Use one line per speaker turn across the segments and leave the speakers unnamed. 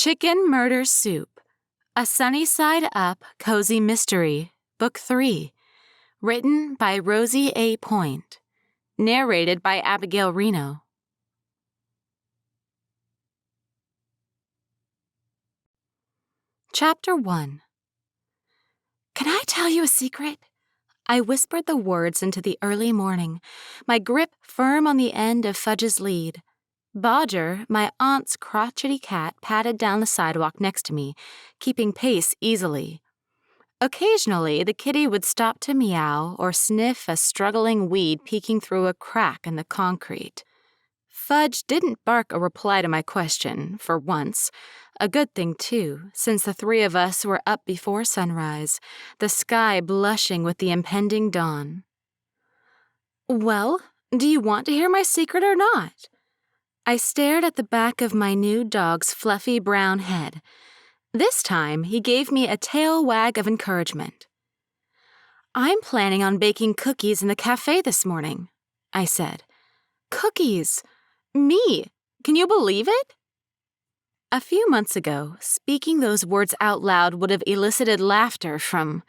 Chicken Murder Soup, A Sunny Side Up Cozy Mystery, Book 3, written by Rosie A. Point, narrated by Abigail Reno. Chapter 1. Can I tell you a secret? I whispered the words into the early morning, my grip firm on the end of Fudge's lead. Bodger, my aunt's crotchety cat, padded down the sidewalk next to me, keeping pace easily. Occasionally, the kitty would stop to meow or sniff a struggling weed peeking through a crack in the concrete. Fudge didn't bark a reply to my question, for once. A good thing, too, since the three of us were up before sunrise, the sky blushing with the impending dawn. Well, do you want to hear my secret or not? I stared at the back of my new dog's fluffy brown head. This time, he gave me a tail wag of encouragement. I'm planning on baking cookies in the café this morning, I said. Cookies! Me! Can you believe it? A few months ago, speaking those words out loud would have elicited laughter from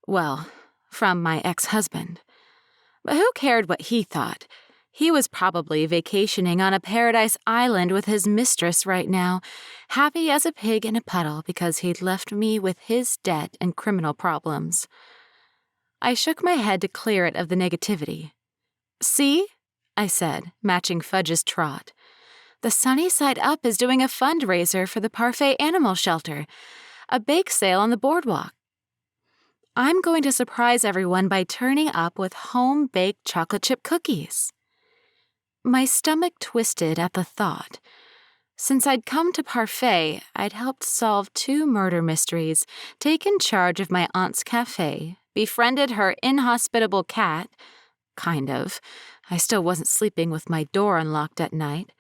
my ex-husband. But who cared what he thought? He was probably vacationing on a paradise island with his mistress right now, happy as a pig in a puddle because he'd left me with his debt and criminal problems. I shook my head to clear it of the negativity. See? I said, matching Fudge's trot. The Sunny Side Up is doing a fundraiser for the Parfait animal shelter, a bake sale on the boardwalk. I'm going to surprise everyone by turning up with home-baked chocolate chip cookies. My stomach twisted at the thought. Since I'd come to Parfait, I'd helped solve 2 murder mysteries, taken charge of my aunt's café, befriended her inhospitable cat, kind of. I still wasn't sleeping with my door unlocked at night,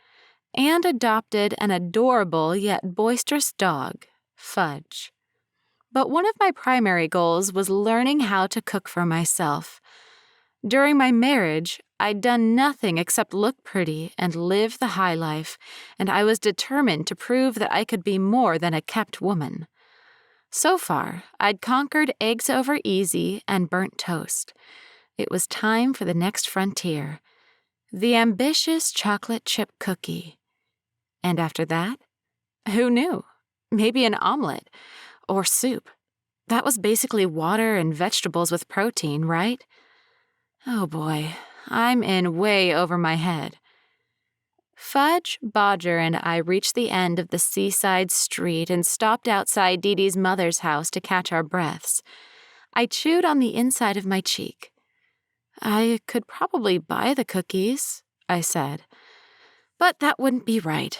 and adopted an adorable yet boisterous dog, Fudge. But one of my primary goals was learning how to cook for myself. During my marriage, I'd done nothing except look pretty and live the high life, and I was determined to prove that I could be more than a kept woman. So far, I'd conquered eggs over easy and burnt toast. It was time for the next frontier, the ambitious chocolate chip cookie. And after that, who knew? Maybe an omelet or soup. That was basically water and vegetables with protein, right? Oh boy, I'm in way over my head. Fudge, Bodger, and I reached the end of the seaside street and stopped outside Dee Dee's mother's house to catch our breaths. I chewed on the inside of my cheek. I could probably buy the cookies, I said. But that wouldn't be right.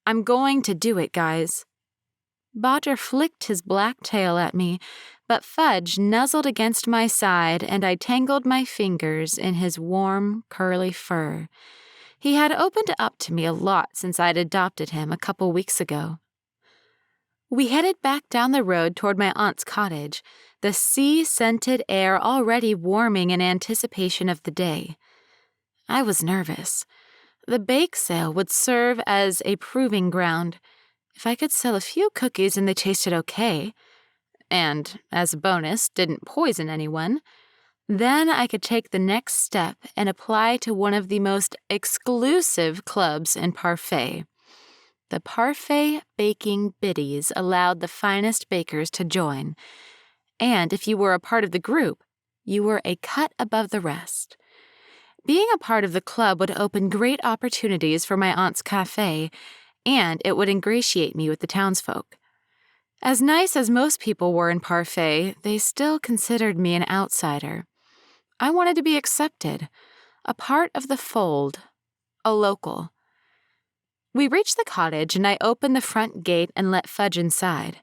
I'm going to do it, guys. Bodger flicked his black tail at me, but Fudge nuzzled against my side and I tangled my fingers in his warm, curly fur. He had opened up to me a lot since I'd adopted him a couple weeks ago. We headed back down the road toward my aunt's cottage, the sea-scented air already warming in anticipation of the day. I was nervous. The bake sale would serve as a proving ground. If I could sell a few cookies and they tasted okay, and, as a bonus, didn't poison anyone, then I could take the next step and apply to one of the most exclusive clubs in Parfait. The Parfait Baking Biddies allowed the finest bakers to join, and if you were a part of the group, you were a cut above the rest. Being a part of the club would open great opportunities for my aunt's café, and it would ingratiate me with the townsfolk. As nice as most people were in Parfait, they still considered me an outsider. I wanted to be accepted, a part of the fold, a local. We reached the cottage, and I opened the front gate and let Fudge inside.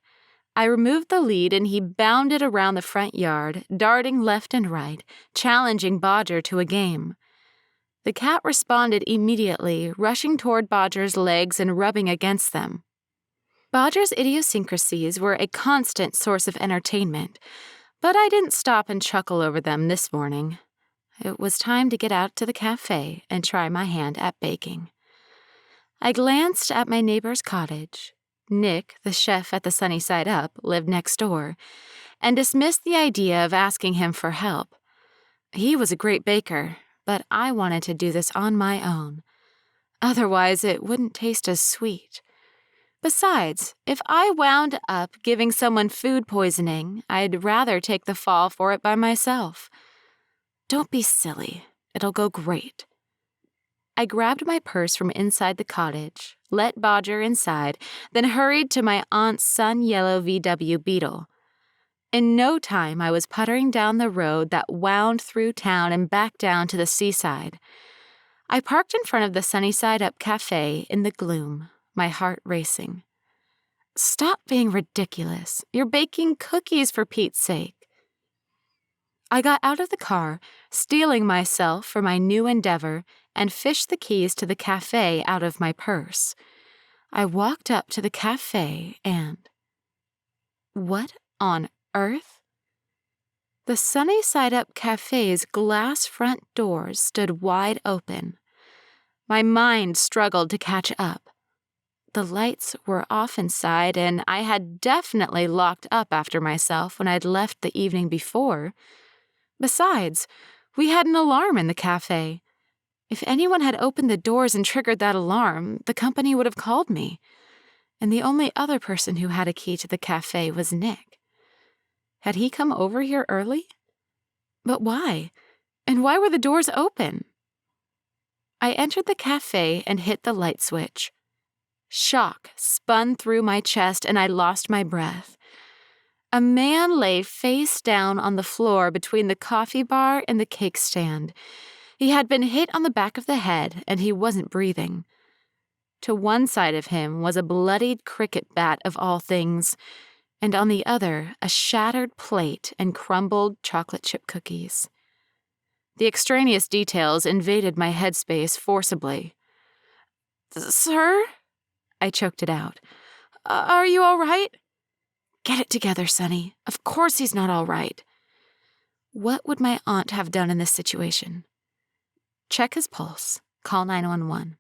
I removed the lead, and he bounded around the front yard, darting left and right, challenging Bodger to a game. The cat responded immediately, rushing toward Bodger's legs and rubbing against them. Bodger's idiosyncrasies were a constant source of entertainment, but I didn't stop and chuckle over them this morning. It was time to get out to the café and try my hand at baking. I glanced at my neighbor's cottage. Nick, the chef at the Sunny Side Up, lived next door, and dismissed the idea of asking him for help. He was a great baker, but I wanted to do this on my own. Otherwise, it wouldn't taste as sweet. Besides, if I wound up giving someone food poisoning, I'd rather take the fall for it by myself. Don't be silly. It'll go great. I grabbed my purse from inside the cottage, let Bodger inside, then hurried to my aunt's sun-yellow VW Beetle. In no time, I was puttering down the road that wound through town and back down to the seaside. I parked in front of the Sunny Side Up café in the gloom, my heart racing. Stop being ridiculous. You're baking cookies for Pete's sake. I got out of the car, steeling myself for my new endeavor, and fished the keys to the café out of my purse. I walked up to the café and... what on earth? The Sunny Side Up café's glass front doors stood wide open. My mind struggled to catch up. The lights were off inside, and I had definitely locked up after myself when I'd left the evening before. Besides, we had an alarm in the café. If anyone had opened the doors and triggered that alarm, the company would have called me. And the only other person who had a key to the café was Nick. Had he come over here early? But why? And why were the doors open? I entered the café and hit the light switch. Shock spun through my chest and I lost my breath. A man lay face down on the floor between the coffee bar and the cake stand. He had been hit on the back of the head and he wasn't breathing. To one side of him was a bloodied cricket bat of all things, and on the other a shattered plate and crumbled chocolate chip cookies. The extraneous details invaded my headspace forcibly. "Sir?" I choked it out. "Are you all right?" "Get it together, Sonny. Of course he's not all right." What would my aunt have done in this situation? Check his pulse. Call 911.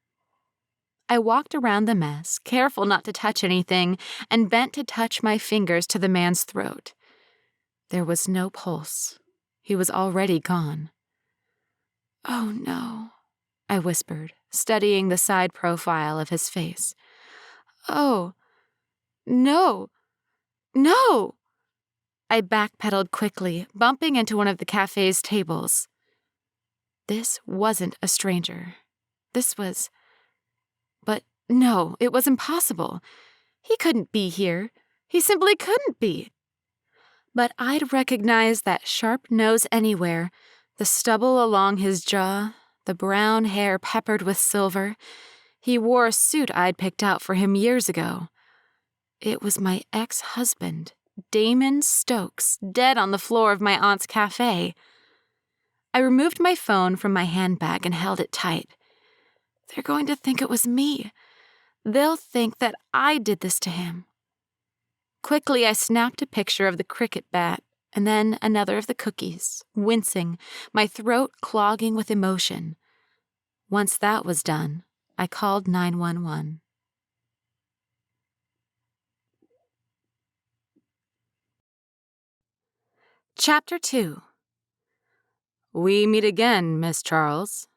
I walked around the mess, careful not to touch anything, and bent to touch my fingers to the man's throat. There was no pulse. He was already gone. "Oh, no," I whispered, studying the side profile of his face. "Oh, no. No!" I backpedaled quickly, bumping into one of the cafe's tables. This wasn't a stranger. This was... But no, it was impossible. He couldn't be here. He simply couldn't be. But I'd recognize that sharp nose anywhere, the stubble along his jaw, the brown hair peppered with silver. He wore a suit I'd picked out for him years ago. It was my ex-husband, Damon Stokes, dead on the floor of my aunt's cafe. I removed my phone from my handbag and held it tight. They're going to think it was me. They'll think that I did this to him. Quickly, I snapped a picture of the cricket bat and then another of the cookies, wincing, my throat clogging with emotion. Once that was done, I called 911. Chapter 2. We meet again, Miss Charles.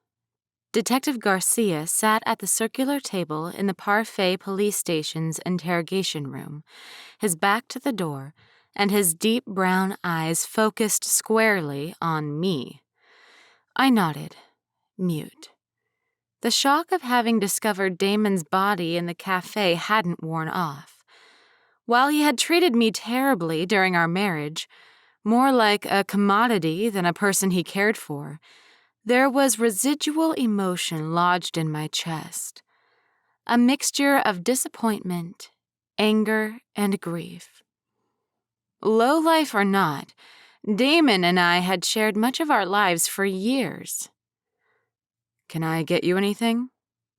Detective Garcia sat at the circular table in the Parfait police station's interrogation room, his back to the door, and his deep brown eyes focused squarely on me. I nodded, mute. The shock of having discovered Damon's body in the cafe hadn't worn off. While he had treated me terribly during our marriage, more like a commodity than a person he cared for, there was residual emotion lodged in my chest, a mixture of disappointment, anger, and grief. Lowlife or not, Damon and I had shared much of our lives for years. "Can I get you anything?"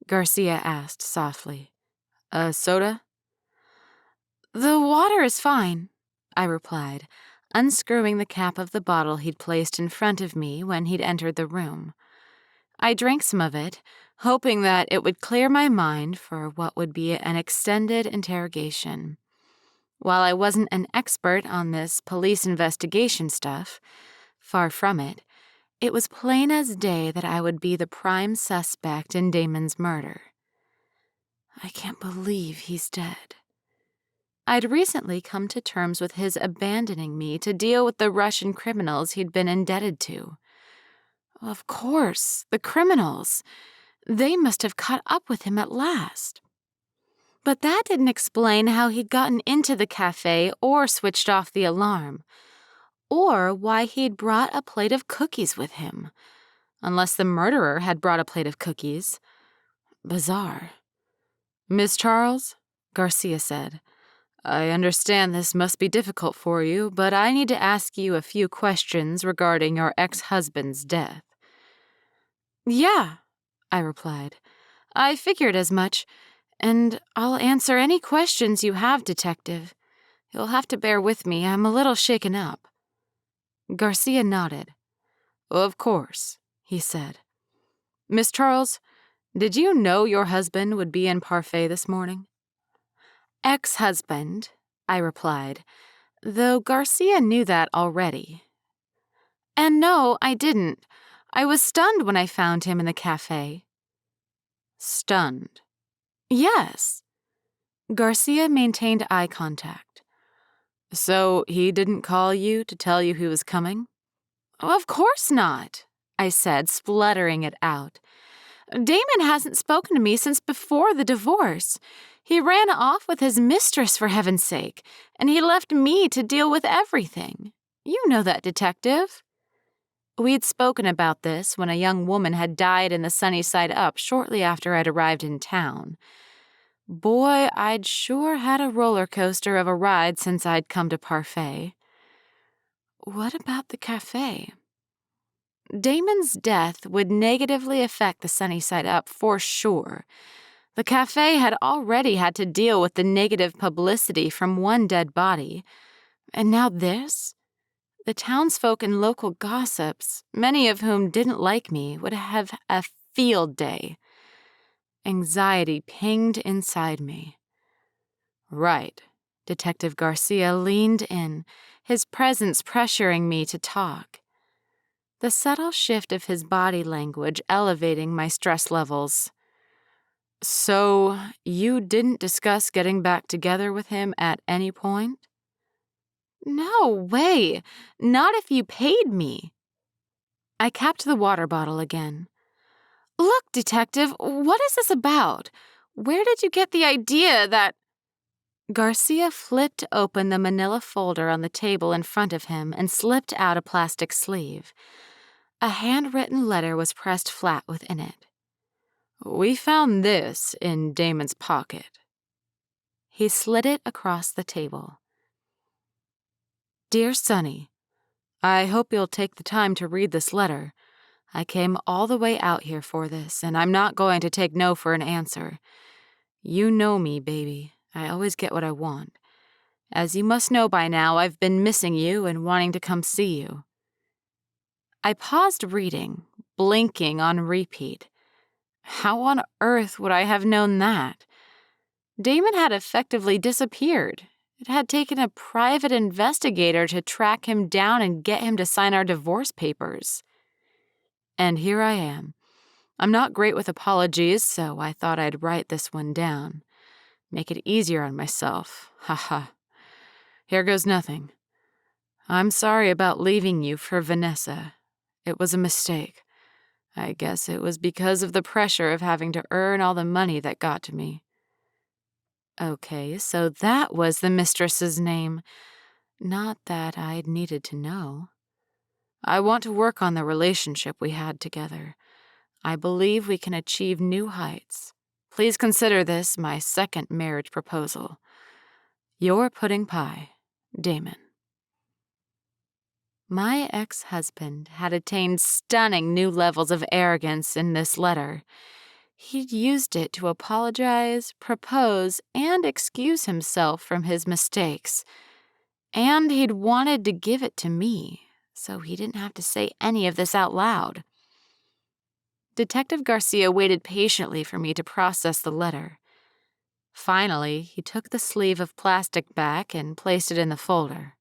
Garcia asked softly. "A soda?" "The water is fine," I replied, unscrewing the cap of the bottle he'd placed in front of me when he'd entered the room. I drank some of it, hoping that it would clear my mind for what would be an extended interrogation. While I wasn't an expert on this police investigation stuff, far from it, it was plain as day that I would be the prime suspect in Damon's murder. I can't believe he's dead. I'd recently come to terms with his abandoning me to deal with the Russian criminals he'd been indebted to. Of course, the criminals. They must have caught up with him at last. But that didn't explain how he'd gotten into the café or switched off the alarm, or why he'd brought a plate of cookies with him, unless the murderer had brought a plate of cookies. Bizarre. "Miss Charles," Garcia said, "I understand this must be difficult for you, but I need to ask you a few questions regarding your ex-husband's death." "Yeah," I replied. "I figured as much, and I'll answer any questions you have, Detective. You'll have to bear with me, I'm a little shaken up." Garcia nodded. "Of course," he said. "Miss Charles, did you know your husband would be in Parfait this morning?" "Ex-husband," I replied, though Garcia knew that already. "And no, I didn't. I was stunned when I found him in the cafe." "Stunned?" "Yes." Garcia maintained eye contact. "So he didn't call you to tell you he was coming?" "Of course not," I said, spluttering it out. "Damon hasn't spoken to me since before the divorce. He ran off with his mistress, for heaven's sake, and he left me to deal with everything. You know that, Detective." We'd spoken about this when a young woman had died in the Sunny Side Up shortly after I'd arrived in town. Boy, I'd sure had a roller coaster of a ride since I'd come to Parfait. What about the cafe? Damon's death would negatively affect the Sunny Side Up for sure. The cafe had already had to deal with the negative publicity from one dead body. And now this? The townsfolk and local gossips, many of whom didn't like me, would have a field day. Anxiety pinged inside me. "Right." Detective Garcia leaned in, his presence pressuring me to talk. The subtle shift of his body language elevating my stress levels. "So, you didn't discuss getting back together with him at any point?" "No way. Not if you paid me." I capped the water bottle again. "Look, Detective, what is this about? Where did you get the idea that—" Garcia flipped open the manila folder on the table in front of him and slipped out a plastic sleeve. A handwritten letter was pressed flat within it. "We found this in Damon's pocket." He slid it across the table. "Dear Sonny, I hope you'll take the time to read this letter. I came all the way out here for this, and I'm not going to take no for an answer. You know me, baby. I always get what I want. As you must know by now, I've been missing you and wanting to come see you." I paused reading, blinking on repeat. How on earth would I have known that? Damon had effectively disappeared. It had taken a private investigator to track him down and get him to sign our divorce papers. And here I am. I'm not great with apologies, so I thought I'd write this one down. Make it easier on myself. Haha. Here goes nothing. I'm sorry about leaving you for Vanessa. It was a mistake. I guess it was because of the pressure of having to earn all the money that got to me. Okay, so that was the mistress's name. Not that I'd needed to know. I want to work on the relationship we had together. I believe we can achieve new heights. Please consider this my second marriage proposal. Your pudding pie, Damon. My ex-husband had attained stunning new levels of arrogance in this letter. He'd used it to apologize, propose, and excuse himself from his mistakes. And he'd wanted to give it to me, so he didn't have to say any of this out loud. Detective Garcia waited patiently for me to process the letter. Finally, he took the sleeve of plastic back and placed it in the folder.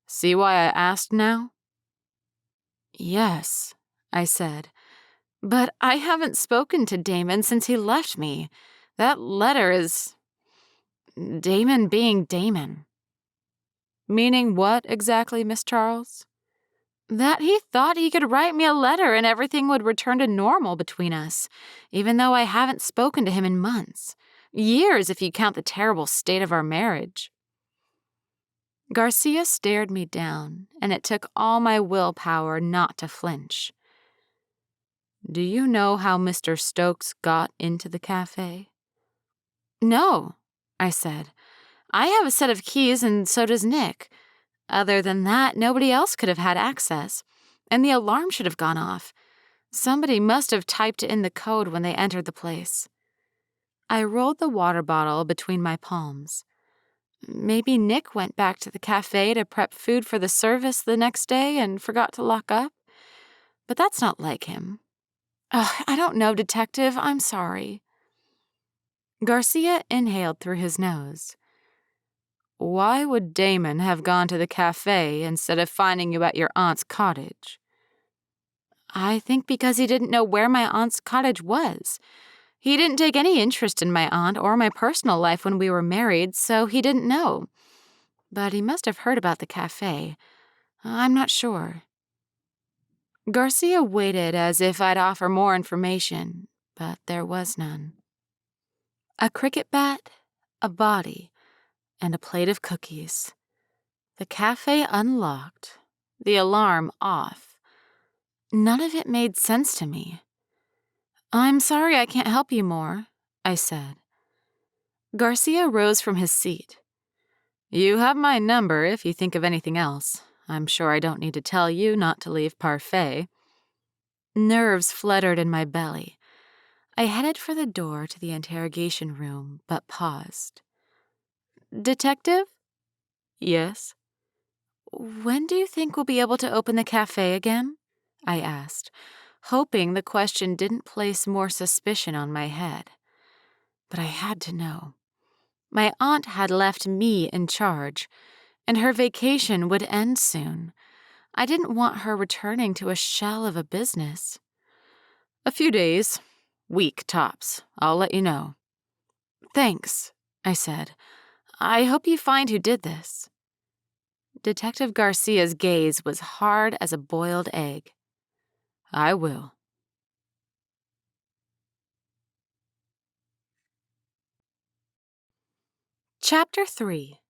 See why I asked now? Yes, I said. But I haven't spoken to Damon since he left me. That letter is Damon being Damon. Meaning what exactly, Miss Charles? That he thought he could write me a letter and everything would return to normal between us, even though I haven't spoken to him in months. Years if you count the terrible state of our marriage. Garcia stared me down, and it took all my willpower not to flinch. Do you know how Mr. Stokes got into the cafe? No, I said. I have a set of keys and so does Nick. Other than that, nobody else could have had access, and the alarm should have gone off. Somebody must have typed in the code when they entered the place. I rolled the water bottle between my palms. Maybe Nick went back to the cafe to prep food for the service the next day and forgot to lock up. But that's not like him. I don't know, Detective. I'm sorry. Garcia inhaled through his nose. Why would Damon have gone to the cafe instead of finding you at your aunt's cottage? I think because he didn't know where my aunt's cottage was. He didn't take any interest in my aunt or my personal life when we were married, so he didn't know. But he must have heard about the cafe. I'm not sure. Garcia waited as if I'd offer more information, but there was none. A cricket bat, a body, and a plate of cookies. The cafe unlocked, the alarm off. None of it made sense to me. I'm sorry I can't help you more, I said. Garcia rose from his seat. You have my number if you think of anything else. I'm sure I don't need to tell you not to leave Parfait. Nerves fluttered in my belly. I headed for the door to the interrogation room, but paused. Detective? Yes. When do you think we'll be able to open the cafe again? I asked, hoping the question didn't place more suspicion on my head. But I had to know. My aunt had left me in charge, and her vacation would end soon. I didn't want her returning to a shell of a business. A few days, week tops. I'll let you know. Thanks, I said. I hope you find who did this. Detective Garcia's gaze was hard as a boiled egg. I will. Chapter 3.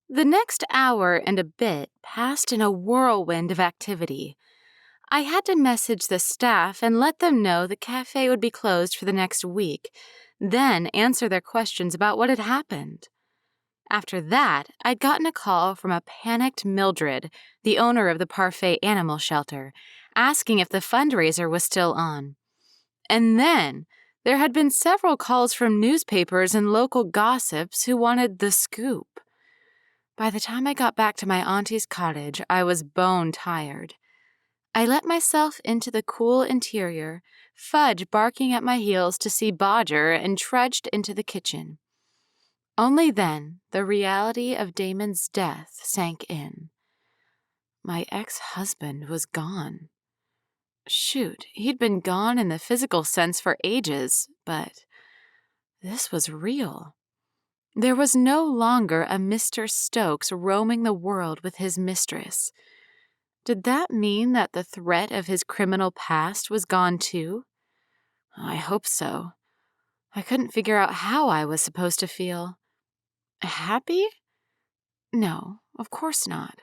The next hour and a bit passed in a whirlwind of activity. I had to message the staff and let them know the cafe would be closed for the next week, then answer their questions about what had happened. After that, I'd gotten a call from a panicked Mildred, the owner of the Parfait animal shelter, asking if the fundraiser was still on. And then there had been several calls from newspapers and local gossips who wanted the scoop. By the time I got back to my auntie's cottage, I was bone tired. I let myself into the cool interior, Fudge barking at my heels to see Bodger, and trudged into the kitchen. Only then the reality of Damon's death sank in. My ex-husband was gone. Shoot, he'd been gone in the physical sense for ages, but this was real. There was no longer a Mr. Stokes roaming the world with his mistress. Did that mean that the threat of his criminal past was gone too? I hope so. I couldn't figure out how I was supposed to feel. Happy? No, of course not.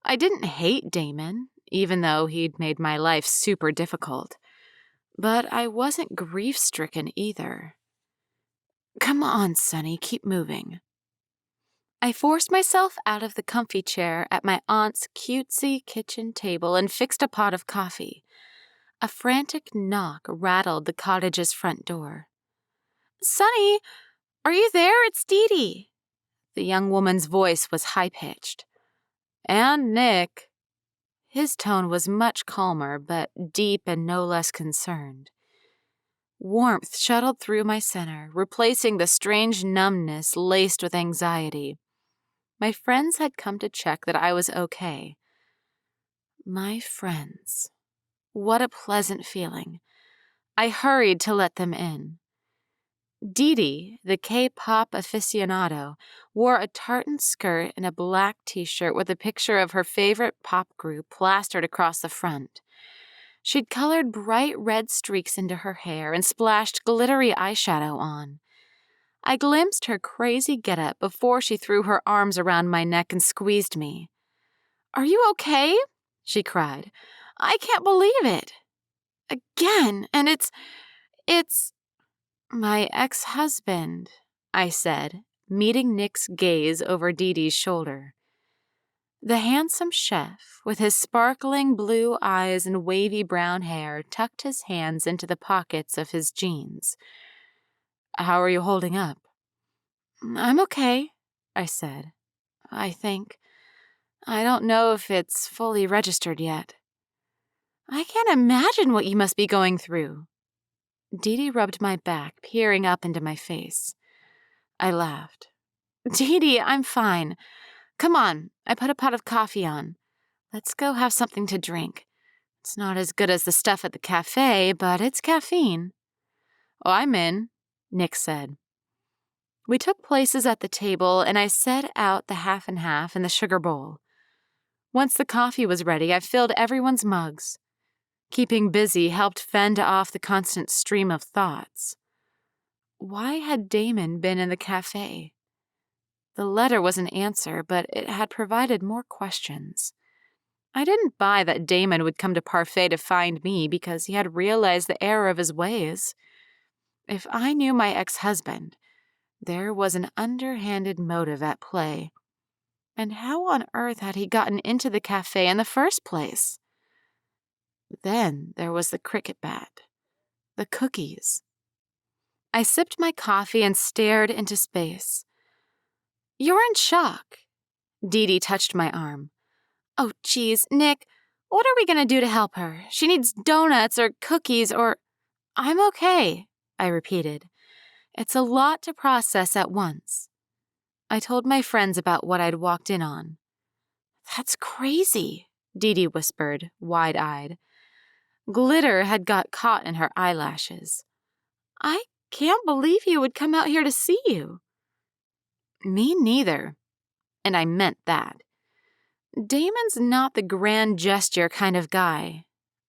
I didn't hate Damon, even though he'd made my life super difficult. But I wasn't grief-stricken either. Come on, Sonny, keep moving. I forced myself out of the comfy chair at my aunt's cutesy kitchen table and fixed a pot of coffee. A frantic knock rattled the cottage's front door. Sonny, are you there? It's Dee Dee. The young woman's voice was high-pitched. And Nick. His tone was much calmer, but deep and no less concerned. Warmth shuttled through my center, replacing the strange numbness laced with anxiety. My friends had come to check that I was okay. My friends. What a pleasant feeling. I hurried to let them in. Dee, the K-pop aficionado, wore a tartan skirt and a black t-shirt with a picture of her favorite pop group plastered across the front. She'd colored bright red streaks into her hair and splashed glittery eyeshadow on. I glimpsed her crazy getup before she threw her arms around my neck and squeezed me. "Are you okay?" she cried. "I can't believe it. Again, and it's my ex-husband," I said, meeting Nick's gaze over Dee's shoulder. The handsome chef, with his sparkling blue eyes and wavy brown hair, tucked his hands into the pockets of his jeans. "How are you holding up?" "I'm okay," I said. "I think. I don't know if it's fully registered yet." "I can't imagine what you must be going through." Dee rubbed my back, peering up into my face. I laughed. "Dee, I'm fine. Come on, I put a pot of coffee on. Let's go have something to drink. It's not as good as the stuff at the café, but it's caffeine." "Oh, I'm in," Nick said. We took places at the table, and I set out the half and half in the sugar bowl. Once the coffee was ready, I filled everyone's mugs. Keeping busy helped fend off the constant stream of thoughts. Why had Damon been in the café? The letter was an answer, but it had provided more questions. I didn't buy that Damon would come to Parfait to find me because he had realized the error of his ways. If I knew my ex-husband, there was an underhanded motive at play. And how on earth had he gotten into the café in the first place? Then there was the cricket bat, the cookies. I sipped my coffee and stared into space. "You're in shock." Dee touched my arm. "Oh, geez, Nick, what are we going to do to help her? She needs donuts or cookies or—" "I'm okay," I repeated. "It's a lot to process at once." I told my friends about what I'd walked in on. "That's crazy," Dee whispered, wide-eyed. Glitter had got caught in her eyelashes. "I can't believe he would come out here to see you." "Me neither." And I meant that. Damon's not the grand gesture kind of guy.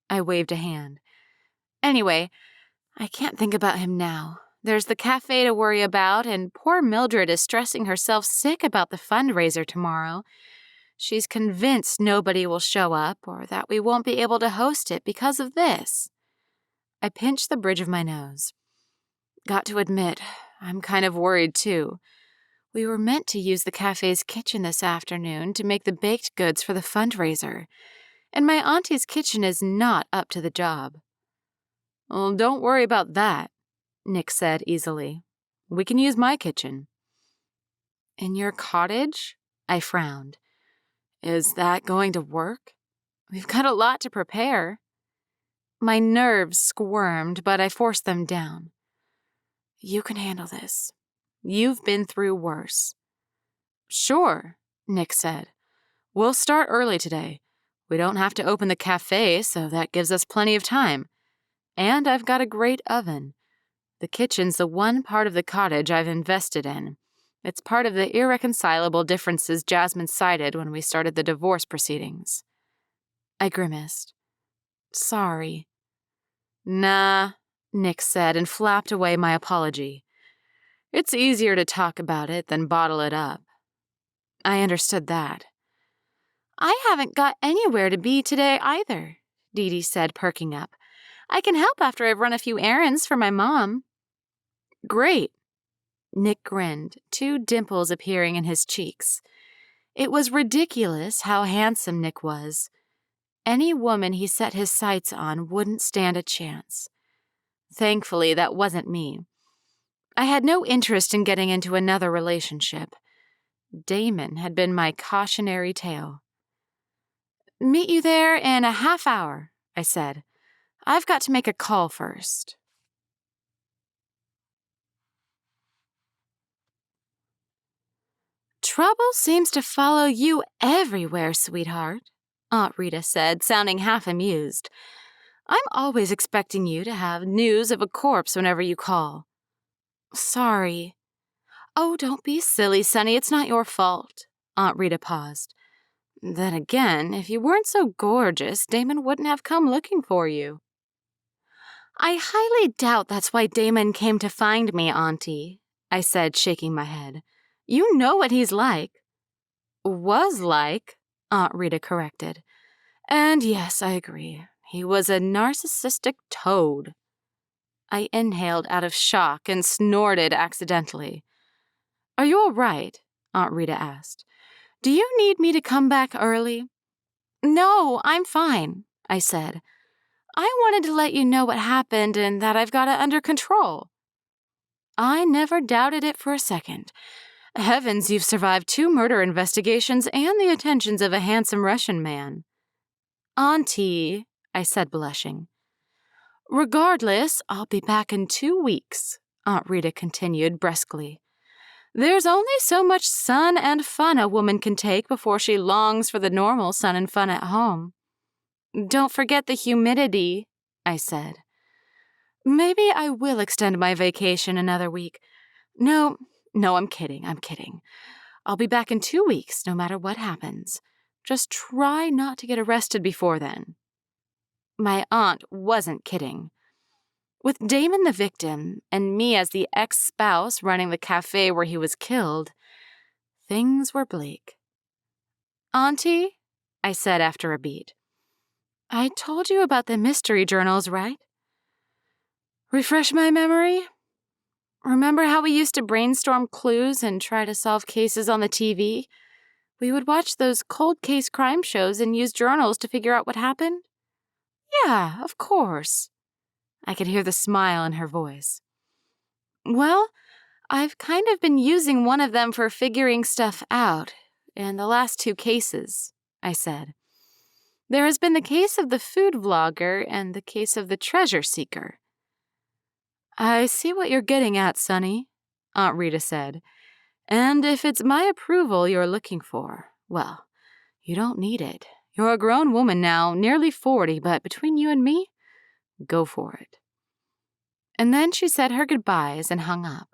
I waved a hand. "Anyway, I can't think about him now. There's the cafe to worry about, and poor Mildred is stressing herself sick about the fundraiser tomorrow. She's convinced nobody will show up or that we won't be able to host it because of this." I pinched the bridge of my nose. Got to admit, I'm kind of worried too. We were meant to use the cafe's kitchen this afternoon to make the baked goods for the fundraiser, and my auntie's kitchen is not up to the job. "Well, don't worry about that," Nick said easily. "We can use my kitchen." "In your cottage?" I frowned. "Is that going to work? We've got a lot to prepare." My nerves squirmed, but I forced them down. "You can handle this. You've been through worse." "Sure," Nick said. "We'll start early today. We don't have to open the cafe, so that gives us plenty of time. And I've got a great oven. The kitchen's the one part of the cottage I've invested in. It's part of the irreconcilable differences Jasmine cited when we started the divorce proceedings." I grimaced. "Sorry." "Nah," Nick said and flapped away my apology. "It's easier to talk about it than bottle it up." I understood that. "I haven't got anywhere to be today either," Dee said, perking up. "I can help after I've run a few errands for my mom." "Great." Nick grinned, two dimples appearing in his cheeks. It was ridiculous how handsome Nick was. Any woman he set his sights on wouldn't stand a chance. Thankfully, that wasn't me. I had no interest in getting into another relationship. Damon had been my cautionary tale. Meet you there in a half hour, I said. I've got to make a call first. Trouble seems to follow you everywhere, sweetheart, Aunt Rita said, sounding half amused. I'm always expecting you to have news of a corpse whenever you call. Sorry. Oh, don't be silly, Sonny. It's not your fault. Aunt Rita paused. Then again, if you weren't so gorgeous, Damon wouldn't have come looking for you. I highly doubt that's why Damon came to find me, Auntie, I said, shaking my head. You know what he's like. Was like, Aunt Rita corrected. And yes, I agree. He was a narcissistic toad. I inhaled out of shock and snorted accidentally. Are you all right? Aunt Rita asked. Do you need me to come back early? No, I'm fine, I said. I wanted to let you know what happened and that I've got it under control. I never doubted it for a second. Heavens, you've survived 2 murder investigations and the attentions of a handsome Russian man. Auntie, I said, blushing. Regardless, I'll be back in 2 weeks, Aunt Rita continued brusquely. There's only so much sun and fun a woman can take before she longs for the normal sun and fun at home. Don't forget the humidity, I said. Maybe I will extend my vacation another week. No, I'm kidding. I'll be back in 2 weeks, no matter what happens. Just try not to get arrested before then. My aunt wasn't kidding. With Damon the victim and me as the ex-spouse running the café where he was killed, things were bleak. Auntie, I said after a beat, I told you about the mystery journals, right? Refresh my memory? Remember how we used to brainstorm clues and try to solve cases on the TV? We would watch those cold case crime shows and use journals to figure out what happened? Yeah, of course. I could hear the smile in her voice. Well, I've kind of been using one of them for figuring stuff out in the last 2 cases, I said. There has been the case of the food vlogger and the case of the treasure seeker. I see what you're getting at, Sonny, Aunt Rita said. And if it's my approval you're looking for, well, you don't need it. You're a grown woman now, nearly 40, but between you and me, go for it. And then she said her goodbyes and hung up.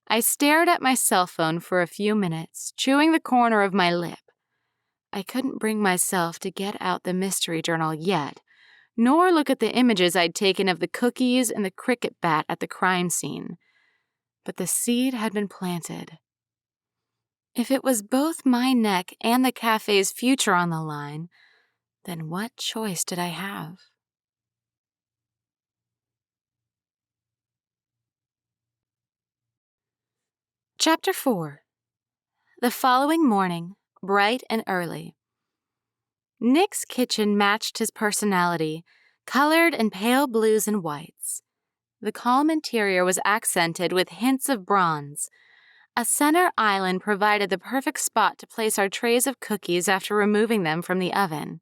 I stared at my cell phone for a few minutes, chewing the corner of my lip. I couldn't bring myself to get out the mystery journal yet, nor look at the images I'd taken of the cookies and the cricket bat at the crime scene. But the seed had been planted. If it was both my neck and the cafe's future on the line, then what choice did I have? Chapter 4. The following morning, bright and early. Nick's kitchen matched his personality, colored in pale blues and whites. The calm interior was accented with hints of bronze. A center island provided the perfect spot to place our trays of cookies after removing them from the oven.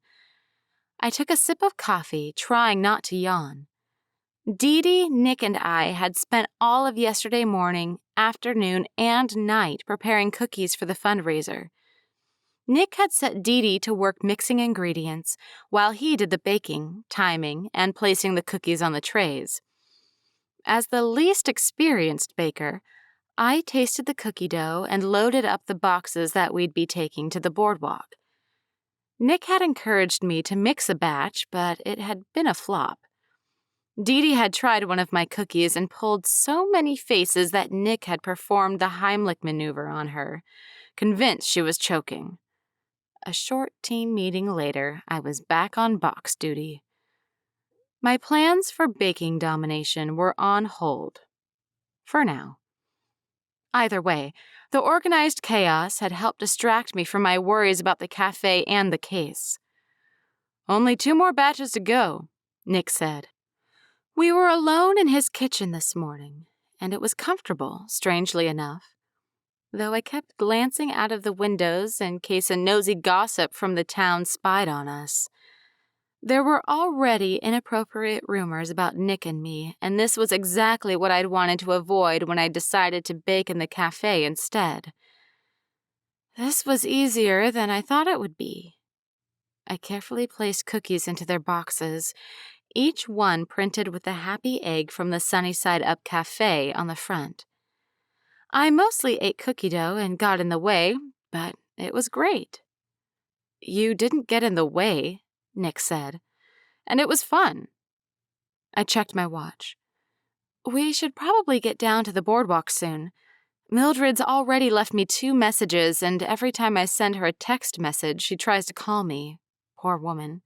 I took a sip of coffee, trying not to yawn. Dee Dee, Nick, and I had spent all of yesterday morning, afternoon, and night preparing cookies for the fundraiser. Nick had set Dee Dee to work mixing ingredients, while he did the baking, timing, and placing the cookies on the trays. As the least experienced baker, I tasted the cookie dough and loaded up the boxes that we'd be taking to the boardwalk. Nick had encouraged me to mix a batch, but it had been a flop. Dee Dee had tried one of my cookies and pulled so many faces that Nick had performed the Heimlich maneuver on her, convinced she was choking. A short team meeting later, I was back on box duty. My plans for baking domination were on hold. For now. Either way, the organized chaos had helped distract me from my worries about the cafe and the case. Only 2 more batches to go, Nick said. We were alone in his kitchen this morning, and it was comfortable, strangely enough. though I kept glancing out of the windows in case a nosy gossip from the town spied on us. There were already inappropriate rumors about Nick and me, and this was exactly what I'd wanted to avoid when I decided to bake in the café instead. This was easier than I thought it would be. I carefully placed cookies into their boxes, each one printed with the happy egg from the Sunny Side Up Cafe on the front. I mostly ate cookie dough and got in the way, but it was great. "You didn't get in the way," Nick said, "and it was fun." I checked my watch. "We should probably get down to the boardwalk soon. Mildred's already left me 2 messages, and every time I send her a text message, she tries to call me. Poor woman."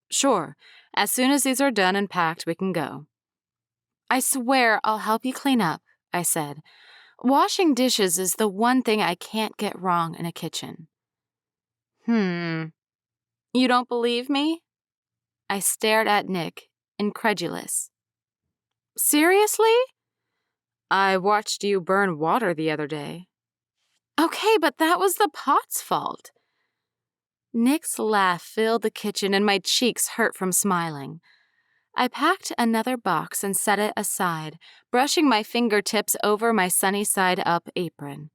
"Sure. As soon as these are done and packed, we can go." "I swear I'll help you clean up," I said. "Washing dishes is the one thing I can't get wrong in a kitchen." You don't believe me?" I stared at Nick, incredulous. "Seriously?" "I watched you burn water the other day." "Okay, but that was the pot's fault." Nick's laugh filled the kitchen and my cheeks hurt from smiling. I packed another box and set it aside, brushing my fingertips over my Sunny Side Up apron.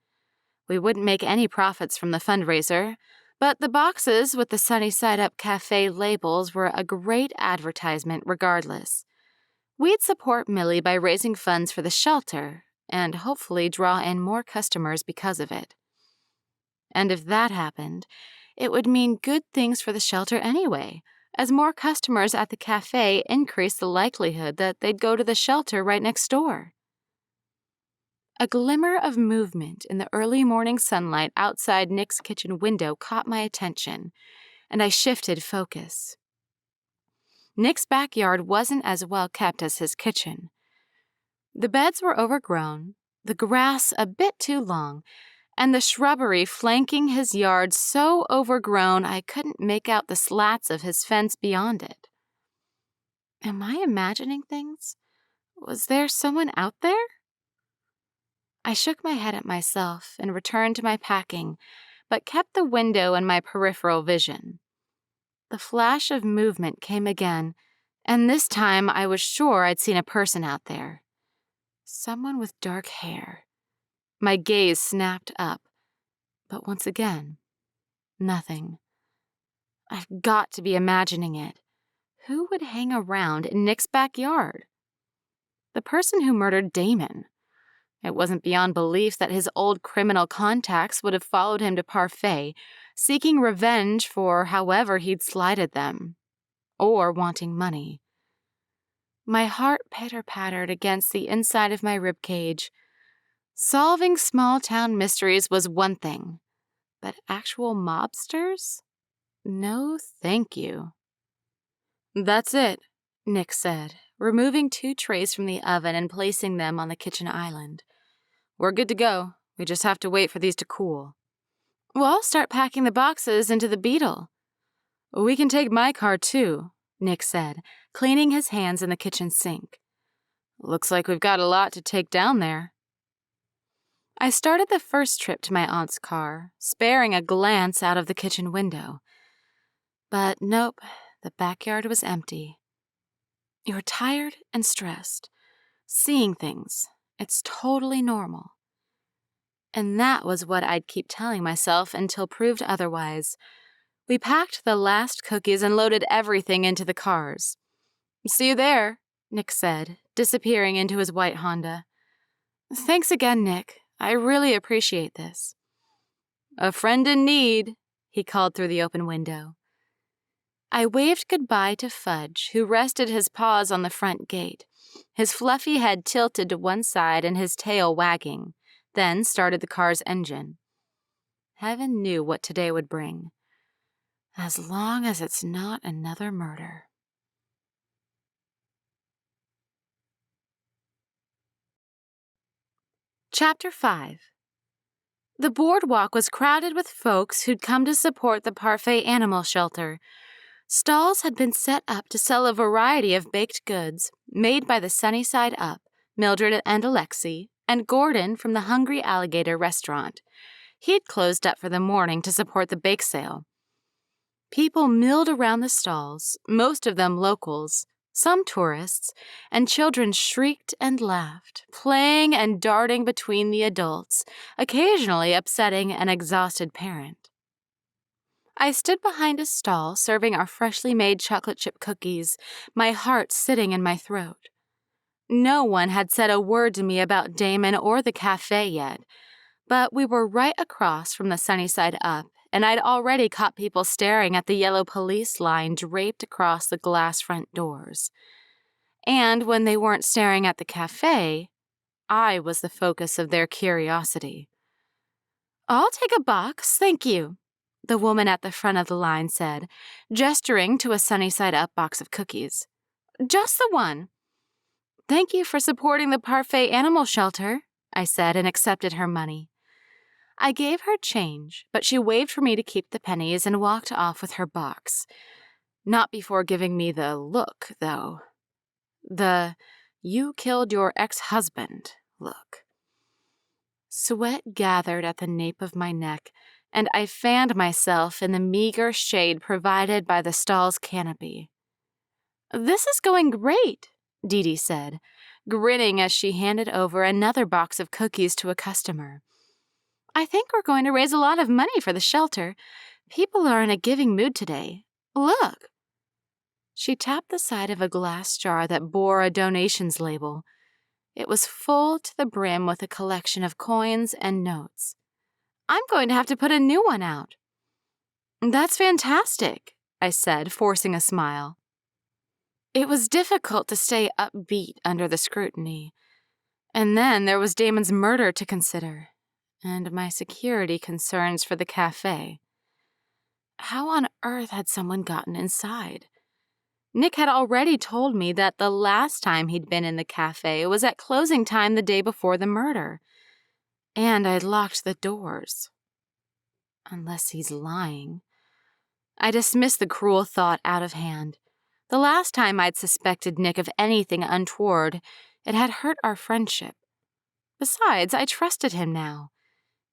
We wouldn't make any profits from the fundraiser, but the boxes with the Sunny Side Up Cafe labels were a great advertisement regardless. We'd support Millie by raising funds for the shelter and hopefully draw in more customers because of it. And if that happened, it would mean good things for the shelter anyway, as more customers at the cafe increased the likelihood that they'd go to the shelter right next door. A glimmer of movement in the early morning sunlight outside Nick's kitchen window caught my attention, and I shifted focus. Nick's backyard wasn't as well kept as his kitchen. The beds were overgrown, the grass a bit too long, and the shrubbery flanking his yard so overgrown I couldn't make out the slats of his fence beyond it. Am I imagining things? Was there someone out there? I shook my head at myself and returned to my packing, but kept the window in my peripheral vision. The flash of movement came again, and this time I was sure I'd seen a person out there. Someone with dark hair. My gaze snapped up, but once again, nothing. I've got to be imagining it. Who would hang around in Nick's backyard? The person who murdered Damon. It wasn't beyond belief that his old criminal contacts would have followed him to Parfait, seeking revenge for however he'd slighted them, or wanting money. My heart pitter-pattered against the inside of my ribcage. Solving small-town mysteries was one thing, but actual mobsters? No, thank you. "That's it," Nick said, removing 2 trays from the oven and placing them on the kitchen island. "We're good to go. We just have to wait for these to cool." "Well, I'll start packing the boxes into the Beetle." "We can take my car, too," Nick said, cleaning his hands in the kitchen sink. "Looks like we've got a lot to take down there." I started the first trip to my aunt's car, sparing a glance out of the kitchen window. But nope, the backyard was empty. You're tired and stressed. Seeing things, it's totally normal. And that was what I'd keep telling myself until proved otherwise. We packed the last cookies and loaded everything into the cars. "See you there," Nick said, disappearing into his white Honda. "Thanks again, Nick. I really appreciate this." "A friend in need," he called through the open window. I waved goodbye to Fudge, who rested his paws on the front gate, his fluffy head tilted to one side and his tail wagging, then started the car's engine. Heaven knew what today would bring. As long as it's not another murder. Chapter 5. The boardwalk was crowded with folks who'd come to support the Parfait animal shelter. Stalls had been set up to sell a variety of baked goods made by the Sunny Side Up, Mildred and Alexi, and Gordon from the Hungry Alligator restaurant. He'd closed up for the morning to support the bake sale. People milled around the stalls, most of them locals, some tourists, and children shrieked and laughed, playing and darting between the adults, occasionally upsetting an exhausted parent. I stood behind a stall serving our freshly made chocolate chip cookies, my heart sitting in my throat. No one had said a word to me about Damon or the café yet, but we were right across from the sunny side up, and I'd already caught people staring at the yellow police line draped across the glass front doors. And when they weren't staring at the café, I was the focus of their curiosity. "I'll take a box, thank you," the woman at the front of the line said, gesturing to a sunny side up box of cookies. "Just the one." "Thank you for supporting the Parfait animal shelter," I said, and accepted her money. I gave her change, but she waved for me to keep the pennies and walked off with her box. Not before giving me the look, though. The "you killed your ex-husband" look. Sweat gathered at the nape of my neck, and I fanned myself in the meager shade provided by the stall's canopy. "This is going great," Dee Dee said, grinning as she handed over another box of cookies to a customer. "I think we're going to raise a lot of money for the shelter. People are in a giving mood today. Look." She tapped the side of a glass jar that bore a donations label. It was full to the brim with a collection of coins and notes. "I'm going to have to put a new one out." "That's fantastic," I said, forcing a smile. It was difficult to stay upbeat under the scrutiny. And then there was Damon's murder to consider, and my security concerns for the café. How on earth had someone gotten inside? Nick had already told me that the last time he'd been in the café was at closing time the day before the murder. And I'd locked the doors. Unless he's lying. I dismissed the cruel thought out of hand. The last time I'd suspected Nick of anything untoward, it had hurt our friendship. Besides, I trusted him now.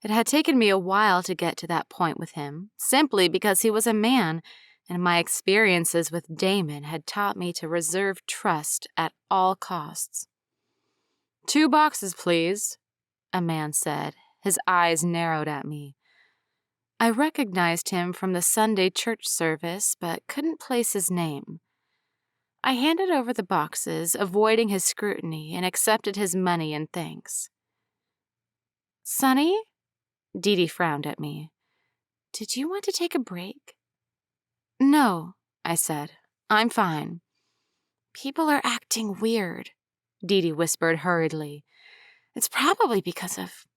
It had taken me a while to get to that point with him, simply because he was a man, and my experiences with Damon had taught me to reserve trust at all costs. "2 boxes, please," a man said, his eyes narrowed at me. I recognized him from the Sunday church service, but couldn't place his name. I handed over the boxes, avoiding his scrutiny, and accepted his money and thanks. "Sonny?" Dee Dee frowned at me. "Did you want to take a break?" "No," I said. "I'm fine." "People are acting weird," Dee Dee whispered hurriedly. "It's probably because of,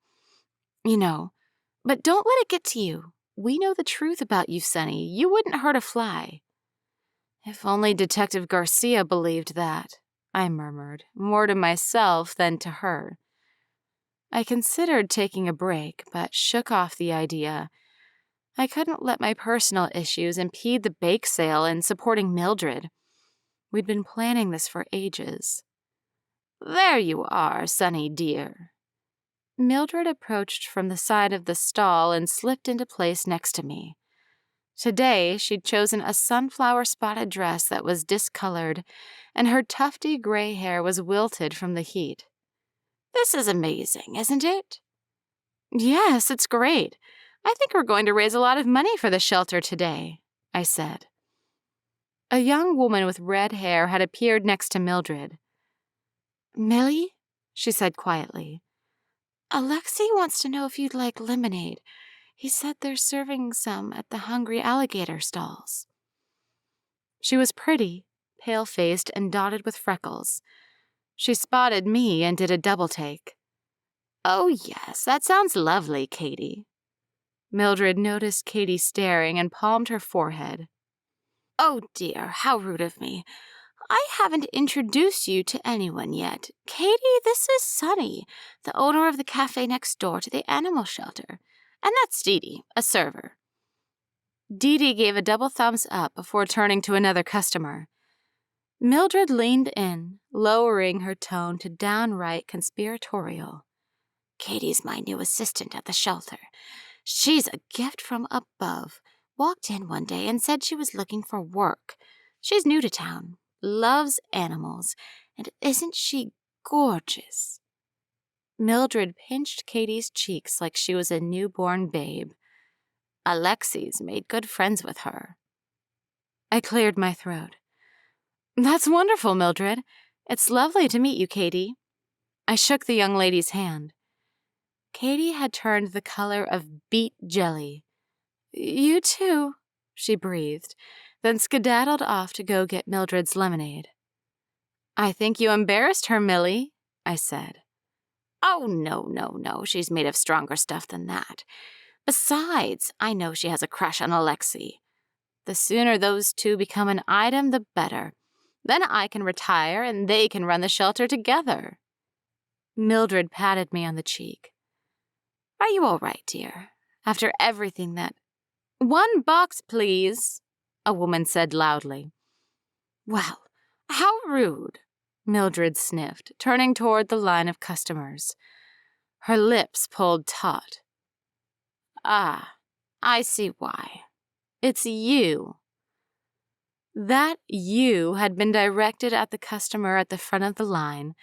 but don't let it get to you. We know the truth about you, Sonny. You wouldn't hurt a fly." "If only Detective Garcia believed that," I murmured, more to myself than to her. I considered taking a break, but shook off the idea. I couldn't let my personal issues impede the bake sale and supporting Mildred. We'd been planning this for ages. "There you are, Sonny dear." Mildred approached from the side of the stall and slipped into place next to me. Today, she'd chosen a sunflower-spotted dress that was discolored, and her tufty gray hair was wilted from the heat. "This is amazing, isn't it?" "Yes, it's great. I think we're going to raise a lot of money for the shelter today," I said. A young woman with red hair had appeared next to Mildred. "Millie," she said quietly, "Alexei wants to know if you'd like lemonade. He said they're serving some at the Hungry Alligator stalls." She was pretty, pale-faced, and dotted with freckles. She spotted me and did a double-take. "Oh, yes, that sounds lovely, Katie." Mildred noticed Katie staring and palmed her forehead. "Oh, dear, how rude of me. I haven't introduced you to anyone yet. Katie, this is Sonny, the owner of the cafe next door to the animal shelter. And that's Dee Dee, a server." Dee Dee gave a double thumbs up before turning to another customer. Mildred leaned in, lowering her tone to downright conspiratorial. Katie's my new assistant at the shelter. She's a gift from above. Walked in one day and said she was looking for work. She's new to town, loves animals, and isn't she gorgeous?" Mildred pinched Katie's cheeks like she was a newborn babe. "Alexi's made good friends with her." I cleared my throat. "That's wonderful, Mildred. It's lovely to meet you, Katie." I shook the young lady's hand. Katie had turned the color of beet jelly. "You too," she breathed, then skedaddled off to go get Mildred's lemonade. "I think you embarrassed her, Millie," I said. "Oh, no. She's made of stronger stuff than that. Besides, I know she has a crush on Alexi. The sooner those two become an item, the better. Then I can retire and they can run the shelter together." Mildred patted me on the cheek. "Are you all right, dear? After everything that—" "1 box, please," a woman said loudly. "Well, how rude," Mildred sniffed, turning toward the line of customers. Her lips pulled taut. "Ah, I see why. It's you." That "you" had been directed at the customer at the front of the line,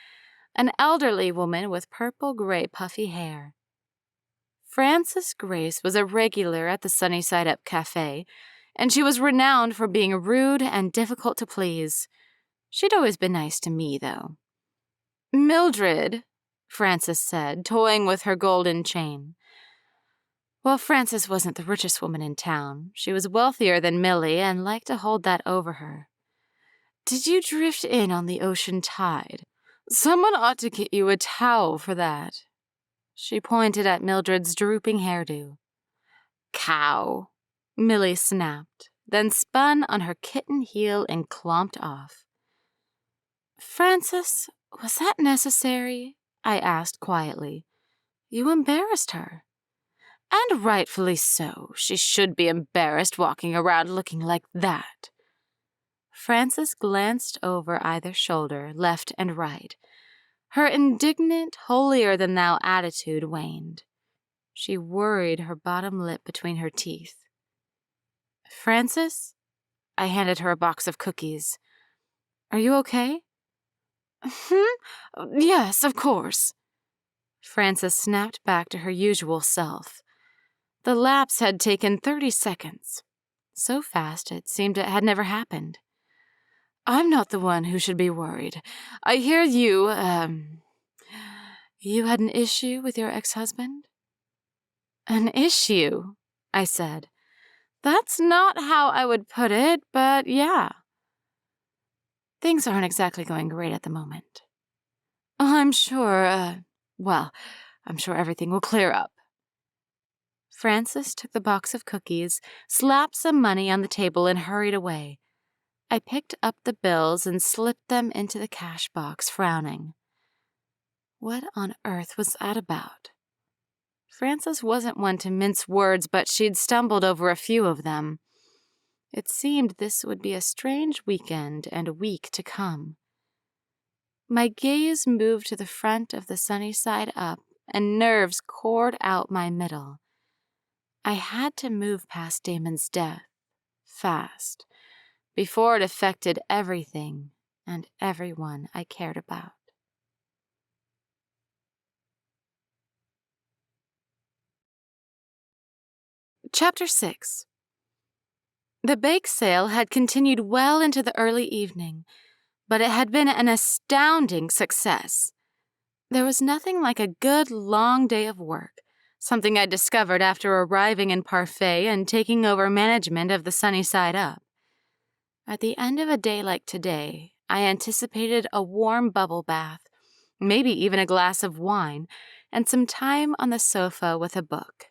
an elderly woman with purple-gray puffy hair. Frances Grace was a regular at the Sunnyside Up Café, and she was renowned for being rude and difficult to please. She'd always been nice to me, though. "Mildred," Frances said, toying with her golden chain. Well, Frances wasn't the richest woman in town. She was wealthier than Millie and liked to hold that over her. "Did you drift in on the ocean tide? Someone ought to get you a towel for that." She pointed at Mildred's drooping hairdo. "Cow," Millie snapped, then spun on her kitten heel and clomped off. "Frances, was that necessary?" I asked quietly. "You embarrassed her." "And rightfully so. She should be embarrassed walking around looking like that." Frances glanced over either shoulder, left and right. Her indignant, holier-than-thou attitude waned. She worried her bottom lip between her teeth. "Frances?" I handed her a box of cookies. "Are you okay?" "Yes, of course." Frances snapped back to her usual self. The lapse had taken 30 seconds. So fast it seemed it had never happened. "I'm not the one who should be worried. I hear you had an issue with your ex-husband?" "An issue?" I said. "That's not how I would put it, but yeah. Things aren't exactly going great at the moment." "I'm sure, I'm sure everything will clear up." Frances took the box of cookies, slapped some money on the table, and hurried away. I picked up the bills and slipped them into the cash box, frowning. What on earth was that about? Frances wasn't one to mince words, but she'd stumbled over a few of them. It seemed this would be a strange weekend and a week to come. My gaze moved to the front of the Sunnyside Up, and nerves cored out my middle. I had to move past Damon's death, fast, before it affected everything and everyone I cared about. Chapter 6. The bake sale had continued well into the early evening, but it had been an astounding success. There was nothing like a good long day of work, something I discovered after arriving in Parfait and taking over management of the Sunnyside Up. At the end of a day like today, I anticipated a warm bubble bath, maybe even a glass of wine, and some time on the sofa with a book.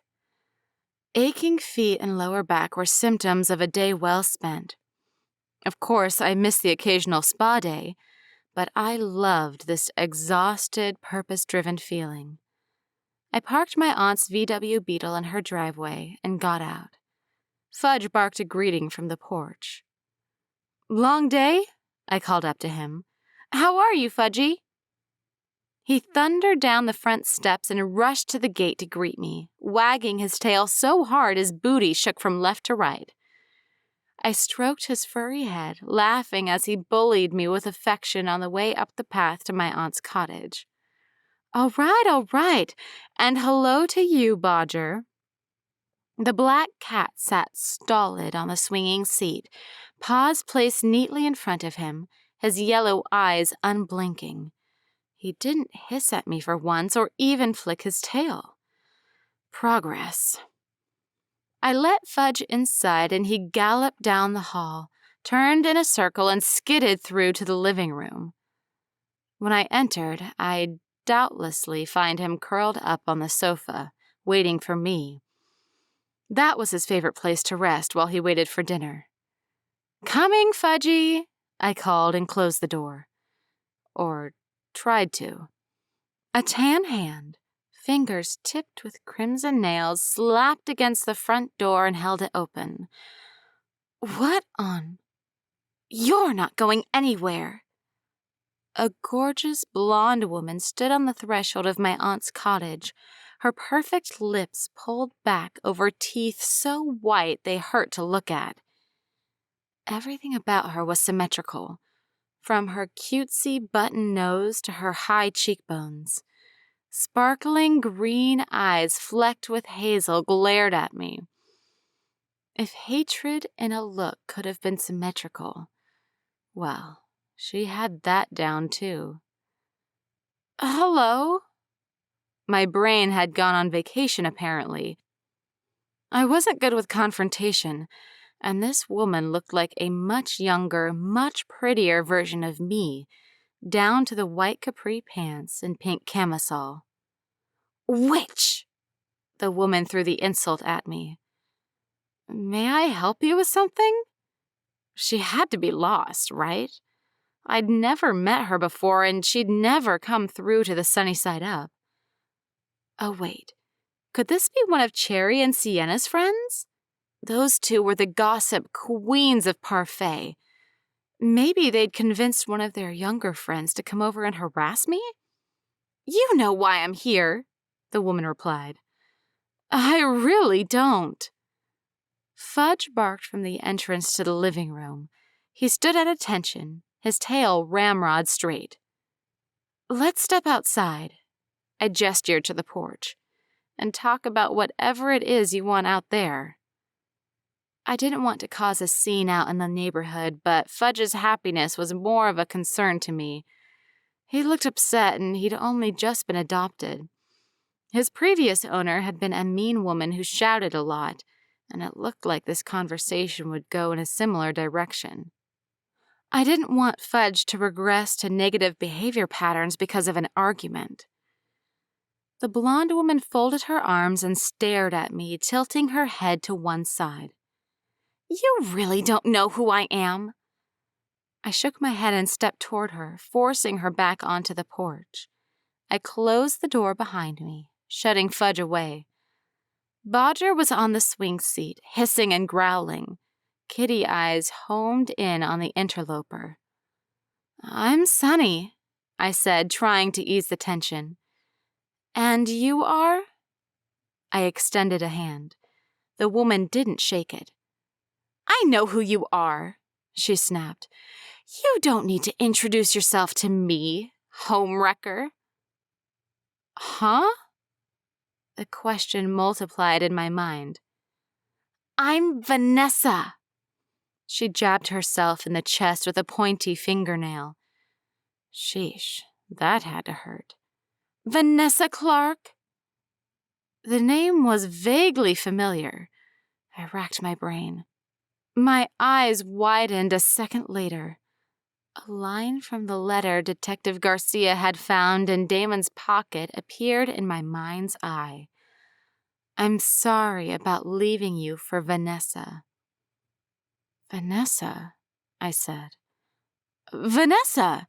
Aching feet and lower back were symptoms of a day well spent. Of course, I missed the occasional spa day, but I loved this exhausted, purpose-driven feeling. I parked my aunt's VW Beetle in her driveway and got out. Fudge barked a greeting from the porch. "Long day?" I called up to him. "How are you, Fudgy?" He thundered down the front steps and rushed to the gate to greet me, wagging his tail so hard his booty shook from left to right. I stroked his furry head, laughing as he bullied me with affection on the way up the path to my aunt's cottage. All right, and hello to you, Bodger." The black cat sat stolid on the swinging seat, paws placed neatly in front of him, his yellow eyes unblinking. He didn't hiss at me for once or even flick his tail. Progress. I let Fudge inside and he galloped down the hall, turned in a circle and skidded through to the living room. When I entered, I'd doubtlessly find him curled up on the sofa, waiting for me. That was his favorite place to rest while he waited for dinner. "Coming, Fudgy," I called and closed the door. Or tried to. A tan hand, fingers tipped with crimson nails, slapped against the front door and held it open. "What on? You're not going anywhere." A gorgeous blonde woman stood on the threshold of my aunt's cottage, her perfect lips pulled back over teeth so white they hurt to look at. Everything about her was symmetrical, from her cutesy button nose to her high cheekbones. Sparkling green eyes flecked with hazel glared at me. If hatred in a look could have been symmetrical, well, she had that down too. "Hello?" My brain had gone on vacation, apparently. I wasn't good with confrontation, and this woman looked like a much younger, much prettier version of me, down to the white capri pants and pink camisole. "Witch!" The woman threw the insult at me. "May I help you with something?" She had to be lost, right? I'd never met her before, and she'd never come through to the sunny side up. Oh, wait. Could this be one of Cherry and Sienna's friends? Those two were the gossip queens of Parfait. Maybe they'd convinced one of their younger friends to come over and harass me? "You know why I'm here," the woman replied. "I really don't." Fudge barked from the entrance to the living room. He stood at attention, his tail ramrod straight. "Let's step outside," I gestured to the porch, "and talk about whatever it is you want out there." I didn't want to cause a scene out in the neighborhood, but Fudge's happiness was more of a concern to me. He looked upset, and he'd only just been adopted. His previous owner had been a mean woman who shouted a lot, and it looked like this conversation would go in a similar direction. I didn't want Fudge to regress to negative behavior patterns because of an argument. The blonde woman folded her arms and stared at me, tilting her head to one side. "You really don't know who I am." I shook my head and stepped toward her, forcing her back onto the porch. I closed the door behind me, shutting Fudge away. Bodger was on the swing seat, hissing and growling. Kitty eyes homed in on the interloper. "I'm Sunny," I said, trying to ease the tension. "And you are?" I extended a hand. The woman didn't shake it. "I know who you are," she snapped. "You don't need to introduce yourself to me, homewrecker." "Huh?" The question multiplied in my mind. "I'm Vanessa." She jabbed herself in the chest with a pointy fingernail. Sheesh, that had to hurt. "Vanessa Clark?" The name was vaguely familiar. I racked my brain. My eyes widened a second later. A line from the letter Detective Garcia had found in Damon's pocket appeared in my mind's eye. "I'm sorry about leaving you for Vanessa." "Vanessa?" I said. "Vanessa!"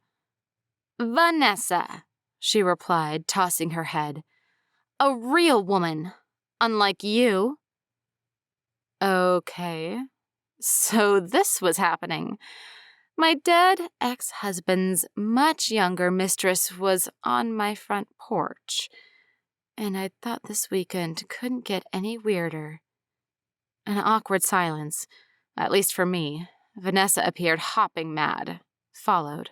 "Vanessa," she replied, tossing her head. "A real woman, unlike you." Okay, so this was happening. My dead ex-husband's much younger mistress was on my front porch, and I thought this weekend couldn't get any weirder. An awkward silence, at least for me. Vanessa appeared hopping mad. Followed.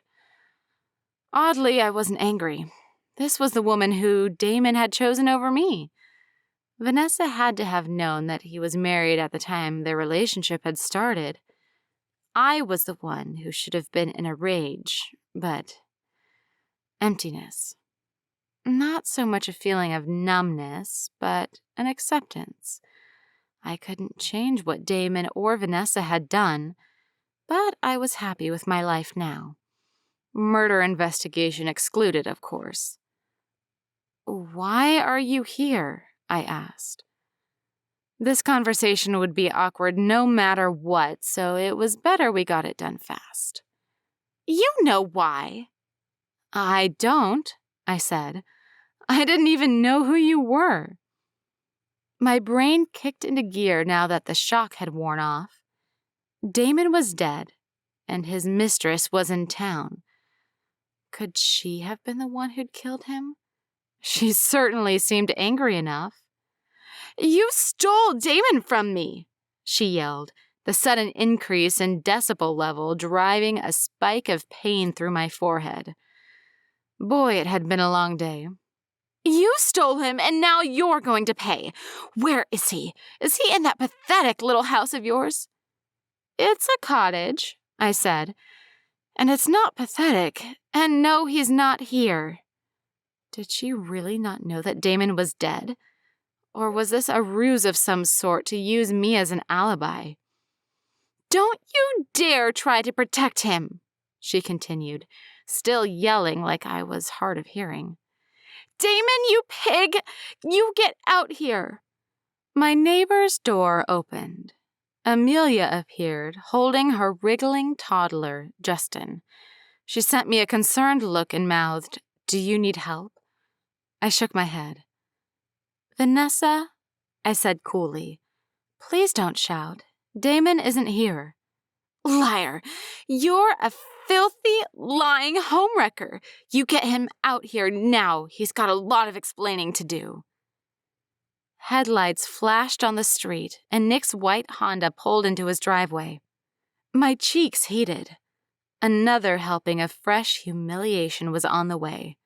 Oddly, I wasn't angry. This was the woman who Damon had chosen over me. Vanessa had to have known that he was married at the time their relationship had started. I was the one who should have been in a rage, but emptiness. Not so much a feeling of numbness, but an acceptance. I couldn't change what Damon or Vanessa had done, but I was happy with my life now. Murder investigation excluded, of course. "Why are you here?" I asked. This conversation would be awkward no matter what, so it was better we got it done fast. "You know why." "I don't," I said. "I didn't even know who you were." My brain kicked into gear now that the shock had worn off. Damon was dead, and his mistress was in town. Could she have been the one who'd killed him? She certainly seemed angry enough. "You stole Damon from me," she yelled, the sudden increase in decibel level driving a spike of pain through my forehead. Boy, it had been a long day. "You stole him, and now you're going to pay. Where is he? Is he in that pathetic little house of yours?" "It's a cottage," I said. "And it's not pathetic. And no, he's not here." Did she really not know that Damon was dead? Or was this a ruse of some sort to use me as an alibi? "Don't you dare try to protect him," she continued, still yelling like I was hard of hearing. "Damon, you pig! You get out here!" My neighbor's door opened. Amelia appeared, holding her wriggling toddler, Justin. She sent me a concerned look and mouthed, "Do you need help?" I shook my head. "Vanessa," I said coolly, "please don't shout. Damon isn't here." "Liar! You're a filthy, lying homewrecker. You get him out here now. He's got a lot of explaining to do." Headlights flashed on the street, and Nick's white Honda pulled into his driveway. My cheeks heated. Another helping of fresh humiliation was on the way.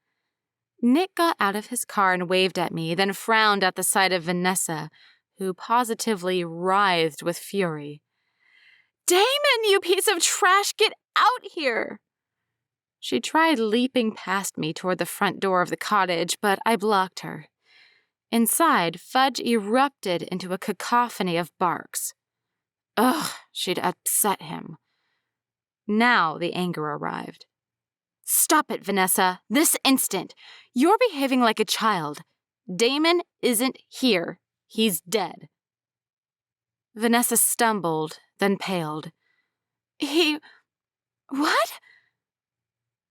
Nick got out of his car and waved at me, then frowned at the sight of Vanessa, who positively writhed with fury. "Damon, you piece of trash, get out here!" She tried leaping past me toward the front door of the cottage, but I blocked her. Inside, Fudge erupted into a cacophony of barks. Ugh, she'd upset him. Now the anger arrived. "Stop it, Vanessa, this instant! You're behaving like a child. Damon isn't here. He's dead." Vanessa stumbled, then paled. What?"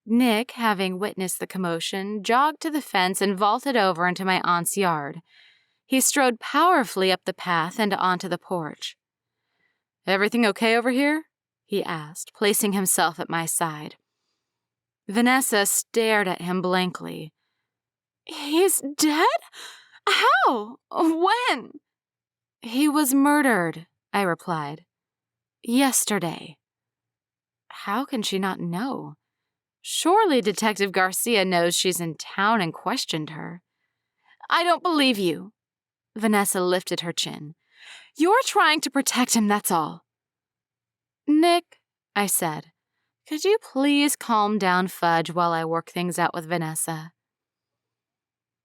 Nick, having witnessed the commotion, jogged to the fence and vaulted over into my aunt's yard. He strode powerfully up the path and onto the porch. "Everything okay over here?" he asked, placing himself at my side. Vanessa stared at him blankly. "He's dead? How? When?" "He was murdered," I replied. "Yesterday." How can she not know? Surely Detective Garcia knows she's in town and questioned her. "I don't believe you." Vanessa lifted her chin. "You're trying to protect him, that's all." "Nick," I said, "could you please calm down Fudge while I work things out with Vanessa?"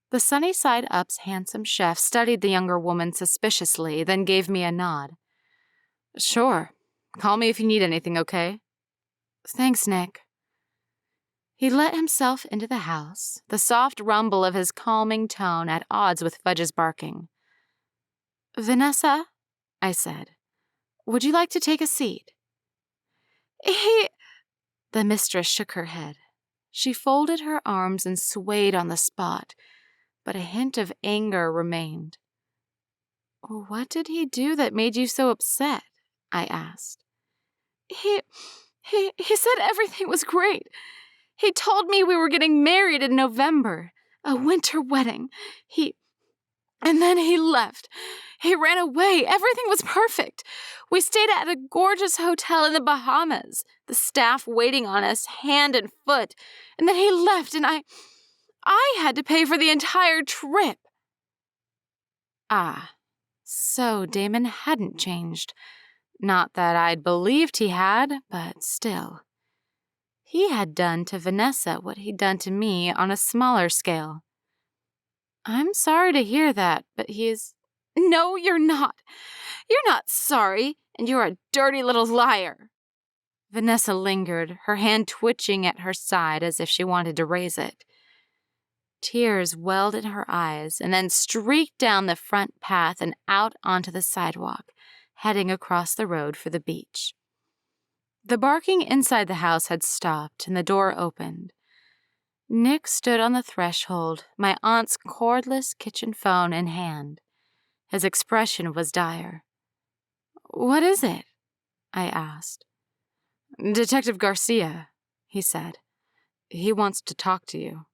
The Sunny Side Up's handsome chef studied the younger woman suspiciously, then gave me a nod. "Sure. Call me if you need anything, okay?" "Thanks, Nick." He let himself into the house, the soft rumble of his calming tone at odds with Fudge's barking. "Vanessa," I said, "would you like to take a seat?" The mistress shook her head. She folded her arms and swayed on the spot, but a hint of anger remained. "What did he do that made you so upset?" I asked. He said everything was great. He told me we were getting married in November, a winter wedding. And then he left. He ran away. Everything was perfect. We stayed at a gorgeous hotel in the Bahamas, the staff waiting on us hand and foot. And then he left, and I had to pay for the entire trip. Ah, so Damon hadn't changed. Not that I'd believed he had, but still. He had done to Vanessa what he'd done to me on a smaller scale. I'm sorry to hear that, but he's... No, you're not. You're not sorry, and you're a dirty little liar. Vanessa lingered, her hand twitching at her side as if she wanted to raise it. Tears welled in her eyes and then streaked down the front path and out onto the sidewalk, heading across the road for the beach. The barking inside the house had stopped and the door opened. Nick stood on the threshold, my aunt's cordless kitchen phone in hand. His expression was dire. "What is it?" I asked. "Detective Garcia," he said. "He wants to talk to you."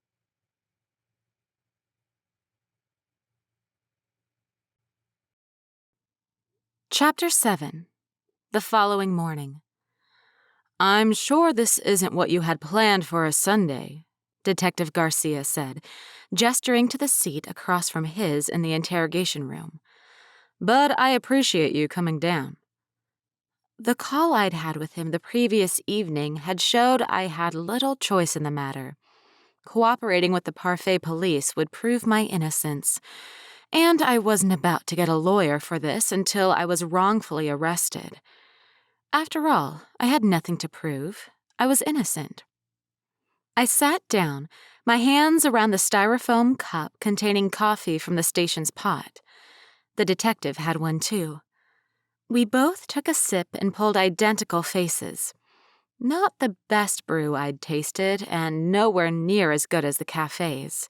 Chapter 7. The following morning. "I'm sure this isn't what you had planned for a Sunday," Detective Garcia said, gesturing to the seat across from his in the interrogation room. "But I appreciate you coming down." The call I'd had with him the previous evening had showed I had little choice in the matter. Cooperating with the Parfait police would prove my innocence, and I wasn't about to get a lawyer for this until I was wrongfully arrested. After all, I had nothing to prove. I was innocent. I sat down, my hands around the styrofoam cup containing coffee from the station's pot. The detective had one too. We both took a sip and pulled identical faces. Not the best brew I'd tasted, and nowhere near as good as the cafes.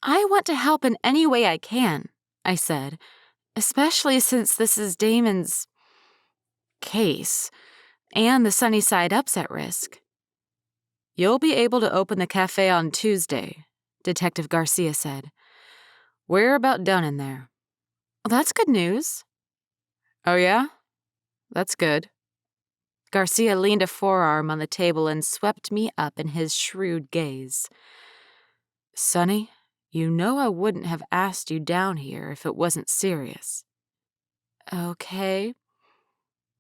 "I want to help in any way I can," I said, "especially since this is Damon's case, and the Sunnyside Up's at risk." "You'll be able to open the cafe on Tuesday," Detective Garcia said. "We're about done in there." "That's good news." "Oh yeah? That's good." Garcia leaned a forearm on the table and swept me up in his shrewd gaze. "Sonny, you know I wouldn't have asked you down here if it wasn't serious." "Okay."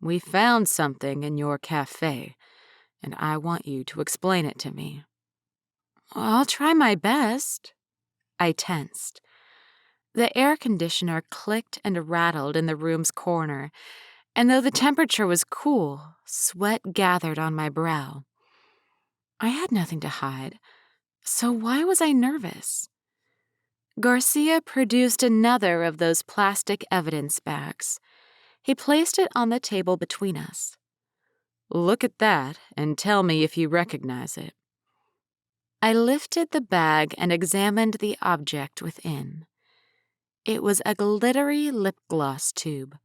"We found something in your cafe, and I want you to explain it to me." "I'll try my best." I tensed. The air conditioner clicked and rattled in the room's corner, and though the temperature was cool, sweat gathered on my brow. I had nothing to hide, so why was I nervous? Garcia produced another of those plastic evidence bags. He placed it on the table between us. "Look at that and tell me if you recognize it." I lifted the bag and examined the object within. It was a glittery lip gloss tube.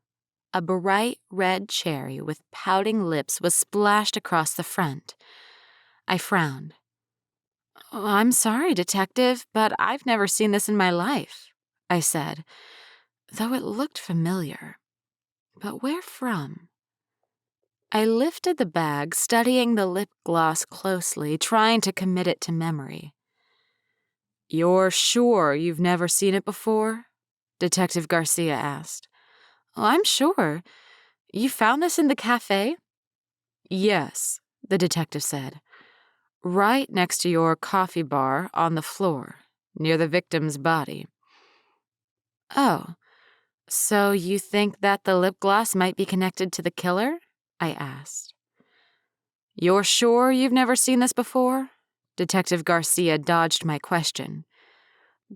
A bright red cherry with pouting lips was splashed across the front. I frowned. "I'm sorry, Detective, but I've never seen this in my life," I said, though it looked familiar. But where from? I lifted the bag, studying the lip gloss closely, trying to commit it to memory. "You're sure you've never seen it before?" Detective Garcia asked. "I'm sure. You found this in the cafe?" "Yes," the detective said. "Right next to your coffee bar on the floor, near the victim's body." "Oh, so you think that the lip gloss might be connected to the killer?" I asked. "You're sure you've never seen this before?" Detective Garcia dodged my question.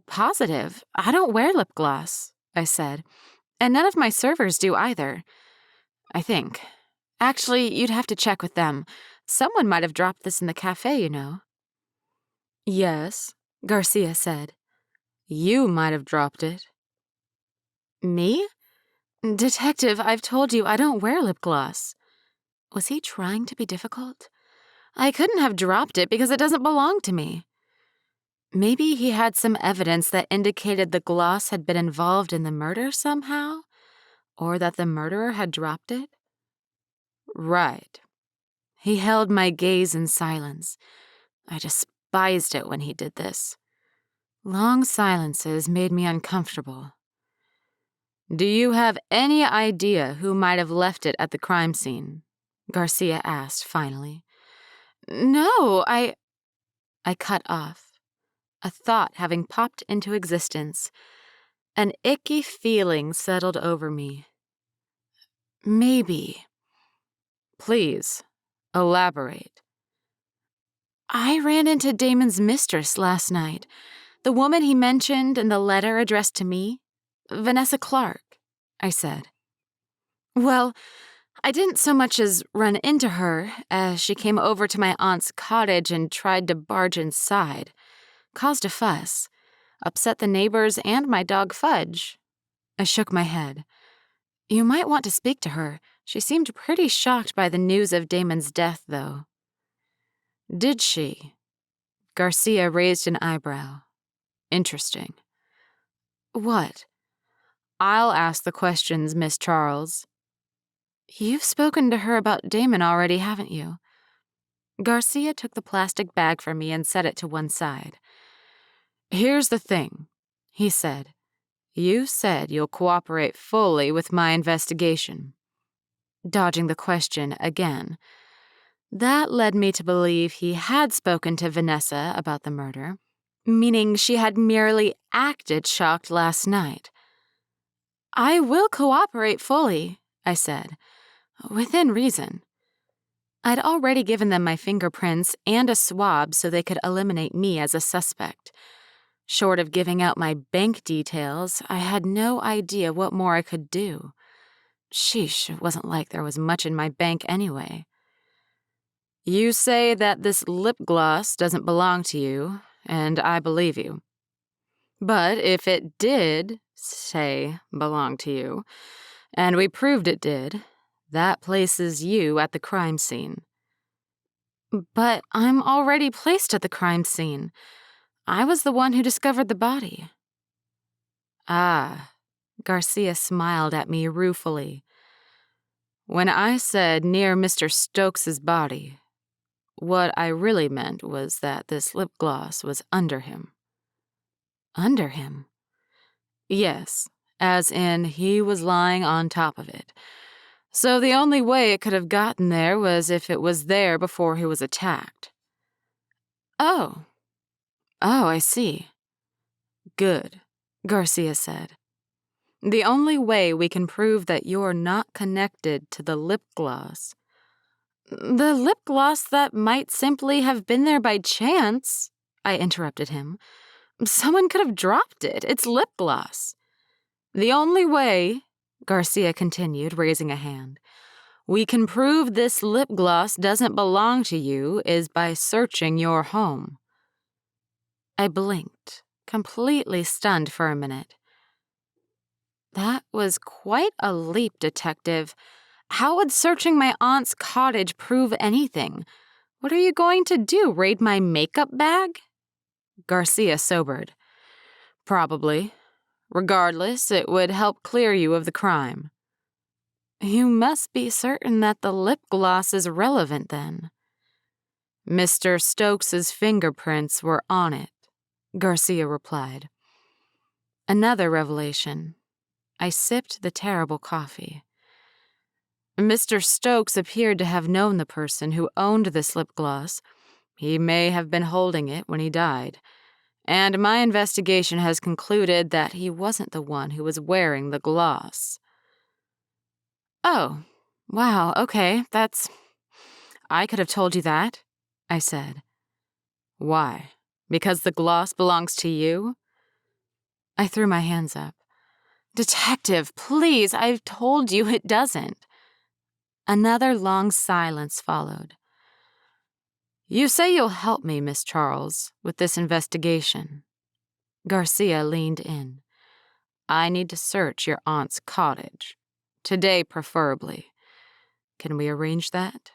"Positive. I don't wear lip gloss," I said, "and none of my servers do either. I think. Actually, you'd have to check with them. Someone might have dropped this in the cafe, you know." "Yes," Garcia said. "You might have dropped it." "Me? Detective, I've told you I don't wear lip gloss." Was he trying to be difficult? I couldn't have dropped it because it doesn't belong to me. Maybe he had some evidence that indicated the gloss had been involved in the murder somehow, or that the murderer had dropped it? Right. He held my gaze in silence. I despised it when he did this. Long silences made me uncomfortable. Do you have any idea who might have left it at the crime scene? Garcia asked finally. No, I cut off, a thought having popped into existence. An icky feeling settled over me. Maybe. Please, elaborate. I ran into Damon's mistress last night, the woman he mentioned in the letter addressed to me, Vanessa Clark, I said. Well, I didn't so much as run into her as she came over to my aunt's cottage and tried to barge inside, caused a fuss, upset the neighbors and my dog Fudge. I shook my head. You might want to speak to her. She seemed pretty shocked by the news of Damon's death, though. Did she? Garcia raised an eyebrow. Interesting. What? I'll ask the questions, Miss Charles. You've spoken to her about Damon already, haven't you? Garcia took the plastic bag from me and set it to one side. Here's the thing, he said. You said you'll cooperate fully with my investigation. Dodging the question again. That led me to believe he had spoken to Vanessa about the murder, meaning she had merely acted shocked last night. I will cooperate fully, I said, within reason. I'd already given them my fingerprints and a swab so they could eliminate me as a suspect. Short of giving out my bank details, I had no idea what more I could do. Sheesh, it wasn't like there was much in my bank anyway. You say that this lip gloss doesn't belong to you, and I believe you. But if it did, say, belong to you, and we proved it did, that places you at the crime scene. But I'm already placed at the crime scene. I was the one who discovered the body. Ah, Garcia smiled at me ruefully. When I said near Mr. Stokes's body, what I really meant was that this lip gloss was under him. Under him? Yes, as in he was lying on top of it. So the only way it could have gotten there was if it was there before he was attacked. Oh, I see. Good, Garcia said. The only way we can prove that you're not connected to the lip gloss. The lip gloss that might simply have been there by chance, I interrupted him. Someone could have dropped it. It's lip gloss. The only way, Garcia continued, raising a hand, we can prove this lip gloss doesn't belong to you is by searching your home. I blinked, completely stunned for a minute. That was quite a leap, Detective. How would searching my aunt's cottage prove anything? What are you going to do, raid my makeup bag? Garcia sobered. Probably. Regardless, it would help clear you of the crime. You must be certain that the lip gloss is relevant, then. Mr. Stokes's fingerprints were on it, Garcia replied. Another revelation. I sipped the terrible coffee. Mr. Stokes appeared to have known the person who owned this lip gloss. He may have been holding it when he died. And my investigation has concluded that he wasn't the one who was wearing the gloss. Oh, wow, okay, I could have told you that, I said. Why? Because the gloss belongs to you? I threw my hands up. Detective, please, I've told you it doesn't. Another long silence followed. You say you'll help me, Miss Charles, with this investigation. Garcia leaned in. I need to search your aunt's cottage. Today, preferably. Can we arrange that?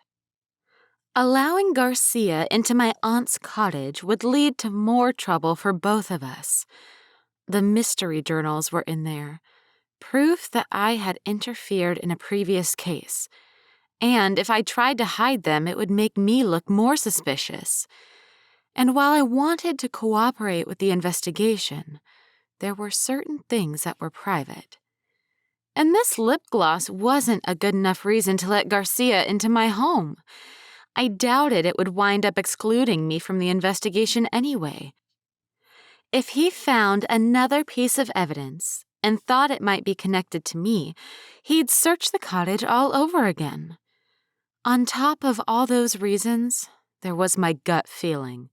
Allowing Garcia into my aunt's cottage would lead to more trouble for both of us. The mystery journals were in there, proof that I had interfered in a previous case. And if I tried to hide them, it would make me look more suspicious. And while I wanted to cooperate with the investigation, there were certain things that were private. And this lip gloss wasn't a good enough reason to let Garcia into my home. I doubted it would wind up excluding me from the investigation anyway. If he found another piece of evidence and thought it might be connected to me, he'd search the cottage all over again. On top of all those reasons, there was my gut feeling.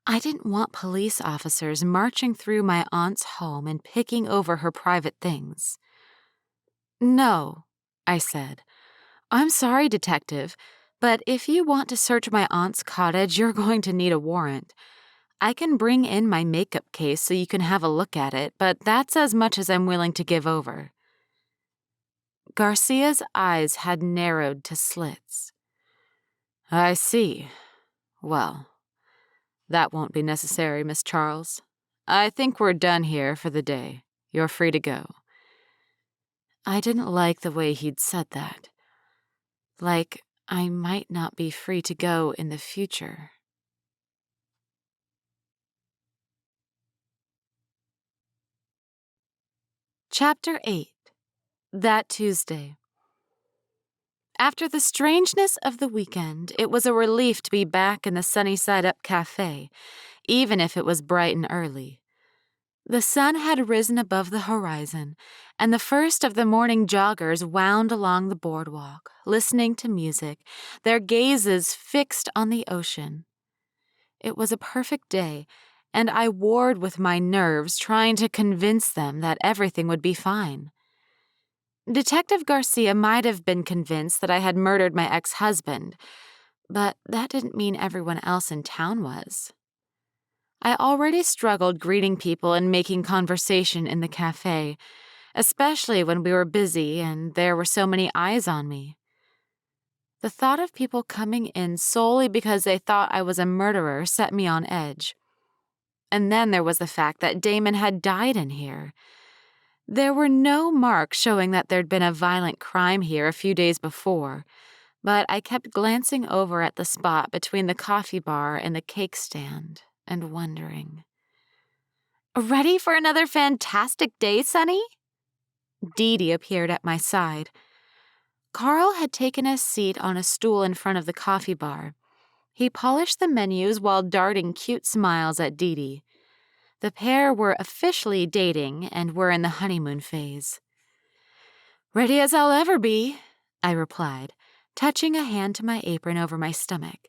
I didn't want police officers marching through my aunt's home and picking over her private things. "No," I said. "I'm sorry, Detective, but if you want to search my aunt's cottage, you're going to need a warrant. I can bring in my makeup case so you can have a look at it, but that's as much as I'm willing to give over." Garcia's eyes had narrowed to slits. "I see. Well, that won't be necessary, Miss Charles. I think we're done here for the day. You're free to go." I didn't like the way he'd said that. Like I might not be free to go in the future. Chapter 8. That Tuesday. After the strangeness of the weekend, it was a relief to be back in the Sunny Side Up café, even if it was bright and early. The sun had risen above the horizon, and the first of the morning joggers wound along the boardwalk, listening to music, their gazes fixed on the ocean. It was a perfect day, and I warred with my nerves, trying to convince them that everything would be fine. Detective Garcia might have been convinced that I had murdered my ex-husband, but that didn't mean everyone else in town was. I already struggled greeting people and making conversation in the cafe, especially when we were busy and there were so many eyes on me. The thought of people coming in solely because they thought I was a murderer set me on edge. And then there was the fact that Damon had died in here. There were no marks showing that there'd been a violent crime here a few days before, but I kept glancing over at the spot between the coffee bar and the cake stand and wondering. "Ready for another fantastic day, Sonny?" Dee Dee appeared at my side. Carl had taken a seat on a stool in front of the coffee bar. He polished the menus while darting cute smiles at Dee Dee. The pair were officially dating and were in the honeymoon phase. "Ready as I'll ever be," I replied, touching a hand to my apron over my stomach.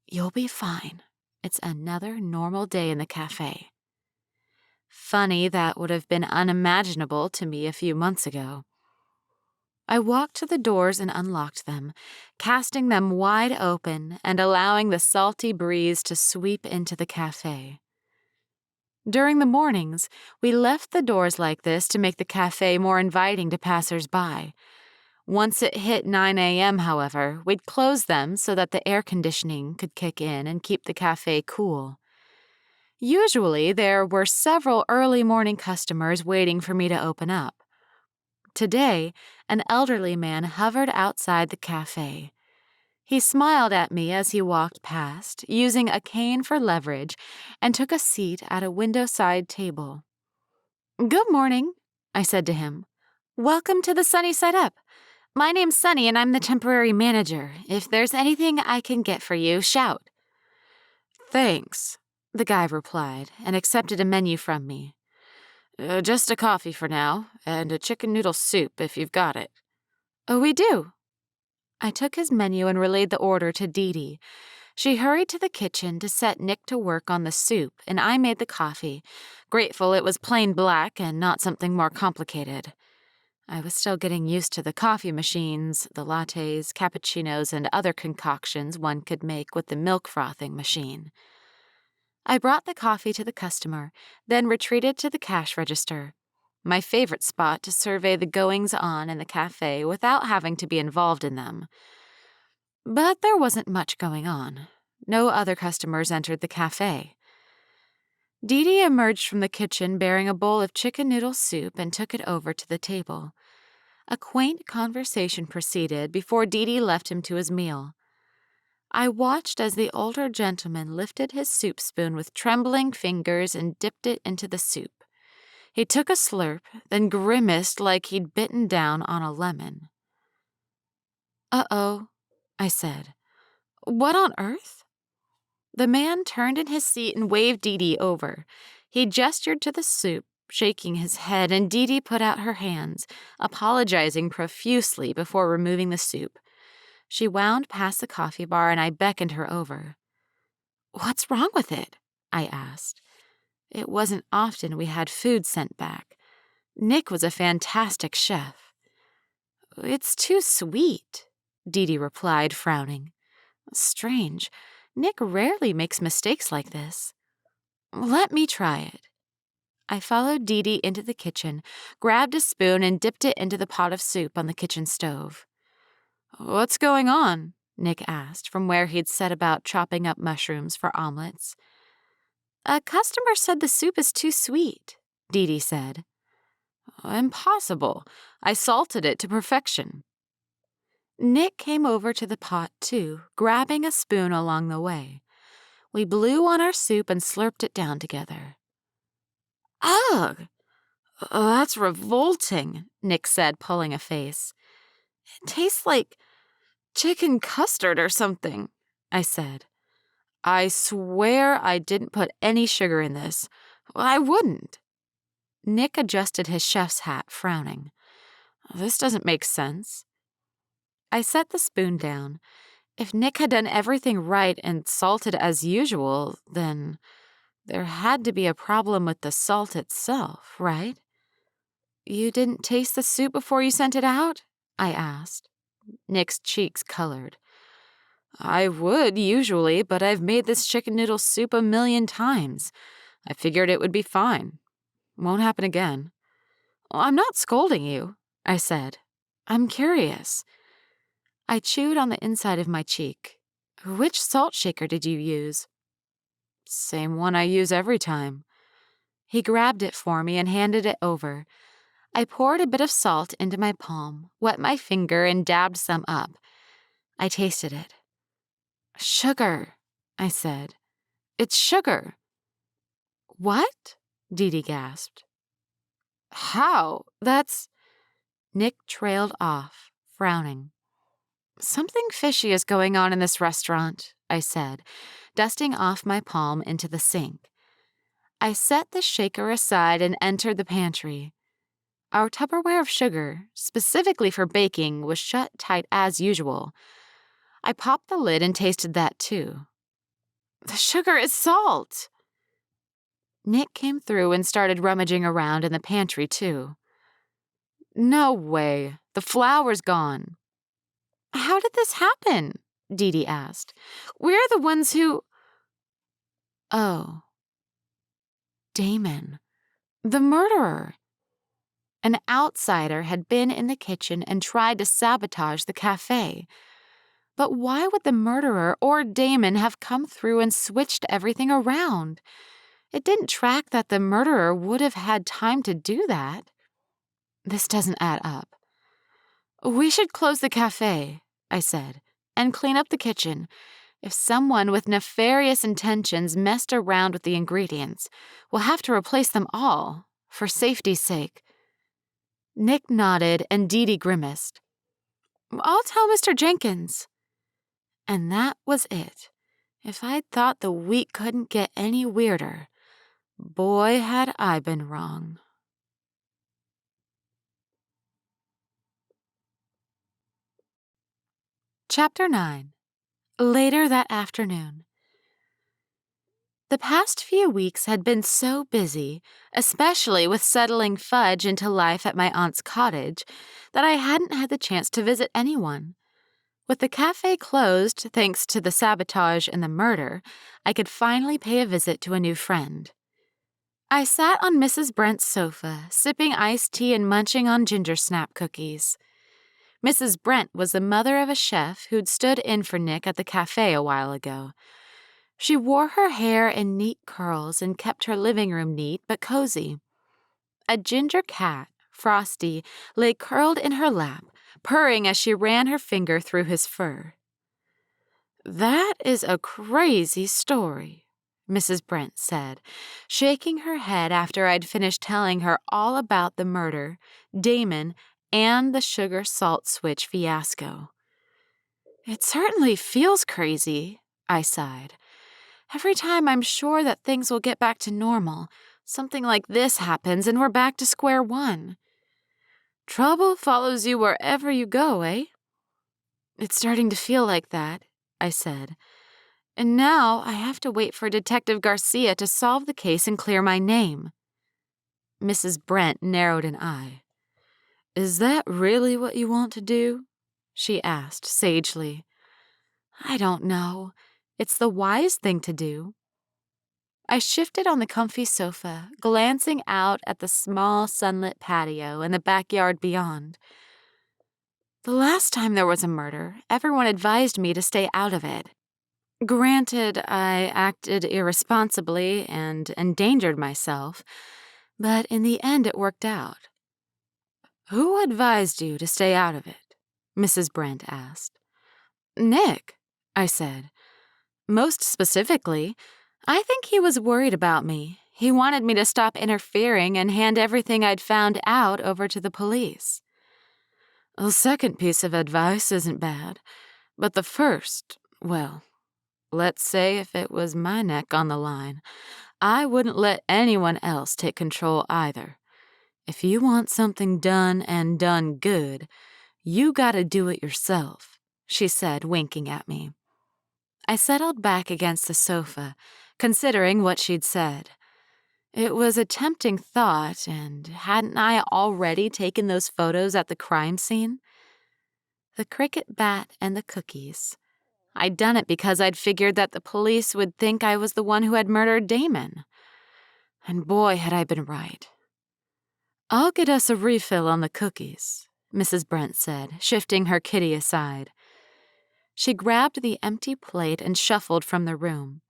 "You'll be fine. It's another normal day in the cafe." Funny that would have been unimaginable to me a few months ago. I walked to the doors and unlocked them, casting them wide open and allowing the salty breeze to sweep into the cafe. During the mornings, we left the doors like this to make the cafe more inviting to passers-by. Once it hit 9 a.m., however, we'd close them so that the air conditioning could kick in and keep the cafe cool. Usually, there were several early morning customers waiting for me to open up. Today, an elderly man hovered outside the cafe. He smiled at me as he walked past, using a cane for leverage, and took a seat at a window-side table. "Good morning," I said to him. "Welcome to the Sunny Side Up. My name's Sunny and I'm the temporary manager. If there's anything I can get for you, shout." "Thanks," the guy replied and accepted a menu from me. Just a coffee for now, and a chicken noodle soup if you've got it." "Oh, we do." I took his menu and relayed the order to Dee Dee. She hurried to the kitchen to set Nick to work on the soup, and I made the coffee, grateful it was plain black and not something more complicated. I was still getting used to the coffee machines, the lattes, cappuccinos, and other concoctions one could make with the milk frothing machine. I brought the coffee to the customer, then retreated to the cash register. my favorite spot to survey the goings-on in the cafe without having to be involved in them. But there wasn't much going on. No other customers entered the cafe. Dee Dee emerged from the kitchen bearing a bowl of chicken noodle soup and took it over to the table. A quaint conversation proceeded before Dee Dee left him to his meal. I watched as the older gentleman lifted his soup spoon with trembling fingers and dipped it into the soup. He took a slurp, then grimaced like he'd bitten down on a lemon. "Uh-oh," I said. "What on earth?" The man turned in his seat and waved Dee Dee over. He gestured to the soup, shaking his head, and Dee Dee put out her hands, apologizing profusely before removing the soup. She wound past the coffee bar and I beckoned her over. "What's wrong with it?" I asked. It wasn't often we had food sent back. Nick was a fantastic chef. "It's too sweet," Dee Dee replied, frowning. "Strange. Nick rarely makes mistakes like this." "Let me try it." I followed Dee Dee into the kitchen, grabbed a spoon, and dipped it into the pot of soup on the kitchen stove. "What's going on?" Nick asked from where he'd set about chopping up mushrooms for omelets. "A customer said the soup is too sweet," Dee Dee said. "Impossible. I salted it to perfection." Nick came over to the pot, too, grabbing a spoon along the way. We blew on our soup and slurped it down together. "Ugh! That's revolting," Nick said, pulling a face. "It tastes like chicken custard or something," I said. "I swear I didn't put any sugar in this. I wouldn't." Nick adjusted his chef's hat, frowning. "This doesn't make sense." I set the spoon down. If Nick had done everything right and salted as usual, then there had to be a problem with the salt itself, right? "You didn't taste the soup before you sent it out?" I asked. Nick's cheeks colored. "I would, usually, but I've made this chicken noodle soup 1,000,000 times. I figured it would be fine. Won't happen again." "I'm not scolding you," I said. "I'm curious." I chewed on the inside of my cheek. "Which salt shaker did you use?" "Same one I use every time." He grabbed it for me and handed it over. I poured a bit of salt into my palm, wet my finger, and dabbed some up. I tasted it. "Sugar," I said. "It's sugar." "What?" Dee Dee gasped. "How? That's—" Nick trailed off, frowning. "Something fishy is going on in this restaurant," I said, dusting off my palm into the sink. I set the shaker aside and entered the pantry. Our Tupperware of sugar, specifically for baking, was shut tight as usual. I popped the lid and tasted that too. "The sugar is salt!" Nick came through and started rummaging around in the pantry too. "No way. The flour's gone." "How did this happen?" Dee Dee asked. "We're the ones who—" Oh. Damon. The murderer. An outsider had been in the kitchen and tried to sabotage the cafe. But why would the murderer or Damon have come through and switched everything around? It didn't track that the murderer would have had time to do that. This doesn't add up. "We should close the cafe," I said, "and clean up the kitchen. If someone with nefarious intentions messed around with the ingredients, we'll have to replace them all, for safety's sake." Nick nodded and Dee Dee grimaced. "I'll tell Mr. Jenkins." And that was it. If I'd thought the week couldn't get any weirder, boy, had I been wrong. Chapter 9. Later that afternoon. The past few weeks had been so busy, especially with settling Fudge into life at my aunt's cottage, that I hadn't had the chance to visit anyone. With the cafe closed, thanks to the sabotage and the murder, I could finally pay a visit to a new friend. I sat on Mrs. Brent's sofa, sipping iced tea and munching on ginger snap cookies. Mrs. Brent was the mother of a chef who'd stood in for Nick at the café a while ago. She wore her hair in neat curls and kept her living room neat but cozy. A ginger cat, Frosty, lay curled in her lap, purring as she ran her finger through his fur. "That is a crazy story," Mrs. Brent said, shaking her head after I'd finished telling her all about the murder, Damon, and the sugar-salt switch fiasco. "It certainly feels crazy," I sighed. "Every time I'm sure that things will get back to normal, something like this happens and we're back to square one. Trouble follows you wherever you go, eh?" "It's starting to feel like that," I said. "And now I have to wait for Detective Garcia to solve the case and clear my name." Mrs. Brent narrowed an eye. "Is that really what you want to do?" she asked sagely. "I don't know. It's the wise thing to do." I shifted on the comfy sofa, glancing out at the small sunlit patio and the backyard beyond. The last time there was a murder, everyone advised me to stay out of it. Granted, I acted irresponsibly and endangered myself, but in the end it worked out. "Who advised you to stay out of it?" Mrs. Brent asked. "Nick," I said. "Most specifically, I think he was worried about me. He wanted me to stop interfering and hand everything I'd found out over to the police." "The second piece of advice isn't bad, but the first, well, let's say if it was my neck on the line, I wouldn't let anyone else take control either. If you want something done and done good, you gotta do it yourself," she said, winking at me. I settled back against the sofa, considering what she'd said. It was a tempting thought, and hadn't I already taken those photos at the crime scene? The cricket bat and the cookies. I'd done it because I'd figured that the police would think I was the one who had murdered Damon. And boy, had I been right. "I'll get us a refill on the cookies," Mrs. Brent said, shifting her kitty aside. She grabbed the empty plate and shuffled from the room.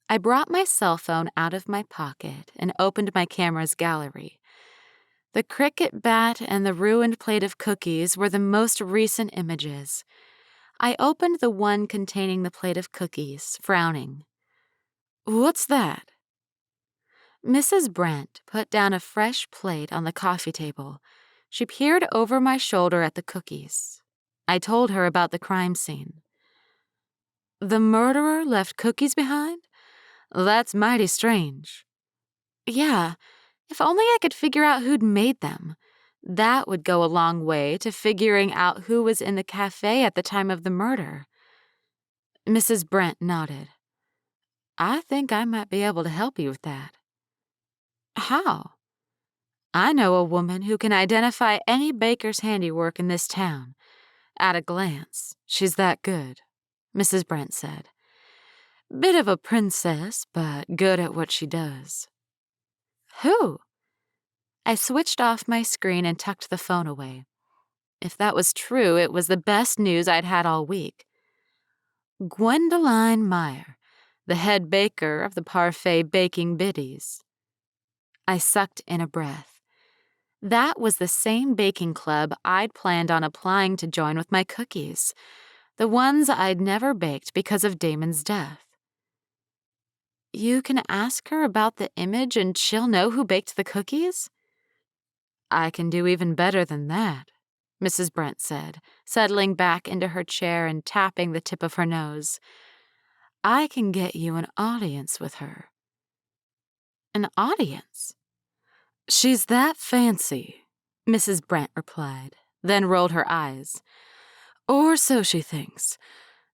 I brought my cell phone out of my pocket and opened my camera's gallery. The cricket bat and the ruined plate of cookies were the most recent images. I opened the one containing the plate of cookies, frowning. "What's that?" Mrs. Brent put down a fresh plate on the coffee table. She peered over my shoulder at the cookies. I told her about the crime scene. "The murderer left cookies behind? That's mighty strange." "Yeah, if only I could figure out who'd made them. That would go a long way to figuring out who was in the cafe at the time of the murder." Mrs. Brent nodded. "I think I might be able to help you with that." "How?" "I know a woman who can identify any baker's handiwork in this town. At a glance, she's that good," Mrs. Brent said. "Bit of a princess, but good at what she does." "Who?" I switched off my screen and tucked the phone away. If that was true, it was the best news I'd had all week. "Gwendoline Meyer, the head baker of the Parfait baking biddies." I sucked in a breath. That was the same baking club I'd planned on applying to join with my cookies, the ones I'd never baked because of Damon's death. "You can ask her about the image and she'll know who baked the cookies?" "I can do even better than that," Mrs. Brent said, settling back into her chair and tapping the tip of her nose. "I can get you an audience with her." "An audience?" "She's that fancy," Mrs. Brent replied, then rolled her eyes. "Or so she thinks.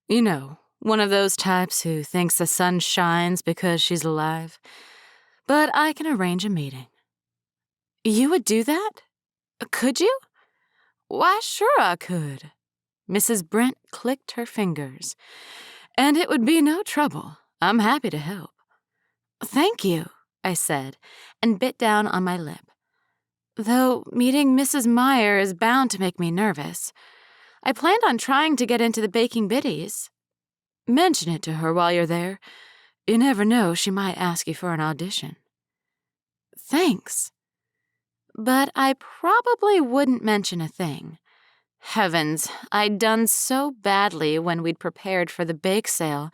You know, one of those types who thinks the sun shines because she's alive. But I can arrange a meeting." "You would do that? Could you?" "Why, sure I could." Mrs. Brent clicked her fingers. "And it would be no trouble. I'm happy to help." "Thank you," I said, and bit down on my lip. Though meeting Mrs. Meyer is bound to make me nervous. I planned on trying to get into the baking biddies. Mention it to her while you're there. You never know, she might ask you for an audition. Thanks. But I probably wouldn't mention a thing. Heavens, I'd done so badly when we'd prepared for the bake sale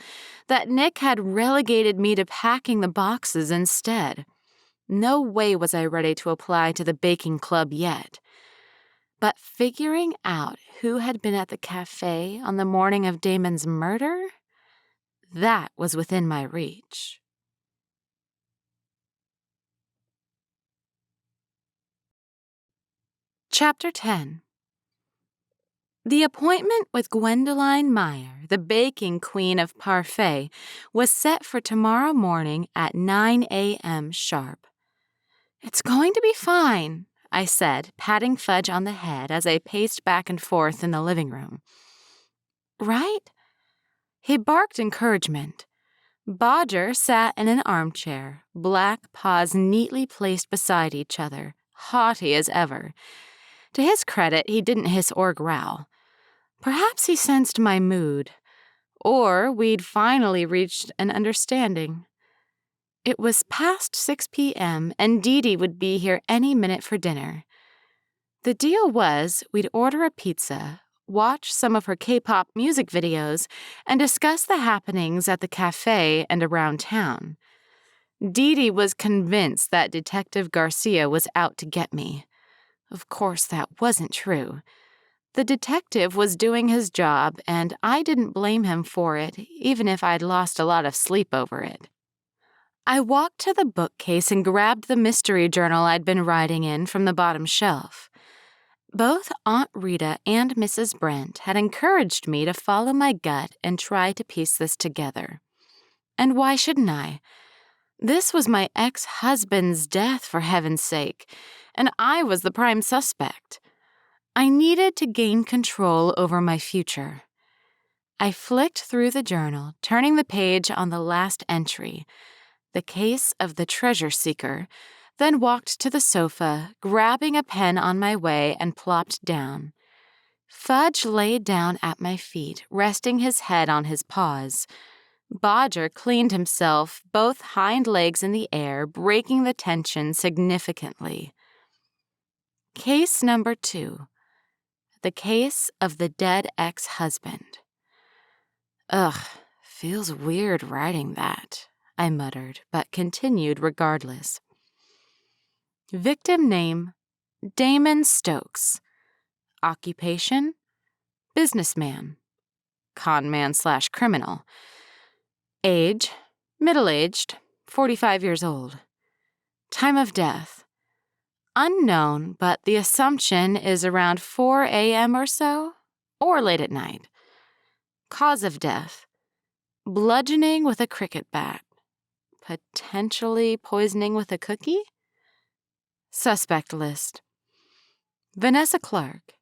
that Nick had relegated me to packing the boxes instead. No way was I ready to apply to the baking club yet. But figuring out who had been at the café on the morning of Damon's murder, that was within my reach. Chapter 10. The appointment with Gwendoline Meyer, the baking queen of Parfait, was set for tomorrow morning at 9 a.m. sharp. It's going to be fine, I said, patting Fudge on the head as I paced back and forth in the living room. Right? He barked encouragement. Bodger sat in an armchair, black paws neatly placed beside each other, haughty as ever. To his credit, he didn't hiss or growl. Perhaps he sensed my mood, or we'd finally reached an understanding. It was past 6 p.m., and Dee Dee would be here any minute for dinner. The deal was we'd order a pizza, watch some of her K-pop music videos, and discuss the happenings at the cafe and around town. Dee Dee was convinced that Detective Garcia was out to get me. Of course, that wasn't true. The detective was doing his job, and I didn't blame him for it, even if I'd lost a lot of sleep over it. I walked to the bookcase and grabbed the mystery journal I'd been writing in from the bottom shelf. Both Aunt Rita and Mrs. Brent had encouraged me to follow my gut and try to piece this together. And why shouldn't I? This was my ex-husband's death, for heaven's sake, and I was the prime suspect. I needed to gain control over my future. I flicked through the journal, turning the page on the last entry, the case of the treasure seeker, then walked to the sofa, grabbing a pen on my way and plopped down. Fudge lay down at my feet, resting his head on his paws. Bodger cleaned himself, both hind legs in the air, breaking the tension significantly. Case number 2. The case of the dead ex-husband. Ugh, feels weird writing that, I muttered, but continued regardless. Victim name, Damon Stokes. Occupation, businessman. Con-man/criminal. Age, middle-aged, 45 years old. Time of death, unknown, but the assumption is around 4 a.m. or so, or late at night. Cause of death, bludgeoning with a cricket bat. Potentially poisoning with a cookie? Suspect list. Vanessa Clark,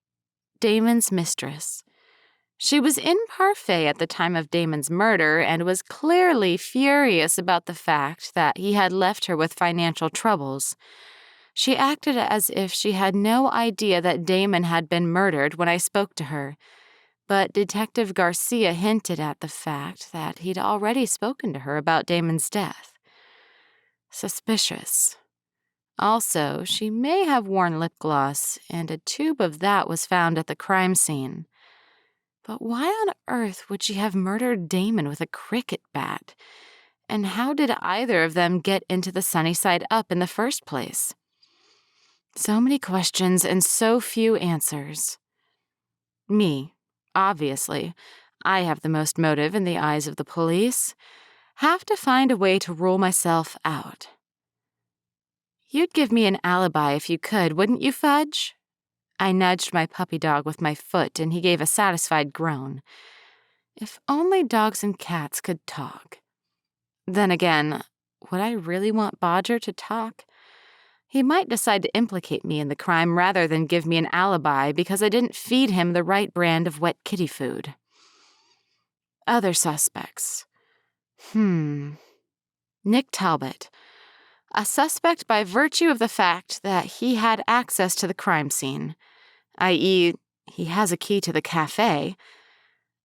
Damon's mistress. She was in Parfait at the time of Damon's murder and was clearly furious about the fact that he had left her with financial troubles. She acted as if she had no idea that Damon had been murdered when I spoke to her, but Detective Garcia hinted at the fact that he'd already spoken to her about Damon's death. Suspicious. Also, she may have worn lip gloss, and a tube of that was found at the crime scene. But why on earth would she have murdered Damon with a cricket bat? And how did either of them get into the Sunny Side Up in the first place? So many questions and so few answers. Me, obviously. I have the most motive in the eyes of the police. Have to find a way to rule myself out. You'd give me an alibi if you could, wouldn't you, Fudge? I nudged my puppy dog with my foot, and he gave a satisfied groan. If only dogs and cats could talk. Then again, would I really want Bodger to talk? He might decide to implicate me in the crime rather than give me an alibi because I didn't feed him the right brand of wet kitty food. Other suspects. Nick Talbot. A suspect by virtue of the fact that he had access to the crime scene, i.e., he has a key to the café.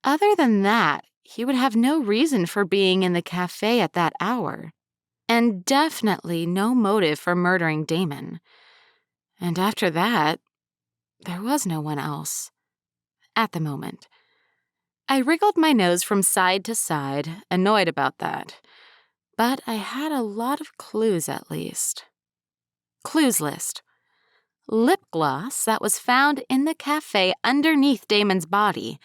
Other than that, he would have no reason for being in the café at that hour, and definitely no motive for murdering Damon. And after that, there was no one else. At the moment. I wriggled my nose from side to side, annoyed about that. But I had a lot of clues at least. Clues list. Lip gloss that was found in the cafe underneath Damon's body.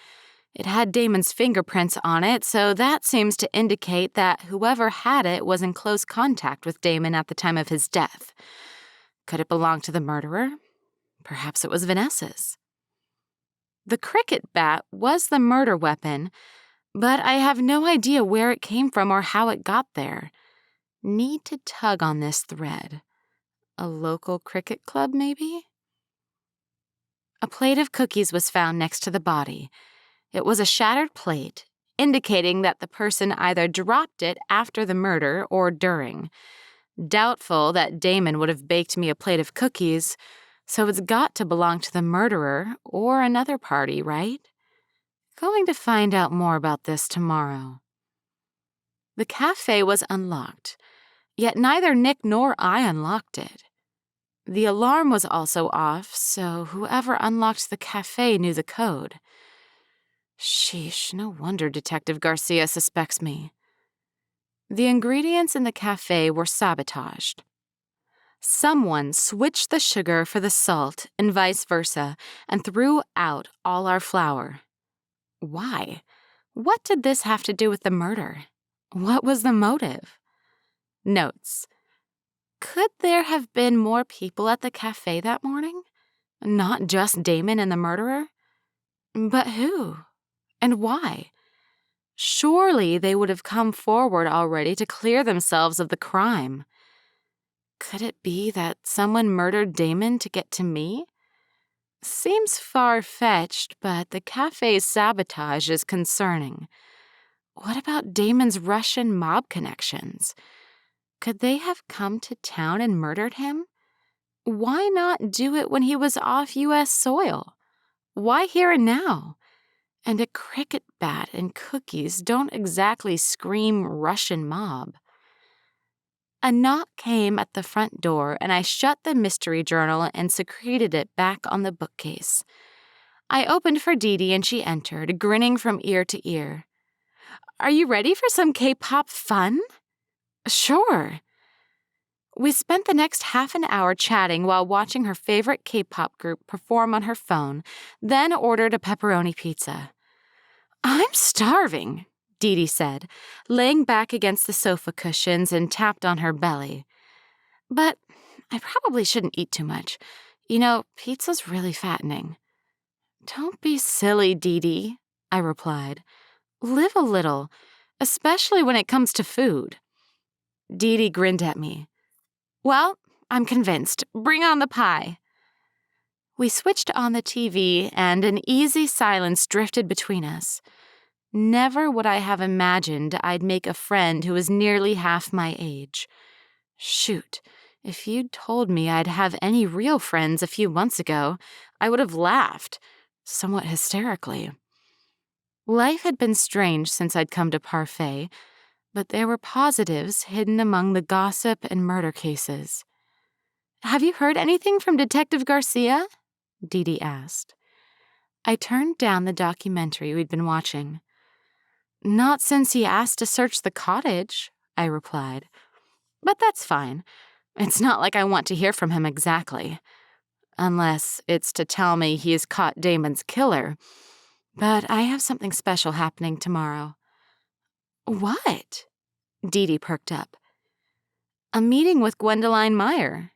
It had Damon's fingerprints on it, so that seems to indicate that whoever had it was in close contact with Damon at the time of his death. Could it belong to the murderer? Perhaps it was Vanessa's. The cricket bat was the murder weapon, but I have no idea where it came from or how it got there. Need to tug on this thread. A local cricket club, maybe? A plate of cookies was found next to the body. It was a shattered plate, indicating that the person either dropped it after the murder or during. Doubtful that Damon would have baked me a plate of cookies, so it's got to belong to the murderer or another party, right? Going to find out more about this tomorrow. The cafe was unlocked, yet neither Nick nor I unlocked it. The alarm was also off, so whoever unlocked the cafe knew the code. Sheesh, no wonder Detective Garcia suspects me. The ingredients in the cafe were sabotaged. Someone switched the sugar for the salt and vice versa and threw out all our flour. Why? What did this have to do with the murder? What was the motive? Notes. Could there have been more people at the cafe that morning? Not just Damon and the murderer? But who? And why? Surely they would have come forward already to clear themselves of the crime. Could it be that someone murdered Damon to get to me? Seems far-fetched, but the cafe's sabotage is concerning. What about Damon's Russian mob connections? Could they have come to town and murdered him? Why not do it when he was off U.S. soil? Why here and now? And a cricket bat and cookies don't exactly scream Russian mob. A knock came at the front door, and I shut the mystery journal and secreted it back on the bookcase. I opened for Dee Dee, and she entered, grinning from ear to ear. "Are you ready for some K-pop fun?" "Sure." We spent the next half an hour chatting while watching her favorite K-pop group perform on her phone, then ordered a pepperoni pizza. "I'm starving," Dee Dee said, laying back against the sofa cushions and tapped on her belly. "But I probably shouldn't eat too much. You know, pizza's really fattening." "Don't be silly, Dee Dee," I replied. "Live a little, especially when it comes to food." Dee Dee grinned at me. "Well, I'm convinced. Bring on the pie." We switched on the TV, and an easy silence drifted between us. Never would I have imagined I'd make a friend who was nearly half my age. Shoot, if you'd told me I'd have any real friends a few months ago, I would have laughed, somewhat hysterically. Life had been strange since I'd come to Parfait, but there were positives hidden among the gossip and murder cases. "Have you heard anything from Detective Garcia?" Dee Dee asked. I turned down the documentary we'd been watching. "Not since he asked to search the cottage," I replied. "But that's fine. It's not like I want to hear from him exactly. Unless it's to tell me he has caught Damon's killer. But I have something special happening tomorrow." "What?" Dee Dee perked up. "A meeting with Gwendoline Meyer."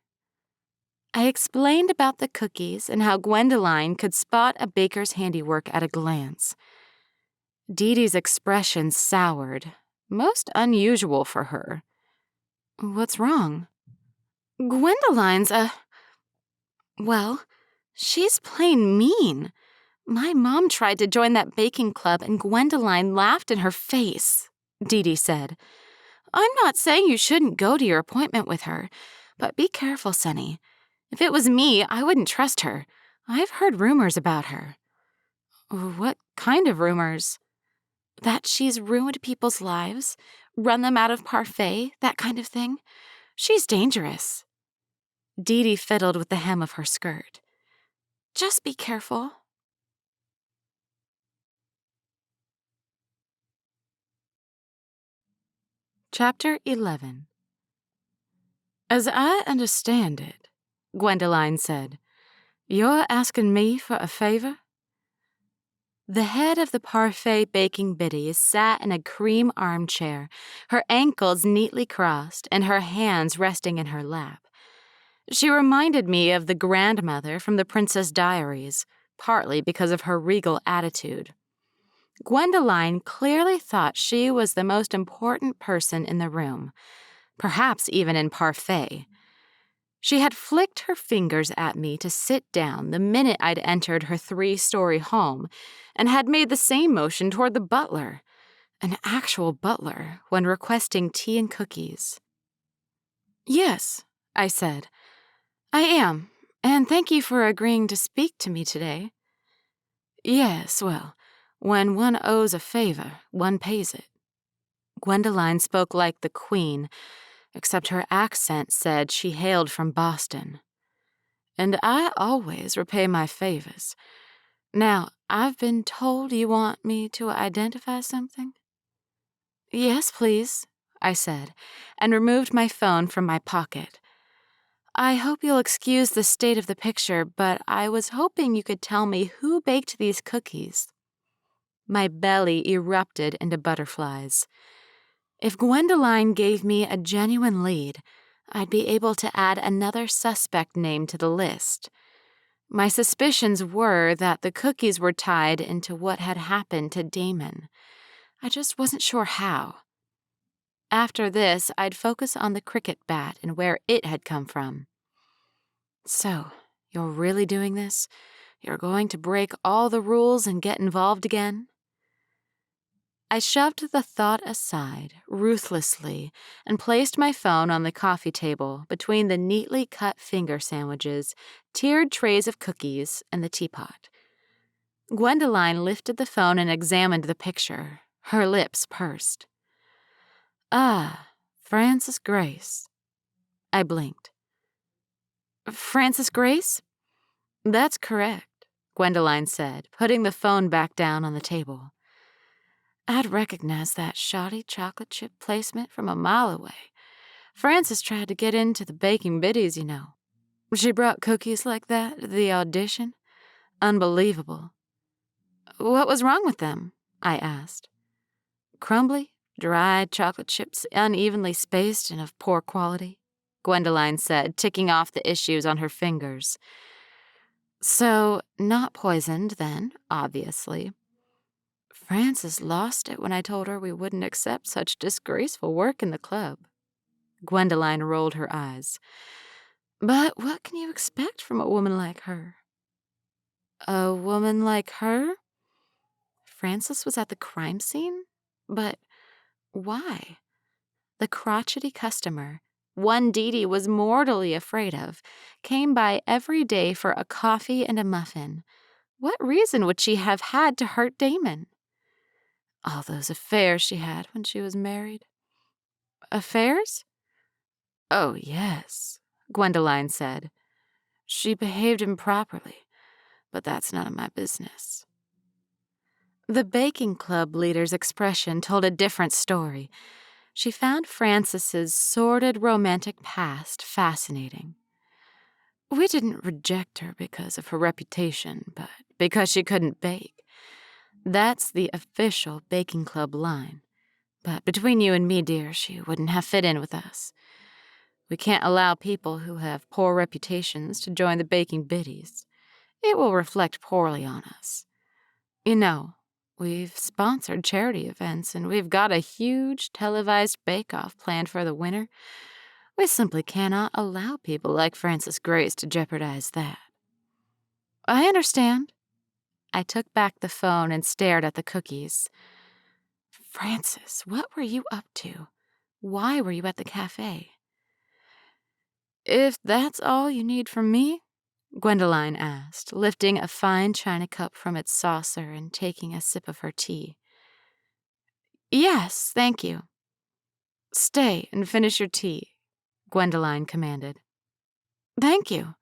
I explained about the cookies and how Gwendoline could spot a baker's handiwork at a glance. Dee Dee's expression soured, most unusual for her. "What's wrong?" "Gwendoline's well, she's plain mean. My mom tried to join that baking club and Gwendoline laughed in her face," Dee Dee said. I'm not saying you shouldn't go to your appointment with her, but be careful, Sonny. If it was me, I wouldn't trust her. I've heard rumors about her. What kind of rumors? That she's ruined people's lives, run them out of Parfait, that kind of thing. She's dangerous. Dee Dee fiddled with the hem of her skirt. Just be careful. Chapter 11. As I understand it, Gwendoline said, you're asking me for a favor? The head of the Parfait baking biddy sat in a cream armchair, her ankles neatly crossed and her hands resting in her lap. She reminded me of the grandmother from the Princess Diaries, partly because of her regal attitude. Gwendoline clearly thought she was the most important person in the room, perhaps even in Parfait. She had flicked her fingers at me to sit down the minute I'd entered her 3-story home, and had made the same motion toward the butler, an actual butler, when requesting tea and cookies. Yes, I said. I am, and thank you for agreeing to speak to me today. Yes, well, when one owes a favor, one pays it. Gwendoline spoke like the Queen, except her accent said she hailed from Boston. And I always repay my favors. Now, I've been told you want me to identify something? Yes, please, I said, and removed my phone from my pocket. I hope you'll excuse the state of the picture, but I was hoping you could tell me who baked these cookies. My belly erupted into butterflies. If Gwendoline gave me a genuine lead, I'd be able to add another suspect name to the list. My suspicions were that the cookies were tied into what had happened to Damon. I just wasn't sure how. After this, I'd focus on the cricket bat and where it had come from. So, you're really doing this? You're going to break all the rules and get involved again? I shoved the thought aside, ruthlessly, and placed my phone on the coffee table between the neatly cut finger sandwiches, tiered trays of cookies, and the teapot. Gwendoline lifted the phone and examined the picture. Her lips pursed. Ah, Frances Grace. I blinked. Frances Grace? That's correct, Gwendoline said, putting the phone back down on the table. I'd recognize that shoddy chocolate chip placement from a mile away. Frances tried to get into the baking biddies, you know. She brought cookies like that to the audition. Unbelievable. What was wrong with them? I asked. Crumbly, dried chocolate chips, unevenly spaced and of poor quality, Gwendoline said, ticking off the issues on her fingers. So, not poisoned, then, obviously. Frances lost it when I told her we wouldn't accept such disgraceful work in the club. Gwendoline rolled her eyes. But what can you expect from a woman like her? A woman like her? Frances was at the crime scene? But why? The crotchety customer, one Dee Dee was mortally afraid of, came by every day for a coffee and a muffin. What reason would she have had to hurt Damon? All those affairs she had when she was married. Affairs? Oh, yes, Gwendoline said. She behaved improperly, but that's none of my business. The baking club leader's expression told a different story. She found Frances's sordid romantic past fascinating. We didn't reject her because of her reputation, but because she couldn't bake. That's the official baking club line. But between you and me, dear, she wouldn't have fit in with us. We can't allow people who have poor reputations to join the baking biddies. It will reflect poorly on us. You know, we've sponsored charity events, and we've got a huge televised bake-off planned for the winter. We simply cannot allow people like Frances Grace to jeopardize that. I understand. I took back the phone and stared at the cookies. Frances, what were you up to? Why were you at the cafe? If that's all you need from me, Gwendoline asked, lifting a fine china cup from its saucer and taking a sip of her tea. Yes, thank you. Stay and finish your tea, Gwendoline commanded. Thank you.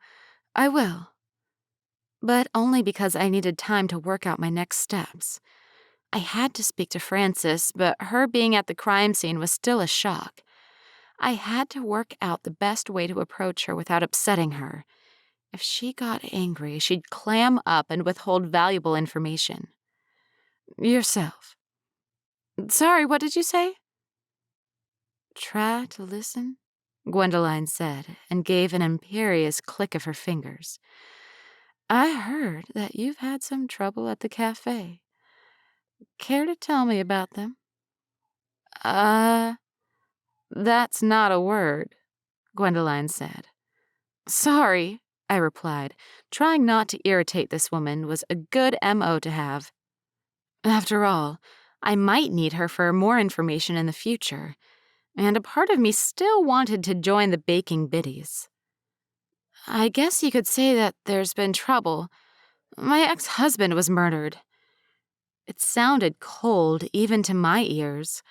I will. But only because I needed time to work out my next steps. I had to speak to Frances, but her being at the crime scene was still a shock. I had to work out the best way to approach her without upsetting her. If she got angry, she'd clam up and withhold valuable information. Yourself. Sorry, what did you say? Try to listen, Gwendoline said, and gave an imperious click of her fingers. I heard that you've had some trouble at the cafe. Care to tell me about them? That's not a word, Gwendoline said. Sorry, I replied. Trying not to irritate this woman was a good MO to have. After all, I might need her for more information in the future, and a part of me still wanted to join the baking biddies. I guess you could say that there's been trouble. My ex-husband was murdered. It sounded cold, even to my ears,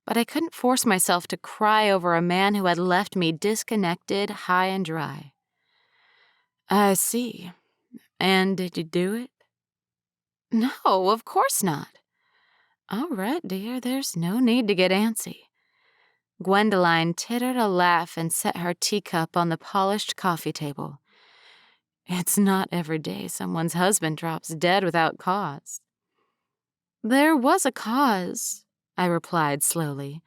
but I couldn't force myself to cry over a man who had left me disconnected, high and dry. I see. And did you do it? No, of course not. All right, dear, there's no need to get antsy. Gwendoline tittered a laugh and set her teacup on the polished coffee table. It's not every day someone's husband drops dead without cause. There was a cause, I replied slowly.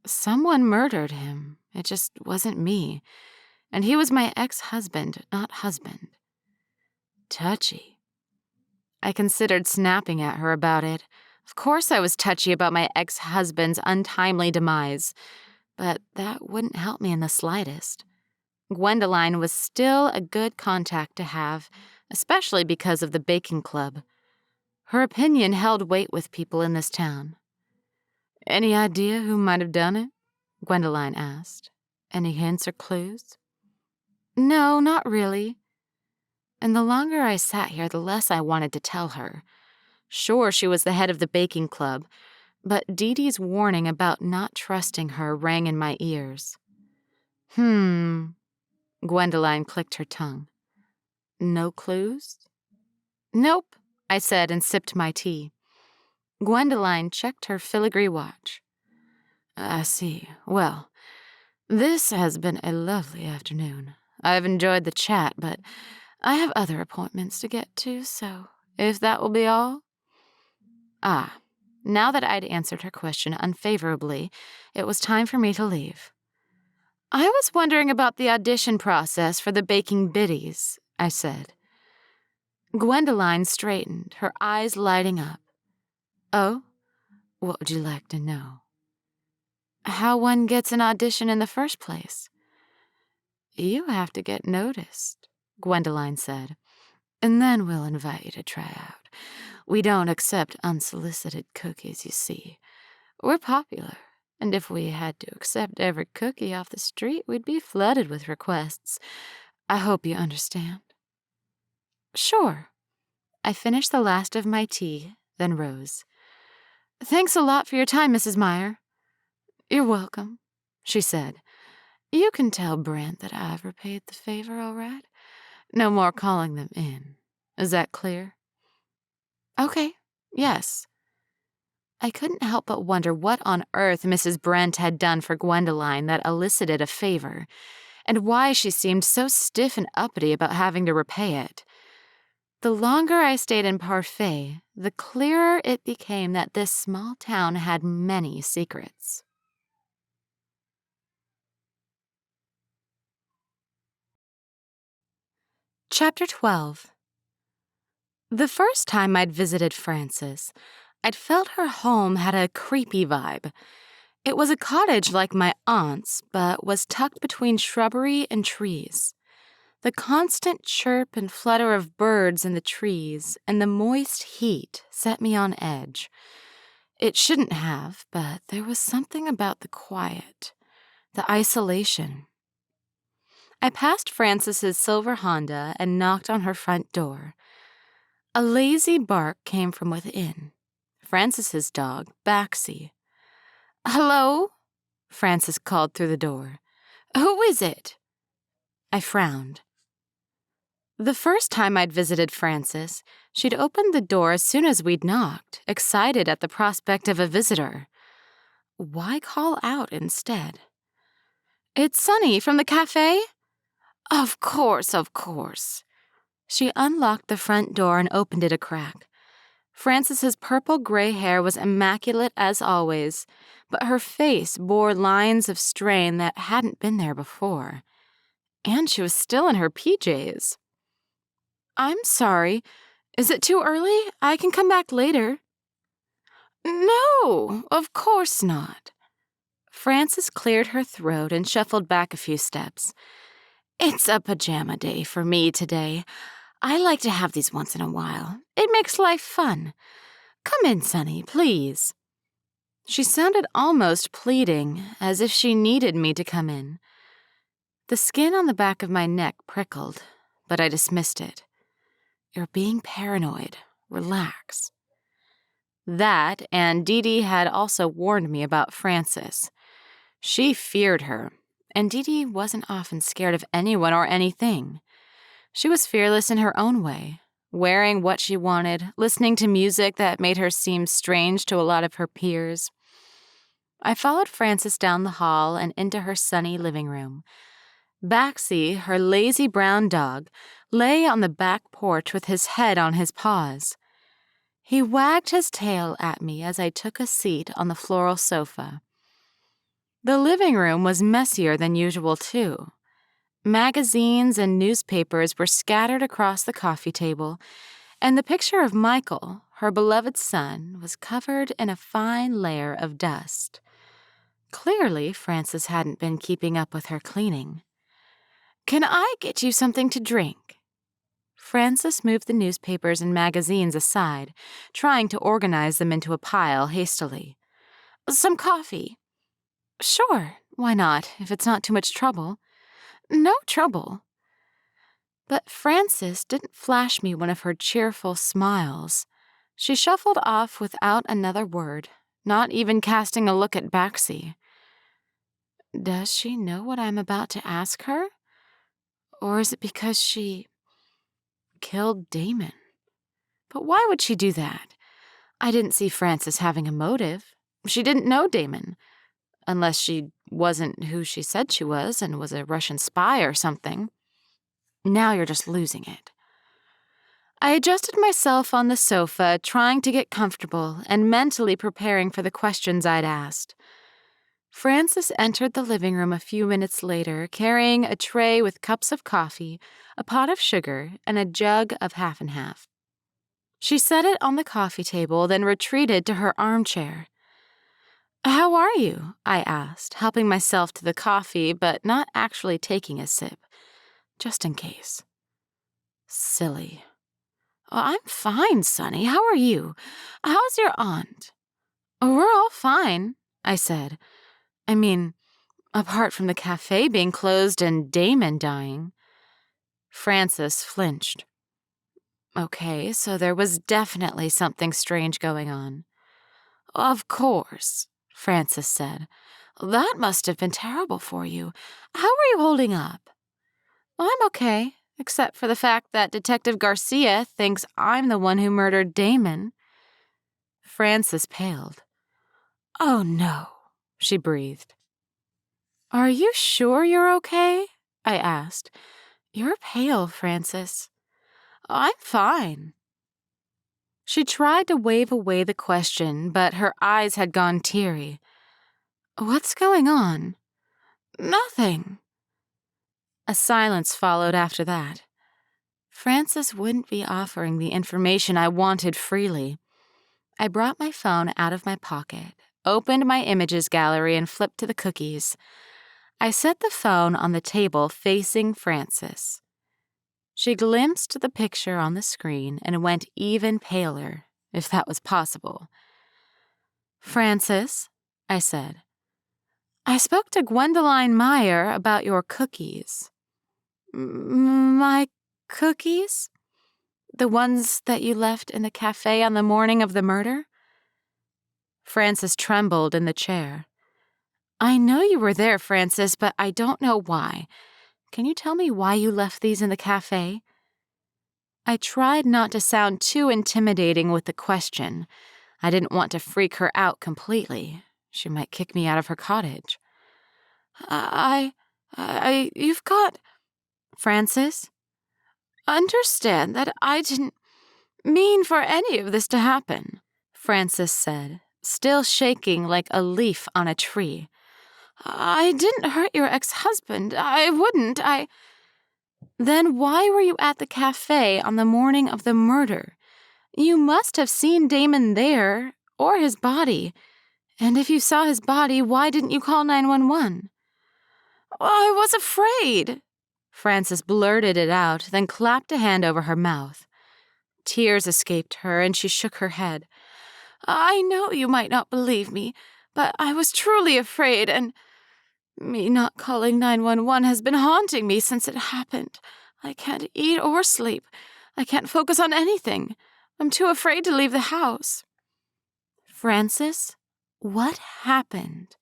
Someone murdered him. It just wasn't me. And he was my ex-husband, not husband. Touchy. I considered snapping at her about it. Of course I was touchy about my ex-husband's untimely demise, but that wouldn't help me in the slightest. Gwendoline was still a good contact to have, especially because of the baking club. Her opinion held weight with people in this town. Any idea who might have done it? Gwendoline asked. Any hints or clues? No, not really. And the longer I sat here, the less I wanted to tell her. Sure, she was the head of the baking club, but Dee Dee's warning about not trusting her rang in my ears. Gwendoline clicked her tongue. No clues? Nope, I said and sipped my tea. Gwendoline checked her filigree watch. I see. Well, this has been a lovely afternoon. I've enjoyed the chat, but I have other appointments to get to, so if that will be all. Now that I'd answered her question unfavorably, it was time for me to leave. I was wondering about the audition process for the baking biddies, I said. Gwendoline straightened, her eyes lighting up. Oh? What would you like to know? How one gets an audition in the first place. You have to get noticed, Gwendoline said, and then we'll invite you to try out. We don't accept unsolicited cookies, you see. We're popular, and if we had to accept every cookie off the street, we'd be flooded with requests. I hope you understand. Sure. I finished the last of my tea, then rose. Thanks a lot for your time, Mrs. Meyer. You're welcome, she said. You can tell Brent that I've repaid the favor, all right? No more calling them in. Is that clear? Okay, yes. I couldn't help but wonder what on earth Mrs. Brent had done for Gwendoline that elicited a favor, and why she seemed so stiff and uppity about having to repay it. The longer I stayed in Parfait, the clearer it became that this small town had many secrets. Chapter 12. The first time I'd visited Frances, I'd felt her home had a creepy vibe. It was a cottage like my aunt's, but was tucked between shrubbery and trees. The constant chirp and flutter of birds in the trees and the moist heat set me on edge. It shouldn't have, but there was something about the quiet. the isolation. I passed Frances's silver Honda and knocked on her front door. A lazy bark came from within. Frances's dog, Baxi. "Hello?" Frances called through the door. "Who is it?" I frowned. The first time I'd visited Frances, she'd opened the door as soon as we'd knocked, excited at the prospect of a visitor. Why call out instead? "It's Sunny from the café?" Of course, of course." She unlocked the front door and opened it a crack. Frances's purple gray hair was immaculate as always, but her face bore lines of strain that hadn't been there before. And she was still in her PJs. "I'm sorry. Is it too early? I can come back later." "No, of course not." Frances cleared her throat and shuffled back a few steps. "It's a pajama day for me today. I like to have these once in a while. It makes life fun. Come in, Sunny, please." She sounded almost pleading, as if she needed me to come in. The skin on the back of my neck prickled, but I dismissed it. "You're being paranoid. Relax." That, and Dee Dee had also warned me about Frances. She feared her, and Dee Dee wasn't often scared of anyone or anything. She was fearless in her own way, wearing what she wanted, listening to music that made her seem strange to a lot of her peers. I followed Frances down the hall and into her sunny living room. Baxi, her lazy brown dog, lay on the back porch with his head on his paws. He wagged his tail at me as I took a seat on the floral sofa. The living room was messier than usual, too. Magazines and newspapers were scattered across the coffee table, and the picture of Michael, her beloved son, was covered in a fine layer of dust. Clearly, Frances hadn't been keeping up with her cleaning. "Can I get you something to drink?" Frances moved the newspapers and magazines aside, trying to organize them into a pile hastily. "Some coffee?" "Sure, why not, if it's not too much trouble." "No trouble." But Frances didn't flash me one of her cheerful smiles. She shuffled off without another word, not even casting a look at Baxi. Does she know what I'm about to ask her? Or is it because she killed Damon? But why would she do that? I didn't see Frances having a motive. She didn't know Damon, unless she wasn't who she said she was and was a Russian spy or something. Now you're just losing it. I adjusted myself on the sofa, trying to get comfortable and mentally preparing for the questions I'd asked. Frances entered the living room a few minutes later, carrying a tray with cups of coffee, a pot of sugar, and a jug of half and half. She set it on the coffee table, then retreated to her armchair. "How are you?" I asked, helping myself to the coffee, but not actually taking a sip, just in case. Silly. "I'm fine, Sonny. How are you? How's your aunt?" "We're all fine," I said. I mean, apart from the cafe being closed and Damon dying. Frances flinched. Okay, so there was definitely something strange going on. "Of course," Frances said. "That must have been terrible for you. How are you holding up?" "I'm okay, except for the fact that Detective Garcia thinks I'm the one who murdered Damon." Frances paled. "Oh, no," she breathed. "Are you sure you're okay?" I asked. "You're pale, Frances." "I'm fine." She tried to wave away the question, but her eyes had gone teary. "What's going on?" "Nothing." A silence followed after that. Frances wouldn't be offering the information I wanted freely. I brought my phone out of my pocket, opened my images gallery, and flipped to the cookies. I set the phone on the table facing Frances. She glimpsed the picture on the screen and went even paler, if that was possible. "Frances," I said. I spoke to Gwendoline Meyer about your cookies. My cookies? The ones that you left in the cafe on the morning of the murder? Frances trembled in the chair. I know you were there, Frances, but I don't know why. Can you tell me why you left these in the cafe? I tried not to sound too intimidating with the question. I didn't want to freak her out completely. She might kick me out of her cottage. You've got... Frances? Understand that I didn't mean for any of this to happen, Frances said, still shaking like a leaf on a tree. I didn't hurt your ex-husband. I wouldn't. Then why were you at the cafe on the morning of the murder? You must have seen Damon there, or his body. And if you saw his body, why didn't you call 911? I was afraid. Frances blurted it out, then clapped a hand over her mouth. Tears escaped her, and she shook her head. I know you might not believe me, but I was truly afraid, and me not calling 911 has been haunting me since it happened. I can't eat or sleep. I can't focus on anything. I'm too afraid to leave the house. Frances, what happened?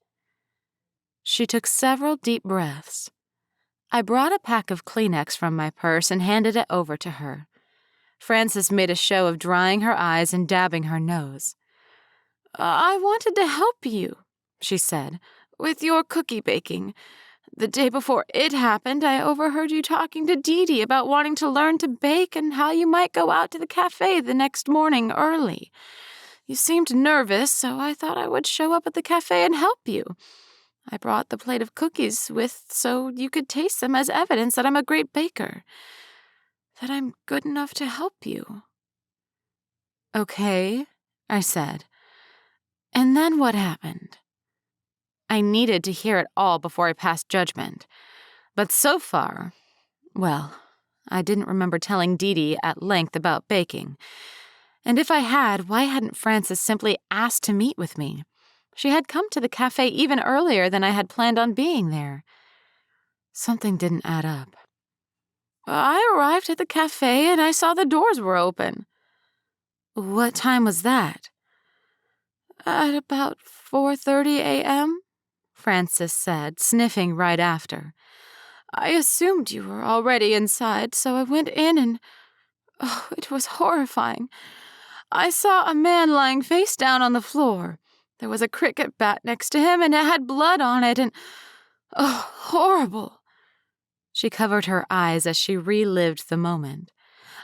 She took several deep breaths. I brought a pack of Kleenex from my purse and handed it over to her. Frances made a show of drying her eyes and dabbing her nose. I wanted to help you, she said, with your cookie baking. The day before it happened, I overheard you talking to Dee Dee about wanting to learn to bake and how you might go out to the cafe the next morning early. You seemed nervous, so I thought I would show up at the cafe and help you. I brought the plate of cookies so you could taste them as evidence that I'm a great baker, that I'm good enough to help you. Okay, I said. And then what happened? I needed to hear it all before I passed judgment. But so far, well, I didn't remember telling Dee Dee at length about baking. And if I had, why hadn't Frances simply asked to meet with me? She had come to the cafe even earlier than I had planned on being there. Something didn't add up. I arrived at the cafe and I saw the doors were open. What time was that? At about 4:30 a.m., Frances said, sniffing right after. I assumed you were already inside, so I went in and... oh, it was horrifying. I saw a man lying face down on the floor. There was a cricket bat next to him, and it had blood on it, and... oh, horrible. She covered her eyes as she relived the moment.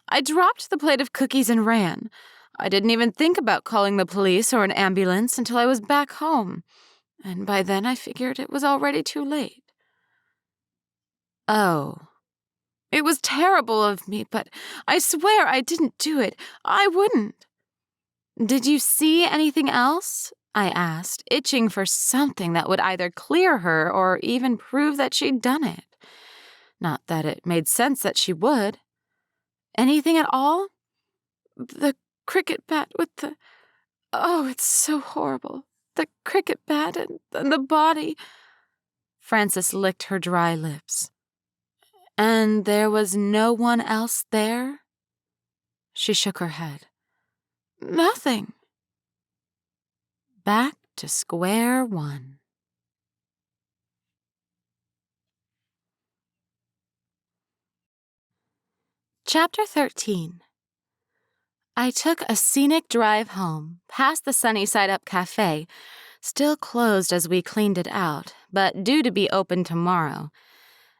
I dropped the plate of cookies and ran. I didn't even think about calling the police or an ambulance until I was back home, and by then I figured it was already too late. Oh. It was terrible of me, but I swear I didn't do it. I wouldn't. Did you see anything else? I asked, itching for something that would either clear her or even prove that she'd done it. Not that it made sense that she would. Anything at all? The cricket bat with the... oh, it's so horrible. The cricket bat and the body. Frances licked her dry lips. And there was no one else there? She shook her head. Nothing. Back to square one. Chapter 13. I took a scenic drive home, past the Sunnyside Up Cafe, still closed as we cleaned it out, but due to be open tomorrow,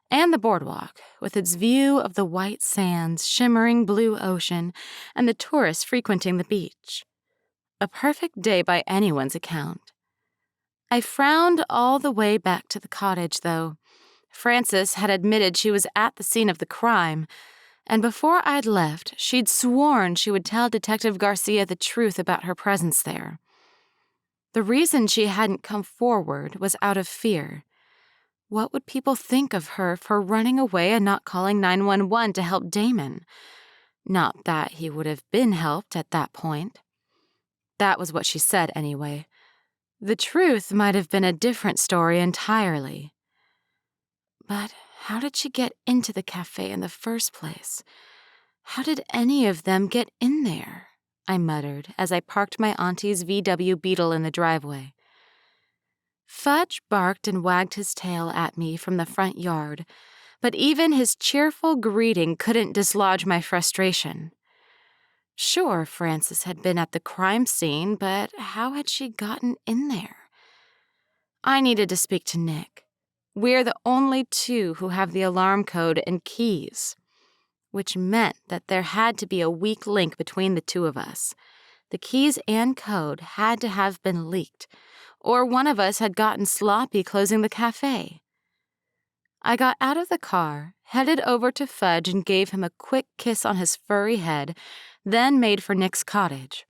and the boardwalk, with its view of the white sands, shimmering blue ocean, and the tourists frequenting the beach. A perfect day by anyone's account. I frowned all the way back to the cottage, though. Frances had admitted she was at the scene of the crime, and before I'd left, she'd sworn she would tell Detective Garcia the truth about her presence there. The reason she hadn't come forward was out of fear. What would people think of her for running away and not calling 911 to help Damon? Not that he would have been helped at that point. That was what she said anyway. The truth might have been a different story entirely. But how did she get into the cafe in the first place? How did any of them get in there? I muttered as I parked my auntie's VW Beetle in the driveway. Fudge barked and wagged his tail at me from the front yard, but even his cheerful greeting couldn't dislodge my frustration. Sure, Frances had been at the crime scene, but how had she gotten in there? I needed to speak to Nick. We're the only two who have the alarm code and keys, which meant that there had to be a weak link between the two of us. The keys and code had to have been leaked, or one of us had gotten sloppy closing the cafe. I got out of the car, headed over to Fudge and gave him a quick kiss on his furry head, then made for Nick's cottage.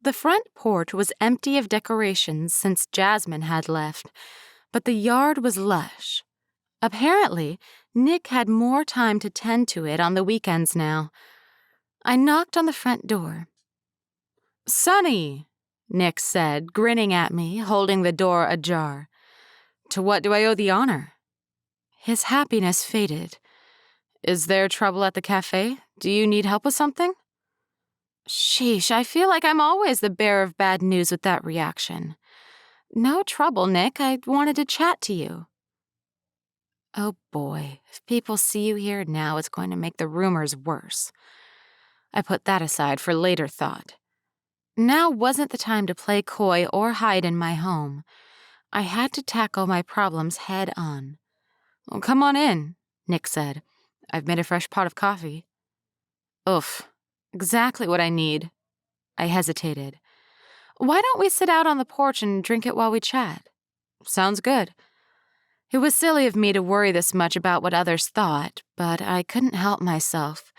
The front porch was empty of decorations since Jasmine had left, but the yard was lush. Apparently, Nick had more time to tend to it on the weekends now. I knocked on the front door. "Sonny," Nick said, grinning at me, holding the door ajar. "To what do I owe the honor?" His happiness faded. "Is there trouble at the cafe? Do you need help with something?" Sheesh, I feel like I'm always the bearer of bad news with that reaction. "No trouble, Nick. I wanted to chat to you." Oh boy, if people see you here now, it's going to make the rumors worse. I put that aside for later thought. Now wasn't the time to play coy or hide in my home. I had to tackle my problems head on. "Well, come on in," Nick said. "I've made a fresh pot of coffee." Oof, exactly what I need. I hesitated. "Why don't we sit out on the porch and drink it while we chat?" "Sounds good." It was silly of me to worry this much about what others thought, but I couldn't help myself.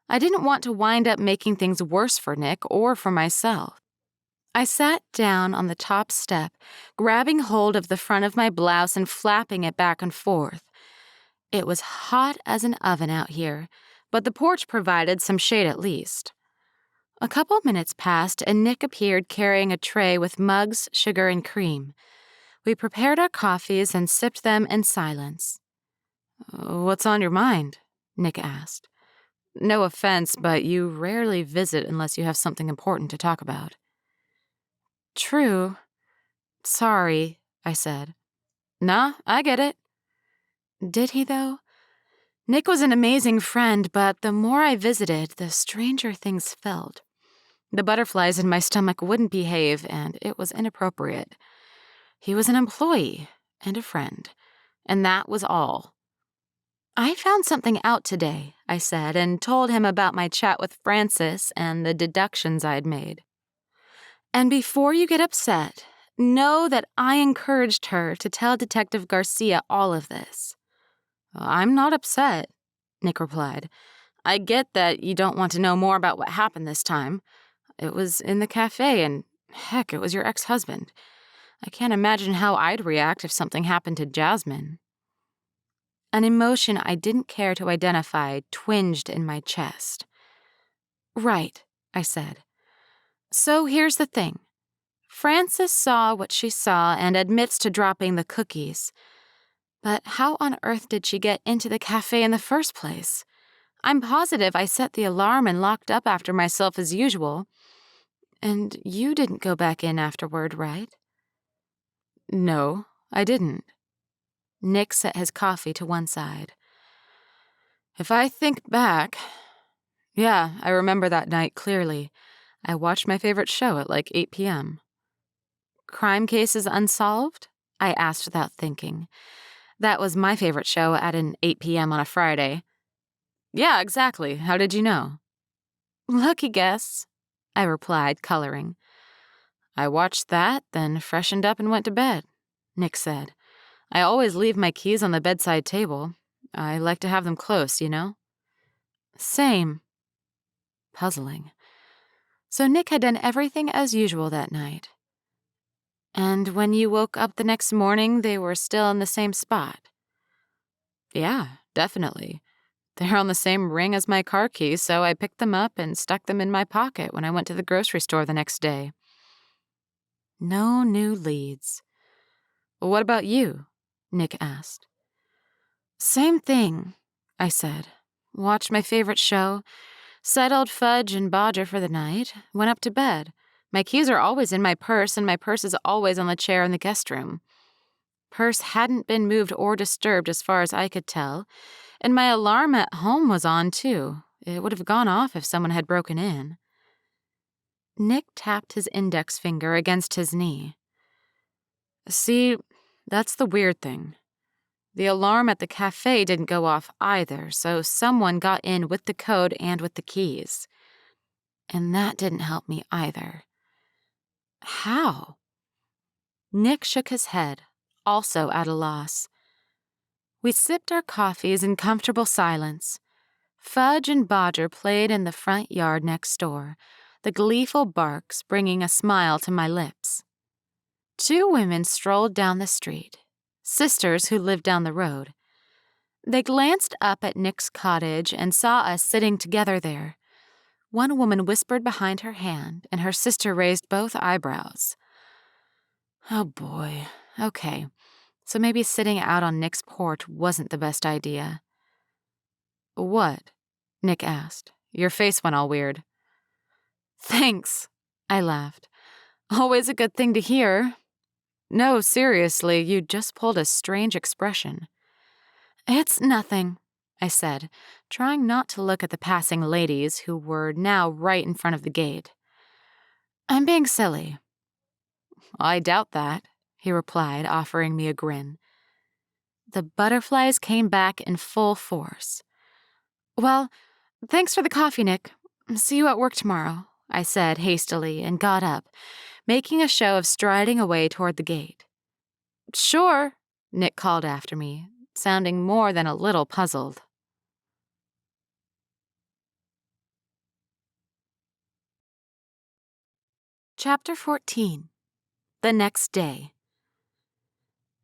I didn't want to wind up making things worse for Nick or for myself. I sat down on the top step, grabbing hold of the front of my blouse and flapping it back and forth. It was hot as an oven out here, but the porch provided some shade at least. A couple minutes passed, and Nick appeared carrying a tray with mugs, sugar, and cream. We prepared our coffees and sipped them in silence. "What's on your mind?" Nick asked. "No offense, but you rarely visit unless you have something important to talk about." "True. Sorry," I said. "Nah, I get it." Did he, though? Nick was an amazing friend, but the more I visited, the stranger things felt. The butterflies in my stomach wouldn't behave, and it was inappropriate. He was an employee and a friend, and that was all. "I found something out today," I said, and told him about my chat with Frances and the deductions I'd made. "And before you get upset, know that I encouraged her to tell Detective Garcia all of this." "I'm not upset," Nick replied. "I get that you don't want to know more about what happened this time. It was in the cafe, and heck, it was your ex-husband. I can't imagine how I'd react if something happened to Jasmine." An emotion I didn't care to identify twinged in my chest. "Right," I said. "So here's the thing. Frances saw what she saw and admits to dropping the cookies. But how on earth did she get into the cafe in the first place? I'm positive I set the alarm and locked up after myself as usual. And you didn't go back in afterward, right?" "No, I didn't." Nick set his coffee to one side. "If I think back, yeah, I remember that night clearly. I watched my favorite show at like 8 p.m. "Crime Cases Unsolved?" I asked without thinking. That was my favorite show at an 8 p.m. on a Friday. "Yeah, exactly. How did you know?" "Lucky guess," I replied, coloring. "I watched that, then freshened up and went to bed," Nick said. "I always leave my keys on the bedside table. I like to have them close, you know?" "Same." Puzzling. So Nick had done everything as usual that night. "And when you woke up the next morning, they were still in the same spot?" "Yeah, definitely. They're on the same ring as my car keys, so I picked them up and stuck them in my pocket when I went to the grocery store the next day." No new leads. What about you? Nick asked. Same thing, I said. Watched my favorite show, settled Fudge and Bodger for the night, went up to bed. My keys are always in my purse, and my purse is always on the chair in the guest room. Purse hadn't been moved or disturbed as far as I could tell, and my alarm at home was on, too. It would have gone off if someone had broken in. Nick tapped his index finger against his knee. See, that's the weird thing. The alarm at the café didn't go off either, so someone got in with the code and with the keys. And that didn't help me either. How? Nick shook his head, also at a loss. We sipped our coffees in comfortable silence. Fudge and Bodger played in the front yard next door, the gleeful barks bringing a smile to my lips. Two women strolled down the street, sisters who lived down the road. They glanced up at Nick's cottage and saw us sitting together there. One woman whispered behind her hand, and her sister raised both eyebrows. Oh boy, okay, so maybe sitting out on Nick's porch wasn't the best idea. What? Nick asked. Your face went all weird. Thanks, I laughed. Always a good thing to hear. No, seriously, you just pulled a strange expression. It's nothing, I said, trying not to look at the passing ladies who were now right in front of the gate. I'm being silly. I doubt that, he replied, offering me a grin. The butterflies came back in full force. Well, thanks for the coffee, Nick. See you at work tomorrow, I said hastily and got up, making a show of striding away toward the gate. Sure, Nick called after me, sounding more than a little puzzled. Chapter 14. The next day.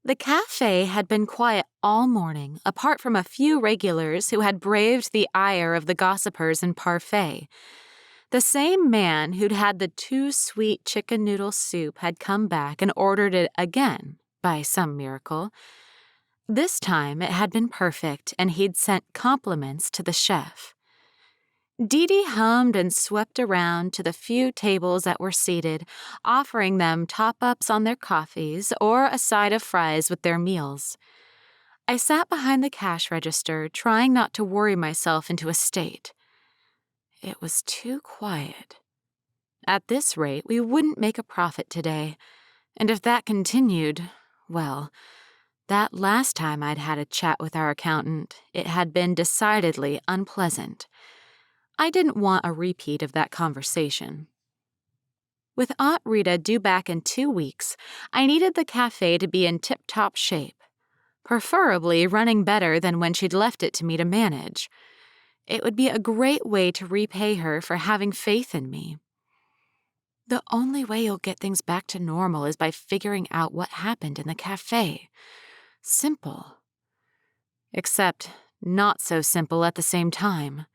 The café had been quiet all morning, apart from a few regulars who had braved the ire of the gossipers in Parfait. The same man who'd had the too sweet chicken noodle soup had come back and ordered it again, by some miracle. This time it had been perfect, and he'd sent compliments to the chef. Dee Dee hummed and swept around to the few tables that were seated, offering them top-ups on their coffees or a side of fries with their meals. I sat behind the cash register, trying not to worry myself into a state. It was too quiet. At this rate, we wouldn't make a profit today, and if that continued, well, that last time I'd had a chat with our accountant, it had been decidedly unpleasant. I didn't want a repeat of that conversation. With Aunt Rita due back in 2 weeks, I needed the cafe to be in tip-top shape, preferably running better than when she'd left it to me to manage. It would be a great way to repay her for having faith in me. The only way you'll get things back to normal is by figuring out what happened in the cafe. Simple. Except not so simple at the same time.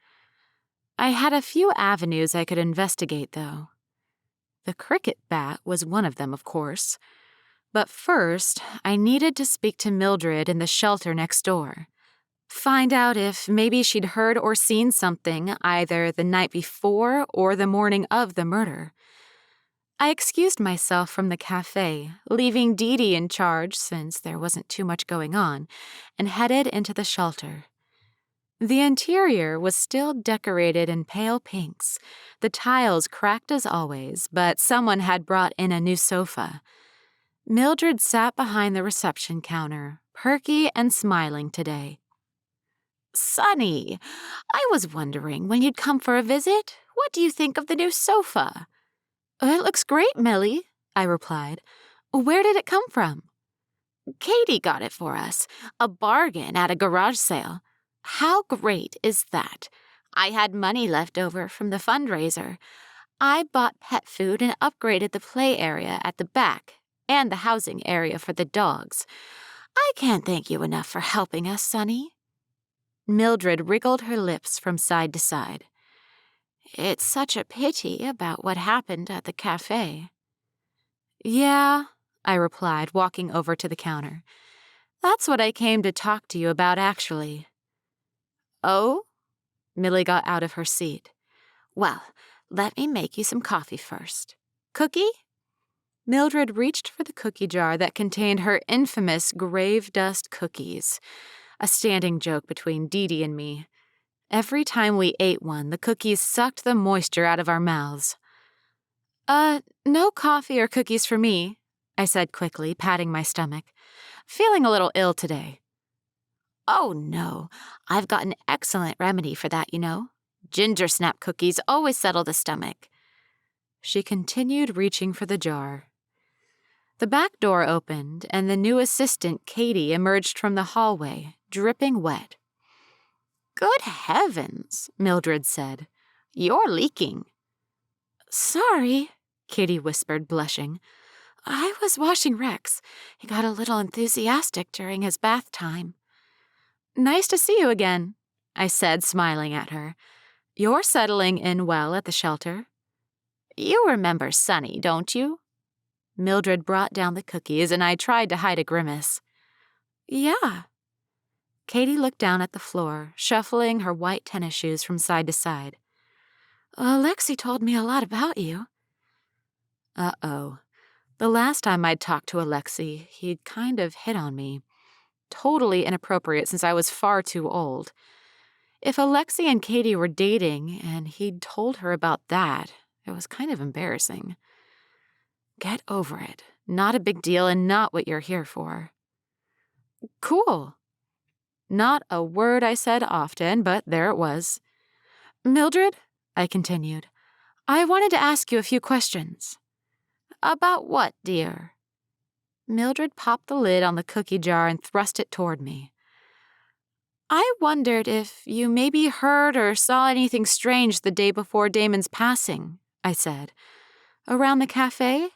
I had a few avenues I could investigate, though. The cricket bat was one of them, of course. But first, I needed to speak to Mildred in the shelter next door. Find out if maybe she'd heard or seen something either the night before or the morning of the murder. I excused myself from the cafe, leaving Dee Dee in charge since there wasn't too much going on, and headed into the shelter. The interior was still decorated in pale pinks, the tiles cracked as always, but someone had brought in a new sofa. Mildred sat behind the reception counter, perky and smiling today. Sonny, I was wondering when you'd come for a visit. What do you think of the new sofa? It looks great, Millie, I replied. Where did it come from? Katie got it for us, a bargain at a garage sale. How great is that? I had money left over from the fundraiser. I bought pet food and upgraded the play area at the back and the housing area for the dogs. I can't thank you enough for helping us, Sonny. Mildred wriggled her lips from side to side. It's such a pity about what happened at the cafe. Yeah, I replied, walking over to the counter. That's what I came to talk to you about, actually. Oh? Millie got out of her seat. Well, let me make you some coffee first. Cookie? Mildred reached for the cookie jar that contained her infamous grave dust cookies, a standing joke between Dee Dee and me. Every time we ate one, the cookies sucked the moisture out of our mouths. No coffee or cookies for me, I said quickly, patting my stomach. Feeling a little ill today. Oh, no. I've got an excellent remedy for that, you know. Ginger snap cookies always settle the stomach. She continued reaching for the jar. The back door opened, and the new assistant, Katie, emerged from the hallway, dripping wet. Good heavens, Mildred said. You're leaking. Sorry, Katie whispered, blushing. I was washing Rex. He got a little enthusiastic during his bath time. Nice to see you again, I said, smiling at her. You're settling in well at the shelter. You remember Sonny, don't you? Mildred brought down the cookies, and I tried to hide a grimace. Yeah. Katie looked down at the floor, shuffling her white tennis shoes from side to side. Alexi told me a lot about you. Uh-oh. The last time I'd talked to Alexi, he'd kind of hit on me. Totally inappropriate since I was far too old. If Alexi and Katie were dating and he'd told her about that, it was kind of embarrassing. Get over it. Not a big deal and not what you're here for. Cool. Not a word I said often, but there it was. Mildred, I continued, I wanted to ask you a few questions. About what, dear? Mildred popped the lid on the cookie jar and thrust it toward me. I wondered if you maybe heard or saw anything strange the day before Damon's passing, I said. Around the café?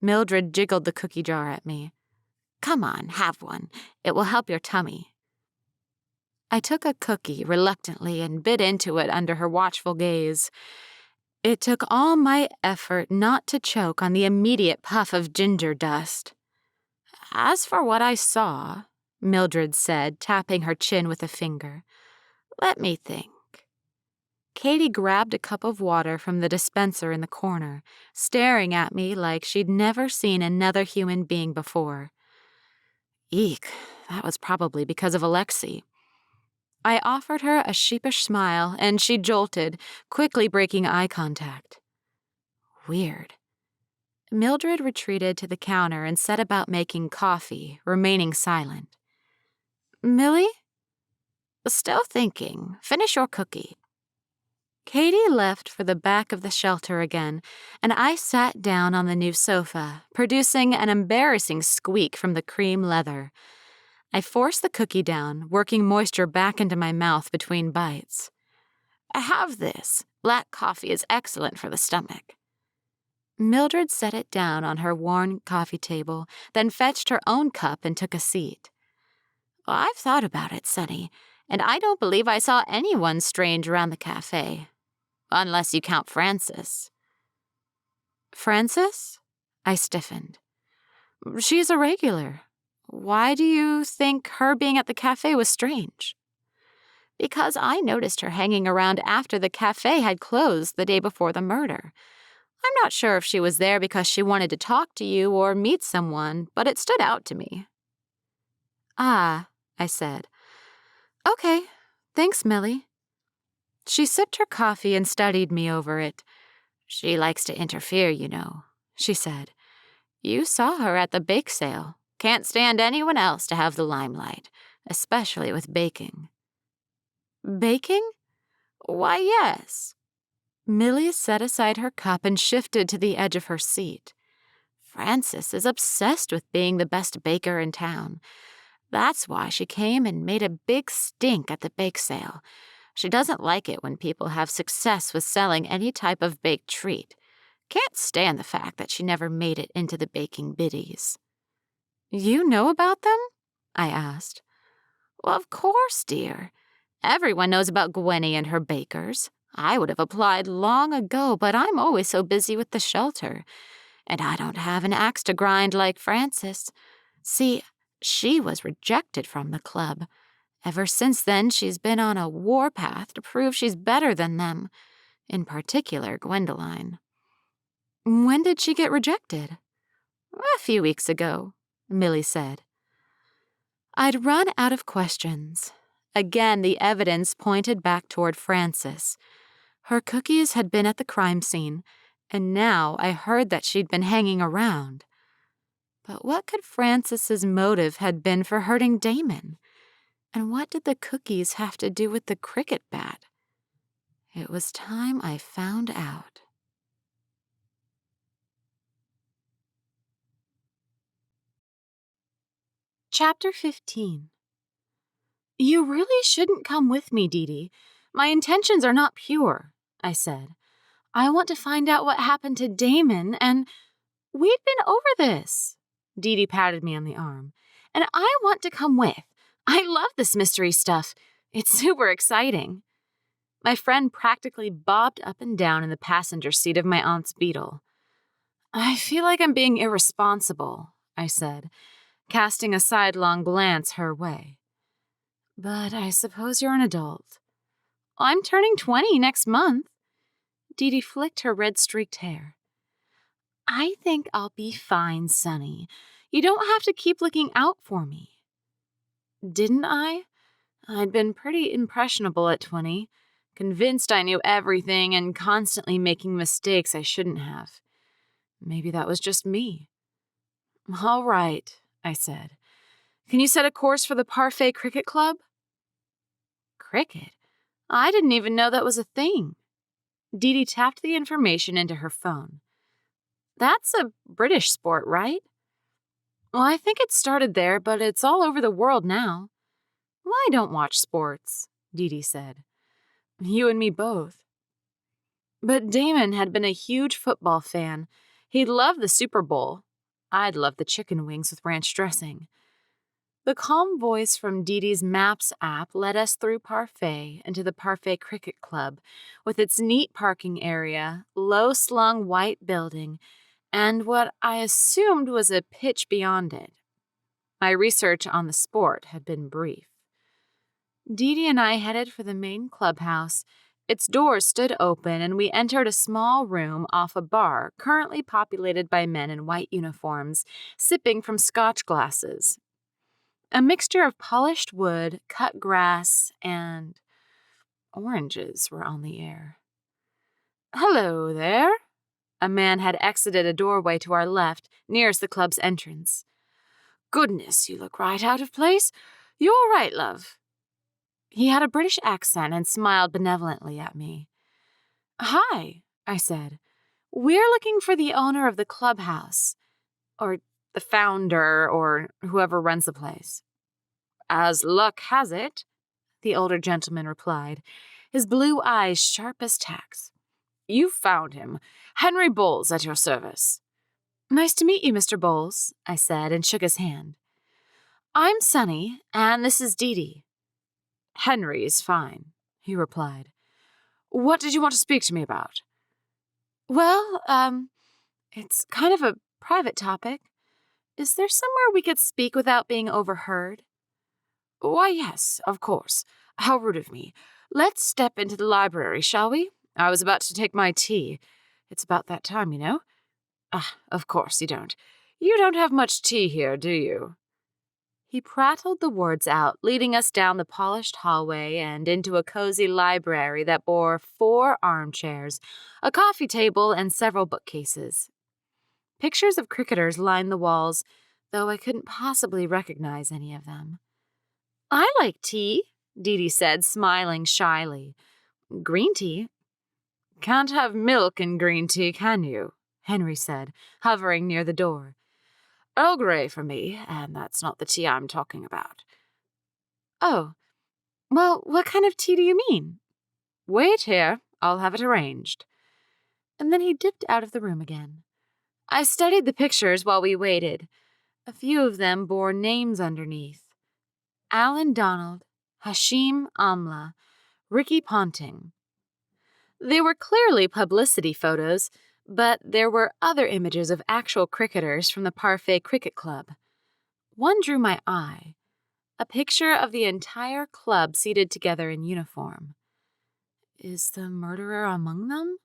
Mildred jiggled the cookie jar at me. Come on, have one. It will help your tummy. I took a cookie reluctantly and bit into it under her watchful gaze. It took all my effort not to choke on the immediate puff of ginger dust. As for what I saw, Mildred said, tapping her chin with a finger, let me think. Katie grabbed a cup of water from the dispenser in the corner, staring at me like she'd never seen another human being before. Eek, that was probably because of Alexi. I offered her a sheepish smile, and she jolted, quickly breaking eye contact. Weird. Mildred retreated to the counter and set about making coffee, remaining silent. Millie? Still thinking. Finish your cookie. Katie left for the back of the shelter again, and I sat down on the new sofa, producing an embarrassing squeak from the cream leather. I forced the cookie down, working moisture back into my mouth between bites. Have this. Black coffee is excellent for the stomach. Mildred set it down on her worn coffee table, then fetched her own cup and took a seat. I've thought about it, Sonny, and I don't believe I saw anyone strange around the cafe. Unless you count Frances. Frances? I stiffened. She's a regular. Why do you think her being at the cafe was strange? Because I noticed her hanging around after the cafe had closed the day before the murder. I'm not sure if she was there because she wanted to talk to you or meet someone, but it stood out to me. Ah, I said. Okay, thanks, Millie. She sipped her coffee and studied me over it. She likes to interfere, you know, she said. You saw her at the bake sale. Can't stand anyone else to have the limelight, especially with baking. Baking? Why, yes. Millie set aside her cup and shifted to the edge of her seat. Frances is obsessed with being the best baker in town. That's why she came and made a big stink at the bake sale. She doesn't like it when people have success with selling any type of baked treat. Can't stand the fact that she never made it into the baking biddies. You know about them? I asked. Well, of course, dear. Everyone knows about Gwenny and her bakers. I would have applied long ago, but I'm always so busy with the shelter, and I don't have an axe to grind like Frances. See, she was rejected from the club. Ever since then, she's been on a warpath to prove she's better than them, in particular Gwendoline. When did she get rejected? A few weeks ago, Millie said. I'd run out of questions. Again, the evidence pointed back toward Frances. Her cookies had been at the crime scene, and now I heard that she'd been hanging around. But what could Frances's motive had been for hurting Damon? And what did the cookies have to do with the cricket bat? It was time I found out. Chapter 15. You really shouldn't come with me, Dee Dee. My intentions are not pure, I said. I want to find out what happened to Damon, and we've been over this. Dee Dee patted me on the arm. And I want to come with. I love this mystery stuff. It's super exciting. My friend practically bobbed up and down in the passenger seat of my aunt's Beetle. I feel like I'm being irresponsible, I said, casting a sidelong glance her way. But I suppose you're an adult. I'm turning 20 next month. Dee Dee flicked her red-streaked hair. I think I'll be fine, Sonny. You don't have to keep looking out for me. Didn't I? I'd been pretty impressionable at 20, convinced I knew everything and constantly making mistakes I shouldn't have. Maybe that was just me. All right, I said. Can you set a course for the Parfait Cricket Club? Cricket? I didn't even know that was a thing. Dee Dee tapped the information into her phone. That's a British sport, right? Well, I think it started there, but it's all over the world now. Well, I don't watch sports, Dee Dee said. You and me both. But Damon had been a huge football fan. He'd loved the Super Bowl. I'd loved the chicken wings with ranch dressing. The calm voice from Dee Dee's Maps app led us through Parfait into the Parfait Cricket Club, with its neat parking area, low-slung white building, and what I assumed was a pitch beyond it. My research on the sport had been brief. Dee Dee and I headed for the main clubhouse. Its doors stood open, and we entered a small room off a bar currently populated by men in white uniforms, sipping from scotch glasses. A mixture of polished wood, cut grass, and oranges were on the air. Hello there. A man had exited a doorway to our left, nearest the club's entrance. Goodness, you look right out of place. You're all right, love. He had a British accent and smiled benevolently at me. Hi, I said. We're looking for the owner of the clubhouse, or the founder, or whoever runs the place. As luck has it, the older gentleman replied, his blue eyes sharp as tacks. You found him. Henry Bowles at your service. Nice to meet you, Mr. Bowles, I said, and shook his hand. I'm Sonny, and this is Dee Dee. Henry is fine, he replied. What did you want to speak to me about? Well, it's kind of a private topic. Is there somewhere we could speak without being overheard? Why, yes, of course. How rude of me. Let's step into the library, shall we? I was about to take my tea. It's about that time, you know. Of course you don't. You don't have much tea here, do you? He prattled the words out, leading us down the polished hallway and into a cozy library that bore 4 armchairs, a coffee table, and several bookcases. Pictures of cricketers lined the walls, though I couldn't possibly recognize any of them. I like tea, Dee Dee said, smiling shyly. Green tea? Can't have milk in green tea, can you? Henry said, hovering near the door. Earl Grey for me, and that's not the tea I'm talking about. Oh, well, what kind of tea do you mean? Wait here, I'll have it arranged. And then he dipped out of the room again. I studied the pictures while we waited. A few of them bore names underneath. Alan Donald, Hashim Amla, Ricky Ponting. They were clearly publicity photos, but there were other images of actual cricketers from the Parfait Cricket Club. One drew my eye, a picture of the entire club seated together in uniform. Is the murderer among them?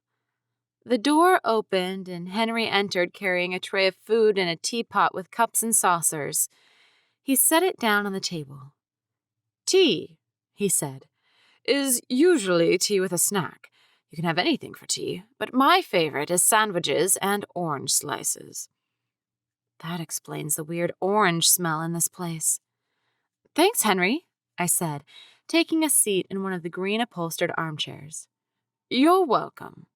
The door opened and Henry entered carrying a tray of food and a teapot with cups and saucers. He set it down on the table. "Tea," he said, "is usually tea with a snack. You can have anything for tea, but my favorite is sandwiches and orange slices." That explains the weird orange smell in this place. "Thanks, Henry," I said, taking a seat in one of the green upholstered armchairs. "You're welcome."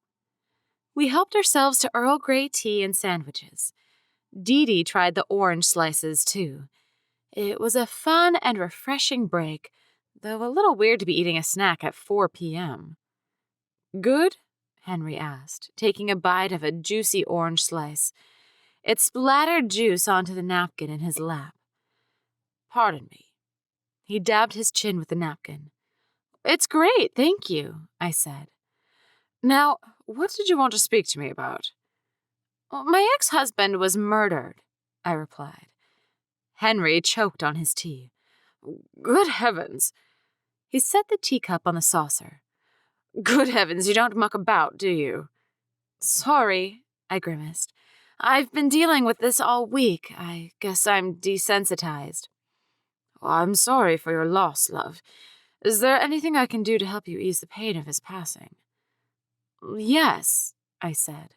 We helped ourselves to Earl Grey tea and sandwiches. Dee tried the orange slices, too. It was a fun and refreshing break, though a little weird to be eating a snack at 4 p.m. "Good?" Henry asked, taking a bite of a juicy orange slice. It splattered juice onto the napkin in his lap. "Pardon me." He dabbed his chin with the napkin. "It's great, thank you," I said. "Now, what did you want to speak to me about?" "My ex-husband was murdered," I replied. Henry choked on his tea. "Good heavens!" He set the teacup on the saucer. "Good heavens, you don't muck about, do you?" "Sorry," I grimaced. "I've been dealing with this all week. I guess I'm desensitized." "I'm sorry for your loss, love. Is there anything I can do to help you ease the pain of his passing?" "Yes," I said.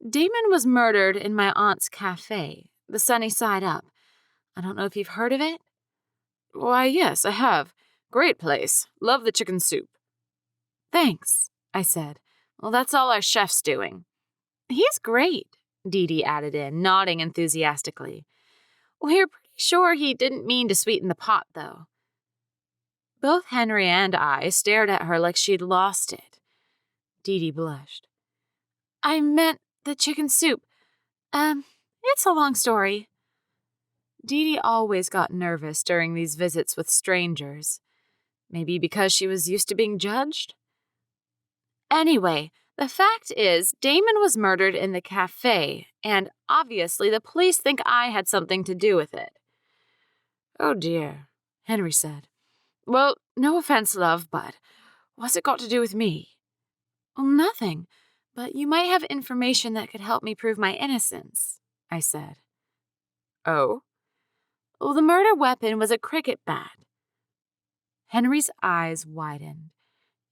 "Damon was murdered in my aunt's café, the Sunny Side Up. I don't know if you've heard of it." "Why, yes, I have. Great place. Love the chicken soup." "Thanks," I said. "Well, that's all our chef's doing." "He's great," Dee added in, nodding enthusiastically. "We're pretty sure he didn't mean to sweeten the pot, though." Both Henry and I stared at her like she'd lost it. Dee blushed. "I meant the chicken soup. It's a long story." Dee always got nervous during these visits with strangers. Maybe because she was used to being judged? Anyway, the fact is, Damon was murdered in the cafe, and obviously the police think I had something to do with it. "Oh dear," Henry said. "Well, no offense, love, but what's it got to do with me?" "Nothing, but you might have information that could help me prove my innocence," I said. "Oh?" "Well, the murder weapon was a cricket bat." Henry's eyes widened.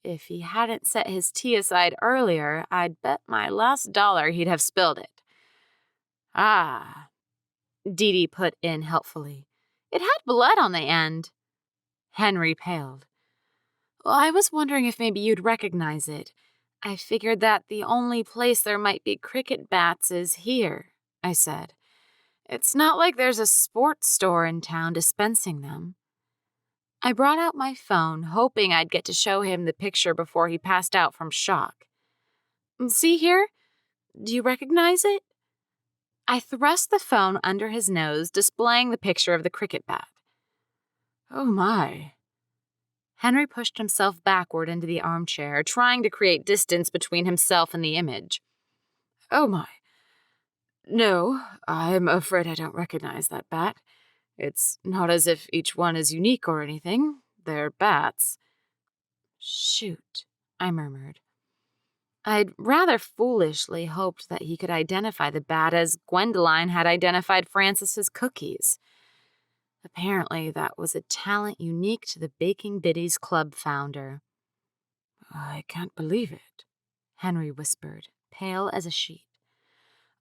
If he hadn't set his tea aside earlier, I'd bet my last dollar he'd have spilled it. "Ah," Dee put in helpfully. "It had blood on the end." Henry paled. "Well, I was wondering if maybe you'd recognize it. I figured that the only place there might be cricket bats is here," I said. "It's not like there's a sports store in town dispensing them." I brought out my phone, hoping I'd get to show him the picture before he passed out from shock. "See here? Do you recognize it?" I thrust the phone under his nose, displaying the picture of the cricket bat. "Oh my." Henry pushed himself backward into the armchair, trying to create distance between himself and the image. "Oh my. No, I'm afraid I don't recognize that bat. It's not as if each one is unique or anything. They're bats." "Shoot," I murmured. I'd rather foolishly hoped that he could identify the bat as Gwendoline had identified Francis's cookies. Apparently, that was a talent unique to the Baking Biddies Club founder. "I can't believe it," Henry whispered, pale as a sheet.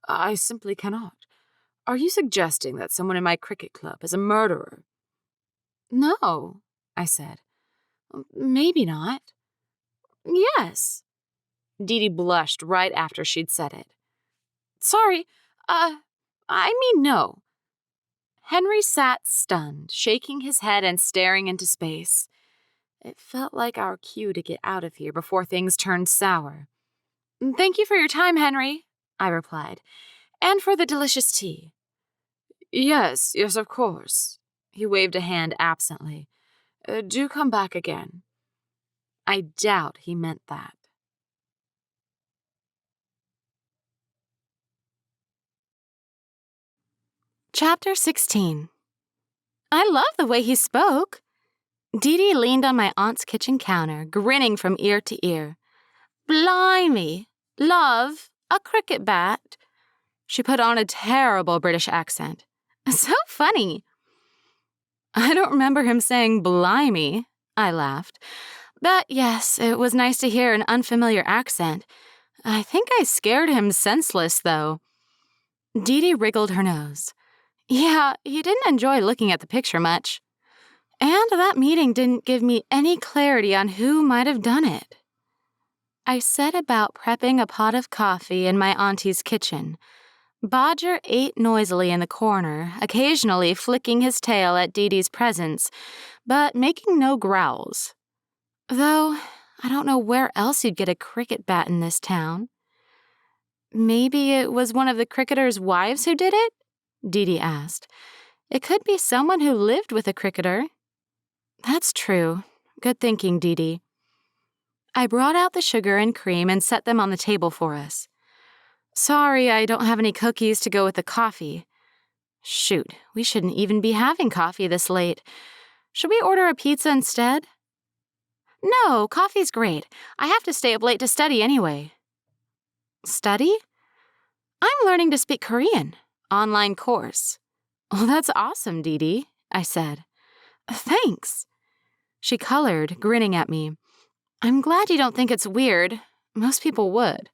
"I simply cannot. Are you suggesting that someone in my cricket club is a murderer?" "No," I said. "Maybe not." "Yes." Dee blushed right after she'd said it. "Sorry, I mean no." Henry sat stunned, shaking his head and staring into space. It felt like our cue to get out of here before things turned sour. "Thank you for your time, Henry," I replied, "and for the delicious tea." Yes, of course." He waved a hand absently. "Do come back again." I doubt he meant that. Chapter 16. I love the way he spoke. Dee Dee leaned on my aunt's kitchen counter, grinning from ear to ear. Blimey, love, a cricket bat. She put on a terrible British accent. So funny. I don't remember him saying blimey, I laughed. But yes, it was nice to hear an unfamiliar accent. I think I scared him senseless, though. Dee Dee wriggled her nose. Yeah, he didn't enjoy looking at the picture much. And that meeting didn't give me any clarity on who might have done it. I set about prepping a pot of coffee in my auntie's kitchen. Bodger ate noisily in the corner, occasionally flicking his tail at Dee Dee's presence, but making no growls. Though, I don't know where else you'd get a cricket bat in this town. Maybe it was one of the cricketers' wives who did it? Dee Dee asked. It could be someone who lived with a cricketer. That's true. Good thinking, Dee Dee. I brought out the sugar and cream and set them on the table for us. Sorry, I don't have any cookies to go with the coffee. Shoot, we shouldn't even be having coffee this late. Should we order a pizza instead? No, coffee's great. I have to stay up late to study anyway. Study? I'm learning to speak Korean. Online course. Oh, that's awesome, Dee Dee, I said. Thanks. She colored, grinning at me. I'm glad you don't think it's weird. Most people would.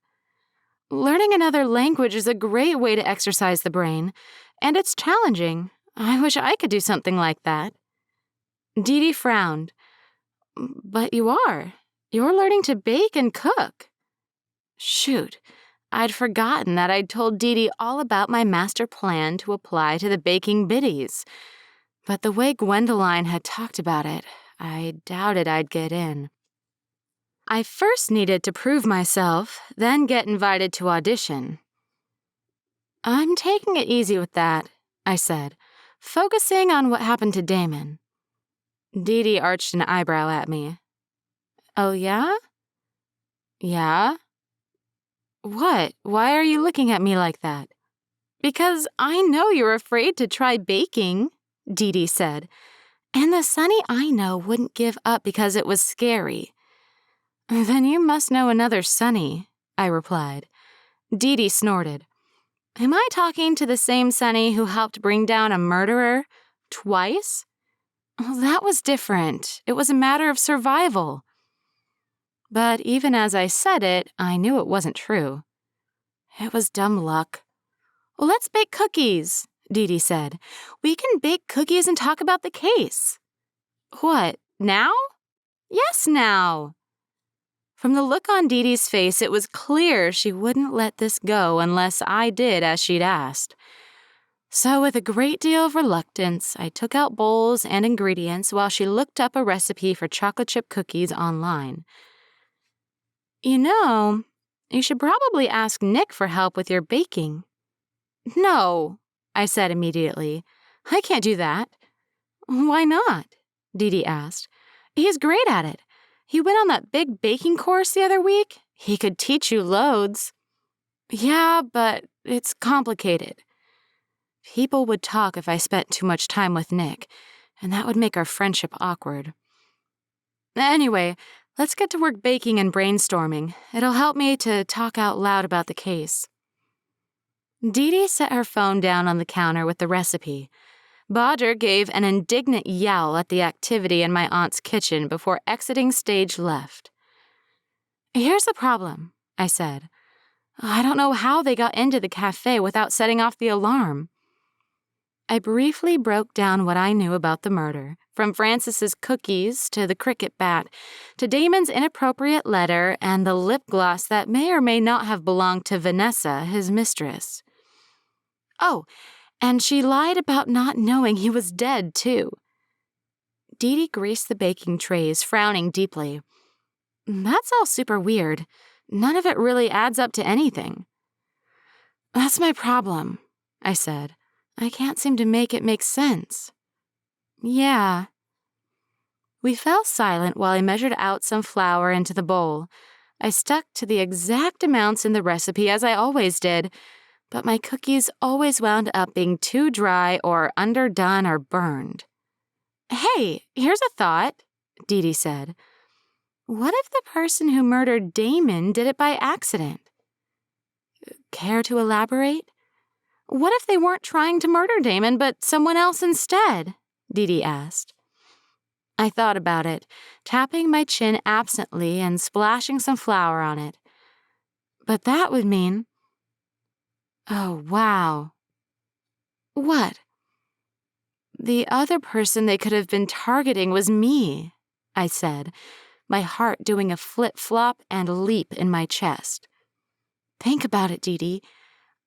Learning another language is a great way to exercise the brain, and it's challenging. I wish I could do something like that. Dee Dee frowned. But you are. You're learning to bake and cook. Shoot, I'd forgotten that I'd told Dee Dee all about my master plan to apply to the baking biddies. But the way Gwendoline had talked about it, I doubted I'd get in. I first needed to prove myself, then get invited to audition. I'm taking it easy with that, I said, focusing on what happened to Damon. Dee Dee arched an eyebrow at me. Oh, yeah? Yeah? What? Why are you looking at me like that? Because I know you're afraid to try baking, Dee Dee said, and the Sonny I know wouldn't give up because it was scary. Then you must know another Sonny, I replied. Dee Dee snorted. Am I talking to the same Sonny who helped bring down a murderer twice? Well, that was different. It was a matter of survival. But even as I said it, I knew it wasn't true. It was dumb luck. Well, let's bake cookies, Dee Dee said. We can bake cookies and talk about the case. What, now? Yes, now. From the look on Dee Dee's face, it was clear she wouldn't let this go unless I did as she'd asked. So with a great deal of reluctance, I took out bowls and ingredients while she looked up a recipe for chocolate chip cookies online. You know, you should probably ask Nick for help with your baking. No, I said immediately. I can't do that. Why not? Dee Dee asked. He's great at it. He went on that big baking course the other week. He could teach you loads. Yeah, but it's complicated. People would talk if I spent too much time with Nick, and that would make our friendship awkward. Anyway, let's get to work baking and brainstorming. It'll help me to talk out loud about the case. Dee Dee set her phone down on the counter with the recipe. Bodger gave an indignant yowl at the activity in my aunt's kitchen before exiting stage left. Here's the problem, I said. I don't know how they got into the café without setting off the alarm. I briefly broke down what I knew about the murder, from Francis's cookies to the cricket bat, to Damon's inappropriate letter and the lip gloss that may or may not have belonged to Vanessa, his mistress. Oh, and she lied about not knowing he was dead, too. Dee Dee greased the baking trays, frowning deeply. That's all super weird. None of it really adds up to anything. That's my problem, I said. I can't seem to make it make sense. Yeah. We fell silent while I measured out some flour into the bowl. I stuck to the exact amounts in the recipe as I always did, but my cookies always wound up being too dry or underdone or burned. "Hey, here's a thought," Dee Dee said. "What if the person who murdered Damon did it by accident?" "Care to elaborate?" "What if they weren't trying to murder Damon, but someone else instead?" Dee Dee asked. I thought about it, tapping my chin absently and splashing some flour on it. But that would mean... Oh, wow. What? The other person they could have been targeting was me, I said, my heart doing a flip-flop and leap in my chest. Think about it, Dee Dee.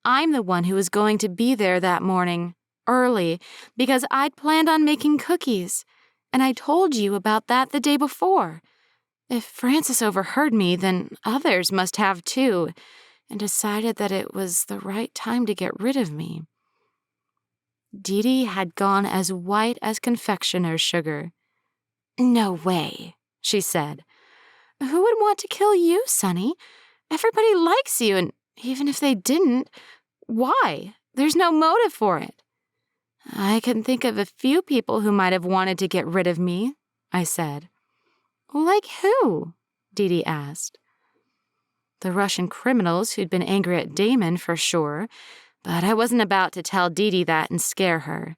I'm the one who was going to be there that morning, early, because I'd planned on making cookies, and I told you about that the day before. If Francis overheard me, then others must have too, and decided that it was the right time to get rid of me. Dee Dee had gone as white as confectioner's sugar. "No way," she said. "Who would want to kill you, Sonny? Everybody likes you, and even if they didn't, why? There's no motive for it." "I can think of a few people who might have wanted to get rid of me," I said. "Like who?" Dee Dee asked. "The Russian criminals who'd been angry at Damon, for sure, but I wasn't about to tell Dee Dee that and scare her.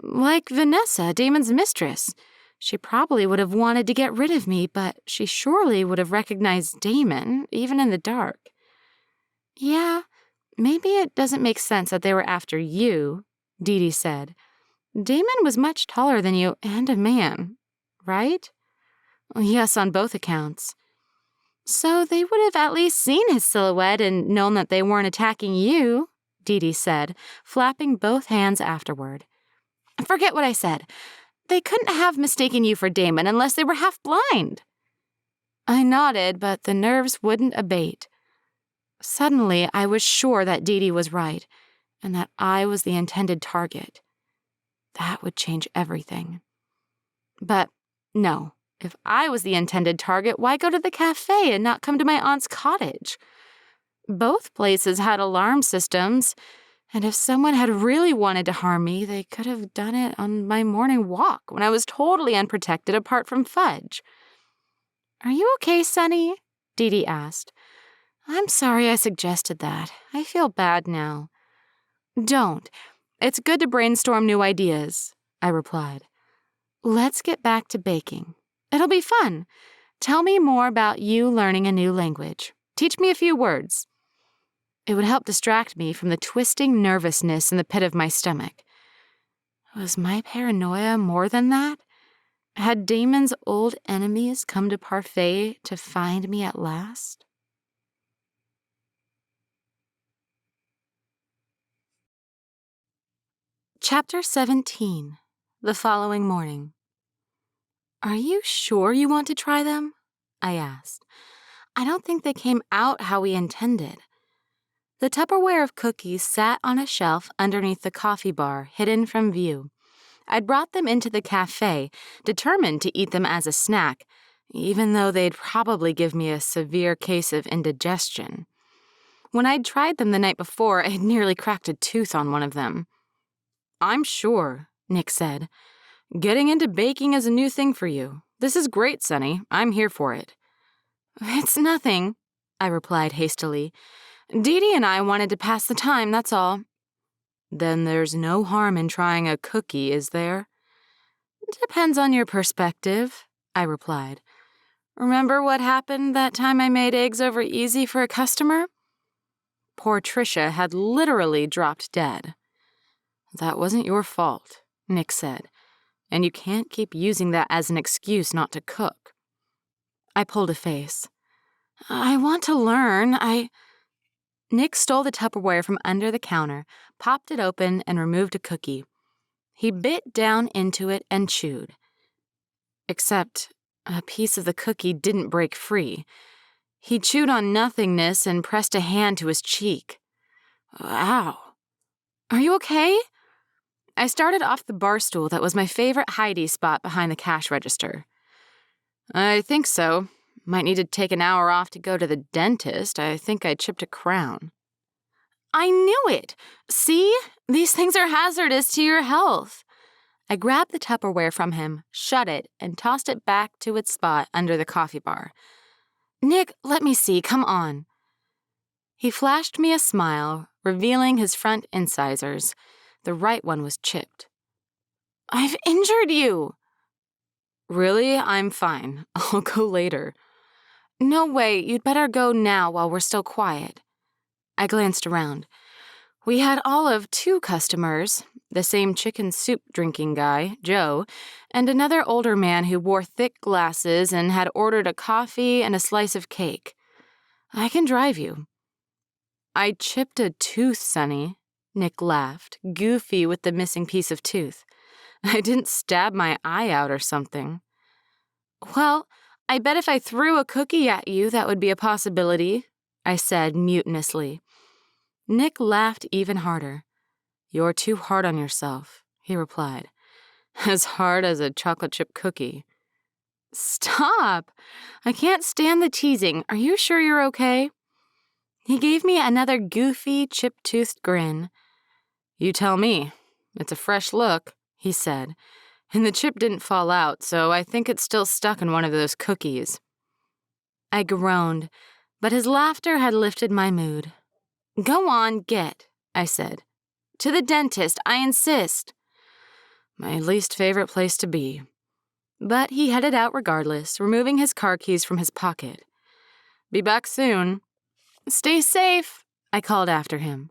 Like Vanessa, Damon's mistress. She probably would have wanted to get rid of me, but she surely would have recognized Damon, even in the dark." "Yeah, maybe it doesn't make sense that they were after you," Dee Dee said. "Damon was much taller than you and a man, right?" "Yes, on both accounts." "So they would have at least seen his silhouette and known that they weren't attacking you," Dee Dee said, flapping both hands afterward. "Forget what I said. They couldn't have mistaken you for Damon unless they were half blind." I nodded, but the nerves wouldn't abate. Suddenly, I was sure that Dee Dee was right, and that I was the intended target. That would change everything. But no, if I was the intended target, why go to the café and not come to my aunt's cottage? Both places had alarm systems, and if someone had really wanted to harm me, they could have done it on my morning walk when I was totally unprotected apart from Fudge. "Are you okay, Sonny?" Dee Dee asked. "I'm sorry I suggested that. I feel bad now." "Don't. It's good to brainstorm new ideas," I replied. "Let's get back to baking. It'll be fun. Tell me more about you learning a new language. Teach me a few words." It would help distract me from the twisting nervousness in the pit of my stomach. Was my paranoia more than that? Had Damon's old enemies come to Parfait to find me at last? Chapter 17. The following morning. "Are you sure you want to try them?" I asked. "I don't think they came out how we intended." The Tupperware of cookies sat on a shelf underneath the coffee bar, hidden from view. I'd brought them into the café, determined to eat them as a snack, even though they'd probably give me a severe case of indigestion. When I'd tried them the night before, I'd nearly cracked a tooth on one of them. "I'm sure," Nick said. "Getting into baking is a new thing for you. This is great, Sonny. I'm here for it." "It's nothing," I replied hastily. "Dee Dee and I wanted to pass the time, that's all." "Then there's no harm in trying a cookie, is there?" "Depends on your perspective," I replied. "Remember what happened that time I made eggs over easy for a customer?" Poor Tricia had literally dropped dead. "That wasn't your fault," Nick said, "and you can't keep using that as an excuse not to cook." I pulled a face. "I want to learn. Nick stole the Tupperware from under the counter, popped it open, and removed a cookie. He bit down into it and chewed. Except a piece of the cookie didn't break free. He chewed on nothingness and pressed a hand to his cheek. "Ow. Are you okay?" I started off the bar stool that was my favorite hidey spot behind the cash register. "I think so. Might need to take an hour off to go to the dentist. I think I chipped a crown." I knew it! See? These things are hazardous to your health. I grabbed the Tupperware from him, shut it, and tossed it back to its spot under the coffee bar. Nick, let me see, come on. He flashed me a smile, revealing his front incisors. The right one was chipped. I've injured you! Really? I'm fine. I'll go later. No way, you'd better go now while we're still quiet. I glanced around. We had all of 2 customers, the same chicken soup drinking guy, Joe, and another older man who wore thick glasses and had ordered a coffee and a slice of cake. I can drive you. I chipped a tooth, Sonny. Nick laughed, goofy with the missing piece of tooth. I didn't stab my eye out or something. Well, I bet if I threw a cookie at you, that would be a possibility, I said mutinously. Nick laughed even harder. You're too hard on yourself, he replied. As hard as a chocolate chip cookie. Stop! I can't stand the teasing. Are you sure you're okay? He gave me another goofy, chip-toothed grin. You tell me. It's a fresh look, he said, and the chip didn't fall out, so I think it's still stuck in one of those cookies. I groaned, but his laughter had lifted my mood. Go on, get, I said. To the dentist, I insist. My least favorite place to be. But he headed out regardless, removing his car keys from his pocket. Be back soon. Stay safe, I called after him.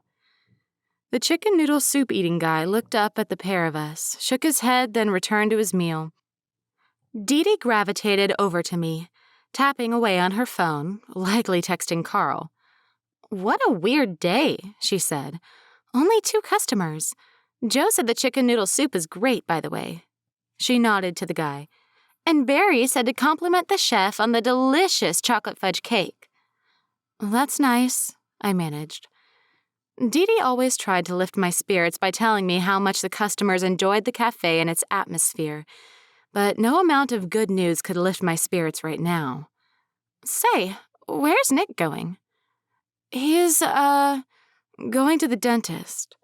The chicken noodle soup eating guy looked up at the pair of us, shook his head, then returned to his meal. Dee Dee gravitated over to me, tapping away on her phone, likely texting Carl. What a weird day, she said. Only 2 customers. Joe said the chicken noodle soup is great, by the way. She nodded to the guy. And Barry said to compliment the chef on the delicious chocolate fudge cake. That's nice, I managed. Dee Dee always tried to lift my spirits by telling me how much the customers enjoyed the café and its atmosphere, but no amount of good news could lift my spirits right now. Say, where's Nick going? He's, going to the dentist.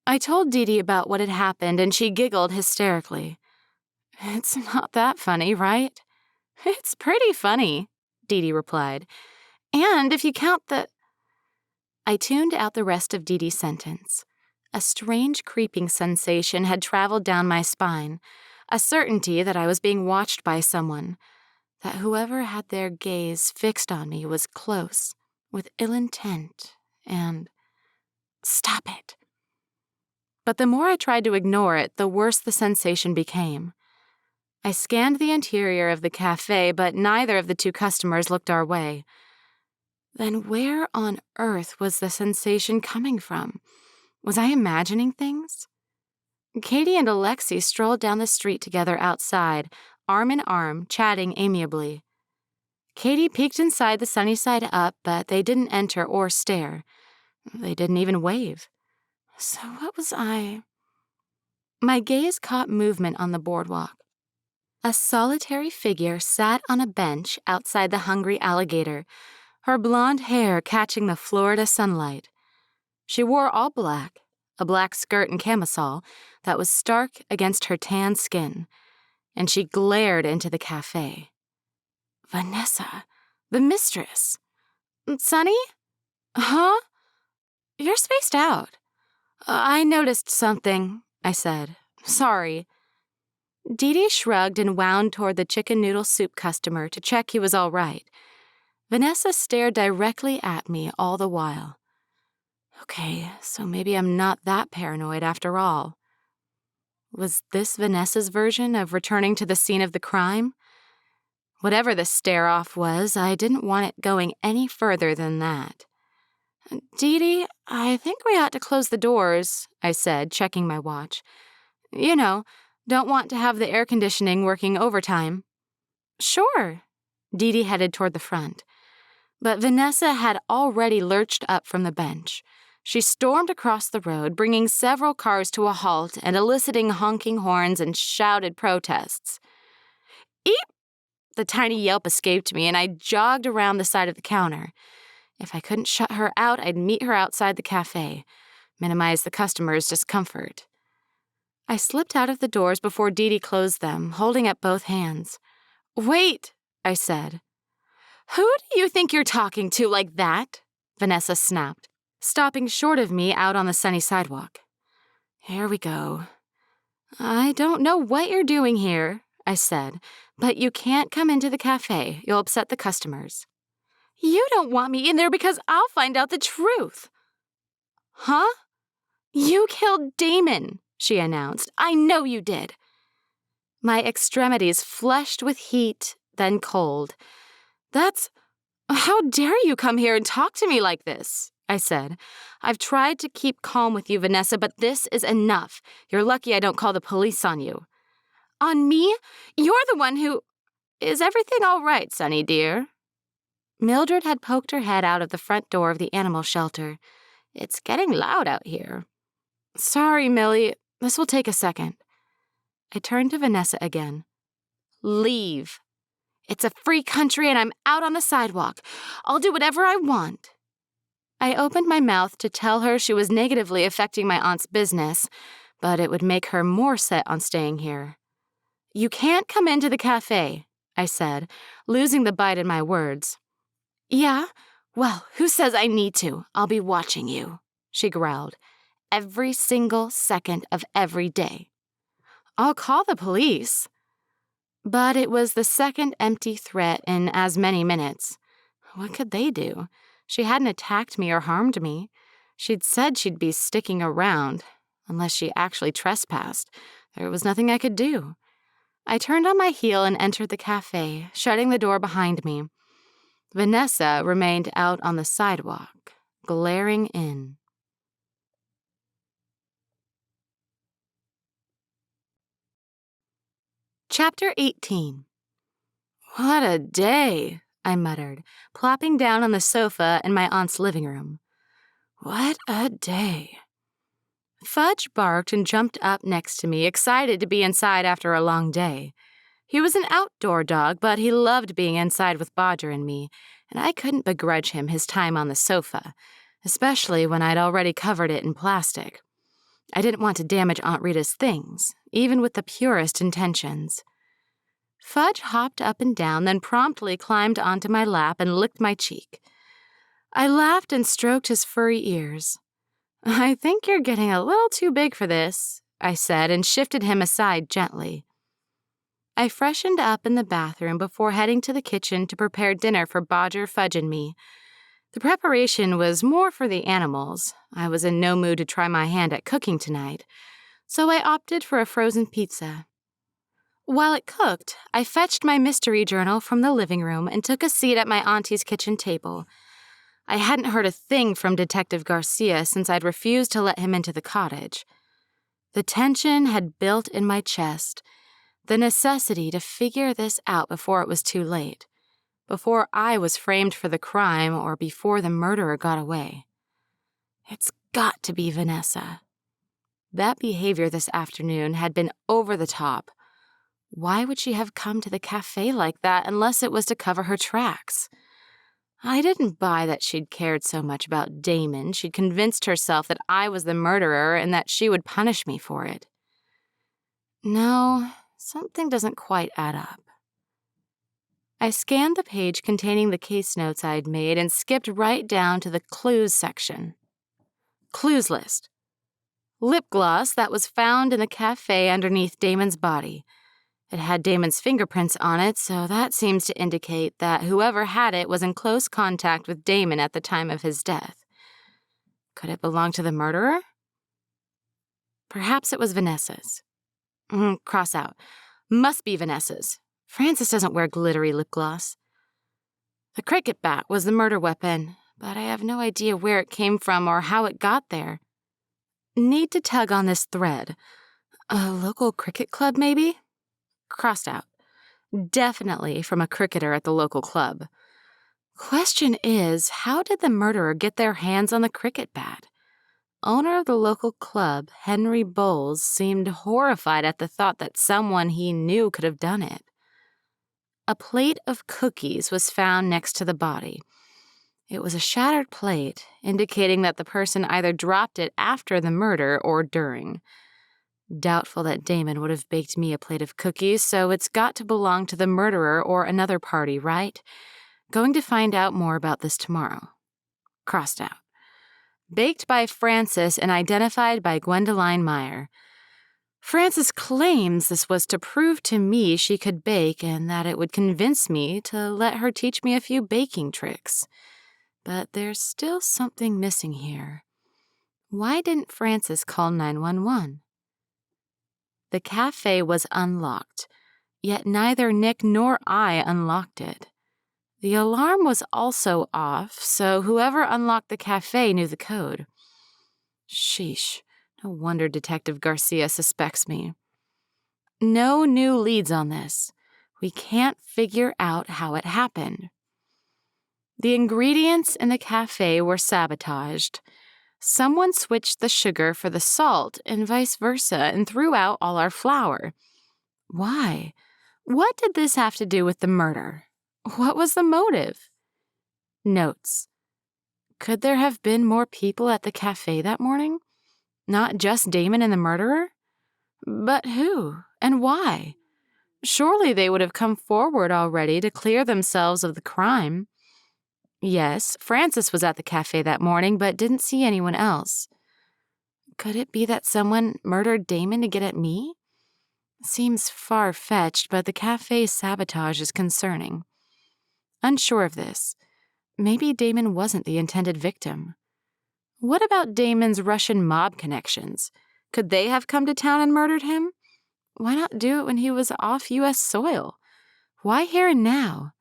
I told Dee Dee about what had happened, and she giggled hysterically. It's not that funny, right? It's pretty funny, Dee Dee replied. And if you count the... I tuned out the rest of Dee Dee's sentence. A strange creeping sensation had traveled down my spine, a certainty that I was being watched by someone, that whoever had their gaze fixed on me was close, with ill intent, and... Stop it. But the more I tried to ignore it, the worse the sensation became. I scanned the interior of the café, but neither of the 2 customers looked our way. Then where on earth was the sensation coming from? Was I imagining things? Katie and Alexi strolled down the street together outside, arm in arm, chatting amiably. Katie peeked inside the Sunny Side Up, but they didn't enter or stare. They didn't even wave. So what was I? My gaze caught movement on the boardwalk. A solitary figure sat on a bench outside the Hungry Alligator, her blonde hair catching the Florida sunlight. She wore all black, a black skirt and camisole that was stark against her tan skin, and she glared into the cafe. Vanessa, the mistress. Sonny? Huh? You're spaced out. I noticed something, I said. Sorry. Dee Dee shrugged and wound toward the chicken noodle soup customer to check he was all right. Vanessa stared directly at me all the while. Okay, so maybe I'm not that paranoid after all. Was this Vanessa's version of returning to the scene of the crime? Whatever the stare-off was, I didn't want it going any further than that. Dee Dee, I think we ought to close the doors, I said, checking my watch. You know, don't want to have the air conditioning working overtime. Sure. Dee Dee headed toward the front. But Vanessa had already lurched up from the bench. She stormed across the road, bringing several cars to a halt and eliciting honking horns and shouted protests. Eep! The tiny yelp escaped me, and I jogged around the side of the counter. If I couldn't shut her out, I'd meet her outside the cafe, minimize the customer's discomfort. I slipped out of the doors before Dee Dee closed them, holding up both hands. "Wait," I said. "Who do you think you're talking to like that?" Vanessa snapped, stopping short of me out on the sunny sidewalk. "Here we go." "I don't know what you're doing here," I said, "but you can't come into the cafe. You'll upset the customers." "You don't want me in there because I'll find out the truth." "Huh? You killed Damon," she announced. "I know you did." My extremities flushed with heat, then cold. "How dare you come here and talk to me like this?" I said. "I've tried to keep calm with you, Vanessa, but this is enough. You're lucky I don't call the police on you." "On me? You're the one who—" "Is everything all right, Sonny dear?" Mildred had poked her head out of the front door of the animal shelter. "It's getting loud out here." "Sorry, Millie. This will take a second." I turned to Vanessa again. "Leave. It's a free country and I'm out on the sidewalk. I'll do whatever I want." I opened my mouth to tell her she was negatively affecting my aunt's business, but it would make her more set on staying here. "You can't come into the cafe," I said, losing the bite in my words. "Yeah? Well, who says I need to? I'll be watching you," she growled. "Every single second of every day." "I'll call the police." But it was the second empty threat in as many minutes. What could they do? She hadn't attacked me or harmed me. She'd said she'd be sticking around. Unless she actually trespassed, there was nothing I could do. I turned on my heel and entered the cafe, shutting the door behind me. Vanessa remained out on the sidewalk, glaring in. Chapter 18. "What a day," I muttered, plopping down on the sofa in my aunt's living room. "What a day." Fudge barked and jumped up next to me, excited to be inside after a long day. He was an outdoor dog, but he loved being inside with Bodger and me, and I couldn't begrudge him his time on the sofa, especially when I'd already covered it in plastic. I didn't want to damage Aunt Rita's things, even with the purest intentions. Fudge hopped up and down, then promptly climbed onto my lap and licked my cheek. I laughed and stroked his furry ears. "I think you're getting a little too big for this," I said, and shifted him aside gently. I freshened up in the bathroom before heading to the kitchen to prepare dinner for Bodger, Fudge, and me. The preparation was more for the animals. I was in no mood to try my hand at cooking tonight, so I opted for a frozen pizza. While it cooked, I fetched my mystery journal from the living room and took a seat at my auntie's kitchen table. I hadn't heard a thing from Detective Garcia since I'd refused to let him into the cottage. The tension had built in my chest, the necessity to figure this out before it was too late, before I was framed for the crime or before the murderer got away. It's got to be Vanessa. That behavior this afternoon had been over the top. Why would she have come to the cafe like that unless it was to cover her tracks? I didn't buy that she'd cared so much about Damon. She'd convinced herself that I was the murderer and that she would punish me for it. No, something doesn't quite add up. I scanned the page containing the case notes I'd made and skipped right down to the clues section. Clues list. Lip gloss that was found in the cafe underneath Damon's body. It had Damon's fingerprints on it, so that seems to indicate that whoever had it was in close contact with Damon at the time of his death. Could it belong to the murderer? Perhaps it was Vanessa's. Cross out. Must be Vanessa's. Frances doesn't wear glittery lip gloss. The cricket bat was the murder weapon, but I have no idea where it came from or how it got there. Need to tug on this thread. A local cricket club, maybe? Crossed out. Definitely from a cricketer at the local club. Question is, how did the murderer get their hands on the cricket bat? Owner of the local club, Henry Bowles, seemed horrified at the thought that someone he knew could have done it. A plate of cookies was found next to the body. It was a shattered plate, indicating that the person either dropped it after the murder or during. Doubtful that Damon would have baked me a plate of cookies, so it's got to belong to the murderer or another party, right? Going to find out more about this tomorrow. Crossed out. Baked by Frances and identified by Gwendoline Meyer. Frances claims this was to prove to me she could bake and that it would convince me to let her teach me a few baking tricks. But there's still something missing here. Why didn't Frances call 911? The cafe was unlocked, yet neither Nick nor I unlocked it. The alarm was also off, so whoever unlocked the cafe knew the code. Sheesh, no wonder Detective Garcia suspects me. No new leads on this. We can't figure out how it happened. The ingredients in the cafe were sabotaged. Someone switched the sugar for the salt and vice versa and threw out all our flour. Why? What did this have to do with the murder? What was the motive? Notes. Could there have been more people at the cafe that morning? Not just Damon and the murderer? But who and why? Surely they would have come forward already to clear themselves of the crime. Yes, Frances was at the cafe that morning, but didn't see anyone else. Could it be that someone murdered Damon to get at me? Seems far-fetched, but the cafe's sabotage is concerning. Unsure of this. Maybe Damon wasn't the intended victim. What about Damon's Russian mob connections? Could they have come to town and murdered him? Why not do it when he was off U.S. soil? Why here and now?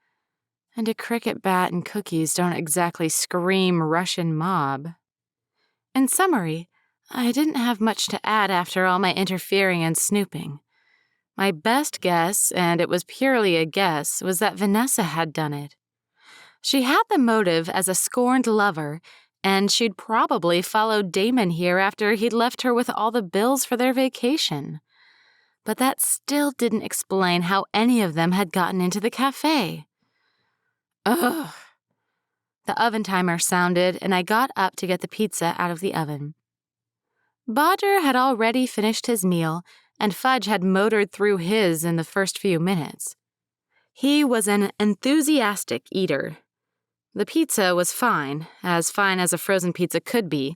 And a cricket bat and cookies don't exactly scream Russian mob. In summary, I didn't have much to add after all my interfering and snooping. My best guess, and it was purely a guess, was that Vanessa had done it. She had the motive as a scorned lover, and she'd probably followed Damon here after he'd left her with all the bills for their vacation. But that still didn't explain how any of them had gotten into the cafe. Ugh. The oven timer sounded, and I got up to get the pizza out of the oven. Bodger had already finished his meal, and Fudge had motored through his in the first few minutes. He was an enthusiastic eater. The pizza was fine as a frozen pizza could be,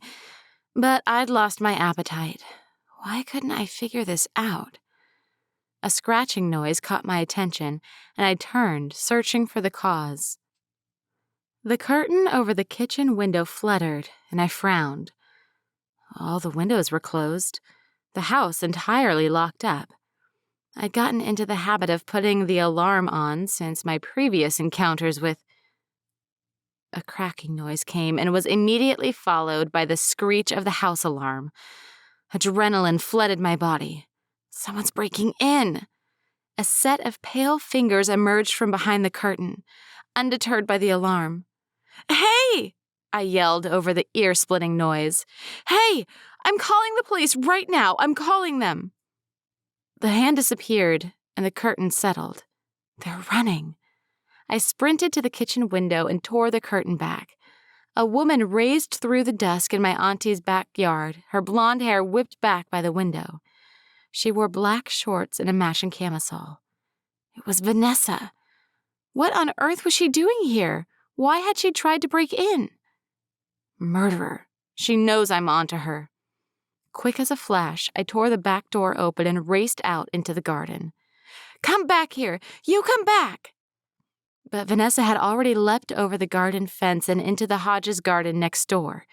but I'd lost my appetite. Why couldn't I figure this out? A scratching noise caught my attention, and I turned, searching for the cause. The curtain over the kitchen window fluttered, and I frowned. All the windows were closed, the house entirely locked up. I'd gotten into the habit of putting the alarm on since my previous encounters with... A cracking noise came and was immediately followed by the screech of the house alarm. Adrenaline flooded my body. Someone's breaking in. A set of pale fingers emerged from behind the curtain, undeterred by the alarm. "Hey!" I yelled over the ear-splitting noise. "Hey! I'm calling the police right now! I'm calling them!" The hand disappeared, and the curtain settled. They're running. I sprinted to the kitchen window and tore the curtain back. A woman raced through the dusk in my auntie's backyard, her blonde hair whipped back by the window. She wore black shorts and a matching camisole. It was Vanessa. What on earth was she doing here? Why had she tried to break in? Murderer. She knows I'm onto her. Quick as a flash, I tore the back door open and raced out into the garden. "Come back here! You come back!" But Vanessa had already leapt over the garden fence and into the Hodges' garden next door.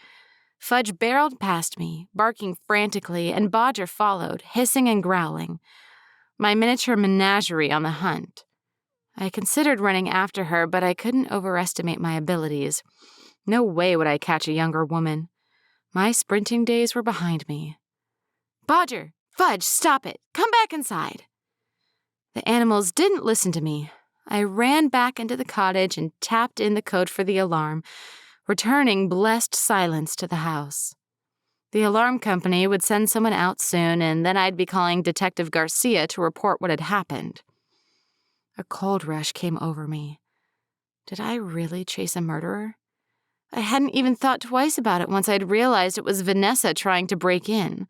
Fudge barreled past me, barking frantically, and Bodger followed, hissing and growling. My miniature menagerie on the hunt. I considered running after her, but I couldn't overestimate my abilities. No way would I catch a younger woman. My sprinting days were behind me. "Bodger! Fudge, stop it! Come back inside!" The animals didn't listen to me. I ran back into the cottage and tapped in the code for the alarm, returning blessed silence to the house. The alarm company would send someone out soon, and then I'd be calling Detective Garcia to report what had happened. A cold rush came over me. Did I really chase a murderer? I hadn't even thought twice about it once I'd realized it was Vanessa trying to break in.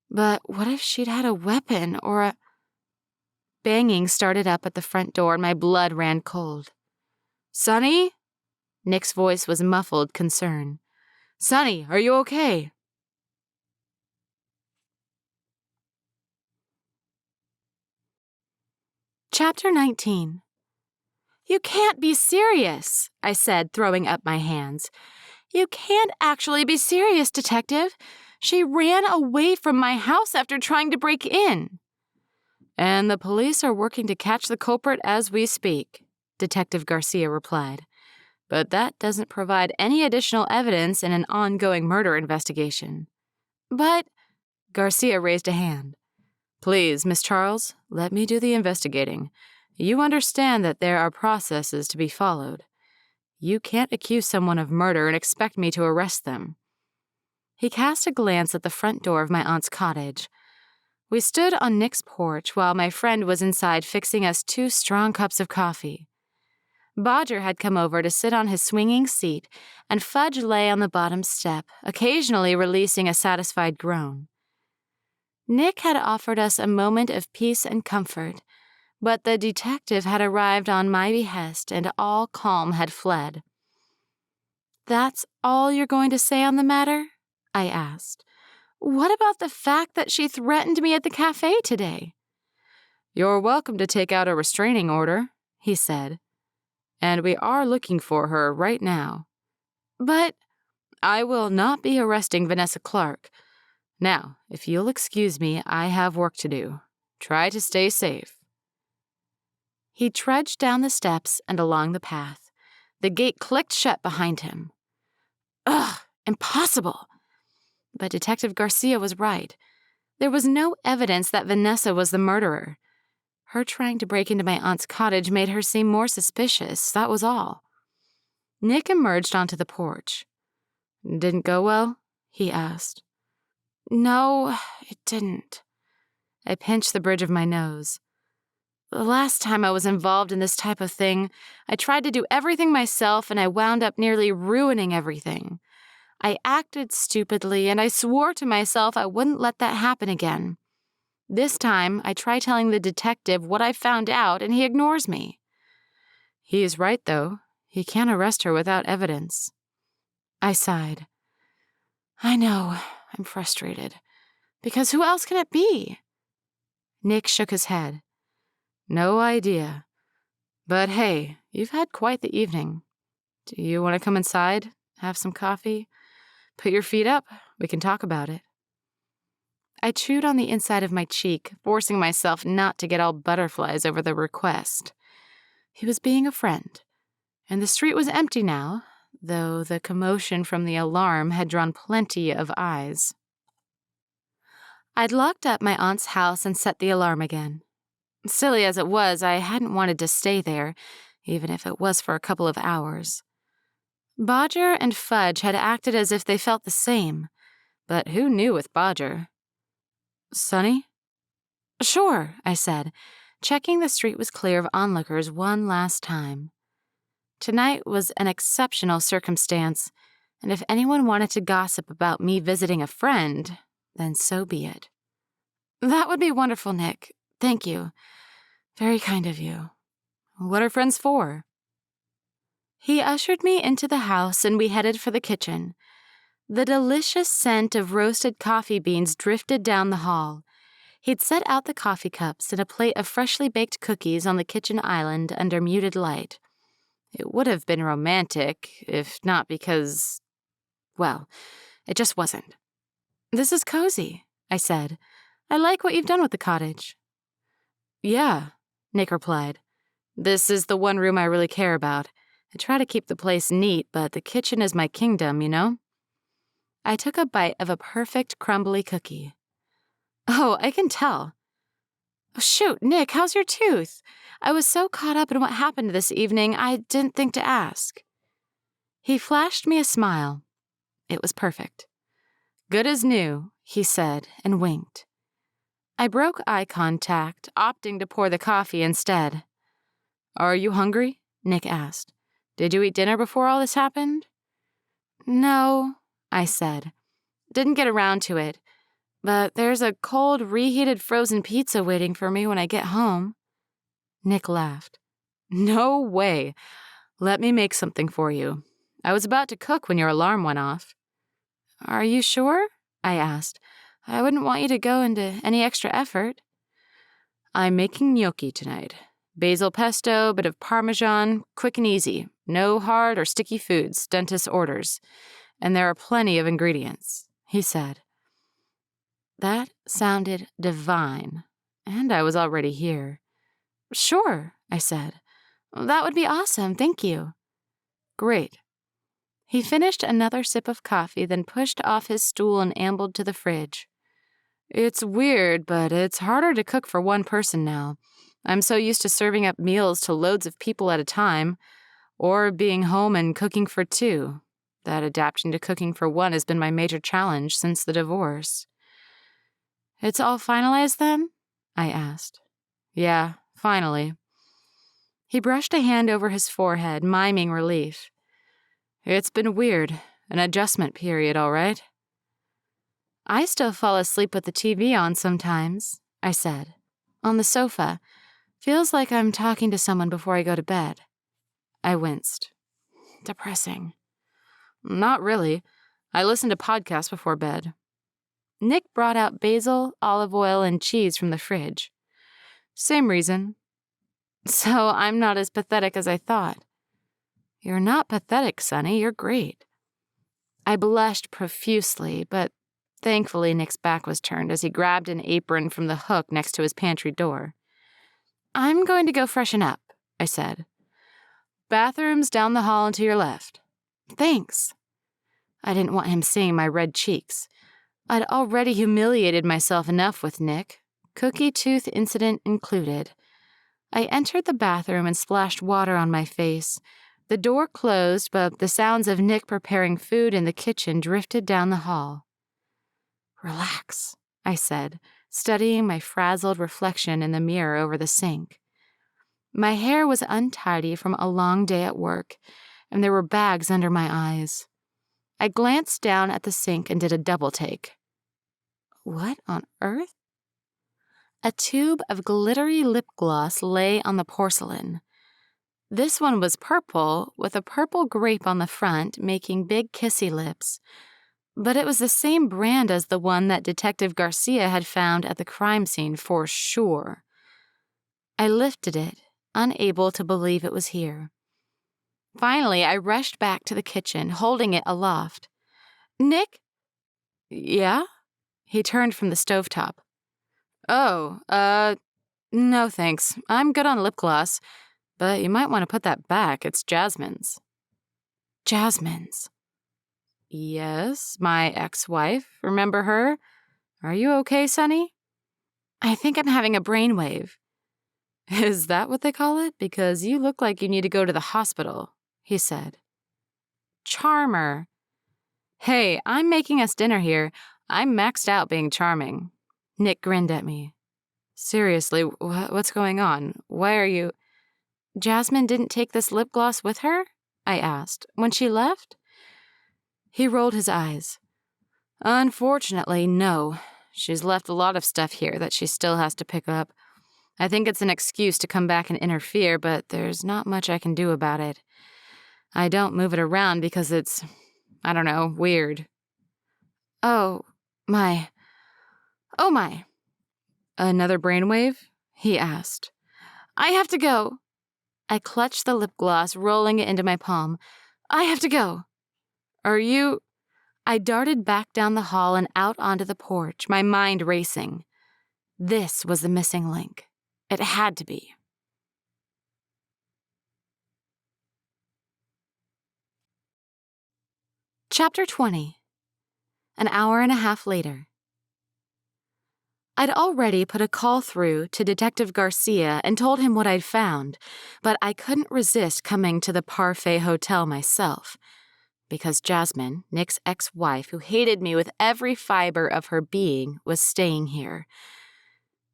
But what if she'd had a weapon or a... Banging started up at the front door and my blood ran cold. "Sonny?" Nick's voice was muffled concern. "Sonny, are you okay?" Chapter 19. "You can't be serious," I said, throwing up my hands. "You can't actually be serious, Detective. She ran away from my house after trying to break in." "And the police are working to catch the culprit as we speak," Detective Garcia replied. "But that doesn't provide any additional evidence in an ongoing murder investigation." "But—" Garcia raised a hand. "Please, Miss Charles, let me do the investigating. You understand that there are processes to be followed. You can't accuse someone of murder and expect me to arrest them." He cast a glance at the front door of my aunt's cottage. We stood on Nick's porch while my friend was inside fixing us 2 strong cups of coffee. Bodger had come over to sit on his swinging seat, and Fudge lay on the bottom step, occasionally releasing a satisfied groan. Nick had offered us a moment of peace and comfort, but the detective had arrived on my behest and all calm had fled. "That's all you're going to say on the matter?" I asked. "What about the fact that she threatened me at the café today?" "You're welcome to take out a restraining order," he said. "And we are looking for her right now." "But—" "I will not be arresting Vanessa Clark. Now, if you'll excuse me, I have work to do. Try to stay safe." He trudged down the steps and along the path. The gate clicked shut behind him. Ugh, impossible! But Detective Garcia was right. There was no evidence that Vanessa was the murderer. Her trying to break into my aunt's cottage made her seem more suspicious, that was all. Nick emerged onto the porch. "Didn't go well?" he asked. "No, it didn't." I pinched the bridge of my nose. The last time I was involved in this type of thing, I tried to do everything myself and I wound up nearly ruining everything. I acted stupidly and I swore to myself I wouldn't let that happen again. This time, I try telling the detective what I found out and he ignores me. "He's right, though. He can't arrest her without evidence." I sighed. "I know. I'm frustrated. Because who else can it be?" Nick shook his head. "No idea. But hey, you've had quite the evening. Do you want to come inside? Have some coffee? Put your feet up. We can talk about it." I chewed on the inside of my cheek, forcing myself not to get all butterflies over the request. He was being a friend, and the street was empty now, though the commotion from the alarm had drawn plenty of eyes. I'd locked up my aunt's house and set the alarm again. Silly as it was, I hadn't wanted to stay there, even if it was for a couple of hours. Bodger and Fudge had acted as if they felt the same, but who knew with Bodger? "Sonny?" "Sure," I said, checking the street was clear of onlookers one last time. Tonight was an exceptional circumstance, and if anyone wanted to gossip about me visiting a friend, then so be it. "That would be wonderful, Nick. Thank you. Very kind of you."
"What are friends for?"
He ushered me into the house and we headed for the kitchen. The delicious scent of roasted coffee beans drifted down the hall. He'd set out the coffee cups and a plate of freshly baked cookies on the kitchen island under muted light. It would have been romantic, if not because, well, it just wasn't. "This is cozy," I said. "I like what you've done with the cottage."
"Yeah," Nick replied. "This is the one room I really care about. I try to keep the place neat, but the kitchen is my kingdom, you know?"
I took a bite of a perfect crumbly cookie. "Oh, I can tell." "Oh, shoot, Nick, how's your tooth? I was so caught up in what happened this evening, I didn't think to ask." He flashed me a smile. It was perfect. "Good as new," he said, and winked. I broke eye contact, opting to pour the coffee instead.
"Are you hungry?" Nick asked. "Did you eat dinner before all this happened?" No, I said. Didn't get around to it. But there's a cold, reheated frozen pizza waiting for me when I get home. Nick laughed. No way. Let me make something for you. I was about to cook when your alarm went off. Are you sure? I asked. I wouldn't want you to go into any extra effort. I'm making gnocchi tonight. Basil pesto, bit of Parmesan, quick and easy. No hard or sticky foods, dentist orders. And there are plenty of ingredients, he said. That sounded divine, and I was already here. Sure, I said. That would be awesome, thank you. Great. He finished another sip of coffee, then pushed off his stool and ambled to the fridge. It's weird, but it's harder to cook for one person now. I'm so used to serving up meals to loads of people at a time, or being home and cooking for two. That adapting to cooking for one has been my major challenge since the divorce. It's all finalized then? I asked. Yeah, finally. He brushed a hand over his forehead, miming relief. It's been weird, an adjustment period, all right. I still fall asleep with the TV on sometimes, I said. On the sofa. Feels like I'm talking to someone before I go to bed. I winced. Depressing. Not really. I listen to podcasts before bed. Nick brought out basil, olive oil, and cheese from the fridge. Same reason. So I'm not as pathetic as I thought. You're not pathetic, Sonny. You're great. I blushed profusely, but thankfully Nick's back was turned as he grabbed an apron from the hook next to his pantry door. I'm going to go freshen up, I said. Bathroom's down the hall and to your left. Thanks. I didn't want him seeing my red cheeks. I'd already humiliated myself enough with Nick, cookie tooth incident included. I entered the bathroom and splashed water on my face. The door closed, but the sounds of Nick preparing food in the kitchen drifted down the hall. Relax, I said, studying my frazzled reflection in the mirror over the sink. My hair was untidy from a long day at work, and there were bags under my eyes. I glanced down at the sink and did a double take. What on earth? A tube of glittery lip gloss lay on the porcelain. This one was purple, with a purple grape on the front, making big kissy lips. But it was the same brand as the one that Detective Garcia had found at the crime scene for sure. I lifted it, unable to believe it was here. Finally, I rushed back to the kitchen, holding it aloft. Nick? Yeah? He turned from the stovetop. Oh, no thanks. I'm good on lip gloss, but you might want to put that back. It's Jasmine's. Jasmine's? Yes, my ex-wife. Remember her? Are you okay, Sonny? I think I'm having a brainwave. Is that what they call it? Because you look like you need to go to the hospital, he said. Charmer. Hey, I'm making us dinner here. I'm maxed out being charming. Nick grinned at me. Seriously, what's going on? Why are you... Jasmine didn't take this lip gloss with her? I asked. When she left? He rolled his eyes. Unfortunately, no. She's left a lot of stuff here that she still has to pick up. I think it's an excuse to come back and interfere, but there's not much I can do about it. I don't move it around because it's, I don't know, weird. Oh my. Another brainwave? He asked. I have to go. I clutched the lip gloss, rolling it into my palm. I have to go. Are you... I darted back down the hall and out onto the porch, my mind racing. This was the missing link. It had to be. Chapter 20. An hour and a half later. I'd already put a call through to Detective Garcia and told him what I'd found, but I couldn't resist coming to the Parfait Hotel myself, because Jasmine, Nick's ex-wife, who hated me with every fiber of her being, was staying here.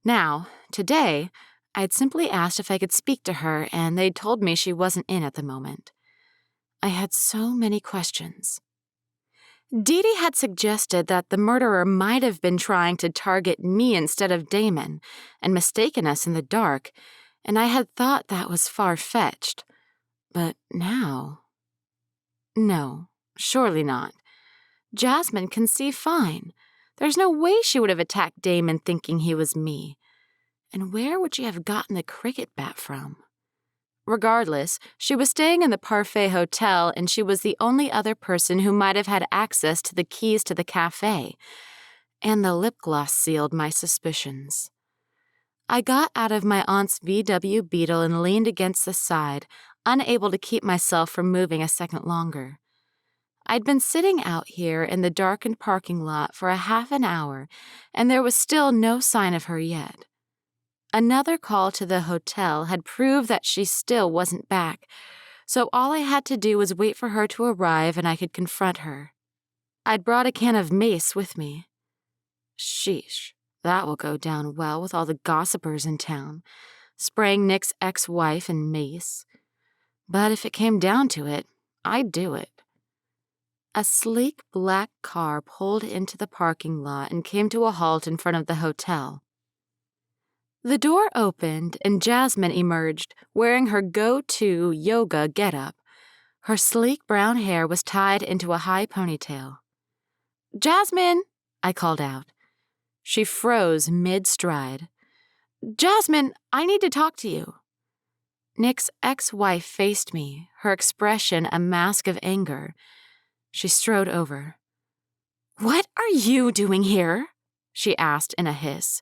Now, today, I'd simply asked if I could speak to her, and they'd told me she wasn't in at the moment. I had so many questions. Dee Dee had suggested that the murderer might have been trying to target me instead of Damon and mistaken us in the dark, and I had thought that was far-fetched. But now... No, surely not. Jasmine can see fine. There's no way she would have attacked Damon thinking he was me. And where would she have gotten the cricket bat from? Regardless, she was staying in the Parfait hotel, and she was the only other person who might have had access to the keys to the café. And the lip gloss sealed my suspicions. I got out of my aunt's VW Beetle and leaned against the side, unable to keep myself from moving a second longer. I'd been sitting out here in the darkened parking lot for a half an hour, and there was still no sign of her yet. Another call to the hotel had proved that she still wasn't back, so all I had to do was wait for her to arrive and I could confront her. I'd brought a can of mace with me. Sheesh, that will go down well with all the gossipers in town, spraying Nick's ex-wife in mace. But if it came down to it, I'd do it. A sleek black car pulled into the parking lot and came to a halt in front of the hotel. The door opened and Jasmine emerged, wearing her go-to yoga getup. Her sleek brown hair was tied into a high ponytail. "Jasmine!" I called out. She froze mid-stride. "Jasmine, I need to talk to you." Nick's ex-wife faced me, her expression a mask of anger. She strode over. "What are you doing here?" she asked in a hiss.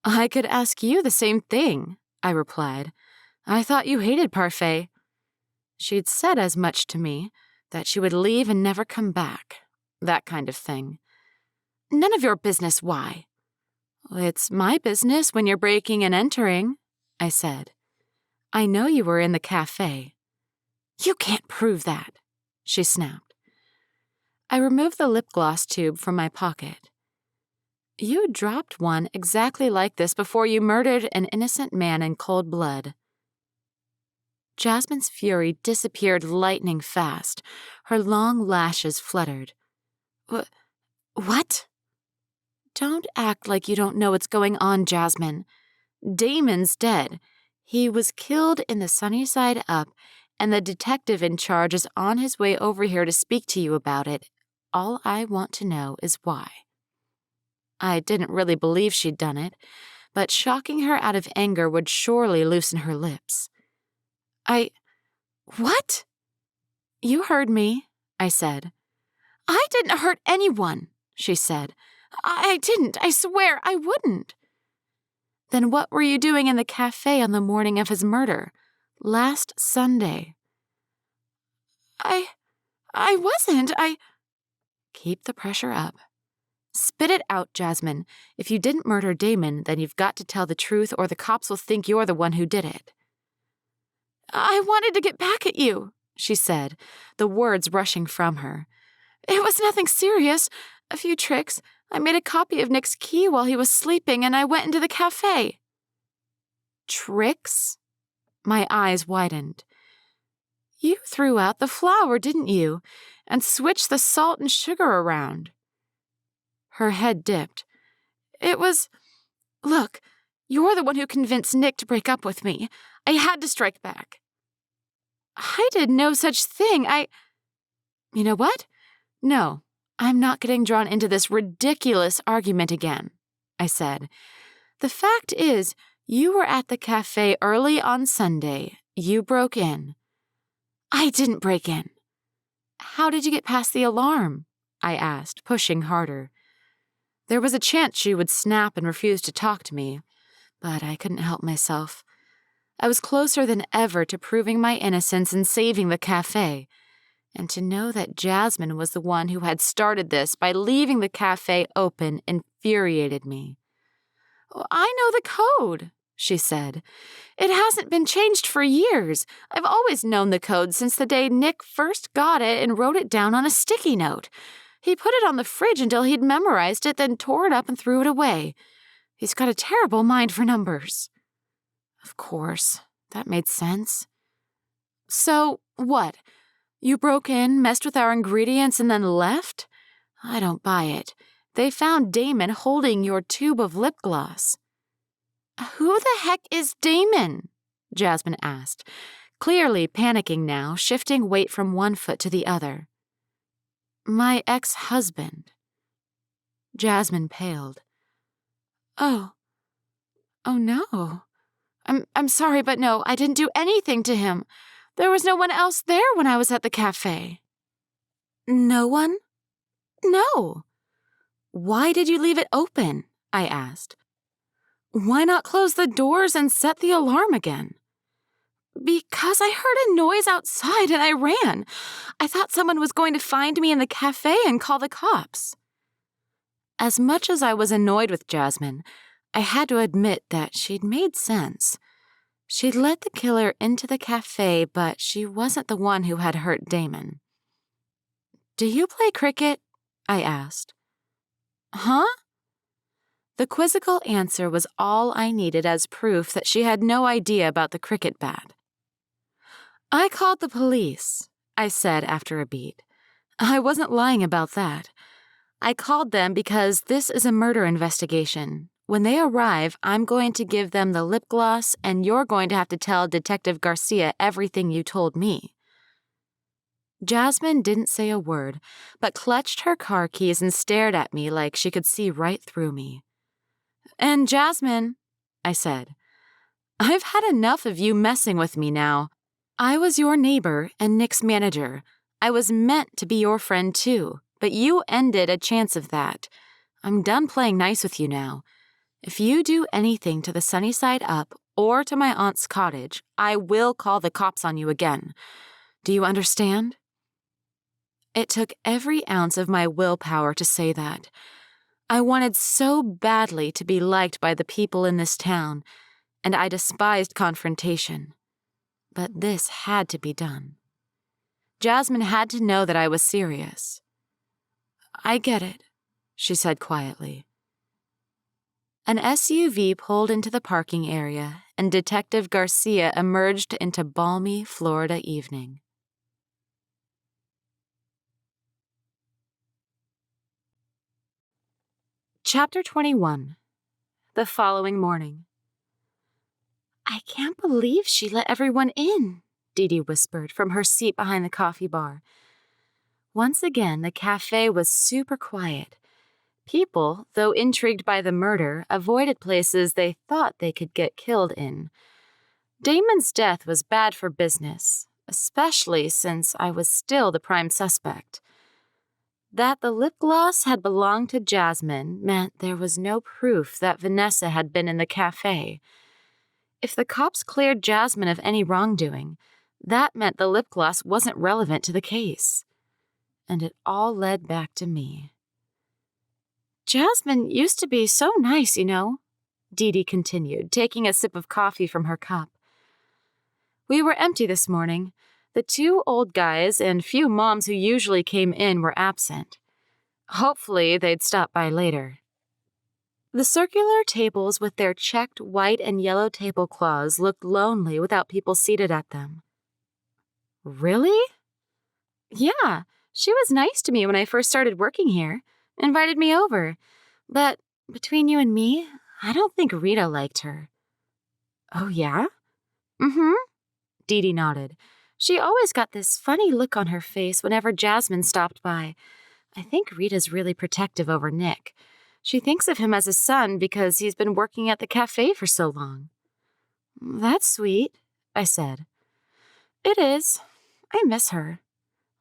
"I could ask you the same thing," I replied. "I thought you hated Parfait." She'd said as much to me, that she would leave and never come back. That kind of thing. "None of your business why." "It's my business when you're breaking and entering," I said. "I know you were in the café." "You can't prove that," she snapped. I removed the lip gloss tube from my pocket. "You dropped one exactly like this before you murdered an innocent man in cold blood." Jasmine's fury disappeared lightning fast. Her long lashes fluttered. What? Don't act like you don't know what's going on, Jasmine. Damon's dead. He was killed in the Sunny Side Up, and the detective in charge is on his way over here to speak to you about it. All I want to know is why. I didn't really believe she'd done it, but shocking her out of anger would surely loosen her lips. What? You heard me, I said. I didn't hurt anyone, she said. I didn't, I swear I wouldn't. Then what were you doing in the cafe on the morning of his murder? Last Sunday. I wasn't, Keep the pressure up. Spit it out, Jasmine. If you didn't murder Damon, then you've got to tell the truth or the cops will think you're the one who did it. I wanted to get back at you, she said, the words rushing from her. It was nothing serious. A few tricks. I made a copy of Nick's key while he was sleeping, and I went into the cafe. Tricks? My eyes widened. You threw out the flour, didn't you? And switched the salt and sugar around. Her head dipped. It was... Look, you're the one who convinced Nick to break up with me. I had to strike back. I did no such thing. You know what? No, I'm not getting drawn into this ridiculous argument again, I said. The fact is, you were at the cafe early on Sunday. You broke in. I didn't break in. How did you get past the alarm? I asked, pushing harder. There was a chance she would snap and refuse to talk to me, but I couldn't help myself. I was closer than ever to proving my innocence and saving the cafe. And to know that Jasmine was the one who had started this by leaving the cafe open infuriated me. I know the code, she said. It hasn't been changed for years. I've always known the code since the day Nick first got it and wrote it down on a sticky note. He put it on the fridge until he'd memorized it, then tore it up and threw it away. He's got a terrible mind for numbers. Of course, that made sense. So, what? You broke in, messed with our ingredients, and then left? I don't buy it. They found Damon holding your tube of lip gloss. Who the heck is Damon? Jasmine asked, clearly panicking now, shifting weight from one foot to the other. My ex-husband. Jasmine paled. Oh no. I'm sorry, but no, I didn't do anything to him. There was no one else there when I was at the cafe. No one? No. Why did you leave it open? I asked. Why not close the doors and set the alarm again? Because I heard a noise outside and I ran. I thought someone was going to find me in the cafe and call the cops. As much as I was annoyed with Jasmine, I had to admit that she'd made sense. She'd let the killer into the cafe, but she wasn't the one who had hurt Damon. Do you play cricket? I asked. Huh? The quizzical answer was all I needed as proof that she had no idea about the cricket bat. I called the police, I said after a beat. I wasn't lying about that. I called them because this is a murder investigation. When they arrive, I'm going to give them the lip gloss, and you're going to have to tell Detective Garcia everything you told me. Jasmine didn't say a word, but clutched her car keys and stared at me like she could see right through me. And Jasmine, I said, I've had enough of you messing with me now. I was your neighbor and Nick's manager. I was meant to be your friend too, but you ended a chance of that. I'm done playing nice with you now. If you do anything to the Sunny Side Up or to my aunt's cottage, I will call the cops on you again. Do you understand? It took every ounce of my willpower to say that. I wanted so badly to be liked by the people in this town, and I despised confrontation. But this had to be done. Jasmine had to know that I was serious. I get it, she said quietly. An SUV pulled into the parking area, and Detective Garcia emerged into balmy Florida evening. Chapter 21. The following morning. I can't believe she let everyone in, Dee Dee whispered from her seat behind the coffee bar. Once again, the cafe was super quiet. People, though intrigued by the murder, avoided places they thought they could get killed in. Damon's death was bad for business, especially since I was still the prime suspect. That the lip gloss had belonged to Jasmine meant there was no proof that Vanessa had been in the cafe. If the cops cleared Jasmine of any wrongdoing, that meant the lip gloss wasn't relevant to the case. And it all led back to me. Jasmine used to be so nice, you know, Dee Dee continued, taking a sip of coffee from her cup. We were empty this morning. The two old guys and few moms who usually came in were absent. Hopefully, they'd stop by later. The circular tables with their checked white and yellow tablecloths looked lonely without people seated at them. Really? Yeah, she was nice to me when I first started working here. Invited me over. But between you and me, I don't think Rita liked her. Oh, yeah? Mm-hmm. Dee Dee nodded. She always got this funny look on her face whenever Jasmine stopped by. I think Rita's really protective over Nick. She thinks of him as a son because he's been working at the cafe for so long. That's sweet, I said. It is. I miss her.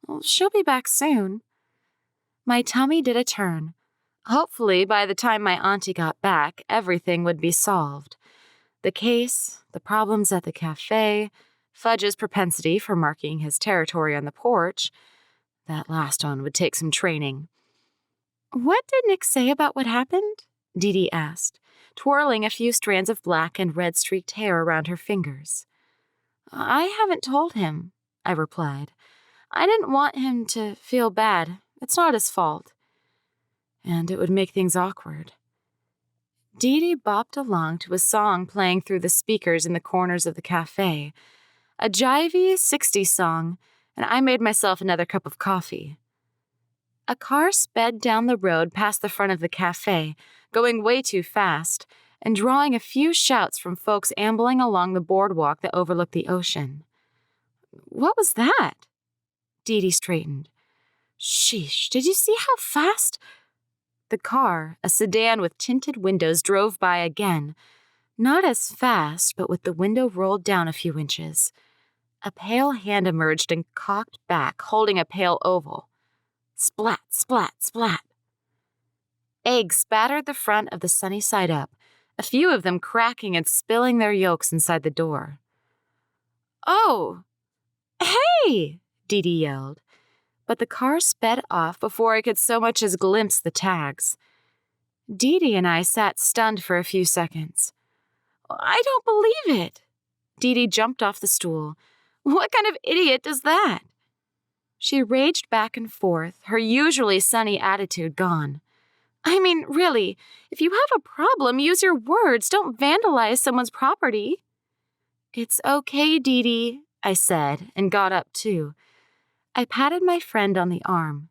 Well, she'll be back soon. My tummy did a turn. Hopefully, by the time my auntie got back, everything would be solved. The case, the problems at the cafe, Fudge's propensity for marking his territory on the porch. That last one would take some training. What did Nick say about what happened? Dee Dee asked, twirling a few strands of black and red-streaked hair around her fingers. I haven't told him, I replied. I didn't want him to feel bad. It's not his fault. And it would make things awkward. Dee Dee bopped along to a song playing through the speakers in the corners of the cafe, a jivey 60s song, and I made myself another cup of coffee. A car sped down the road past the front of the cafe, going way too fast, and drawing a few shouts from folks ambling along the boardwalk that overlooked the ocean. What was that? Dee Dee straightened. Sheesh, did you see how fast? The car, a sedan with tinted windows, drove by again. Not as fast, but with the window rolled down a few inches. A pale hand emerged and cocked back, holding a pale oval. Splat, splat, splat. Eggs spattered the front of the sunny side up, a few of them cracking and spilling their yolks inside the door. Oh! Hey! Dee Dee yelled, but the car sped off before I could so much as glimpse the tags. Dee Dee and I sat stunned for a few seconds. I don't believe it! Dee Dee jumped off the stool. What kind of idiot does that? She raged back and forth, her usually sunny attitude gone. I mean, really, if you have a problem, use your words. Don't vandalize someone's property. It's okay, Dee Dee, I said, and got up too. I patted my friend on the arm.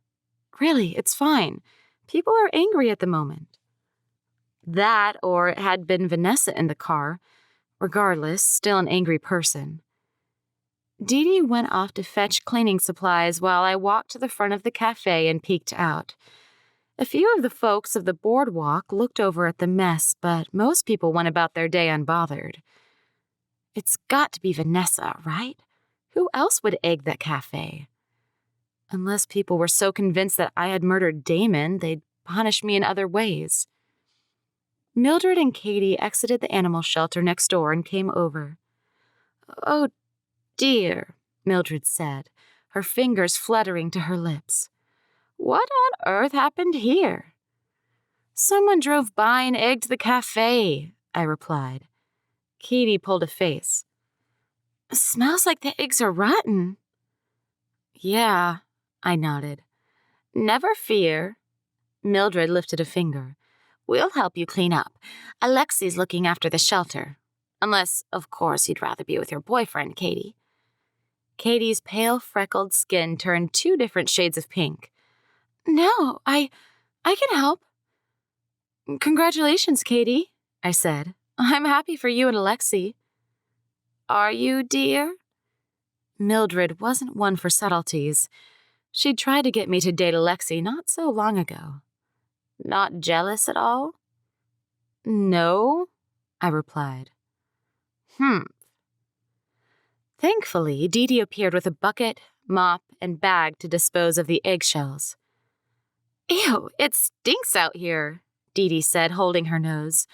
Really, it's fine. People are angry at the moment. That, or it had been Vanessa in the car. Regardless, still an angry person. Dee Dee went off to fetch cleaning supplies while I walked to the front of the cafe and peeked out. A few of the folks of the boardwalk looked over at the mess, but most people went about their day unbothered. It's got to be Vanessa, right? Who else would egg that cafe? Unless people were so convinced that I had murdered Damon, they'd punish me in other ways. Mildred and Katie exited the animal shelter next door and came over. Oh, dear, Mildred said, her fingers fluttering to her lips. What on earth happened here? Someone drove by and egged the cafe, I replied. Katie pulled a face. Smells like the eggs are rotten. Yeah, I nodded. Never fear. Mildred lifted a finger. We'll help you clean up. Alexi's looking after the shelter. Unless, of course, you'd rather be with your boyfriend, Katie. Katie's pale, freckled skin turned 2 different shades of pink. No, I can help. Congratulations, Katie, I said. I'm happy for you and Alexi. Are you, dear? Mildred wasn't one for subtleties. She'd tried to get me to date Alexi not so long ago. Not jealous at all? No, I replied. Thankfully, Dee Dee appeared with a bucket, mop, and bag to dispose of the eggshells. Ew, it stinks out here, Dee Dee said, holding her nose.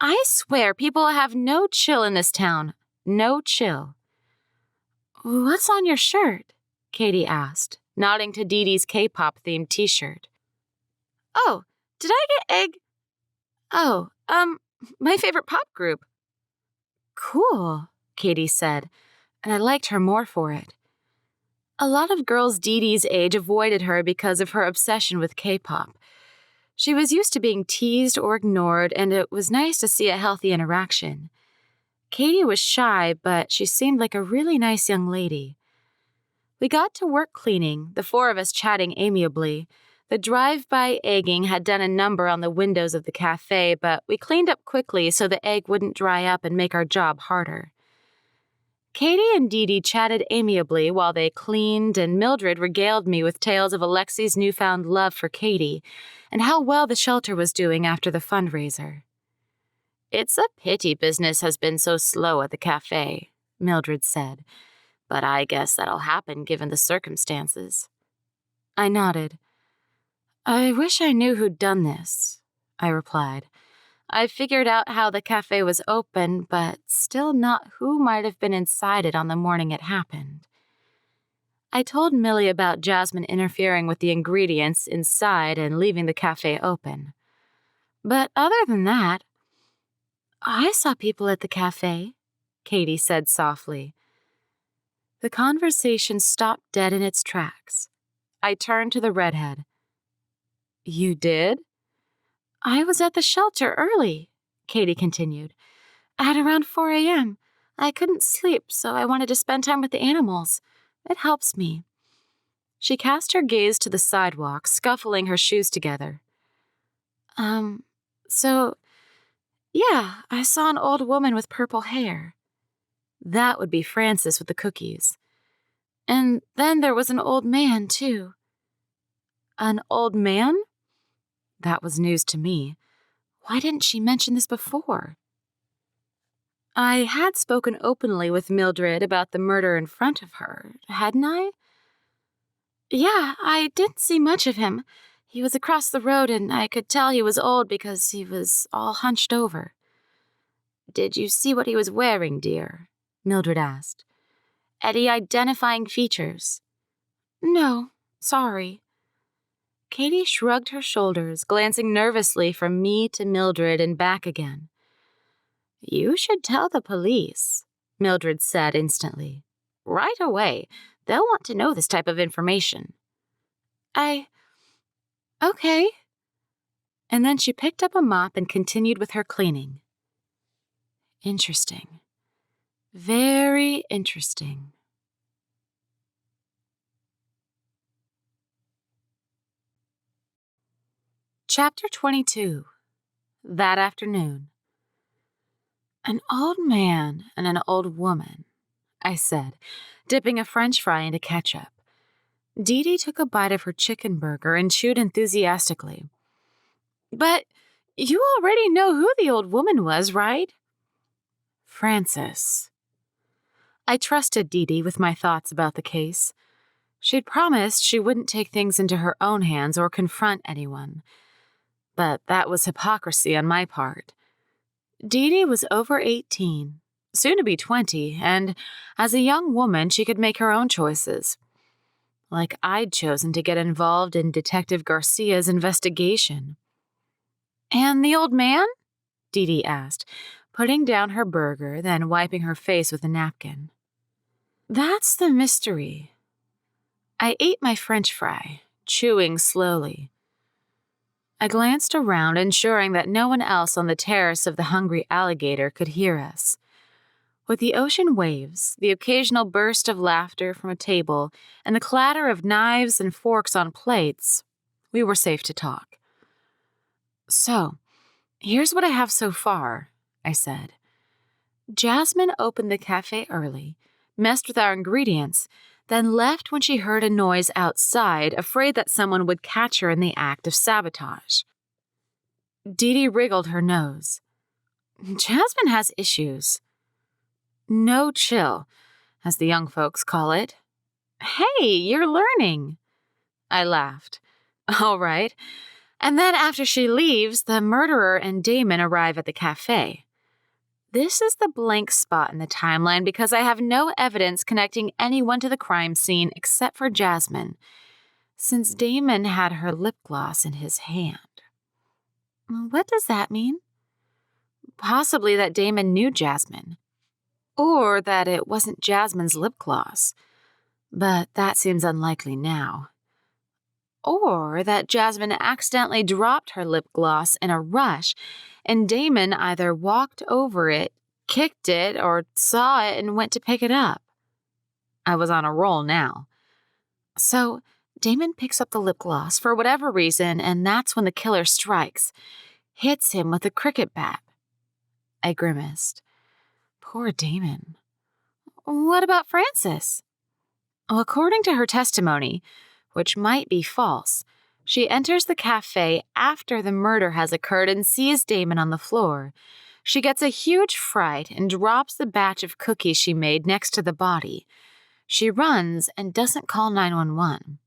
I swear people have no chill in this town. No chill. What's on your shirt? Katie asked, nodding to Dee Dee's K-pop themed t-shirt. Oh, did I get egg? Oh, my favorite pop group. Cool, Katie said, and I liked her more for it. A lot of girls Dee Dee's age avoided her because of her obsession with K-pop. She was used to being teased or ignored, and it was nice to see a healthy interaction. Katie was shy, but she seemed like a really nice young lady. We got to work cleaning, the 4 of us chatting amiably. The drive-by egging had done a number on the windows of the cafe, but we cleaned up quickly so the egg wouldn't dry up and make our job harder. Katie and Dee Dee chatted amiably while they cleaned, and Mildred regaled me with tales of Alexi's newfound love for Katie and how well the shelter was doing after the fundraiser. It's a pity business has been so slow at the cafe, Mildred said, but I guess that'll happen given the circumstances. I nodded. I wish I knew who'd done this, I replied. I figured out how the cafe was open, but still not who might have been inside it on the morning it happened. I told Millie about Jasmine interfering with the ingredients inside and leaving the cafe open. But other than that, I saw people at the cafe, Katie said softly. The conversation stopped dead in its tracks. I turned to the redhead. You did? I was at the shelter early, Katie continued. At around 4 a.m. I couldn't sleep, so I wanted to spend time with the animals. It helps me. She cast her gaze to the sidewalk, scuffling her shoes together. So, yeah, I saw an old woman with purple hair. That would be Frances with the cookies. And then there was an old man, too. An old man? That was news to me. Why didn't she mention this before? I had spoken openly with Mildred about the murder in front of her, hadn't I? Yeah, I didn't see much of him. He was across the road, and I could tell he was old because he was all hunched over. Did you see what he was wearing, dear? Mildred asked. Any identifying features? No, sorry. Katie shrugged her shoulders, glancing nervously from me to Mildred and back again. You should tell the police, Mildred said instantly. Right away. They'll want to know this type of information. Okay. And then she picked up a mop and continued with her cleaning. Interesting. Very interesting. Chapter 22. That afternoon. An old man and an old woman, I said, dipping a French fry into ketchup. Dee Dee took a bite of her chicken burger and chewed enthusiastically. But you already know who the old woman was, right? Frances. I trusted Dee Dee with my thoughts about the case. She'd promised she wouldn't take things into her own hands or confront anyone. But that was hypocrisy on my part. Dee Dee was over 18, soon to be 20, and as a young woman, she could make her own choices. Like I'd chosen to get involved in Detective Garcia's investigation. And the old man? Dee Dee asked, putting down her burger, then wiping her face with a napkin. That's the mystery. I ate my French fry, chewing slowly. I glanced around, ensuring that no one else on the terrace of the Hungry Alligator could hear us. With the ocean waves, the occasional burst of laughter from a table, and the clatter of knives and forks on plates, we were safe to talk. So, here's what I have so far, I said. Jasmine opened the café early, messed with our ingredients, then left when she heard a noise outside, afraid that someone would catch her in the act of sabotage. Dee Dee wriggled her nose. Jasmine has issues. No chill, as the young folks call it. Hey, you're learning. I laughed. All right. And then after she leaves, the murderer and Damon arrive at the café. This is the blank spot in the timeline because I have no evidence connecting anyone to the crime scene except for Jasmine, since Damon had her lip gloss in his hand. What does that mean? Possibly that Damon knew Jasmine, or that it wasn't Jasmine's lip gloss, but that seems unlikely now. Or that Jasmine accidentally dropped her lip gloss in a rush, and Damon either walked over it, kicked it, or saw it and went to pick it up. I was on a roll now. So Damon picks up the lip gloss for whatever reason, and that's when the killer strikes, hits him with a cricket bat. I grimaced. Poor Damon. What about Frances? Well, according to her testimony, which might be false, she enters the cafe after the murder has occurred and sees Damon on the floor. She gets a huge fright and drops the batch of cookies she made next to the body. She runs and doesn't call 911.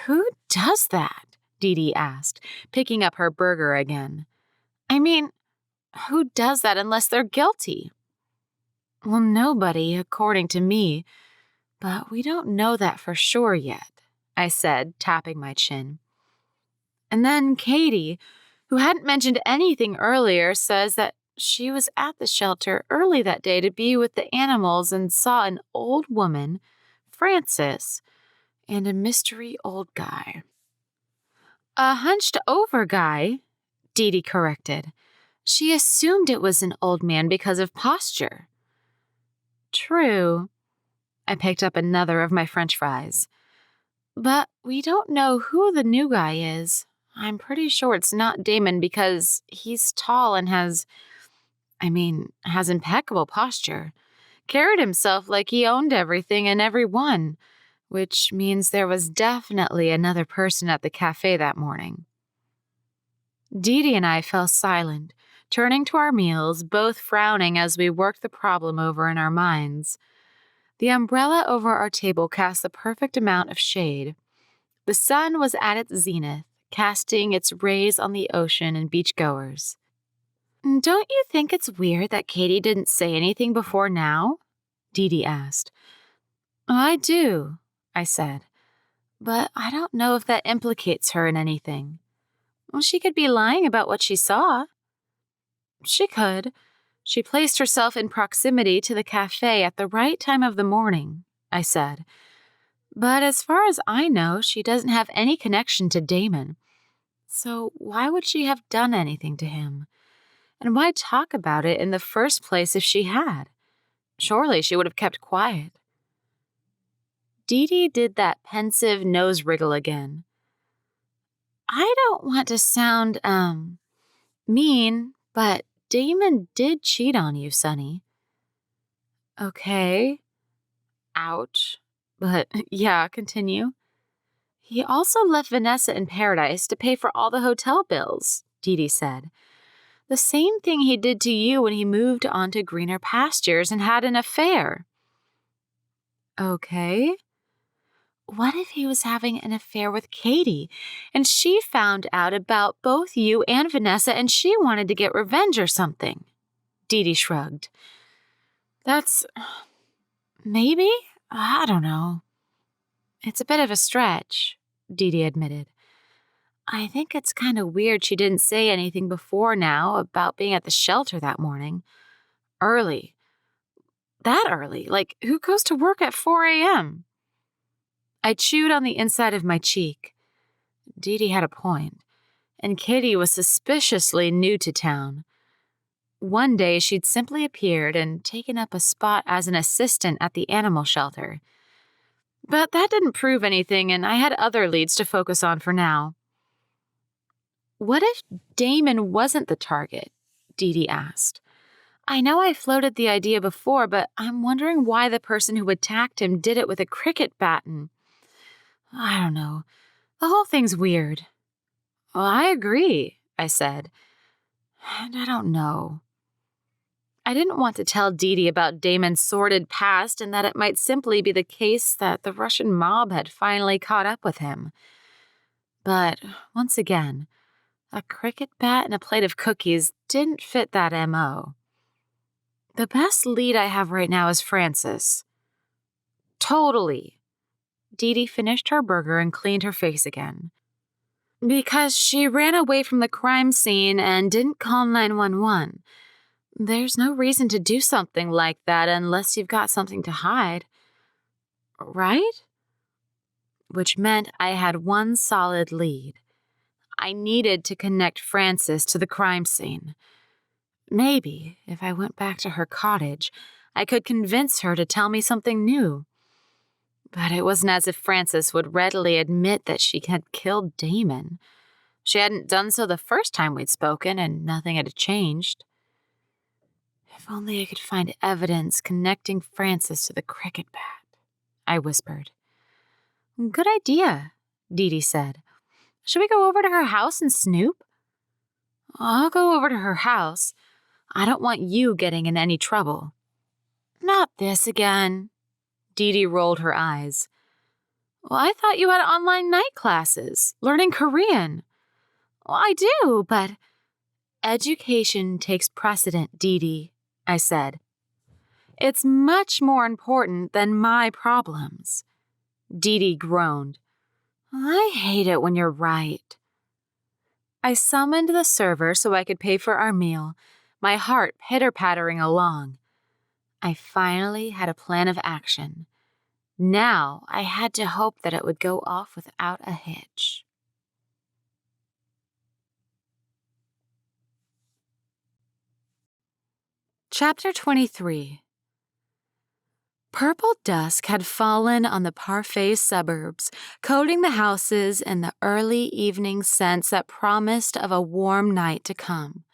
Who does that? Dee Dee asked, picking up her burger again. I mean, who does that unless they're guilty? Well, nobody, according to me, but we don't know that for sure yet, I said, tapping my chin. And then Katie, who hadn't mentioned anything earlier, says that she was at the shelter early that day to be with the animals and saw an old woman, Frances, and a mystery old guy. A hunched-over guy, Dee Dee corrected. She assumed it was an old man because of posture. True. I picked up another of my French fries. But we don't know who the new guy is. I'm pretty sure it's not Damon because he's tall and has impeccable posture. Carried himself like he owned everything and everyone, which means there was definitely another person at the cafe that morning. Dee Dee and I fell silent, turning to our meals, both frowning as we worked the problem over in our minds. The umbrella over our table cast the perfect amount of shade. The sun was at its zenith, casting its rays on the ocean and beachgoers. "Don't you think it's weird that Katie didn't say anything before now?" Dee Dee asked. "I do," I said, "but I don't know if that implicates her in anything." "Well, she could be lying about what she saw." "She could. She placed herself in proximity to the cafe at the right time of the morning," I said. "But as far as I know, she doesn't have any connection to Damon. So why would she have done anything to him? And why talk about it in the first place if she had? Surely she would have kept quiet." Dee Dee did that pensive nose wriggle again. "I don't want to sound, mean, but Damon did cheat on you, Sonny." "Okay. Ouch. But yeah, continue." "He also left Vanessa in paradise to pay for all the hotel bills," Dee Dee said. "The same thing he did to you when he moved on to greener pastures and had an affair." "Okay. What if he was having an affair with Katie, and she found out about both you and Vanessa and she wanted to get revenge or something?" Dee Dee shrugged. "That's... maybe? I don't know." "It's a bit of a stretch," Dee Dee admitted. "I think it's kind of weird she didn't say anything before now about being at the shelter that morning. Early. That early? Like, who goes to work at 4 a.m.? I chewed on the inside of my cheek. Dee Dee had a point, and Katie was suspiciously new to town. One day she'd simply appeared and taken up a spot as an assistant at the animal shelter. But that didn't prove anything, and I had other leads to focus on for now. "What if Damon wasn't the target?" Dee Dee asked. "I know I floated the idea before, but I'm wondering why the person who attacked him did it with a cricket baton. I don't know. The whole thing's weird." "Well, I agree," I said. "And I don't know." I didn't want to tell Dee Dee about Damon's sordid past and that it might simply be the case that the Russian mob had finally caught up with him. But, once again, a cricket bat and a plate of cookies didn't fit that M.O. The best lead I have right now is Frances. Totally. Dee Dee finished her burger and cleaned her face again. Because she ran away from the crime scene and didn't call 911. There's no reason to do something like that unless you've got something to hide. Right? Which meant I had one solid lead. I needed to connect Frances to the crime scene. Maybe, if I went back to her cottage, I could convince her to tell me something new. But it wasn't as if Frances would readily admit that she had killed Damon. She hadn't done so the first time we'd spoken, and nothing had changed. If only I could find evidence connecting Frances to the cricket bat, I whispered. Good idea, Dee Dee said. Should we go over to her house and snoop? I'll go over to her house. I don't want you getting in any trouble. Not this again. Dee Dee rolled her eyes. Well, I thought you had online night classes, learning Korean. Well, I do, but... Education takes precedent, Dee Dee, I said. It's much more important than my problems. Dee Dee groaned. I hate it when you're right. I summoned the server so I could pay for our meal, my heart pitter-pattering along. I finally had a plan of action. Now I had to hope that it would go off without a hitch. Chapter 23.
Purple dusk had fallen on the Parfait suburbs, coating the houses in the early evening scents that promised of a warm night to come.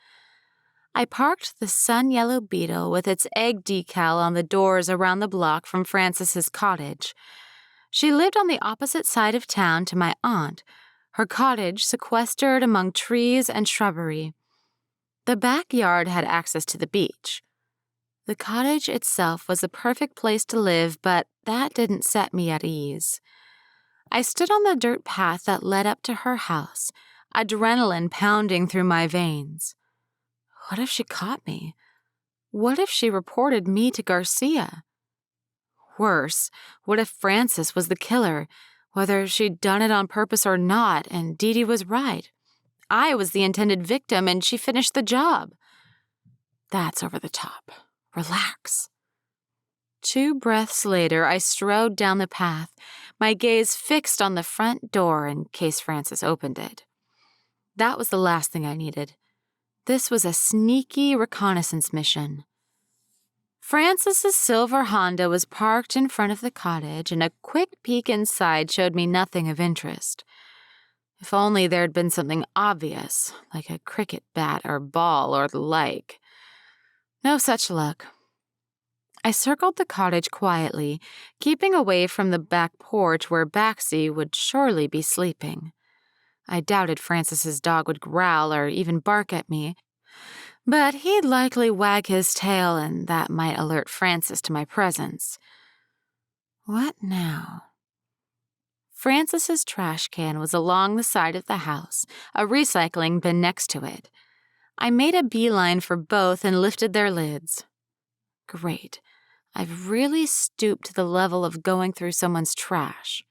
I parked the sun-yellow Beetle with its egg decal on the doors around the block from Frances's cottage. She lived on the opposite side of town to my aunt, her cottage sequestered among trees and shrubbery. The backyard had access to the beach. The cottage itself was the perfect place to live, but that didn't set me at ease. I stood on the dirt path that led up to her house, adrenaline pounding through my veins. What if she caught me? What if she reported me to Garcia? Worse, what if Frances was the killer, whether she'd done it on purpose or not, and Dee Dee was right? I was the intended victim, and she finished the job. That's over the top. Relax. 2 breaths later, I strode down the path, my gaze fixed on the front door in case Frances opened it. That was the last thing I needed. This was a sneaky reconnaissance mission. Frances's silver Honda was parked in front of the cottage, and a quick peek inside showed me nothing of interest. If only there had been something obvious, like a cricket bat or ball or the like. No such luck. I circled the cottage quietly, keeping away from the back porch where Baxi would surely be sleeping. I doubted Frances's dog would growl or even bark at me, but he'd likely wag his tail and that might alert Frances to my presence. What now? Frances's trash can was along the side of the house, a recycling bin next to it. I made a beeline for both and lifted their lids. Great. I've really stooped to the level of going through someone's trash.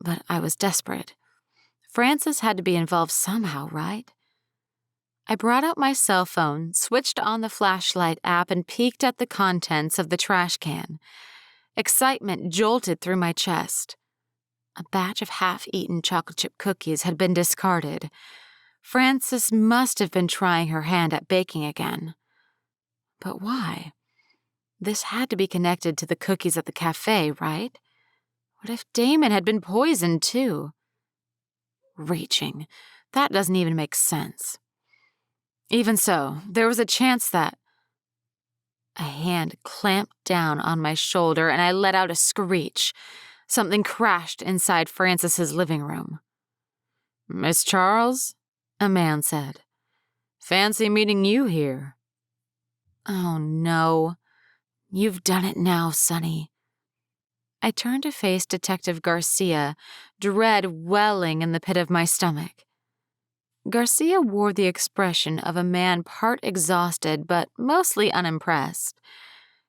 But I was desperate. Frances had to be involved somehow, right? I brought out my cell phone, switched on the flashlight app, and peeked at the contents of the trash can. Excitement jolted through my chest. A batch of half-eaten chocolate chip cookies had been discarded. Frances must have been trying her hand at baking again. But why? This had to be connected to the cookies at the café, right? What if Damon had been poisoned, too? Reaching. That doesn't even make sense. Even so, there was a chance that... A hand clamped down on my shoulder, and I let out a screech. Something crashed inside Frances's living room. "Miss Charles?" a man said. "Fancy meeting you here." Oh, no. You've done it now, Sonny. I turned to face Detective Garcia, dread welling in the pit of my stomach. Garcia wore the expression of a man part exhausted but mostly unimpressed.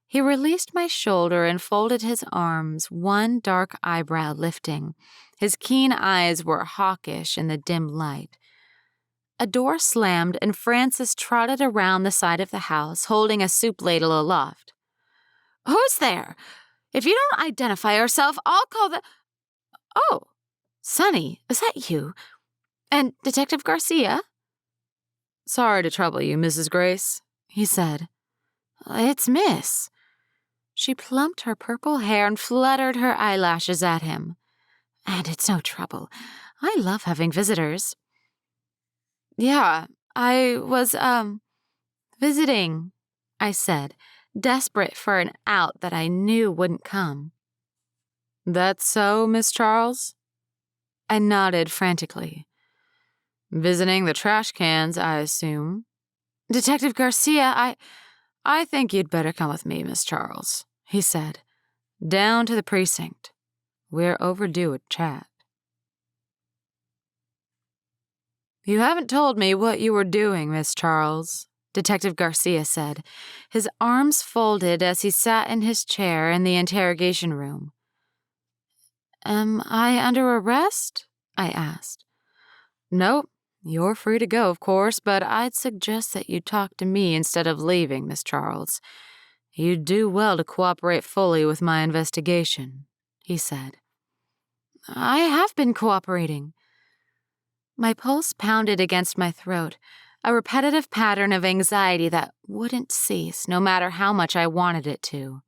He released my shoulder and folded his arms, one dark eyebrow lifting. His keen eyes were hawkish in the dim light. A door slammed and Frances trotted around the side of the house, holding a soup ladle aloft. "Who's there? If you don't identify yourself, I'll call the—" "Oh, Sonny, is that you? And Detective Garcia?" "Sorry to trouble you, Mrs. Grace," he said. "It's Miss." She plumped her purple hair and fluttered her eyelashes at him. "And it's no trouble. I love having visitors." "Yeah, I was, visiting," I said, desperate for an out that I knew wouldn't come. "That's so, Miss Charles?" I nodded frantically. "Visiting the trash cans, I assume." "Detective Garcia, I think you'd better come with me, Miss Charles," he said. "Down to the precinct. We're overdue a chat." "You haven't told me what you were doing, Miss Charles," Detective Garcia said, his arms folded as he sat in his chair in the interrogation room. "Am I under arrest?" I asked. "Nope. You're free to go, of course, but I'd suggest that you talk to me instead of leaving, Miss Charles. You'd do well to cooperate fully with my investigation," he said. "I have been cooperating." My pulse pounded against my throat, a repetitive pattern of anxiety that wouldn't cease no matter how much I wanted it to.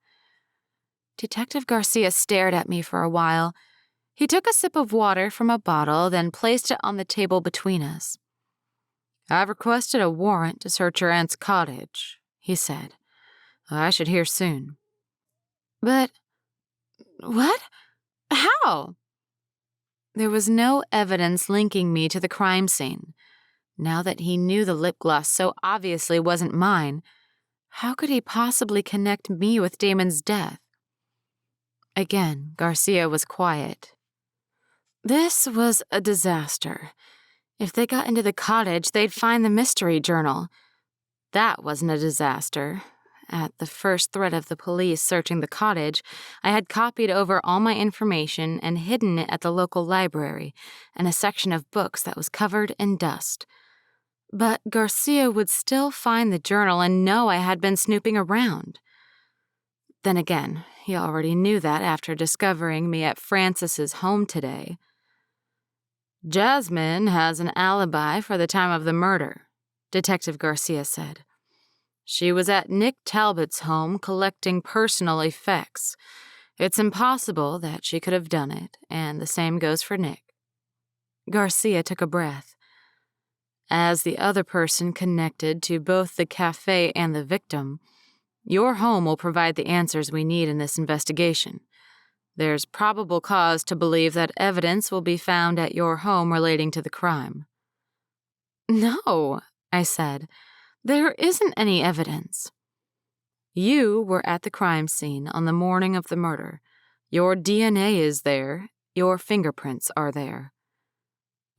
Detective Garcia stared at me for a while. He took a sip of water from a bottle, then placed it on the table between us. "I've requested a warrant to search your aunt's cottage," he said. "I should hear soon." "But what? How?" There was no evidence linking me to the crime scene. Now that he knew the lip gloss so obviously wasn't mine, how could he possibly connect me with Damon's death? Again, Garcia was quiet. "This was a disaster. If they got into the cottage, they'd find the mystery journal. That wasn't a disaster. At the first threat of the police searching the cottage, I had copied over all my information and hidden it at the local library in a section of books that was covered in dust. But Garcia would still find the journal and know I had been snooping around. Then again, he already knew that after discovering me at Francis's home today. Jasmine has an alibi for the time of the murder," Detective Garcia said. "She was at Nick Talbot's home collecting personal effects. It's impossible that she could have done it, and the same goes for Nick." Garcia took a breath. "As the other person connected to both the café and the victim, your home will provide the answers we need in this investigation. There's probable cause to believe that evidence will be found at your home relating to the crime." "No," I said. "There isn't any evidence." "You were at the crime scene on the morning of the murder. Your DNA is there. Your fingerprints are there."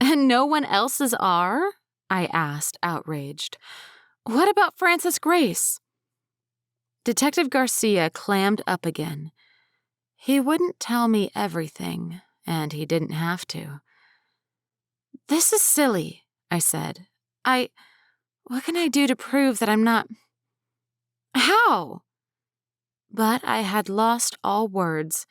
"And no one else's are?" I asked, outraged. "What about Francis Grace?" Detective Garcia clammed up again. He wouldn't tell me everything, and he didn't have to. "This is silly," I said. What can I do to prove that I'm not... How?" But I had lost all words.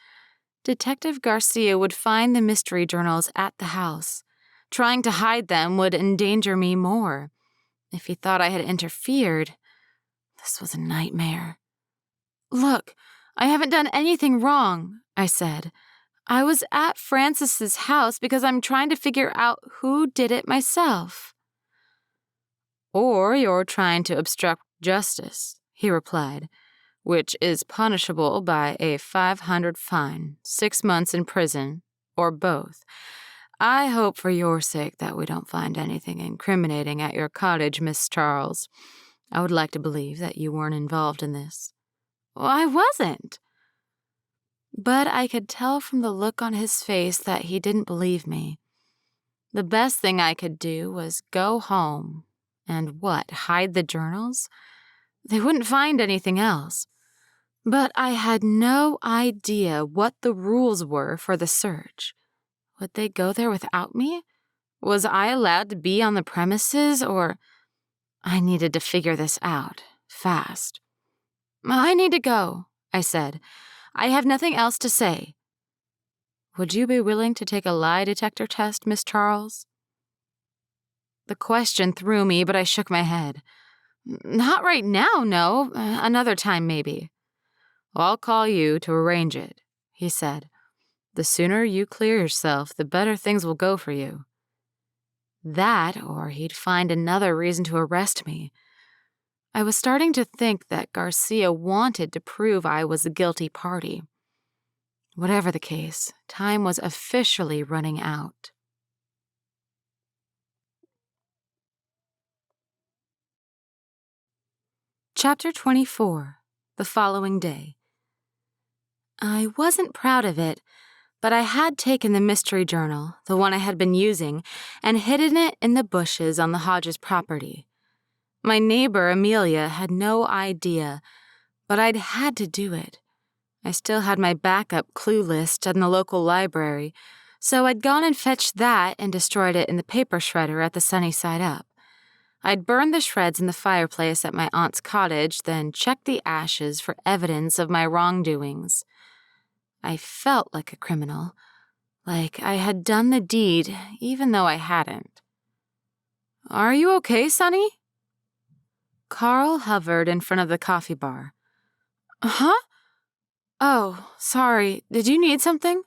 Detective Garcia would find the mystery journals at the house. Trying to hide them would endanger me more. If he thought I had interfered, this was a nightmare. "Look, I haven't done anything wrong," I said. "I was at Francis's house because I'm trying to figure out who did it myself." "Or you're trying to obstruct justice," he replied, "which is punishable by a 500 fine, 6 months in prison, or both. I hope for your sake that we don't find anything incriminating at your cottage, Miss Charles. I would like to believe that you weren't involved in this." "Well, I wasn't." But I could tell from the look on his face that he didn't believe me. The best thing I could do was go home. And hide the journals? They wouldn't find anything else. But I had no idea what the rules were for the search. Would they go there without me? Was I allowed to be on the premises, or... I needed to figure this out, fast. "I need to go," I said. "I have nothing else to say." "Would you be willing to take a lie detector test, Miss Charles?" The question threw me, but I shook my head. "Not right now, no. Another time, maybe." "I'll call you to arrange it," he said. "The sooner you clear yourself, the better things will go for you." That, or he'd find another reason to arrest me. I was starting to think that Garcia wanted to prove I was the guilty party. Whatever the case, time was officially running out. Chapter 24, the following day. I wasn't proud of it, but I had taken the mystery journal, the one I had been using, and hidden it in the bushes on the Hodges property. My neighbor, Amelia, had no idea, but I'd had to do it. I still had my backup clue list in the local library, so I'd gone and fetched that and destroyed it in the paper shredder at the Sunny Side Up. I'd burned the shreds in the fireplace at my aunt's cottage, then checked the ashes for evidence of my wrongdoings. I felt like a criminal, like I had done the deed even though I hadn't. "Are you okay, Sonny?" Carl hovered in front of the coffee bar. "Huh? Oh, sorry. Did you need something?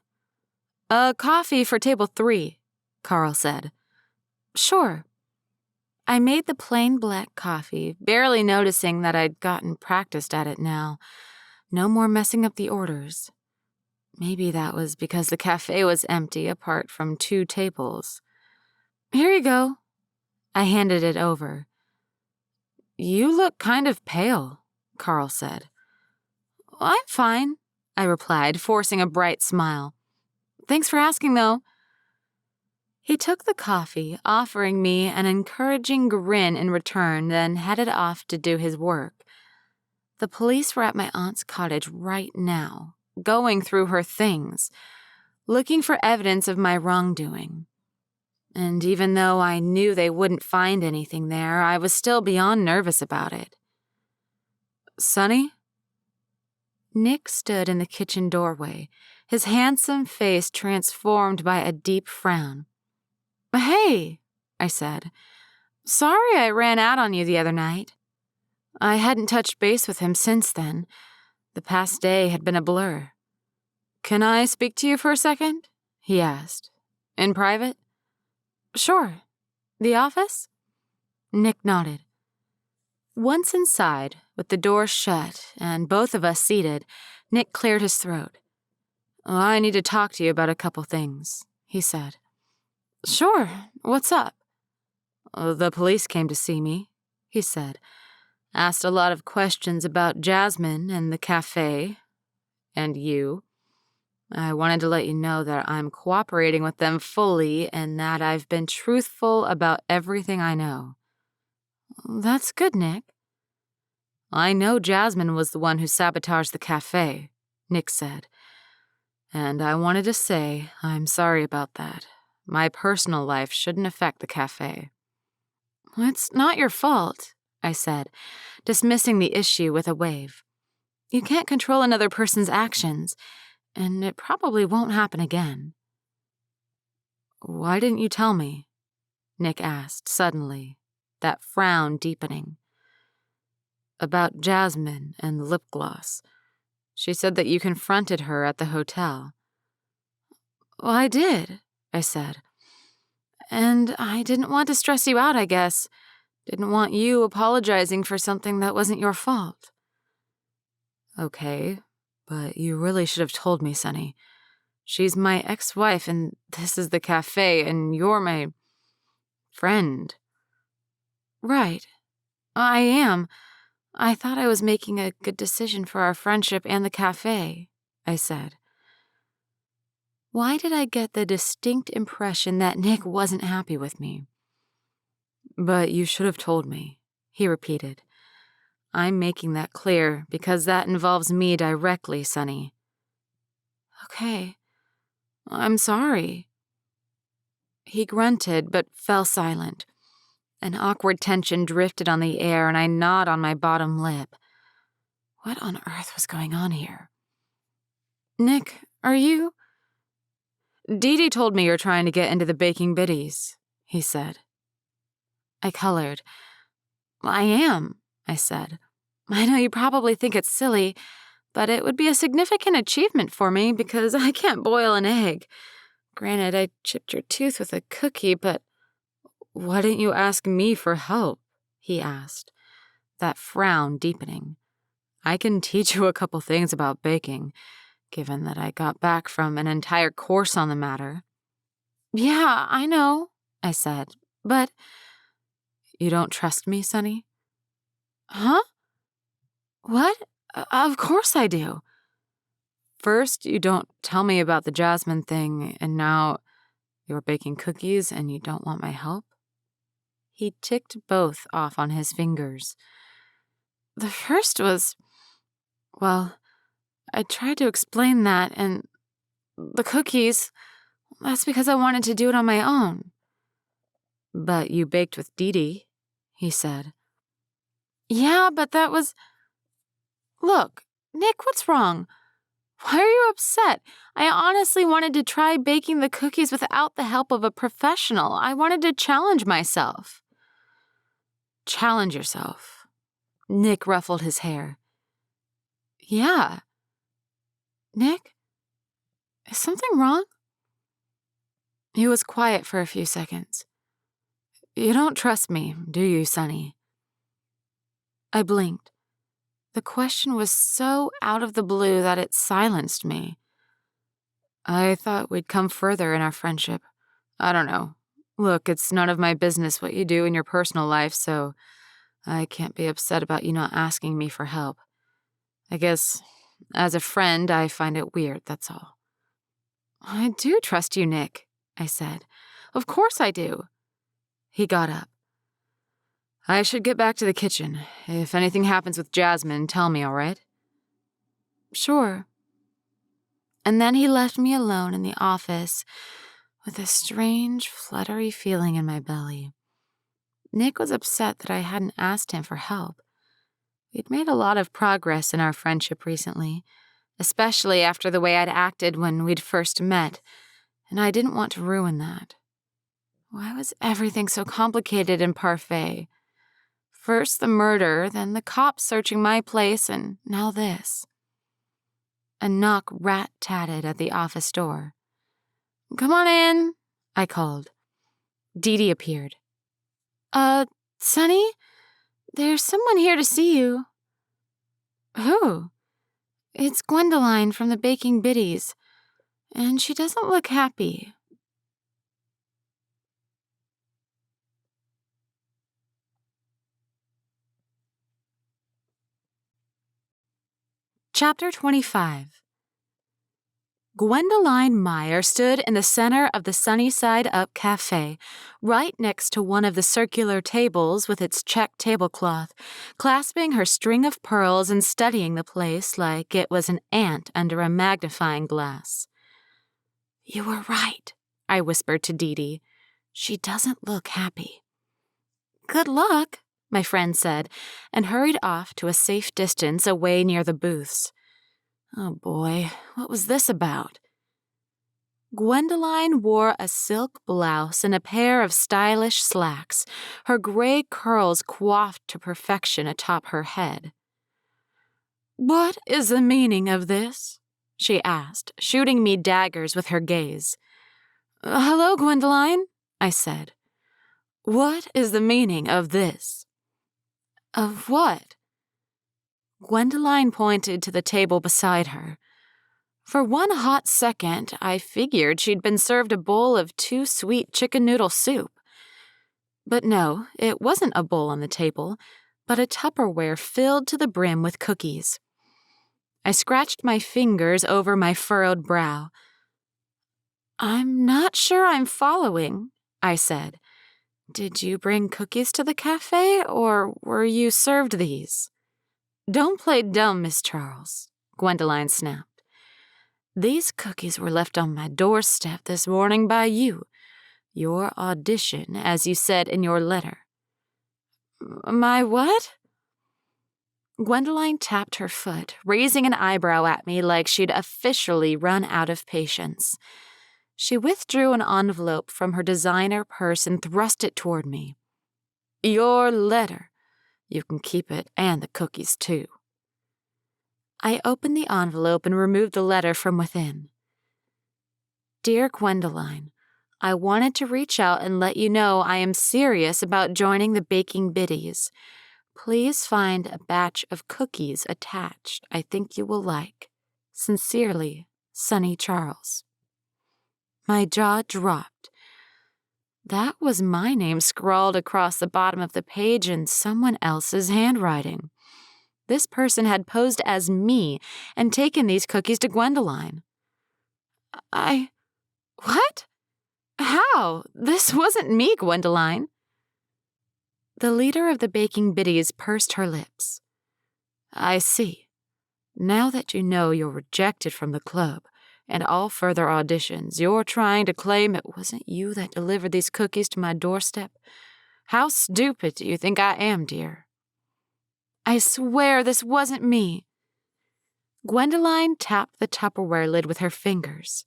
A coffee for table 3, Carl said. Sure. I made the plain black coffee, barely noticing that I'd gotten practiced at it now. No more messing up the orders. Maybe that was because the cafe was empty apart from 2 tables. Here you go. I handed it over. You look kind of pale, Carl said. I'm fine, I replied, forcing a bright smile. Thanks for asking, though. He took the coffee, offering me an encouraging grin in return, then headed off to do his work. The police were at my aunt's cottage right now, going through her things, looking for evidence of my wrongdoing. And even though I knew they wouldn't find anything there, I was still beyond nervous about it. Sonny? Nick stood in the kitchen doorway, his handsome face transformed by a deep frown. Hey, I said. Sorry I ran out on you the other night. I hadn't touched base with him since then. The past day had been a blur. Can I speak to you for a second? He asked. In private? Sure. The office? Nick nodded. Once inside, with the door shut and both of us seated, Nick cleared his throat. I need to talk to you about a couple things, he said. Sure. What's up? The police came to see me, he said. Asked a lot of questions about Jasmine and the cafe, and you. I wanted to let you know that I'm cooperating with them fully and that I've been truthful about everything I know. That's good, Nick. I know Jasmine was the one who sabotaged the cafe, Nick said. And I wanted to say I'm sorry about that. My personal life shouldn't affect the cafe. It's not your fault, I said, dismissing the issue with a wave. You can't control another person's actions, and it probably won't happen again. Why didn't you tell me? Nick asked suddenly, that frown deepening. About Jasmine and the lip gloss. She said that you confronted her at the hotel. Well, I did, I said. And I didn't want to stress you out, I guess. Didn't want you apologizing for something that wasn't your fault. Okay, but you really should have told me, Sonny. She's my ex-wife, and this is the cafe, and you're my friend. Right. I am. I thought I was making a good decision for our friendship and the cafe, I said. Why did I get the distinct impression that Nick wasn't happy with me? But you should have told me, he repeated. I'm making that clear because that involves me directly, Sonny. Okay. I'm sorry. He grunted but fell silent. An awkward tension drifted on the air and I gnawed on my bottom lip. What on earth was going on here? Nick, are you... Dee Dee told me you're trying to get into the baking biddies, he said. I colored. I am, I said. I know you probably think it's silly, but it would be a significant achievement for me because I can't boil an egg. Granted, I chipped your tooth with a cookie, but why didn't you ask me for help? He asked, that frown deepening. I can teach you a couple things about baking, given that I got back from an entire course on the matter. Yeah, I know, I said, but... You don't trust me, Sonny? Huh? What? Of course I do. First, you don't tell me about the Jasmine thing, and now you're baking cookies and you don't want my help? He ticked both off on his fingers. The first was... Well, I tried to explain that, and the cookies, that's because I wanted to do it on my own. But you baked with Dee Dee, he said. Yeah, but that was... Look, Nick, what's wrong? Why are you upset? I honestly wanted to try baking the cookies without the help of a professional. I wanted to challenge myself. Challenge yourself? Nick ruffled his hair. Yeah. Nick? Is something wrong? He was quiet for a few seconds. You don't trust me, do you, Sonny? I blinked. The question was so out of the blue that it silenced me. I thought we'd come further in our friendship. I don't know. Look, it's none of my business what you do in your personal life, so I can't be upset about you not asking me for help. I guess, as a friend, I find it weird, that's all. I do trust you, Nick, I said. Of course I do. He got up. I should get back to the kitchen. If anything happens with Jasmine, tell me, all right? Sure. And then he left me alone in the office with a strange, fluttery feeling in my belly. Nick was upset that I hadn't asked him for help. We'd made a lot of progress in our friendship recently, especially after the way I'd acted when we'd first met, and I didn't want to ruin that. Why was everything so complicated in Parfait? First the murder, then the cops searching my place, and now this. A knock rat-tatted at the office door. Come on in, I called. Dee Dee appeared. Sonny? There's someone here to see you. Who? It's Gwendoline from the Baking Biddies, and she doesn't look happy. Chapter 25. Gwendoline Meyer stood in the center of the Sunny Side Up Café, right next to one of the circular tables with its check tablecloth, clasping her string of pearls and studying the place like it was an ant under a magnifying glass. You were right, I whispered to Dee Dee. She doesn't look happy. Good luck, my friend said, and hurried off to a safe distance away near the booths. Oh boy, what was this about? Gwendoline wore a silk blouse and a pair of stylish slacks, her gray curls coiffed to perfection atop her head. What is the meaning of this? She asked, shooting me daggers with her gaze. Hello, Gwendoline, I said. What is the meaning of this? Of what? Gwendoline pointed to the table beside her. For one hot second, I figured she'd been served a bowl of too sweet chicken noodle soup. But no, it wasn't a bowl on the table, but a Tupperware filled to the brim with cookies. I scratched my fingers over my furrowed brow. I'm not sure I'm following, I said. Did you bring cookies to the cafe, or were you served these? Don't play dumb, Miss Charles, Gwendoline snapped. These cookies were left on my doorstep this morning by you. Your audition, as you said in your letter. My what? Gwendoline tapped her foot, raising an eyebrow at me like she'd officially run out of patience. She withdrew an envelope from her designer purse and thrust it toward me. Your letter. You can keep it and the cookies, too. I opened the envelope and removed the letter from within. Dear Gwendoline, I wanted to reach out and let you know I am serious about joining the Baking Biddies. Please find a batch of cookies attached I think you will like. Sincerely, Sunny Charles. My jaw dropped. That was my name scrawled across the bottom of the page in someone else's handwriting. This person had posed as me and taken these cookies to Gwendoline. What? How? This wasn't me, Gwendoline. The leader of the Baking Biddies pursed her lips. I see. Now that you know you're rejected from the club, and all further auditions, you're trying to claim it wasn't you that delivered these cookies to my doorstep? How stupid do you think I am, dear? I swear this wasn't me. Gwendoline tapped the Tupperware lid with her fingers.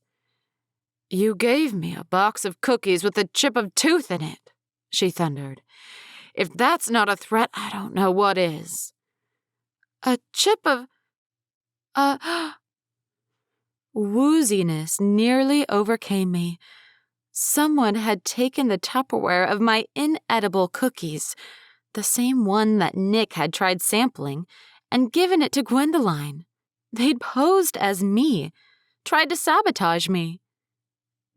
You gave me a box of cookies with a chip of tooth in it, she thundered. If that's not a threat, I don't know what is. A chip of... Wooziness nearly overcame me. Someone had taken the Tupperware of my inedible cookies, the same one that Nick had tried sampling, and given it to Gwendoline. They'd posed as me, tried to sabotage me.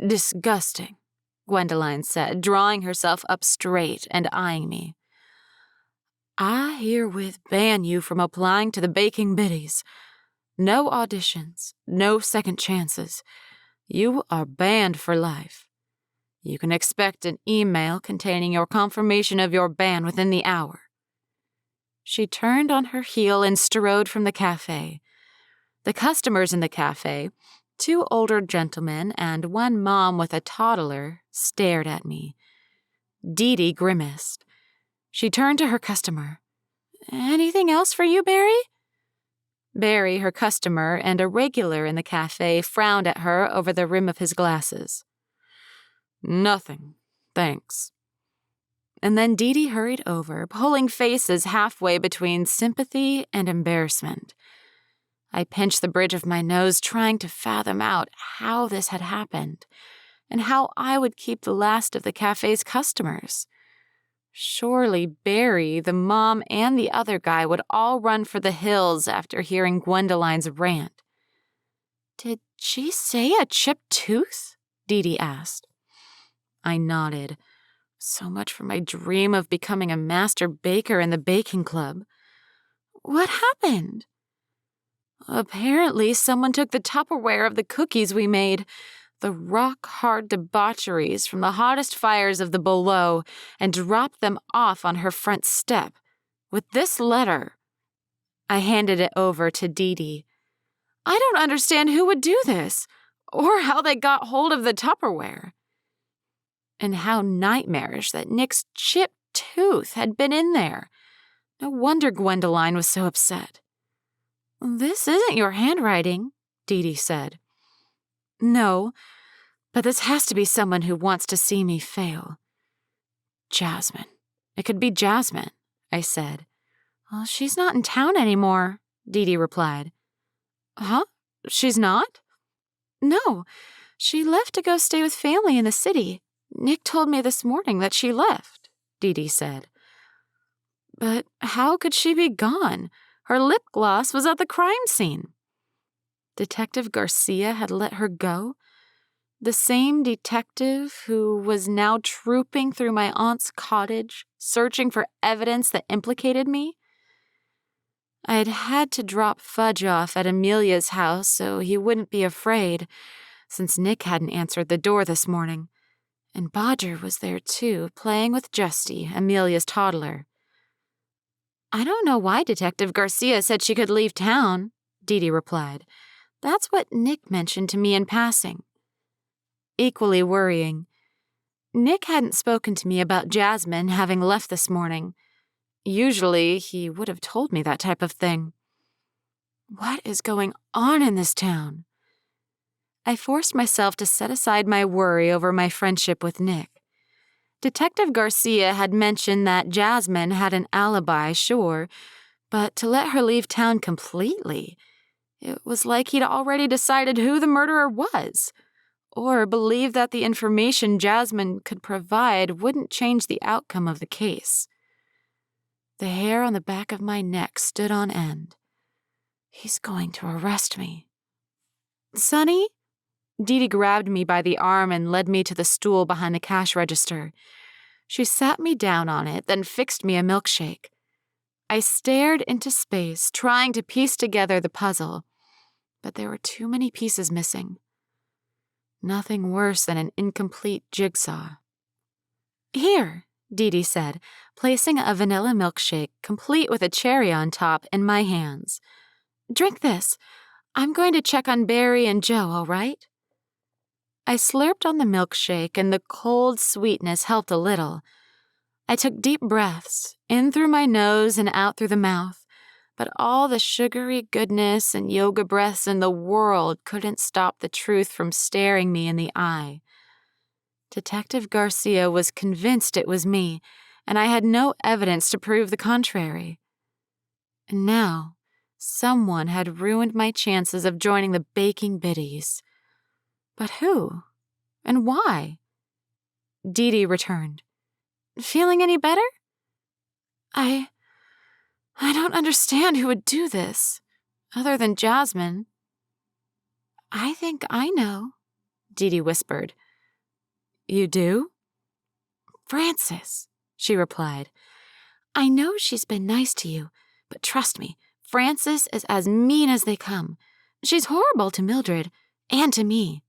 Disgusting, Gwendoline said, drawing herself up straight and eyeing me. I herewith ban you from applying to the baking biddies. No auditions, no second chances. You are banned for life. You can expect an email containing your confirmation of your ban within the hour. She turned on her heel and strode from the café. The customers in the café, 2 older gentlemen and 1 mom with a toddler, stared at me. Dee Dee grimaced. She turned to her customer. Anything else for you, Barry? Barry, her customer and a regular in the café, frowned at her over the rim of his glasses. Nothing, thanks. And then Dee Dee hurried over, pulling faces halfway between sympathy and embarrassment. I pinched the bridge of my nose, trying to fathom out how this had happened, and how I would keep the last of the cafe's customers. Surely Barry, the mom, and the other guy would all run for the hills after hearing Gwendoline's rant. Did she say a chipped tooth? Dee Dee asked. I nodded. So much for my dream of becoming a master baker in the baking club. What happened? Apparently, someone took the Tupperware of the cookies we made, the rock-hard debaucheries from the hottest fires of the below, and dropped them off on her front step, with this letter. I handed it over to Dee Dee. I don't understand who would do this, or how they got hold of the Tupperware. And how nightmarish that Nick's chipped tooth had been in there. No wonder Gwendoline was so upset. This isn't your handwriting, Dee Dee said. No, but this has to be someone who wants to see me fail. Jasmine. It could be Jasmine, I said. Well, she's not in town anymore, Dee Dee replied. Huh? She's not? No, she left to go stay with family in the city. Nick told me this morning that she left, Dee Dee said. But how could she be gone? Her lip gloss was at the crime scene. Detective Garcia had let her go? The same detective who was now trooping through my aunt's cottage, searching for evidence that implicated me? I had had to drop Fudge off at Amelia's house so he wouldn't be afraid, since Nick hadn't answered the door this morning. And Bodger was there too, playing with Justy, Amelia's toddler. I don't know why Detective Garcia said she could leave town, Dee Dee replied. That's what Nick mentioned to me in passing. Equally worrying, Nick hadn't spoken to me about Jasmine having left this morning. Usually, he would have told me that type of thing. What is going on in this town? I forced myself to set aside my worry over my friendship with Nick. Detective Garcia had mentioned that Jasmine had an alibi, sure, but to let her leave town completely, it was like he'd already decided who the murderer was, or believed that the information Jasmine could provide wouldn't change the outcome of the case. The hair on the back of my neck stood on end. He's going to arrest me. Sonny? Dee Dee grabbed me by the arm and led me to the stool behind the cash register. She sat me down on it, then fixed me a milkshake. I stared into space, trying to piece together the puzzle, but there were too many pieces missing. Nothing worse than an incomplete jigsaw. Here, Dee Dee said, placing a vanilla milkshake, complete with a cherry on top, in my hands. Drink this. I'm going to check on Barry and Joe, all right? I slurped on the milkshake, and the cold sweetness helped a little. I took deep breaths, in through my nose and out through the mouth, but all the sugary goodness and yoga breaths in the world couldn't stop the truth from staring me in the eye. Detective Garcia was convinced it was me, and I had no evidence to prove the contrary. And now, Someone had ruined my chances of joining the baking biddies. But who? And why? Dee Dee returned. Feeling any better? I don't understand who would do this, other than Jasmine. I think I know, Dee Dee whispered. You do? Frances, she replied. I know she's been nice to you, but trust me, Frances is as mean as they come. She's horrible to Mildred, and to me.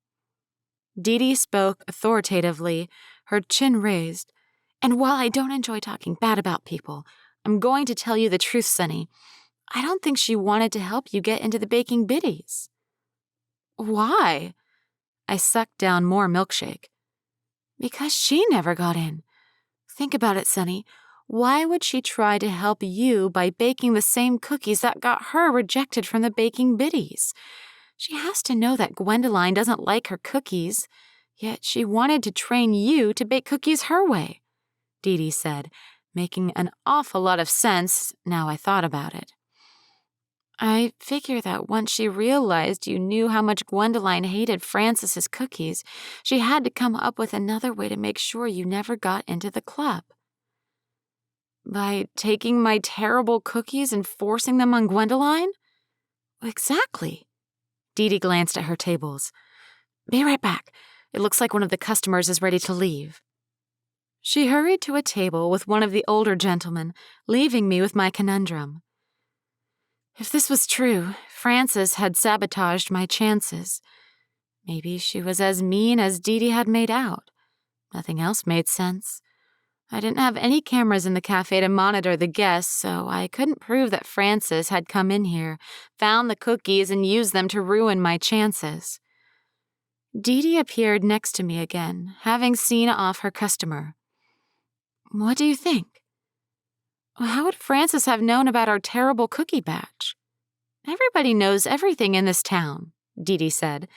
Dee Dee spoke authoritatively, her chin raised. And while I don't enjoy talking bad about people, I'm going to tell you the truth, Sonny. I don't think she wanted to help you get into the baking biddies. Why? I sucked down more milkshake. Because she never got in. Think about it, Sonny. Why would she try to help you by baking the same cookies that got her rejected from the baking biddies? She has to know that Gwendoline doesn't like her cookies, yet she wanted to train you to bake cookies her way, Dee Dee said, making an awful lot of sense now I thought about it. I figure that once she realized you knew how much Gwendoline hated Frances's cookies, she had to come up with another way to make sure you never got into the club. By taking my terrible cookies and forcing them on Gwendoline? Exactly. Dee Dee glanced at her tables. Be right back. It looks like one of the customers is ready to leave. She hurried to a table with one of the older gentlemen, leaving me with my conundrum. If this was true, Frances had sabotaged my chances. Maybe she was as mean as Dee Dee had made out. Nothing else made sense. I didn't have any cameras in the cafe to monitor the guests, so I couldn't prove that Frances had come in here, found the cookies, and used them to ruin my chances. Dee Dee appeared next to me again, having seen off her customer. What do you think? How would Frances have known about our terrible cookie batch? Everybody knows everything in this town, Dee Dee said.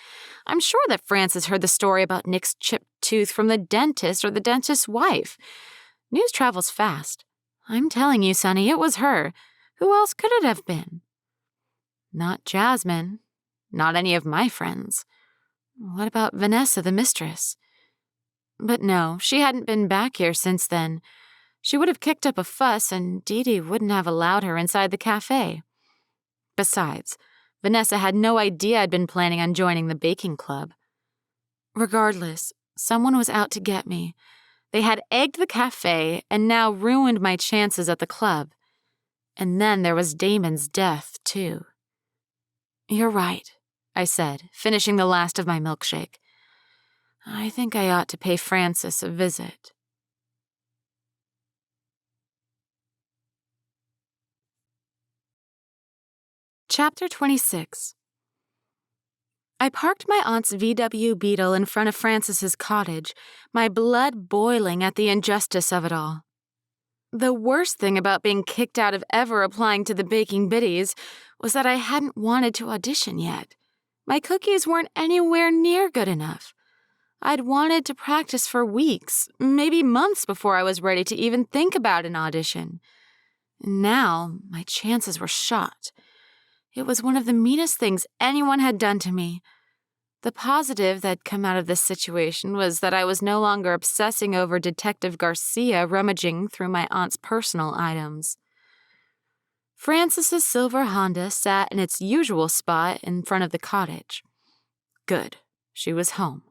I'm sure that Frances heard the story about Nick's chipped tooth from the dentist or the dentist's wife. News travels fast. I'm telling you, Sonny, it was her. Who else could it have been? Not Jasmine. Not any of my friends. What about Vanessa, the mistress? But no, she hadn't been back here since then. She would have kicked up a fuss, and Dee Dee wouldn't have allowed her inside the cafe. Besides, Vanessa had no idea I'd been planning on joining the baking club. Regardless, someone was out to get me. They had egged the cafe and now ruined my chances at the club. And then there was Damon's death, too. You're right, I said, finishing the last of my milkshake. I think I ought to pay Frances a visit. Chapter 26. I parked my aunt's VW Beetle in front of Frances's cottage, my blood boiling at the injustice of it all. The worst thing about being kicked out of ever applying to the baking biddies was that I hadn't wanted to audition yet. My cookies weren't anywhere near good enough. I'd wanted to practice for weeks, maybe months before I was ready to even think about an audition. Now, my chances were shot. It was one of the meanest things anyone had done to me. The positive that come out of this situation was that I was no longer obsessing over Detective Garcia rummaging through my aunt's personal items. Frances's silver Honda sat in its usual spot in front of the cottage. Good. She was home.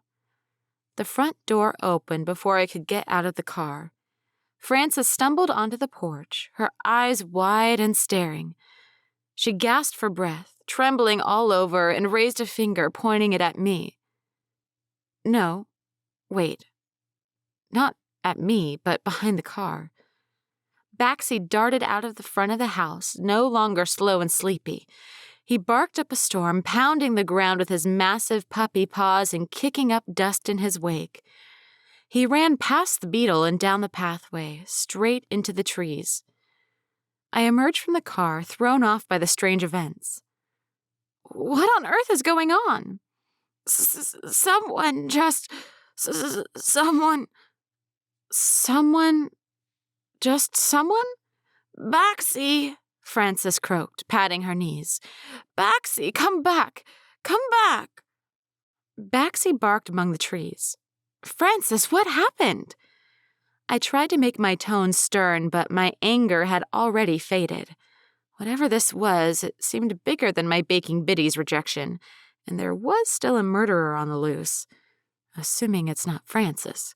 The front door opened before I could get out of the car. Frances stumbled onto the porch, her eyes wide and staring. She gasped for breath, trembling all over, and raised a finger, pointing it at me. No, wait. Not at me, but behind the car. Baxi darted out of the front of the house, no longer slow and sleepy. He barked up a storm, pounding the ground with his massive puppy paws and kicking up dust in his wake. He ran past the Beetle and down the pathway, straight into the trees. I emerged from the car, thrown off by the strange events. What on earth is going on? Someone just... Someone... Someone... Just someone? Baxi, Frances croaked, patting her knees. "Baxie, come back! Come back!" Baxie barked among the trees. "Frances, what happened?" I tried to make my tone stern, but my anger had already faded. Whatever this was, it seemed bigger than my baking biddy's rejection, and there was still a murderer on the loose. Assuming it's not Frances.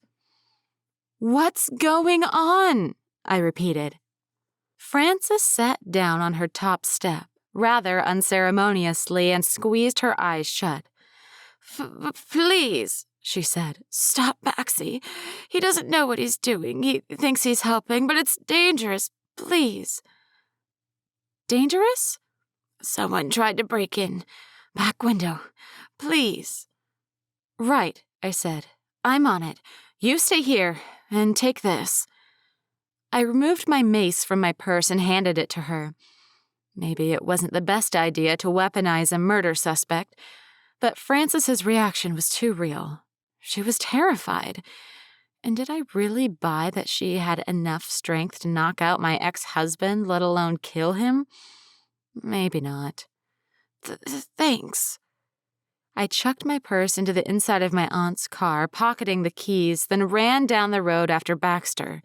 "What's going on?" I repeated. Frances sat down on her top step, rather unceremoniously, and squeezed her eyes shut. "Please," she said, "stop Baxie. He doesn't know what he's doing. He thinks he's helping, but it's dangerous. Please." "Dangerous?" "Someone tried to break in. Back window. Please." "Right," I said. "I'm on it. You stay here, and take this." I removed my mace from my purse and handed it to her. Maybe it wasn't the best idea to weaponize a murder suspect, but Frances's reaction was too real. She was terrified. And did I really buy that she had enough strength to knock out my ex-husband, let alone kill him? Maybe not. Thanks. I chucked my purse into the inside of my aunt's car, pocketing the keys, then ran down the road after Baxter.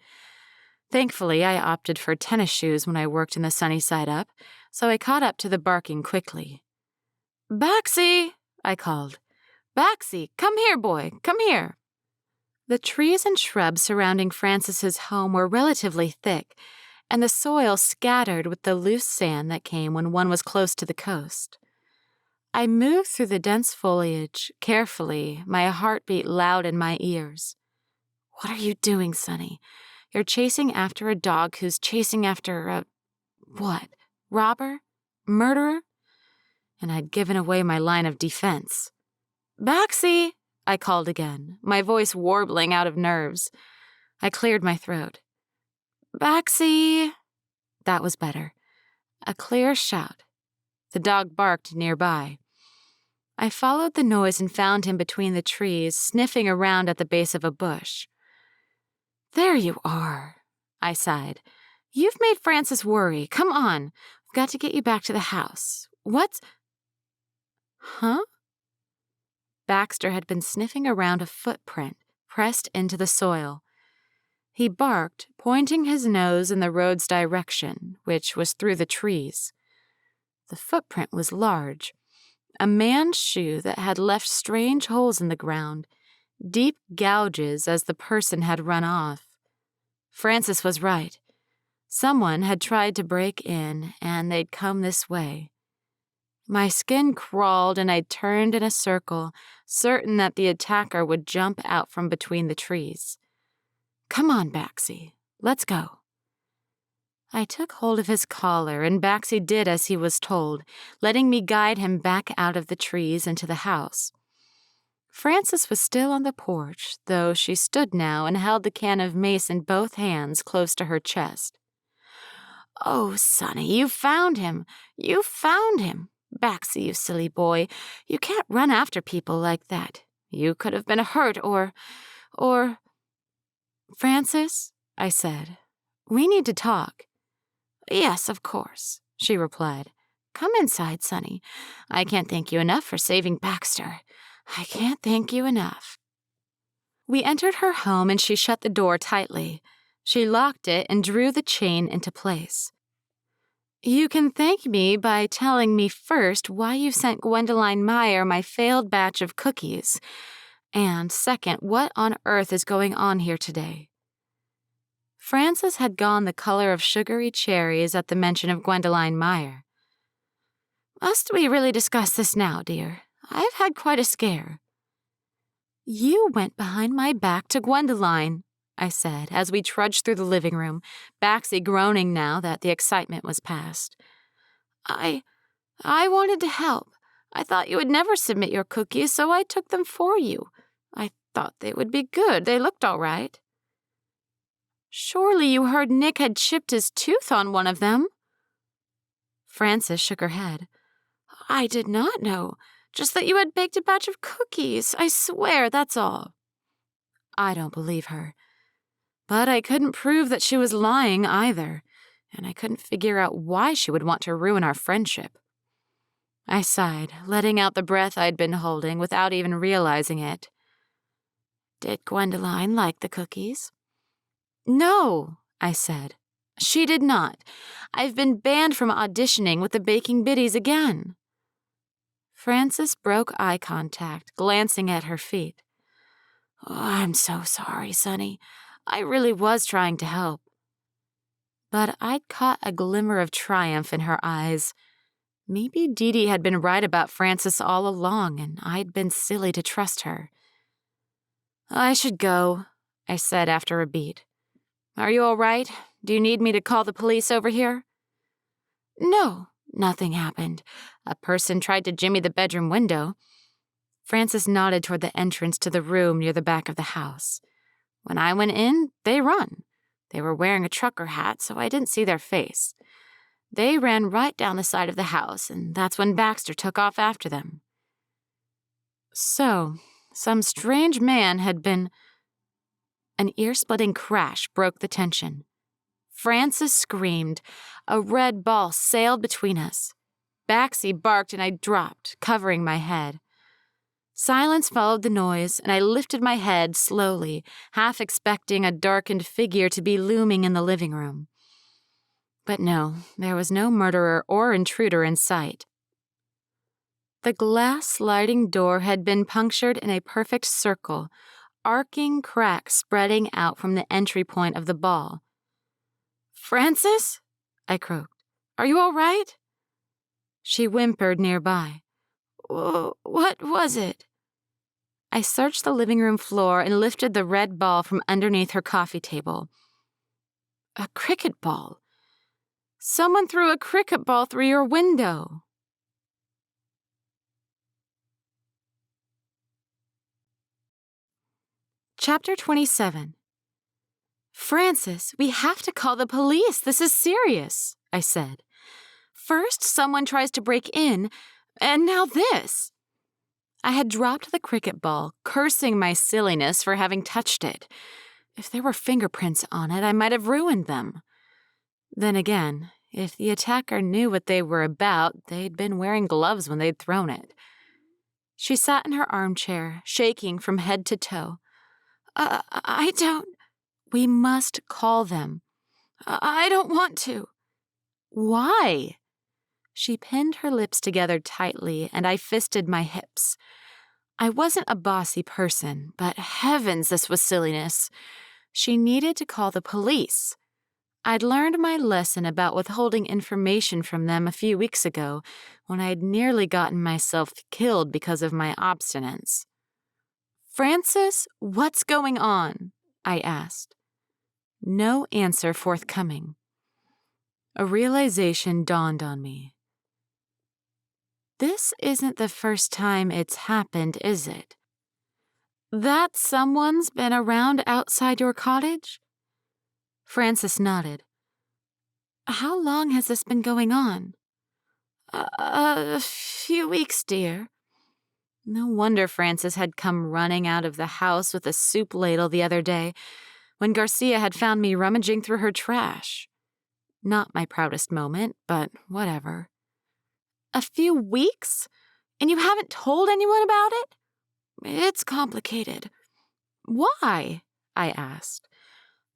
Thankfully, I opted for tennis shoes when I worked in the sunny side up, so I caught up to the barking quickly. "Baxie!" I called. "Baxie, come here, boy, come here." The trees and shrubs surrounding Frances's home were relatively thick, and the soil scattered with the loose sand that came when one was close to the coast. I moved through the dense foliage, carefully, my heartbeat loud in my ears. "What are you doing, Sonny? You're chasing after a dog who's chasing after a... what? Robber? Murderer?" And I'd given away my line of defense. "Baxie!" I called again, my voice warbling out of nerves. I cleared my throat. "Baxie!" That was better. A clear shout. The dog barked nearby. I followed the noise and found him between the trees, sniffing around at the base of a bush. "There you are," I sighed. "You've made Frances worry. Come on. We've got to get you back to the house. What's... Huh?" Baxter had been sniffing around a footprint pressed into the soil. He barked, pointing his nose in the road's direction, which was through the trees. The footprint was large. A man's shoe that had left strange holes in the ground, deep gouges as the person had run off. Frances was right. Someone had tried to break in, and they'd come this way. My skin crawled and I turned in a circle, certain that the attacker would jump out from between the trees. "Come on, Baxie. Let's go." I took hold of his collar, and Baxie did as he was told, letting me guide him back out of the trees into the house. Frances was still on the porch, though she stood now and held the can of mace in both hands close to her chest. "Oh, Sonny, you found him. You found him. Baxie, you silly boy. You can't run after people like that. You could have been hurt or... "Frances," I said, "we need to talk." "Yes, of course," she replied. "Come inside, Sonny. I can't thank you enough for saving Baxter. I can't thank you enough." We entered her home and she shut the door tightly. She locked it and drew the chain into place. "You can thank me by telling me first why you sent Gwendoline Meyer my failed batch of cookies. And second, what on earth is going on here today?" Frances had gone the color of sugary cherries at the mention of Gwendoline Meyer. "Must we really discuss this now, dear? I've had quite a scare." "You went behind my back to Gwendoline," I said, as we trudged through the living room, Baxie groaning now that the excitement was past. I wanted to help. I thought you would never submit your cookies, so I took them for you. I thought they would be good. They looked all right." "Surely you heard Nick had chipped his tooth on one of them." Frances shook her head. "I did not know. Just that you had baked a batch of cookies. I swear, that's all." I don't believe her. But I couldn't prove that she was lying either. and I couldn't figure out why she would want to ruin our friendship. I sighed, letting out the breath I'd been holding without even realizing it. Did Gwendoline like the cookies? No, I said. She did not. I've been banned from auditioning with the Baking Biddies again. Frances broke eye contact, glancing at her feet. Oh, I'm so sorry, Sonny. I really was trying to help. But I'd caught a glimmer of triumph in her eyes. Maybe Dee Dee had been right about Frances all along, and I'd been silly to trust her. I should go, I said after a beat. Are you all right? Do you need me to call the police over here? No, nothing happened. A person tried to jimmy the bedroom window. Frances nodded toward the entrance to the room near the back of the house. When I went in, they run. They were wearing a trucker hat, so I didn't see their face. They ran right down the side of the house, and that's when Baxter took off after them. So, some strange man had been... An ear-splitting crash broke the tension. Frances screamed. A red ball sailed between us. Baxie barked and I dropped, covering my head. Silence followed the noise, and I lifted my head slowly, half expecting a darkened figure to be looming in the living room. But no, there was no murderer or intruder in sight. The glass sliding door had been punctured in a perfect circle, arcing cracks spreading out from the entry point of the ball. Frances? I croaked. Are you all right? She whimpered nearby. What was it? I searched the living room floor and lifted the red ball from underneath her coffee table. A cricket ball. Someone threw a cricket ball through your window. Chapter 27. Frances, we have to call the police. This is serious, I said. First, someone tries to break in, and now this. I had dropped the cricket ball, cursing my silliness for having touched it. If there were fingerprints on it, I might have ruined them. Then again, if the attacker knew what they were about, they'd been wearing gloves when they'd thrown it. She sat in her armchair, shaking from head to toe. I don't... We must call them. I don't want to. Why? She pinned her lips together tightly, and I fisted my hips. I wasn't a bossy person, but heavens, this was silliness. She needed to call the police. I'd learned my lesson about withholding information from them a few weeks ago, when I'd nearly gotten myself killed because of my obstinance. Frances, what's going on? I asked. No answer forthcoming. A realization dawned on me. This isn't the first time it's happened, is it? That someone's been around outside your cottage? Frances nodded. How long has this been going on? A few weeks, dear. No wonder Frances had come running out of the house with a soup ladle the other day, when Garcia had found me rummaging through her trash. Not my proudest moment, but whatever. A few weeks? And you haven't told anyone about it? It's complicated. Why? I asked.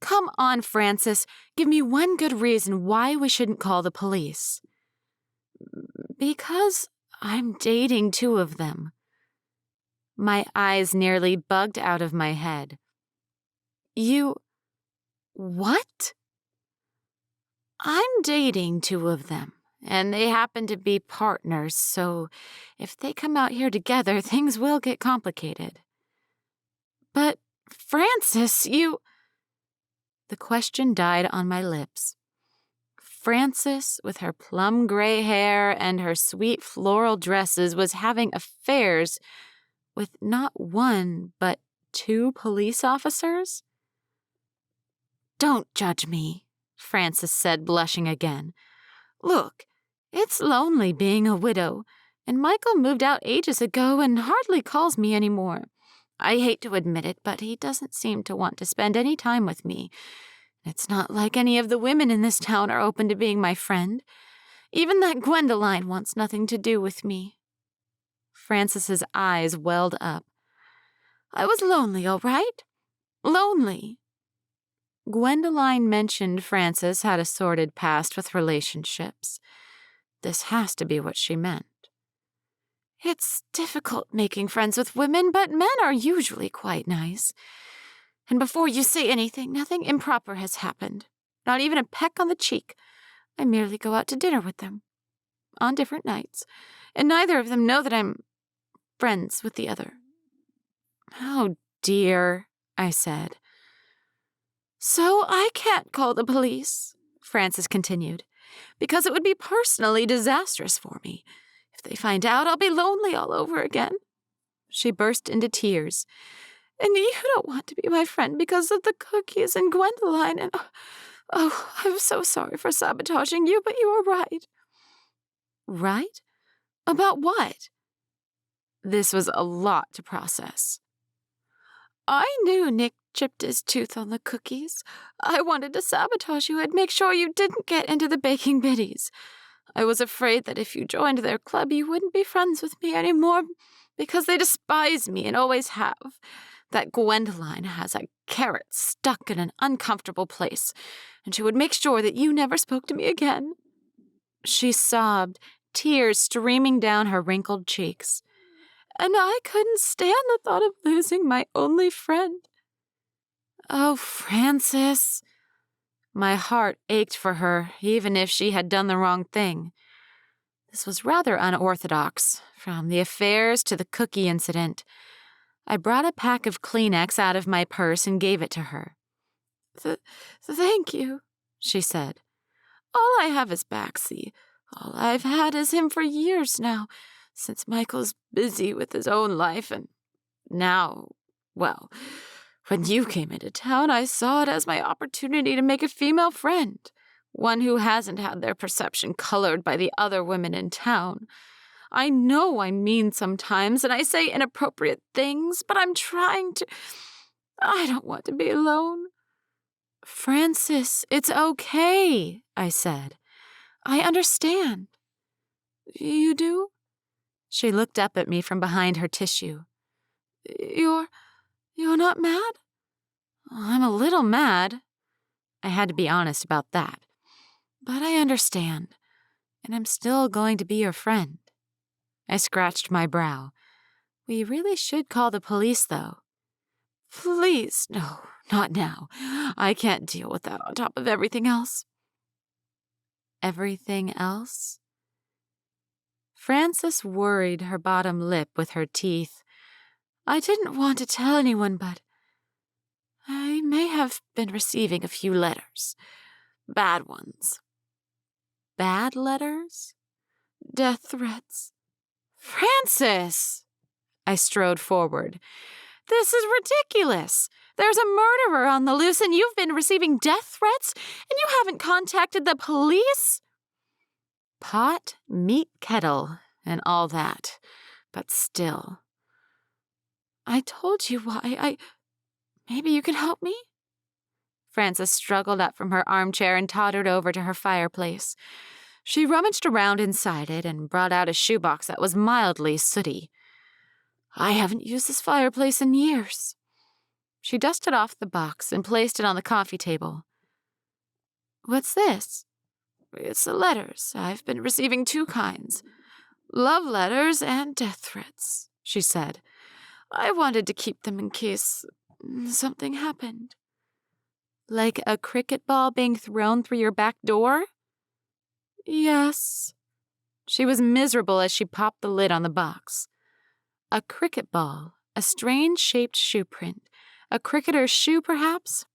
Come on, Frances. Give me one good reason why we shouldn't call the police. Because I'm dating two of them. My eyes nearly bugged out of my head. You... What? I'm dating two of them, and they happen to be partners, so if they come out here together, things will get complicated. But, Frances, you... The question died on my lips. Frances, with her plum gray hair and her sweet floral dresses, was having affairs with not one, but two police officers? Don't judge me, Frances said, blushing again. Look, it's lonely being a widow, and Michael moved out ages ago and hardly calls me anymore. I hate to admit it, but he doesn't seem to want to spend any time with me, It's not like any of the women in this town are open to being my friend. Even that Gwendoline wants nothing to do with me. Frances's eyes welled up. I was lonely, all right? Lonely. Gwendoline mentioned Frances had a sordid past with relationships. This has to be what she meant. It's difficult making friends with women, but men are usually quite nice. And before you say anything, nothing improper has happened. Not even a peck on the cheek. I merely go out to dinner with them. On different nights. And neither of them know that I'm friends with the other. Oh, dear, I said. So I can't call the police, Frances continued, because it would be personally disastrous for me. If they find out, I'll be lonely all over again. She burst into tears. And you don't want to be my friend because of the cookies and Gwendoline and... Oh, I'm so sorry for sabotaging you, but you were right. Right? About what? This was a lot to process. I knew Nick chipped his tooth on the cookies. I wanted to sabotage you and make sure you didn't get into the baking biddies. I was afraid that if you joined their club, you wouldn't be friends with me anymore because they despise me and always have. That Gwendoline has a carrot stuck in an uncomfortable place, and she would make sure that you never spoke to me again. She sobbed, tears streaming down her wrinkled cheeks. And I couldn't stand the thought of losing my only friend. Oh, Frances. My heart ached for her, even if she had done the wrong thing. This was rather unorthodox, from the affairs to the cookie incident. I brought a pack of Kleenex out of my purse and gave it to her. Thank you, she said. All I have is Baxi. All I've had is him for years now, since Michael's busy with his own life, and now, well, when you came into town, I saw it as my opportunity to make a female friend, one who hasn't had their perception colored by the other women in town. I know I'm mean sometimes, and I say inappropriate things, but I'm trying to... I don't want to be alone. Frances, it's okay, I said. I understand. You do? She looked up at me from behind her tissue. You're not mad? I'm a little mad. I had to be honest about that. But I understand, and I'm still going to be your friend. I scratched my brow. We really should call the police, though. Please, no, not now. I can't deal with that on top of everything else. Everything else? Frances worried her bottom lip with her teeth. I didn't want to tell anyone, but I may have been receiving a few letters. Bad ones. Bad letters? Death threats. Frances! I strode forward. This is ridiculous. There's a murderer on the loose and you've been receiving death threats and you haven't contacted the police? Pot, meat kettle, and all that. But still. I told you why. Maybe you can help me? Frances struggled up from her armchair and tottered over to her fireplace. She rummaged around inside it and brought out a shoebox that was mildly sooty. I haven't used this fireplace in years. She dusted off the box and placed it on the coffee table. What's this? It's the letters. I've been receiving two kinds. Love letters and death threats, she said. I wanted to keep them in case something happened. Like a cricket ball being thrown through your back door? Yes. She was miserable as she popped the lid on the box. A cricket ball, a strange-shaped shoe print, a cricketer's shoe perhaps,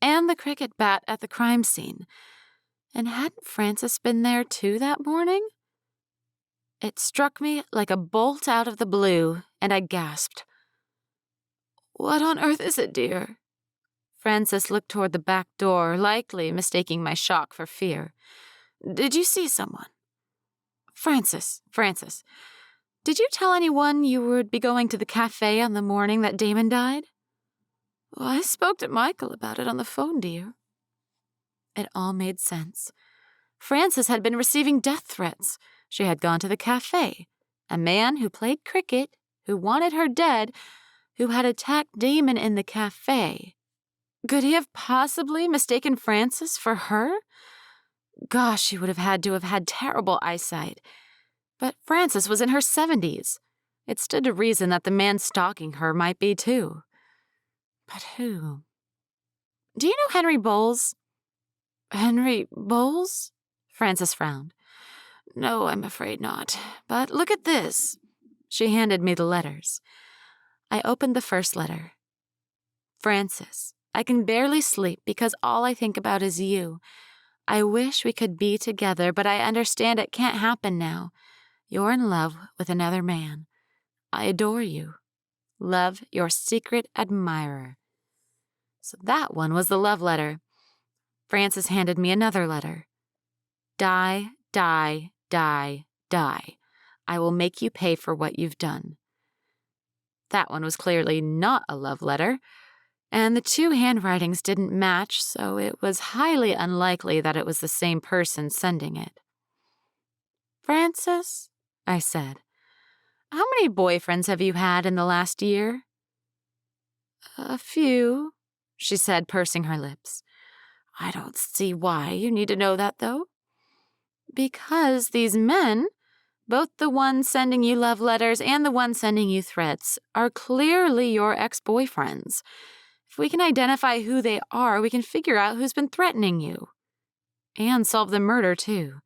and the cricket bat at the crime scene. And hadn't Frances been there too that morning? It struck me like a bolt out of the blue, and I gasped. What on earth is it, dear? Frances looked toward the back door, likely mistaking my shock for fear. Did you see someone? Frances, did you tell anyone you would be going to the café on the morning that Damon died? Well, I spoke to Michael about it on the phone, dear. It all made sense. Frances had been receiving death threats. She had gone to the café. A man who played cricket, who wanted her dead, who had attacked Damon in the café. Could he have possibly mistaken Frances for her? Gosh, she would have had terrible eyesight. But Frances was in her 70s. It stood to reason that the man stalking her might be too. But who? Do you know Henry Bowles? Henry Bowles? Frances frowned. No, I'm afraid not. But look at this. She handed me the letters. I opened the first letter. Frances, I can barely sleep because all I think about is you. I wish we could be together, but I understand it can't happen now. You're in love with another man. I adore you. Love, your secret admirer. So that one was the love letter. Frances handed me another letter. Die, die, die, die. I will make you pay for what you've done. That one was clearly not a love letter, and the two handwritings didn't match, so it was highly unlikely that it was the same person sending it. Frances, I said, how many boyfriends have you had in the last year? A few, she said, pursing her lips. I don't see why you need to know that, though. Because these men, both the one sending you love letters and the one sending you threats, are clearly your ex-boyfriends. If we can identify who they are, we can figure out who's been threatening you. And solve the murder, too.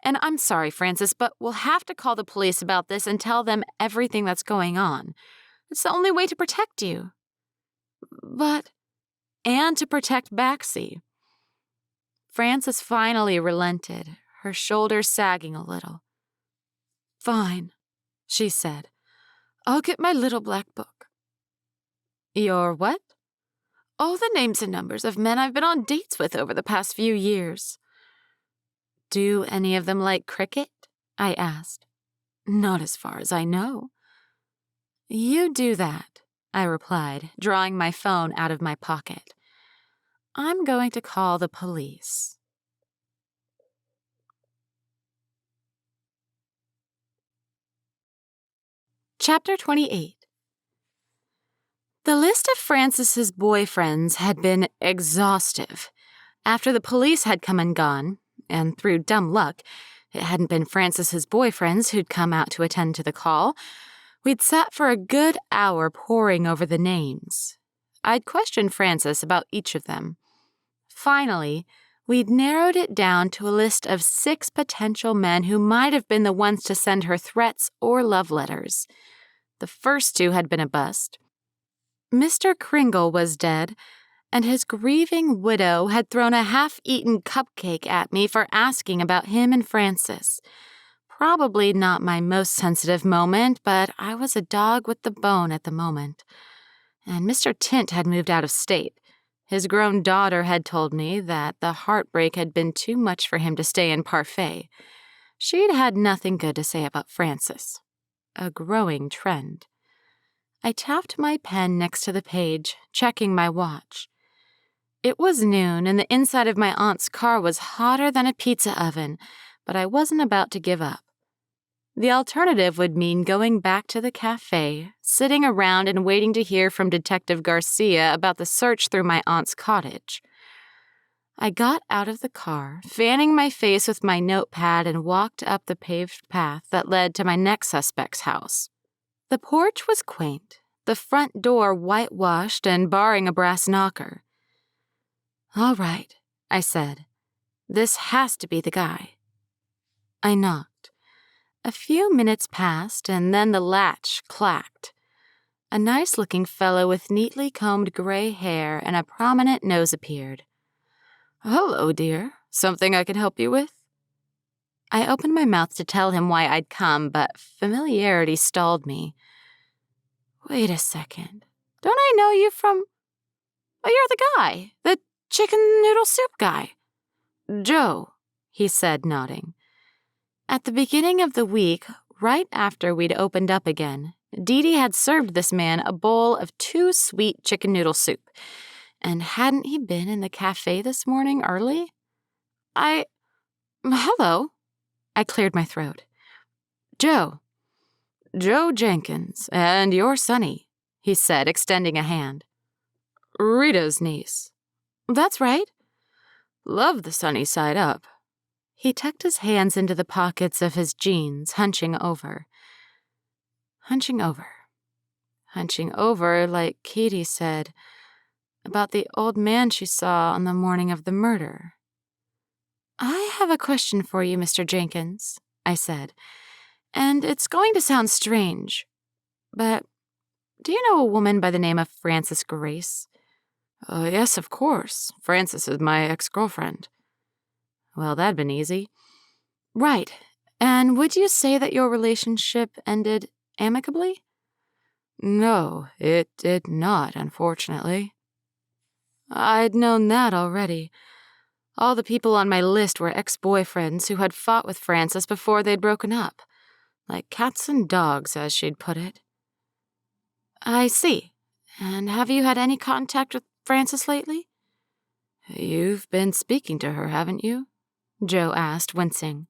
And I'm sorry, Frances, but we'll have to call the police about this and tell them everything that's going on. It's the only way to protect you. And to protect Baxi. Frances finally relented, her shoulders sagging a little. Fine, she said. I'll get my little black book. Your what? All the names and numbers of men I've been on dates with over the past few years. Do any of them like cricket? I asked. Not as far as I know. You do that, I replied, drawing my phone out of my pocket. I'm going to call the police. Chapter 28. The list of Frances's boyfriends had been exhaustive. After the police had come and gone, and through dumb luck, it hadn't been Frances's boyfriends who'd come out to attend to the call, we'd sat for a good hour poring over the names. I'd questioned Frances about each of them. Finally, we'd narrowed it down to a list of 6 potential men who might have been the ones to send her threats or love letters. The first 2 had been a bust. Mr. Kringle was dead, and his grieving widow had thrown a half-eaten cupcake at me for asking about him and Frances. Probably not my most sensitive moment, but I was a dog with the bone at the moment. And Mr. Tint had moved out of state. His grown daughter had told me that the heartbreak had been too much for him to stay in Parfait. She'd had nothing good to say about Frances. A growing trend. I tapped my pen next to the page, checking my watch. It was noon, and the inside of my aunt's car was hotter than a pizza oven, but I wasn't about to give up. The alternative would mean going back to the café, sitting around and waiting to hear from Detective Garcia about the search through my aunt's cottage. I got out of the car, fanning my face with my notepad, and walked up the paved path that led to my next suspect's house. The porch was quaint, the front door whitewashed and barring a brass knocker. All right, I said. This has to be the guy. I knocked. A few minutes passed, and then the latch clacked. A nice-looking fellow with neatly combed gray hair and a prominent nose appeared. Hello, dear. Something I can help you with? I opened my mouth to tell him why I'd come, but familiarity stalled me. Wait a second. Don't I know you from... Oh, you're the guy. The chicken noodle soup guy. Joe, he said, nodding. At the beginning of the week, right after we'd opened up again, Dee Dee had served this man a bowl of too sweet chicken noodle soup. And hadn't he been in the cafe this morning early? Hello. I cleared my throat. Joe Jenkins, and you're Sunny, he said, extending a hand. Rita's niece. That's right. Love the sunny side up. He tucked his hands into the pockets of his jeans, hunching over, like Katie said, about the old man she saw on the morning of the murder. I have a question for you, Mr. Jenkins, I said, and it's going to sound strange, but do you know a woman by the name of Frances Grace? Yes, of course. Frances is my ex-girlfriend. Well, that'd been easy. Right. And would you say that your relationship ended amicably? No, it did not, unfortunately. I'd known that already. All the people on my list were ex-boyfriends who had fought with Frances before they'd broken up. Like cats and dogs, as she'd put it. I see. And have you had any contact with Frances lately? You've been speaking to her, haven't you? Joe asked, wincing.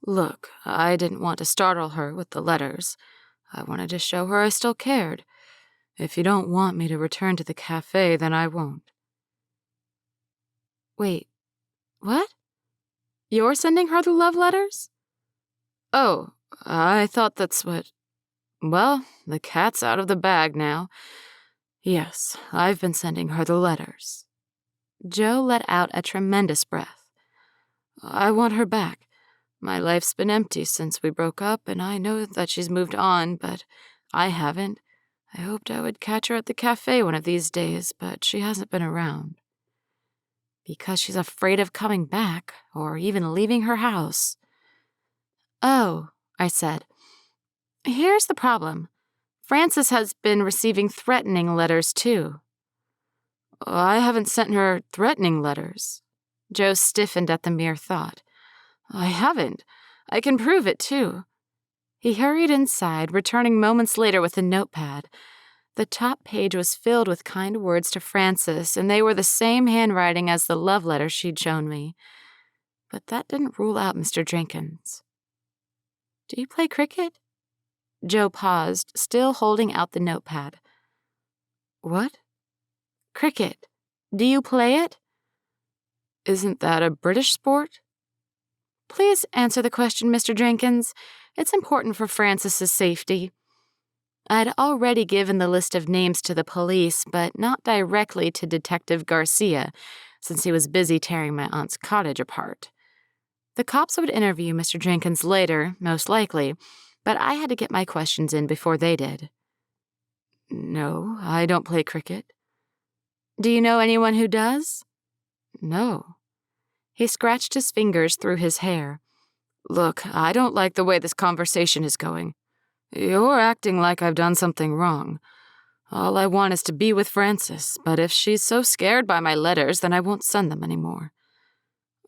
Look, I didn't want to startle her with the letters. I wanted to show her I still cared. If you don't want me to return to the cafe, then I won't. Wait, what? You're sending her the love letters? Oh, I thought that's what... Well, the cat's out of the bag now. Yes, I've been sending her the letters. Joe let out a tremendous breath. I want her back. My life's been empty since we broke up, and I know that she's moved on, but I haven't. I hoped I would catch her at the cafe one of these days, but she hasn't been around. Because she's afraid of coming back, or even leaving her house. Oh, I said. Here's the problem. Frances has been receiving threatening letters, too. I haven't sent her threatening letters. Joe stiffened at the mere thought. I haven't. I can prove it, too. He hurried inside, returning moments later with a notepad. The top page was filled with kind words to Frances, and they were the same handwriting as the love letter she'd shown me. But that didn't rule out Mr. Jenkins. Do you play cricket? Joe paused, still holding out the notepad. What? Cricket. Do you play it? Isn't that a British sport? Please answer the question, Mr. Jenkins. It's important for Frances's safety. I'd already given the list of names to the police, but not directly to Detective Garcia, since he was busy tearing my aunt's cottage apart. The cops would interview Mr. Jenkins later, most likely, but I had to get my questions in before they did. No, I don't play cricket. Do you know anyone who does? No. He scratched his fingers through his hair. Look, I don't like the way this conversation is going. You're acting like I've done something wrong. All I want is to be with Frances, but if she's so scared by my letters, then I won't send them anymore.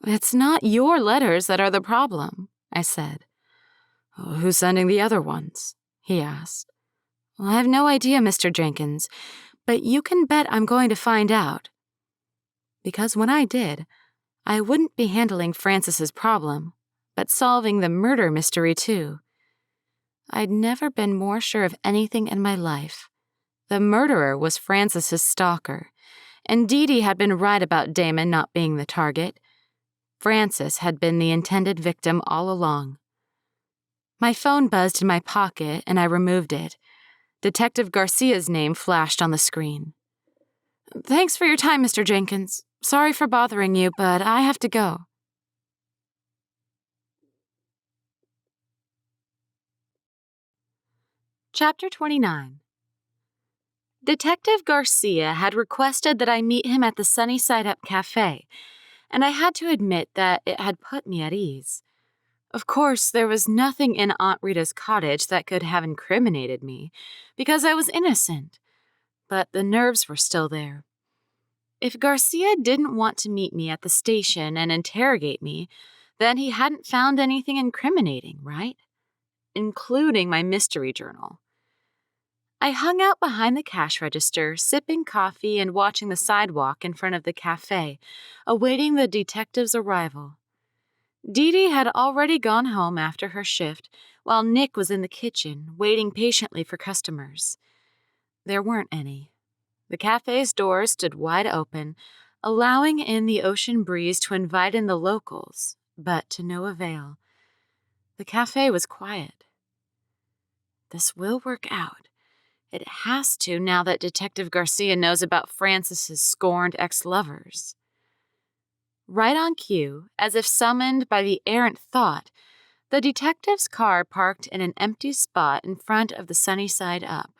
It's not your letters that are the problem, I said. Who's sending the other ones? He asked. Well, I have no idea, Mr. Jenkins, but you can bet I'm going to find out. Because when I did, I wouldn't be handling Frances's problem, but solving the murder mystery too. I'd never been more sure of anything in my life. The murderer was Frances's stalker, and Dee Dee had been right about Damon not being the target. Frances had been the intended victim all along. My phone buzzed in my pocket, and I removed it. Detective Garcia's name flashed on the screen. Thanks for your time, Mr. Jenkins. Sorry for bothering you, but I have to go. Chapter 29. Detective Garcia had requested that I meet him at the Sunny Side Up Café, and I had to admit that it had put me at ease. Of course, there was nothing in Aunt Rita's cottage that could have incriminated me, because I was innocent, but the nerves were still there. If Garcia didn't want to meet me at the station and interrogate me, then he hadn't found anything incriminating, right? Including my mystery journal.
I hung out behind the cash register, sipping coffee and watching the sidewalk in front of the cafe, awaiting the detective's arrival. Dee Dee had already gone home after her shift, while Nick was in the kitchen, waiting patiently for customers. There weren't any. The cafe's doors stood wide open, allowing in the ocean breeze to invite in the locals, but to no avail. The cafe was quiet. This will work out. It has to now that Detective Garcia knows about Francis's scorned ex-lovers. Right on cue, as if summoned by the errant thought, the detective's car parked in an empty spot in front of the Sunny Side Up.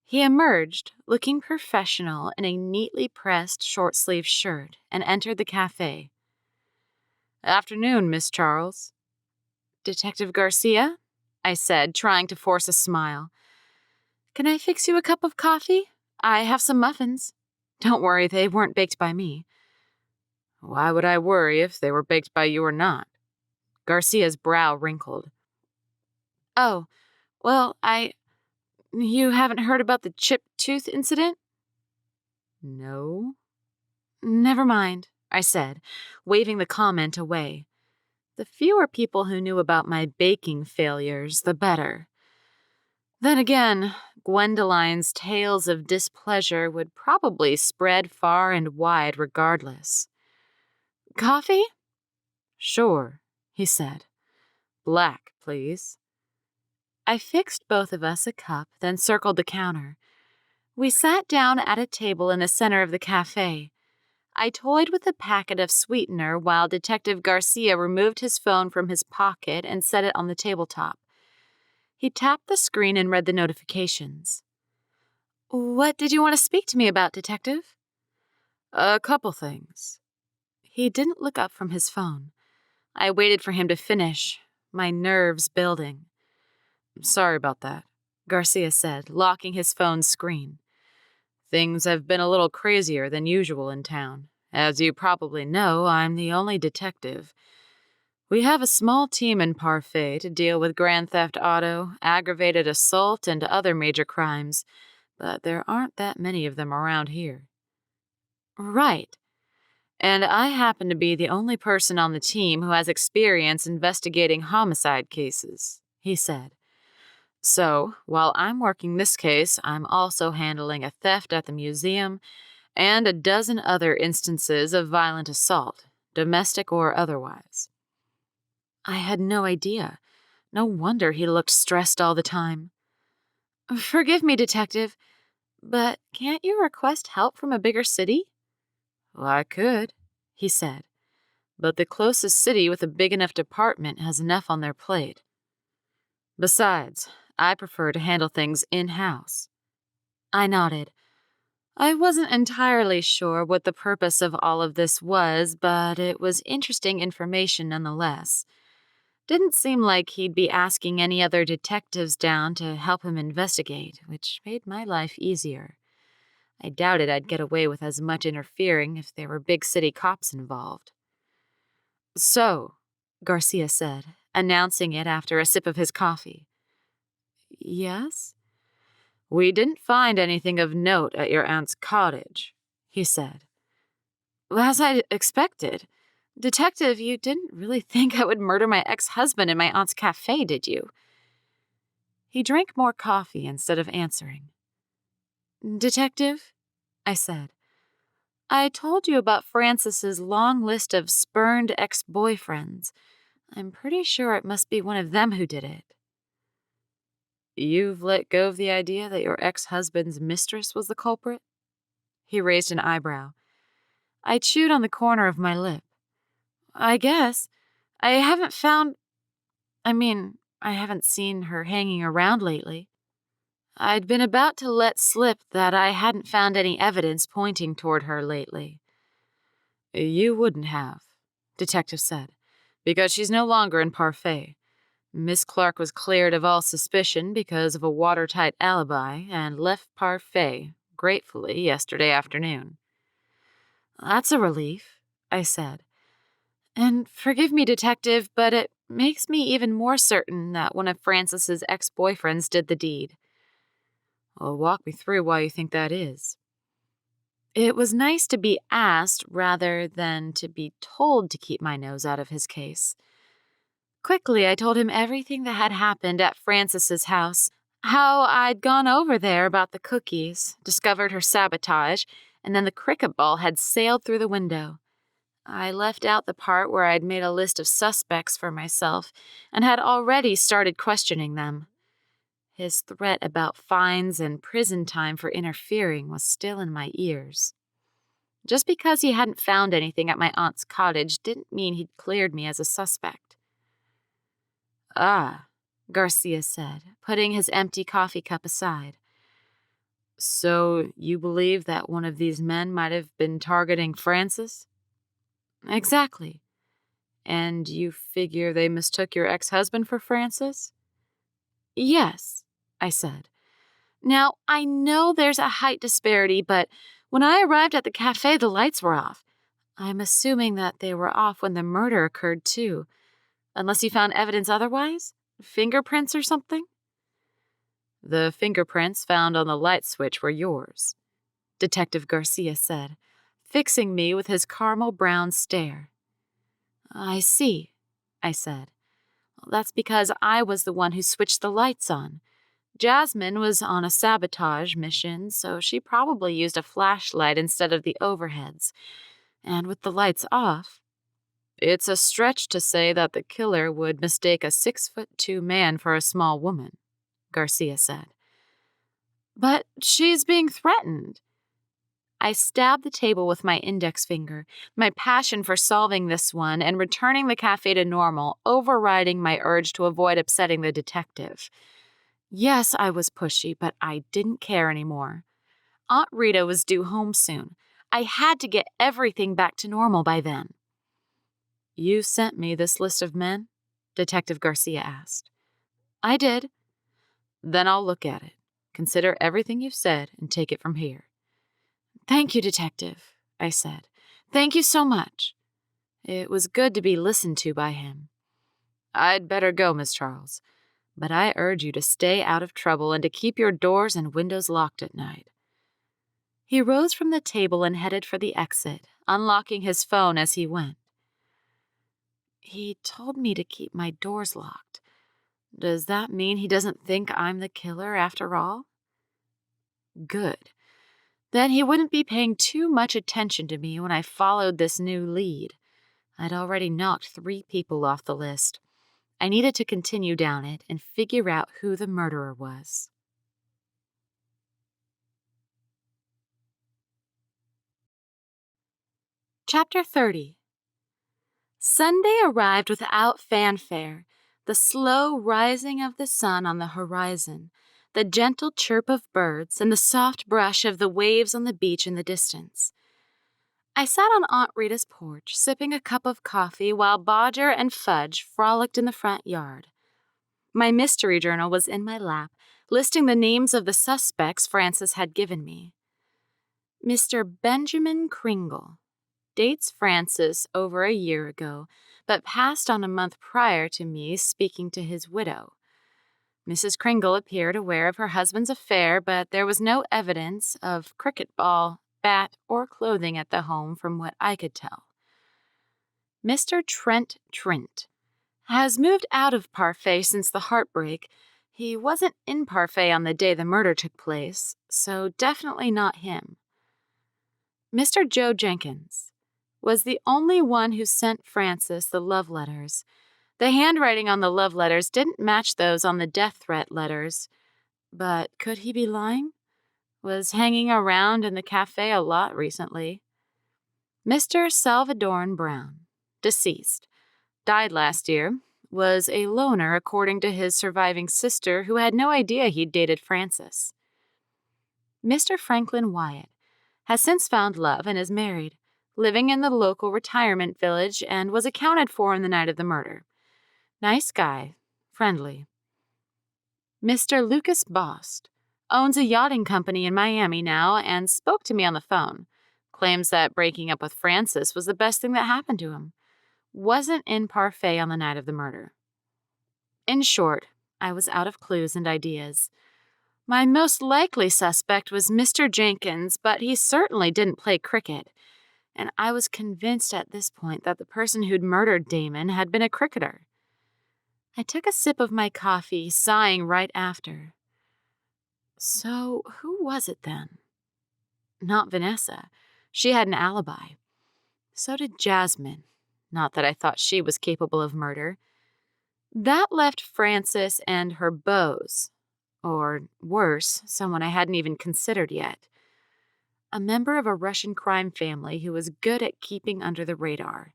He emerged, looking professional in a neatly pressed short-sleeved shirt, and entered the cafe. "Afternoon, Miss Charles." "Detective Garcia?" I said, trying to force a smile. "Can I fix you a cup of coffee? I have some muffins. Don't worry, they weren't baked by me." "Why would I worry if they were baked by you or not?" Garcia's brow wrinkled. "Oh, well, You haven't heard about the chipped tooth incident?" "No." "Never mind," I said, waving the comment away. The fewer people who knew about my baking failures, the better. Then again, Gwendoline's tales of displeasure would probably spread far and wide regardless. "Coffee?" "Sure," he said. "Black, please." I fixed both of us a cup, then circled the counter. We sat down at a table in the center of the cafe. I toyed with a packet of sweetener while Detective Garcia removed his phone from his pocket and set it on the tabletop. He tapped the screen and read the notifications. "What did you want to speak to me about, Detective?" "A couple things." He didn't look up from his phone. I waited for him to finish, my nerves building. "Sorry about that," Garcia said, locking his phone's screen. "Things have been a little crazier than usual in town. As you probably know, I'm the only detective. We have a small team in Parfait to deal with grand theft auto, aggravated assault, and other major crimes, but there aren't that many of them around here." "Right. And I happen to be the only person on the team who has experience investigating homicide cases," he said. "So, while I'm working this case, I'm also handling a theft at the museum and a dozen other instances of violent assault, domestic or otherwise." I had no idea. No wonder he looked stressed all the time. "Forgive me, Detective, but can't you request help from a bigger city?" "Well, I could," he said, "but the closest city with a big enough department has enough on their plate. Besides, I prefer to handle things in-house." I nodded. I wasn't entirely sure what the purpose of all of this was, but it was interesting information nonetheless. Didn't seem like he'd be asking any other detectives down to help him investigate, which made my life easier. I doubted I'd get away with as much interfering if there were big city cops involved. "So," Garcia said, announcing it after a sip of his coffee. "Yes?" "We didn't find anything of note at your aunt's cottage," he said. "As I expected. Detective, you didn't really think I would murder my ex-husband in my aunt's cafe, did you?" He drank more coffee instead of answering. "Detective," I said, "I told you about Francis's long list of spurned ex-boyfriends. I'm pretty sure it must be one of them who did it." "You've let go of the idea that your ex-husband's mistress was the culprit?" He raised an eyebrow. I chewed on the corner of my lip. "I guess. I haven't found... I haven't seen her hanging around lately." I'd been about to let slip that I hadn't found any evidence pointing toward her lately. "You wouldn't have," Detective said, "because she's no longer in Parfait. Miss Clark was cleared of all suspicion because of a watertight alibi and left Parfait, gratefully, yesterday afternoon." "That's a relief," I said. "And forgive me, Detective, but it makes me even more certain that one of Francis's ex-boyfriends did the deed."
Well, walk me through why you think that is. It was nice to be asked rather than to be told to keep my nose out of his case. Quickly, I told him everything that had happened at Frances's house, how I'd gone over there about the cookies, discovered her sabotage, and then the cricket ball had sailed through the window. I left out the part where I'd made a list of suspects for myself and had already started questioning them. His threat about fines and prison time for interfering was still in my ears. Just because he hadn't found anything at my aunt's cottage didn't mean he'd cleared me as a suspect. Ah, Garcia said, putting his empty coffee cup aside. So you believe that one of these men might have been targeting Frances? Exactly. And you figure they mistook your ex-husband for Frances? Yes, I said. Now, I know there's a height disparity, but when I arrived at the cafe, the lights were off. I'm assuming that they were off when the murder occurred, too. Unless you found evidence otherwise? Fingerprints or something? The fingerprints found on the light switch were yours, Detective Garcia said, fixing me with his caramel brown stare. I see, I said. That's because I was the one who switched the lights on. Jasmine was on a sabotage mission, so she probably used a flashlight instead of the overheads. And with the lights off, it's a stretch to say that the killer would mistake a 6'2" man for a small woman, Garcia said. But she's being threatened. I stabbed the table with my index finger, my passion for solving this one and returning the cafe to normal, overriding my urge to avoid upsetting the detective. Yes, I was pushy, but I didn't care anymore. Aunt Rita was due home soon. I had to get everything back to normal by then. You sent me this list of men? Detective Garcia asked. I did. Then I'll look at it, consider everything you've said, and take it from here. Thank you, Detective, I said. Thank you so much. It was good to be listened to by him. I'd better go, Miss Charles, but I urge you to stay out of trouble and to keep your doors and windows locked at night. He rose from the table and headed for the exit, unlocking his phone as he went. He told me to keep my doors locked. Does that mean he doesn't think I'm the killer after all? Good. Then he wouldn't be paying too much attention to me when I followed this new lead. I'd already knocked 3 people off the list. I needed to continue down it and figure out who the murderer was. Chapter 30. Sunday arrived without fanfare, the slow rising of the sun on the horizon, the gentle chirp of birds, and the soft brush of the waves on the beach in the distance. I sat on Aunt Rita's porch, sipping a cup of coffee while Bodger and Fudge frolicked in the front yard. My mystery journal was in my lap, listing the names of the suspects Frances had given me. Mr. Benjamin Kringle. Dates Frances over a year ago, but passed on a month prior to me speaking to his widow. Mrs. Kringle appeared aware of her husband's affair, but there was no evidence of cricket ball, bat, or clothing at the home from what I could tell. Mr. Trent Trent has moved out of Parfait since the heartbreak. He wasn't in Parfait on the day the murder took place, so definitely not him. Mr. Joe Jenkins was the only one who sent Frances the love letters. The handwriting on the love letters didn't match those on the death threat letters. But could he be lying? Was hanging around in the cafe a lot recently. Mr. Salvadoran Brown, deceased, died last year, was a loner according to his surviving sister who had no idea he'd dated Frances. Mr. Franklin Wyatt has since found love and is married, living in the local retirement village, and was accounted for in the night of the murder. Nice guy, friendly. Mr. Lucas Bost owns a yachting company in Miami now and spoke to me on the phone. Claims that breaking up with Frances was the best thing that happened to him. Wasn't in Parfait on the night of the murder. In short, I was out of clues and ideas. My most likely suspect was Mr. Jenkins, but he certainly didn't play cricket, and I was convinced at this point that the person who'd murdered Damon had been a cricketer. I took a sip of my coffee, sighing right after. So, who was it then? Not Vanessa. She had an alibi. So did Jasmine. Not that I thought she was capable of murder. That left Frances and her beaus. Or worse, someone I hadn't even considered yet. A member of a Russian crime family who was good at keeping under the radar.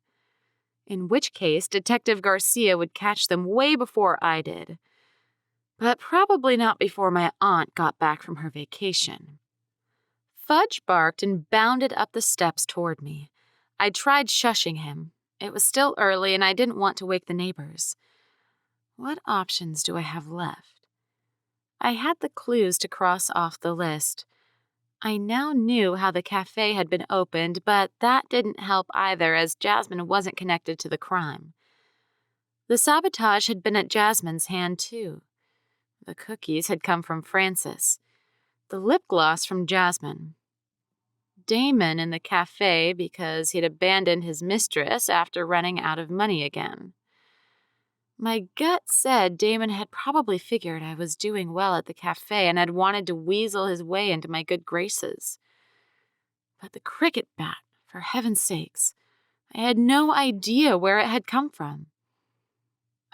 In which case, Detective Garcia would catch them way before I did. But probably not before my aunt got back from her vacation. Fudge barked and bounded up the steps toward me. I tried shushing him. It was still early and I didn't want to wake the neighbors. What options do I have left? I had the clues to cross off the list. I now knew how the café had been opened, but that didn't help either as Jasmine wasn't connected to the crime. The sabotage had been at Jasmine's hand too. The cookies had come from Frances. The lip gloss from Jasmine. Damon in the café because he'd abandoned his mistress after running out of money again. My gut said Damon had probably figured I was doing well at the café and had wanted to weasel his way into my good graces. But the cricket bat, for heaven's sakes, I had no idea where it had come from.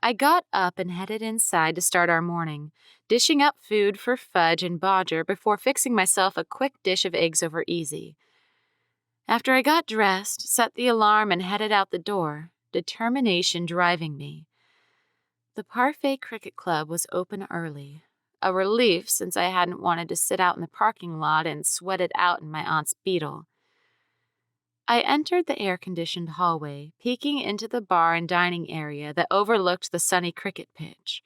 I got up and headed inside to start our morning, dishing up food for Fudge and Bodger before fixing myself a quick dish of eggs over easy. After I got dressed, set the alarm, and headed out the door, determination driving me. The Parfait Cricket Club was open early, a relief since I hadn't wanted to sit out in the parking lot and sweat it out in my aunt's Beetle. I entered the air-conditioned hallway, peeking into the bar and dining area that overlooked the sunny cricket pitch.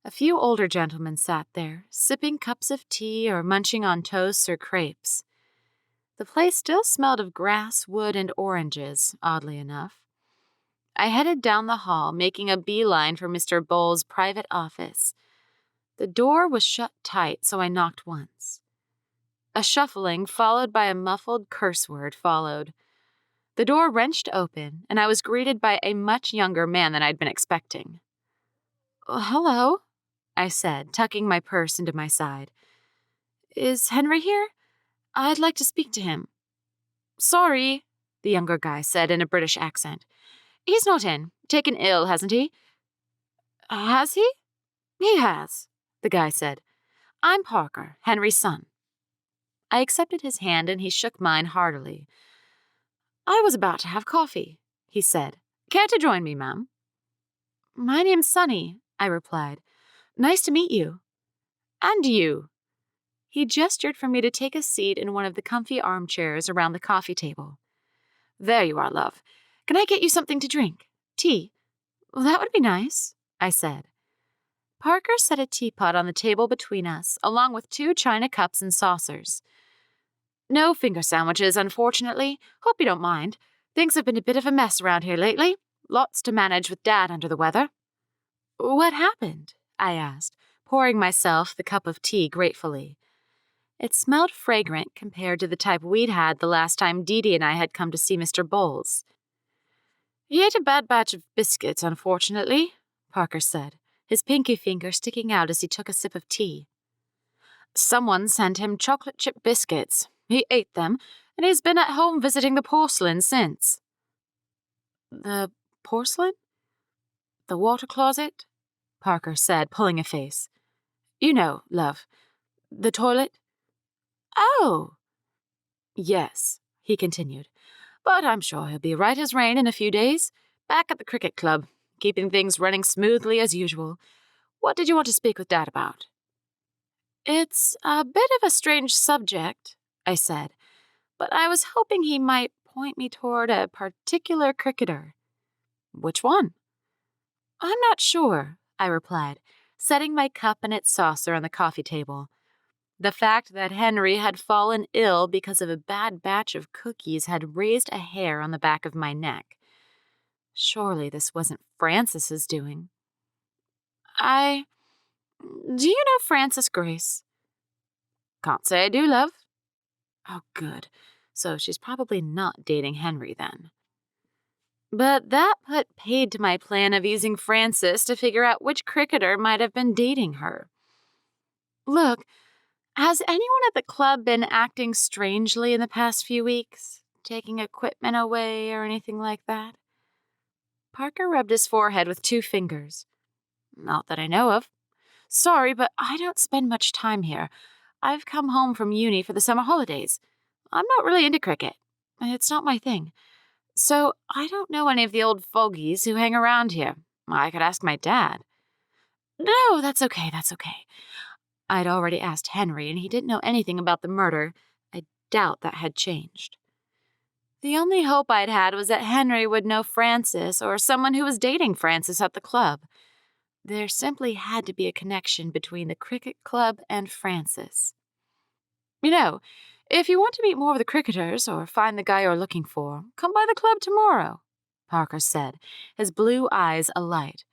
A few older gentlemen sat there, sipping cups of tea or munching on toasts or crepes. The place still smelled of grass, wood, and oranges, oddly enough. I headed down the hall, making a beeline for Mr. Bowles' private office. The door was shut tight, so I knocked once. A shuffling, followed by a muffled curse word, followed. The door wrenched open, and I was greeted by a much younger man than I'd been expecting. "Hello," I said, tucking my purse into my side. "Is Henry here? I'd like to speak to him." "Sorry," the younger guy said in a British accent. "He's not in. Taken ill, hasn't he?" "Has he?" "He has," the guy said. "I'm Parker, Henry's son." I accepted his hand and he shook mine heartily. "I was about to have coffee," he said. "Care to join me, ma'am?" "My name's Sunny," I replied. "Nice to meet you." "And you." He gestured for me to take a seat in one of the comfy armchairs around the coffee table. "There you are, love. Can I get you something to drink? Tea?" "Well, that would be nice," I said. Parker set a teapot on the table between us, along with 2 china cups and saucers. "No finger sandwiches, unfortunately. Hope you don't mind. Things have been a bit of a mess around here lately. Lots to manage with Dad under the weather." "What happened?" I asked, pouring myself the cup of tea gratefully. It smelled fragrant compared to the type we'd had the last time Dee Dee and I had come to see Mr. Bowles. "He ate a bad batch of biscuits, unfortunately," Parker said, his pinky finger sticking out as he took a sip of tea. "Someone sent him chocolate chip biscuits. He ate them, and he's been at home visiting the porcelain since." "The porcelain? The water closet?" Parker said, pulling a face. "You know, love. The toilet." "Oh!" "Yes," he continued. "But I'm sure he'll be right as rain in a few days. Back at the cricket club, keeping things running smoothly as usual. What did you want to speak with Dad about?" "It's a bit of a strange subject," I said, "but I was hoping he might point me toward a particular cricketer." "Which one?" "I'm not sure," I replied, setting my cup and its saucer on the coffee table. The fact that Henry had fallen ill because of a bad batch of cookies had raised a hair on the back of my neck. Surely this wasn't Frances's doing. Do you know Frances Grace?" Can't say I do, love. Oh, good. So she's probably not dating Henry then. But that put paid to my plan of using Frances to figure out which cricketer might have been dating her. Look, has anyone at the club been acting strangely in the past few weeks? Taking equipment away or anything like that? Parker rubbed his forehead with 2 fingers. Not that I know of. Sorry, but I don't spend much time here. I've come home from uni for the summer holidays. I'm not really into cricket. It's not my thing. So I don't know any of the old fogies who hang around here. I could ask my dad. No, that's okay. I'd already asked Henry, and he didn't know anything about the murder. I doubt that had changed. The only hope I'd had was that Henry would know Frances or someone who was dating Frances at the club. There simply had to be a connection between the cricket club and Frances. You know, if you want to meet more of the cricketers or find the guy you're looking for, come by the club tomorrow, Parker said, his blue eyes alight.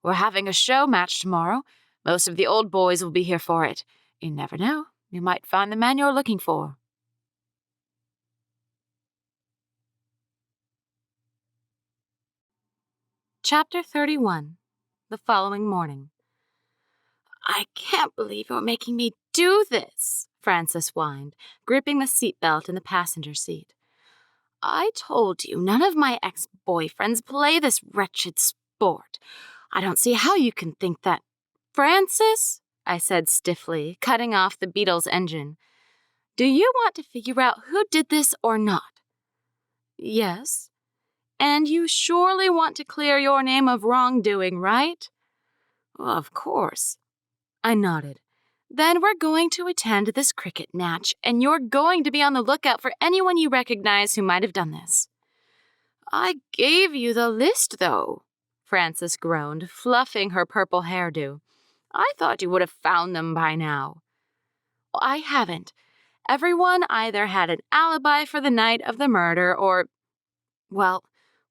We're having a show match tomorrow. Most of the old boys will be here for it. You never know. You might find the man you're looking for. Chapter 31. The following morning. I can't believe you're making me do this, Frances whined, gripping the seatbelt in the passenger seat. I told you none of my ex-boyfriends play this wretched sport. I don't see how you can think that. Frances, I said stiffly, cutting off the Beetle's engine. Do you want to figure out who did this or not? Yes. And you surely want to clear your name of wrongdoing, right? Well, of course. I nodded. Then we're going to attend this cricket match, and you're going to be on the lookout for anyone you recognize who might have done this. I gave you the list, though, Frances groaned, fluffing her purple hairdo. I thought you would have found them by now. I haven't. Everyone either had an alibi for the night of the murder or, well,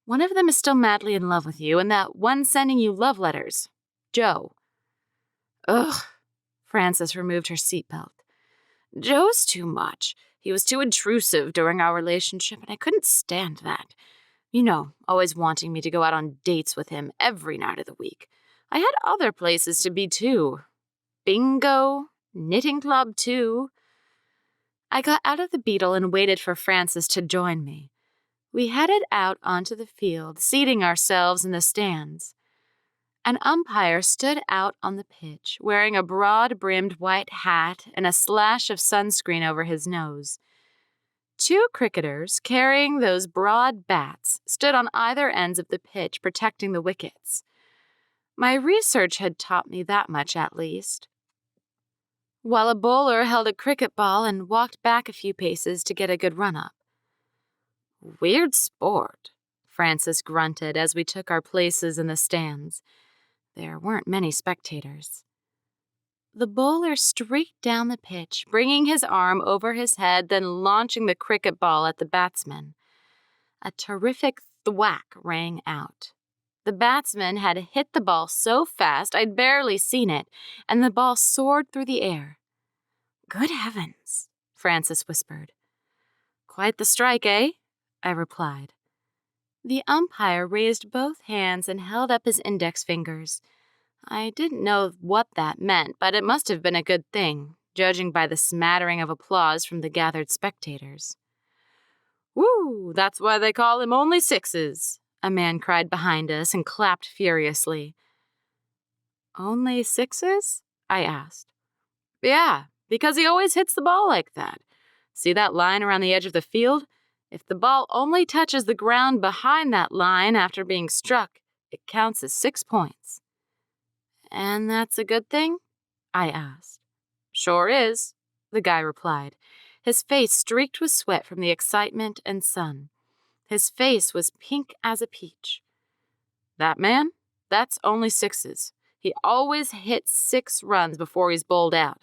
one of them is still madly in love with you and that one sending you love letters, Joe. Ugh. Frances removed her seatbelt. Joe's too much. He was too intrusive during our relationship, and I couldn't stand that. You know, always wanting me to go out on dates with him every night of the week. I had other places to be, too. Bingo, knitting club, too. I got out of the Beetle and waited for Frances to join me. We headed out onto the field, seating ourselves in the stands. An umpire stood out on the pitch, wearing a broad-brimmed white hat and a slash of sunscreen over his nose. 2 cricketers, carrying those broad bats, stood on either ends of the pitch, protecting the wickets. My research had taught me that much, at least. While a bowler held a cricket ball and walked back a few paces to get a good run-up. Weird sport, Frances grunted as we took our places in the stands. There weren't many spectators. The bowler streaked down the pitch, bringing his arm over his head, then launching the cricket ball at the batsman. A terrific thwack rang out. The batsman had hit the ball so fast I'd barely seen it, and the ball soared through the air. Good heavens, Frances whispered. Quite the strike, eh? I replied. The umpire raised both hands and held up his index fingers. I didn't know what that meant, but it must have been a good thing, judging by the smattering of applause from the gathered spectators. Woo, that's why they call him only sixes, a man cried behind us and clapped furiously. Only sixes? I asked. Yeah, because he always hits the ball like that. See that line around the edge of the field? If the ball only touches the ground behind that line after being struck, it counts as 6 points. And that's a good thing? I asked. Sure is, the guy replied, his face streaked with sweat from the excitement and sun. His face was pink as a peach. That man? That's only sixes. He always hits 6 runs before he's bowled out.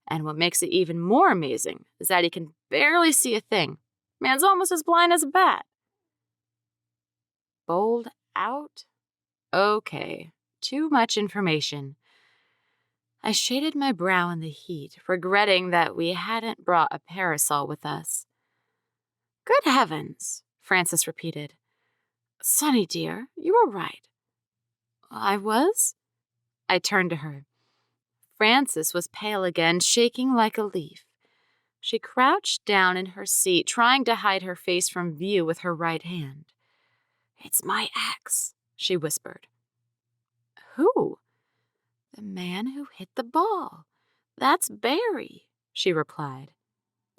And what makes it even more amazing is that he can barely see a thing. Man's almost as blind as a bat. Bowled out? Okay, too much information. I shaded my brow in the heat, regretting that we hadn't brought a parasol with us. Good heavens, Frances repeated. Sonny, dear, you were right. I was? I turned to her. Frances was pale again, shaking like a leaf. She crouched down in her seat, trying to hide her face from view with her right hand. It's my ex, she whispered. Who? The man who hit the ball. That's Barry, she replied.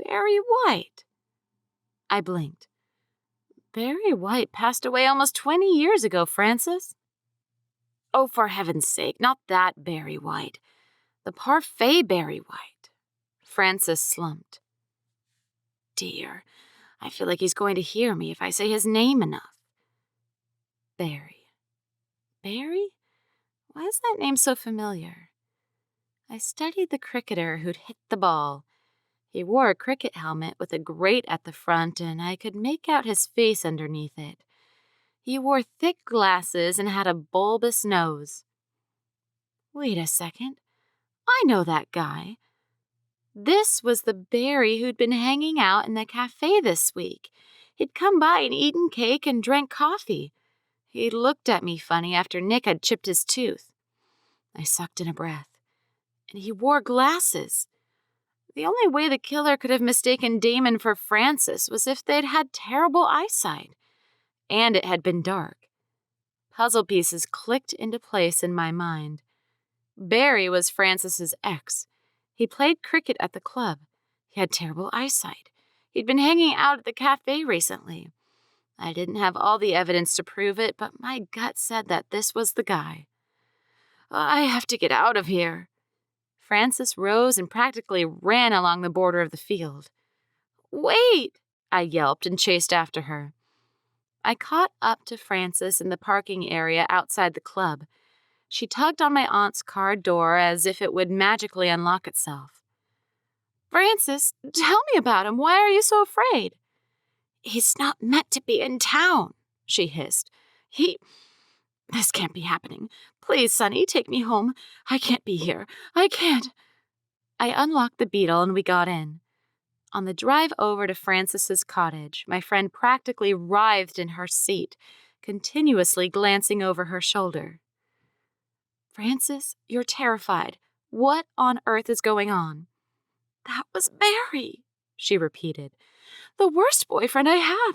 Barry White. I blinked. Barry White passed away almost 20 years ago, Frances. Oh, for heaven's sake, not that Barry White. The Parfait Barry White. Frances slumped. Dear, I feel like he's going to hear me if I say his name enough. Barry. Barry? Why is that name so familiar? I studied the cricketer who'd hit the ball. He wore a cricket helmet with a grate at the front, and I could make out his face underneath it. He wore thick glasses and had a bulbous nose. Wait a second. I know that guy. This was the Barry who'd been hanging out in the café this week. He'd come by and eaten cake and drank coffee. He looked at me funny after Nick had chipped his tooth. I sucked in a breath. And he wore glasses. The only way the killer could have mistaken Damon for Frances was if they'd had terrible eyesight. And it had been dark. Puzzle pieces clicked into place in my mind. Barry was Frances's ex. He played cricket at the club. He had terrible eyesight. He'd been hanging out at the cafe recently. I didn't have all the evidence to prove it, but my gut said that this was the guy. I have to get out of here. Frances rose and practically ran along the border of the field. Wait! I yelped and chased after her. I caught up to Frances in the parking area outside the club. She tugged on my aunt's car door as if it would magically unlock itself. Frances, tell me about him. Why are you so afraid? He's not meant to be in town, she hissed. This can't be happening. Please, Sonny, take me home. I can't be here. I can't. I unlocked the Beetle and we got in. On the drive over to Frances's cottage, my friend practically writhed in her seat, continuously glancing over her shoulder. Frances, you're terrified. What on earth is going on? That was Barry, she repeated. The worst boyfriend I had.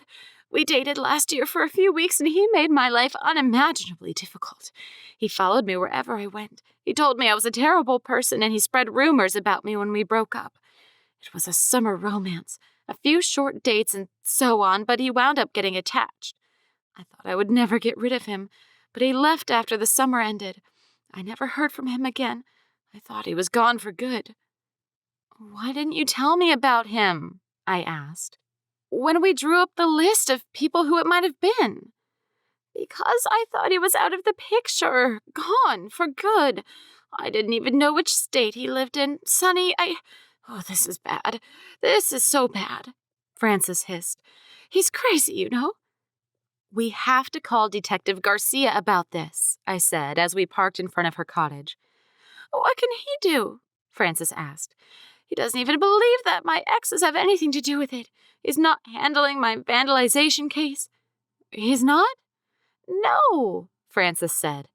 We dated last year for a few weeks and he made my life unimaginably difficult. He followed me wherever I went. He told me I was a terrible person and he spread rumors about me when we broke up. It was a summer romance, a few short dates and so on, but he wound up getting attached. I thought I would never get rid of him, but he left after the summer ended. I never heard from him again. I thought he was gone for good. Why didn't you tell me about him? I asked. When we drew up the list of people who it might have been. Because I thought he was out of the picture, gone for good. I didn't even know which state he lived in. Sonny, Oh, this is bad. This is so bad, Frances hissed. He's crazy, you know. We have to call Detective Garcia about this, I said as we parked in front of her cottage. What can he do? Frances asked. He doesn't even believe that my exes have anything to do with it. He's not handling my vandalization case. He's not? No, Frances said.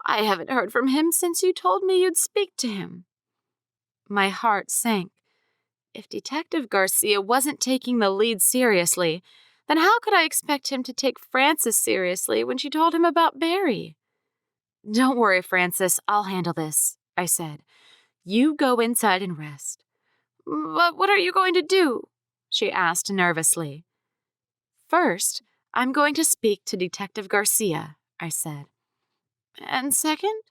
I haven't heard from him since you told me you'd speak to him. My heart sank. If Detective Garcia wasn't taking the lead seriously, then how could I expect him to take Frances seriously when she told him about Barry? Don't worry, Frances, I'll handle this, I said. You go inside and rest. But what are you going to do? She asked nervously. First, I'm going to speak to Detective Garcia, I said. And second?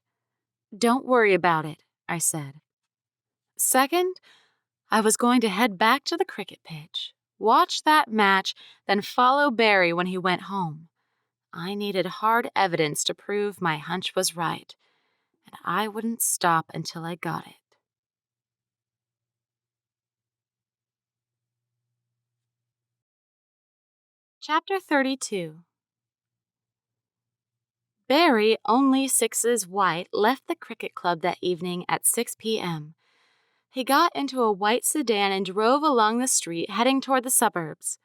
Don't worry about it, I said. Second, I was going to head back to the cricket pitch, watch that match, then follow Barry when he went home. I needed hard evidence to prove my hunch was right, and I wouldn't stop until I got it. Chapter 32. Barry, only 6's white, left the cricket club that evening at 6 p.m. He got into a white sedan and drove along the street, heading toward the suburbs.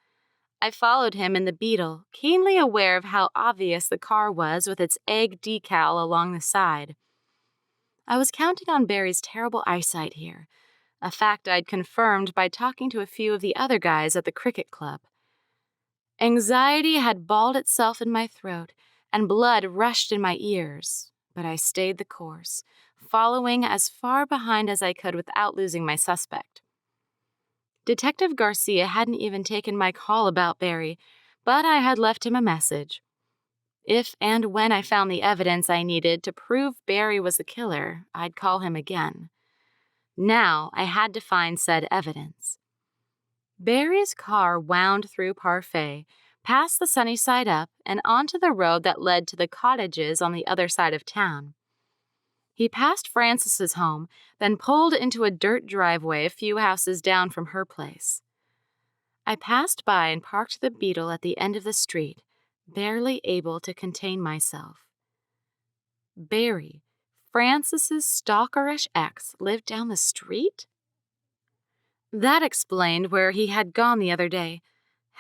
I followed him in the Beetle, keenly aware of how obvious the car was with its egg decal along the side. I was counting on Barry's terrible eyesight here, a fact I'd confirmed by talking to a few of the other guys at the cricket club. Anxiety had balled itself in my throat, and blood rushed in my ears, but I stayed the course, following as far behind as I could without losing my suspect. Detective Garcia hadn't even taken my call about Barry, but I had left him a message. If and when I found the evidence I needed to prove Barry was the killer, I'd call him again. Now I had to find said evidence. Barry's car wound through Parfait, past the sunny side up, and onto the road that led to the cottages on the other side of town. He passed Frances's home, then pulled into a dirt driveway a few houses down from her place. I passed by and parked the Beetle at the end of the street, barely able to contain myself. Barry, Frances's stalkerish ex, lived down the street? That explained where he had gone the other day,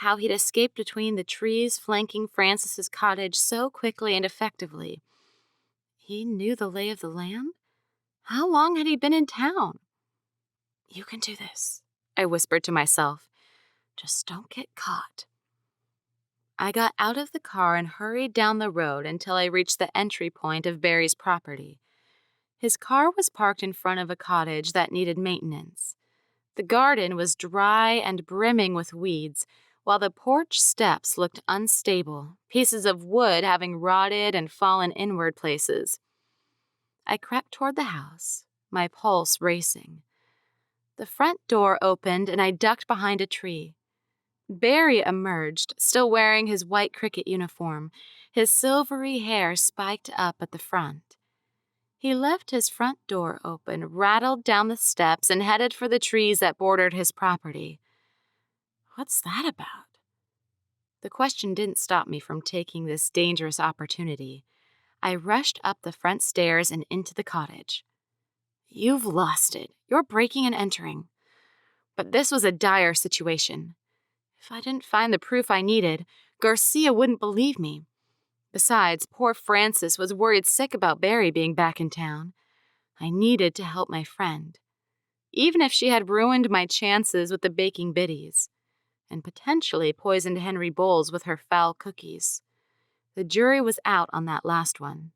how he'd escaped between the trees flanking Frances's cottage so quickly and effectively. He knew the lay of the land? How long had he been in town? "You can do this," I whispered to myself. "Just don't get caught." I got out of the car and hurried down the road until I reached the entry point of Barry's property. His car was parked in front of a cottage that needed maintenance. The garden was dry and brimming with weeds, while the porch steps looked unstable, pieces of wood having rotted and fallen inward places. I crept toward the house, my pulse racing. The front door opened and I ducked behind a tree. Barry emerged, still wearing his white cricket uniform, his silvery hair spiked up at the front. He left his front door open, rattled down the steps, and headed for the trees that bordered his property. What's that about? The question didn't stop me from taking this dangerous opportunity. I rushed up the front stairs and into the cottage. "You've lost it. You're breaking and entering." But this was a dire situation. If I didn't find the proof I needed, Garcia wouldn't believe me. Besides, poor Frances was worried sick about Barry being back in town. I needed to help my friend, even if she had ruined my chances with the baking biddies, and potentially poisoned Henry Bowles with her foul cookies. The jury was out on that last one.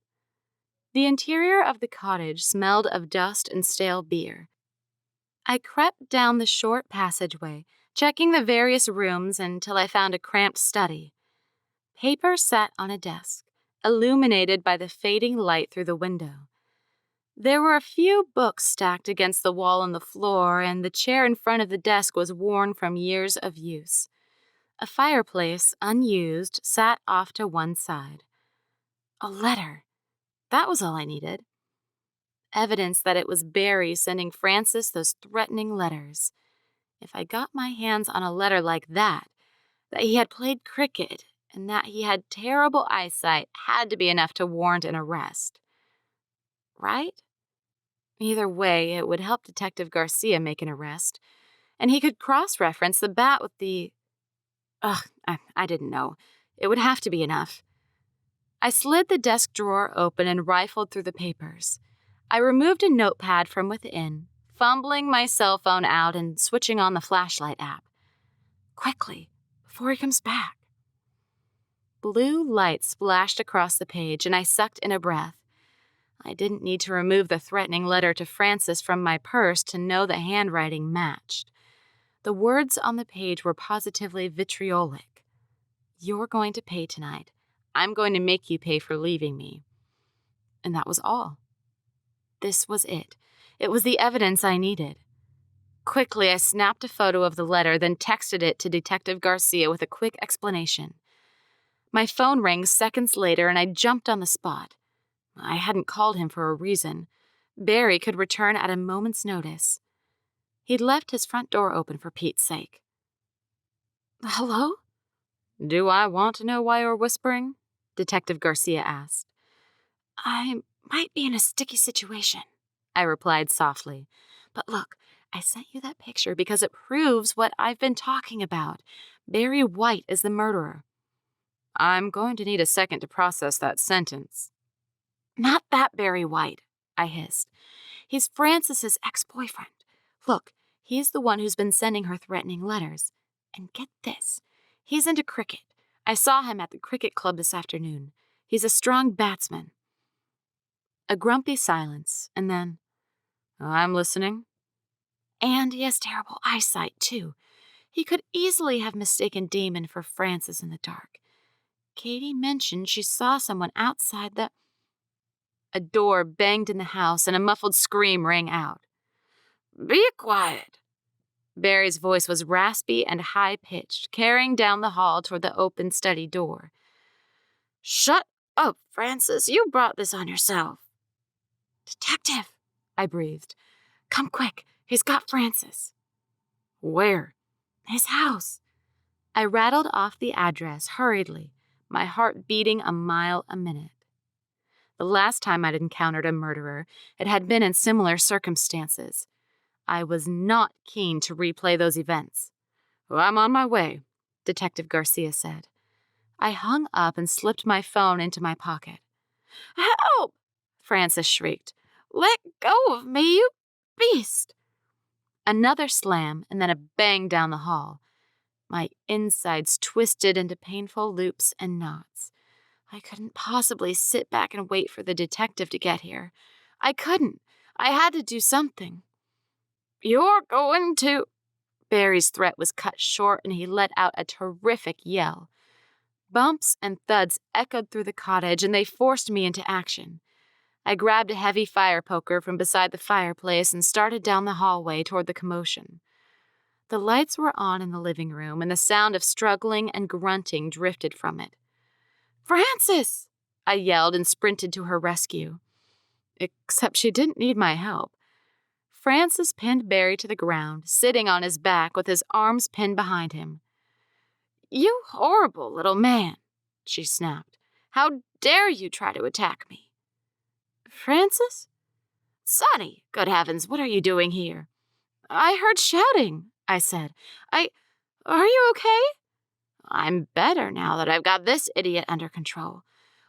The interior of the cottage smelled of dust and stale beer. I crept down the short passageway, checking the various rooms until I found a cramped study. Paper sat on a desk, illuminated by the fading light through the window. There were a few books stacked against the wall on the floor, and the chair in front of the desk was worn from years of use. A fireplace, unused, sat off to one side. A letter. That was all I needed. Evidence that it was Barry sending Frances those threatening letters. If I got my hands on a letter like that he had played cricket, and that he had terrible eyesight had to be enough to warrant an arrest. Right? Either way, it would help Detective Garcia make an arrest, and he could cross-reference the bat with the... I didn't know. It would have to be enough. I slid the desk drawer open and rifled through the papers. I removed a notepad from within, fumbling my cell phone out and switching on the flashlight app. Quickly, before he comes back. Blue light splashed across the page, and I sucked in a breath. I didn't need to remove the threatening letter to Frances from my purse to know the handwriting matched. The words on the page were positively vitriolic. "You're going to pay tonight. I'm going to make you pay for leaving me." And that was all. This was it. It was the evidence I needed. Quickly, I snapped a photo of the letter, then texted it to Detective Garcia with a quick explanation. My phone rang seconds later, and I jumped on the spot. I hadn't called him for a reason. Barry could return at a moment's notice. He'd left his front door open for Pete's sake. "Hello?" "Do I want to know why you're whispering?" Detective Garcia asked. I might be in a sticky situation, I replied softly. But look, I sent you that picture because it proves what I've been talking about. Barry White is the murderer. I'm going to need a second to process that sentence. Not that Barry White, I hissed. He's Frances's ex-boyfriend. Look, he's the one who's been sending her threatening letters. And get this, he's into cricket. I saw him at the cricket club this afternoon. He's a strong batsman. A grumpy silence, and then, I'm listening. And he has terrible eyesight, too. He could easily have mistaken Damon for Frances in the dark. Katie mentioned she saw someone outside the... A door banged in the house and a muffled scream rang out. Be quiet. Barry's voice was raspy and high-pitched, carrying down the hall toward the open study door. Shut up, Frances. You brought this on yourself. Detective, I breathed. Come quick. He's got Frances. Where? His house. I rattled off the address hurriedly, my heart beating a mile a minute. The last time I'd encountered a murderer, it had been in similar circumstances. I was not keen to replay those events. I'm on my way, Detective Garcia said. I hung up and slipped my phone into my pocket. Help! Frances shrieked. Let go of me, you beast! Another slam and then a bang down the hall. My insides twisted into painful loops and knots. I couldn't possibly sit back and wait for the detective to get here. I couldn't. I had to do something. You're going to... Barry's threat was cut short and he let out a terrific yell. Bumps and thuds echoed through the cottage and they forced me into action. I grabbed a heavy fire poker from beside the fireplace and started down the hallway toward the commotion. The lights were on in the living room and the sound of struggling and grunting drifted from it. Frances! I yelled and sprinted to her rescue. Except she didn't need my help. Frances pinned Barry to the ground, sitting on his back with his arms pinned behind him. You horrible little man, she snapped. How dare you try to attack me? Frances? Sonny, good heavens, what are you doing here? I heard shouting, I said. Are you okay? I'm better now that I've got this idiot under control.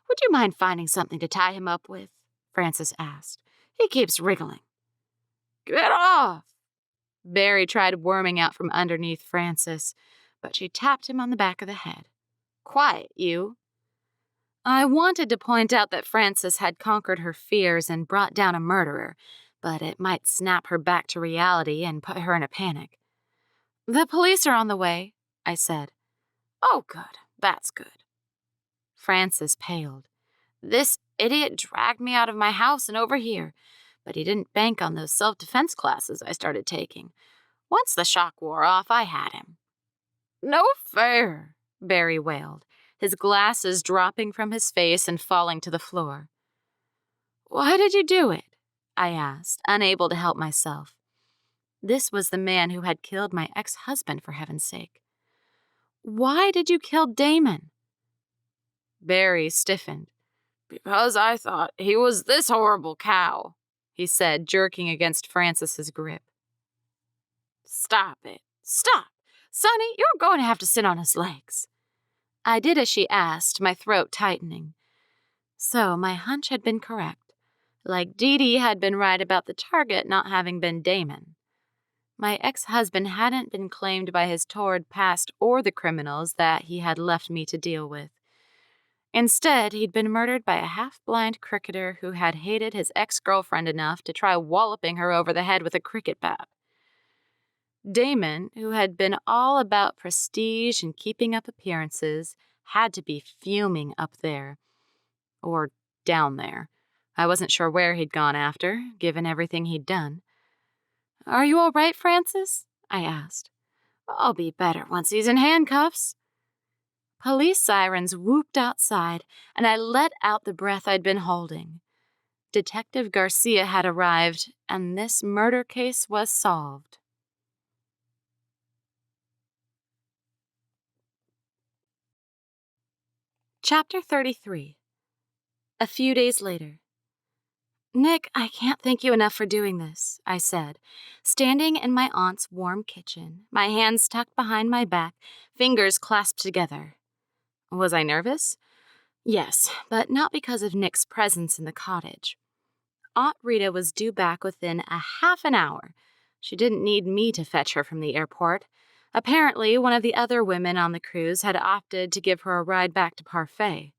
Would you mind finding something to tie him up with? Frances asked. He keeps wriggling. Get off! Barry tried worming out from underneath Frances, but she tapped him on the back of the head. Quiet, you. I wanted to point out that Frances had conquered her fears and brought down a murderer, but it might snap her back to reality and put her in a panic. The police are on the way, I said. Oh, good. That's good. Frances paled. This idiot dragged me out of my house and over here, but he didn't bank on those self-defense classes I started taking. Once the shock wore off, I had him. No fair, Barry wailed, his glasses dropping from his face and falling to the floor. Why did you do it? I asked, unable to help myself. This was the man who had killed my ex-husband, for heaven's sake. Why did you kill Damon? Barry stiffened. Because I thought he was this horrible cow, he said, jerking against Frances's grip. Stop it. Stop. Sonny, you're going to have to sit on his legs. I did as she asked, my throat tightening. So my hunch had been correct. Like Dee Dee had been right about the target not having been Damon. My ex-husband hadn't been claimed by his torrid past or the criminals that he had left me to deal with. Instead, he'd been murdered by a half-blind cricketer who had hated his ex-girlfriend enough to try walloping her over the head with a cricket bat. Damon, who had been all about prestige and keeping up appearances, had to be fuming up there. Or down there. I wasn't sure where he'd gone after, given everything he'd done. Are you all right, Frances? I asked. I'll be better once he's in handcuffs. Police sirens whooped outside, and I let out the breath I'd been holding. Detective Garcia had arrived, and this murder case was solved. Chapter 33. A few days later. Nick, I can't thank you enough for doing this, I said, standing in my aunt's warm kitchen, my hands tucked behind my back, fingers clasped together. Was I nervous? Yes, but not because of Nick's presence in the cottage. Aunt Rita was due back within a half an hour. She didn't need me to fetch her from the airport. Apparently, one of the other women on the cruise had opted to give her a ride back to Parfait.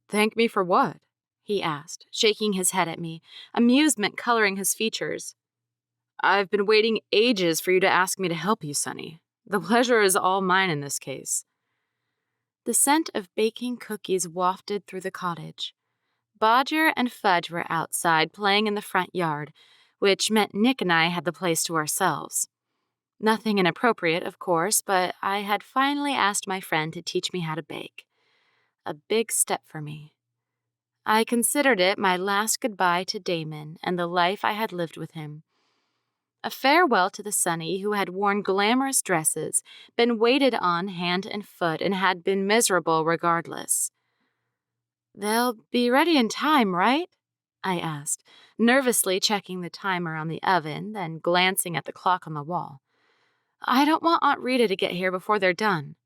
Thank me for what? He asked, shaking his head at me, amusement coloring his features. I've been waiting ages for you to ask me to help you, Sonny. The pleasure is all mine in this case. The scent of baking cookies wafted through the cottage. Bodger and Fudge were outside playing in the front yard, which meant Nick and I had the place to ourselves. Nothing inappropriate, of course, but I had finally asked my friend to teach me how to bake. A big step for me. I considered it my last goodbye to Damon and the life I had lived with him. A farewell to the Sonny who had worn glamorous dresses, been waited on hand and foot, and had been miserable regardless. They'll be ready in time, right? I asked, nervously checking the timer on the oven, then glancing at the clock on the wall. I don't want Aunt Rita to get here before they're done.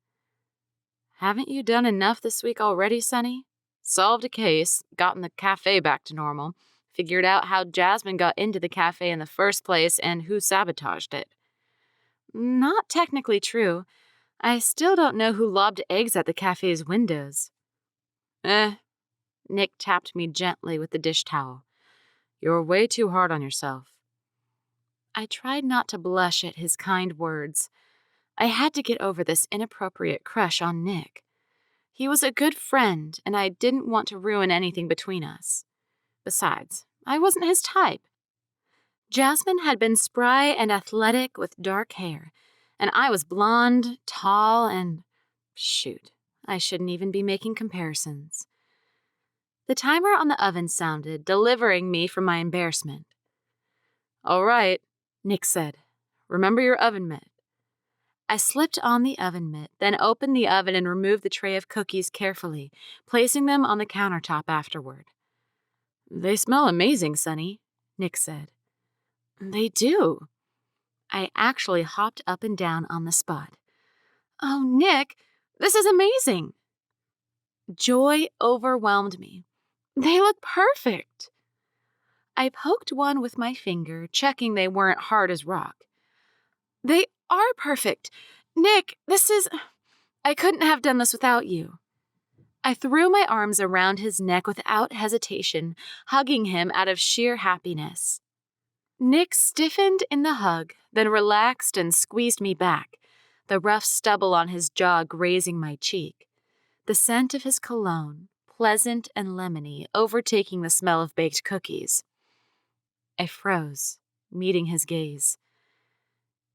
Haven't you done enough this week already, Sonny? Solved a case, gotten the café back to normal, figured out how Jasmine got into the café in the first place and who sabotaged it. Not technically true. I still don't know who lobbed eggs at the café's windows. Nick tapped me gently with the dish towel. You're way too hard on yourself. I tried not to blush at his kind words. I had to get over this inappropriate crush on Nick. He was a good friend, and I didn't want to ruin anything between us. Besides, I wasn't his type. Jasmine had been spry and athletic with dark hair, and I was blonde, tall, and... Shoot, I shouldn't even be making comparisons. The timer on the oven sounded, delivering me from my embarrassment. All right, Nick said. Remember your oven mitt. I slipped on the oven mitt, then opened the oven and removed the tray of cookies carefully, placing them on the countertop afterward. They smell amazing, Sonny, Nick said. They do. I actually hopped up and down on the spot. Oh, Nick, this is amazing. Joy overwhelmed me. They look perfect. I poked one with my finger, checking they weren't hard as rock. They are perfect. Nick, I couldn't have done this without you. I threw my arms around his neck without hesitation, hugging him out of sheer happiness. Nick stiffened in the hug, then relaxed and squeezed me back, the rough stubble on his jaw grazing my cheek. The scent of his cologne, pleasant and lemony, overtaking the smell of baked cookies. I froze, meeting his gaze.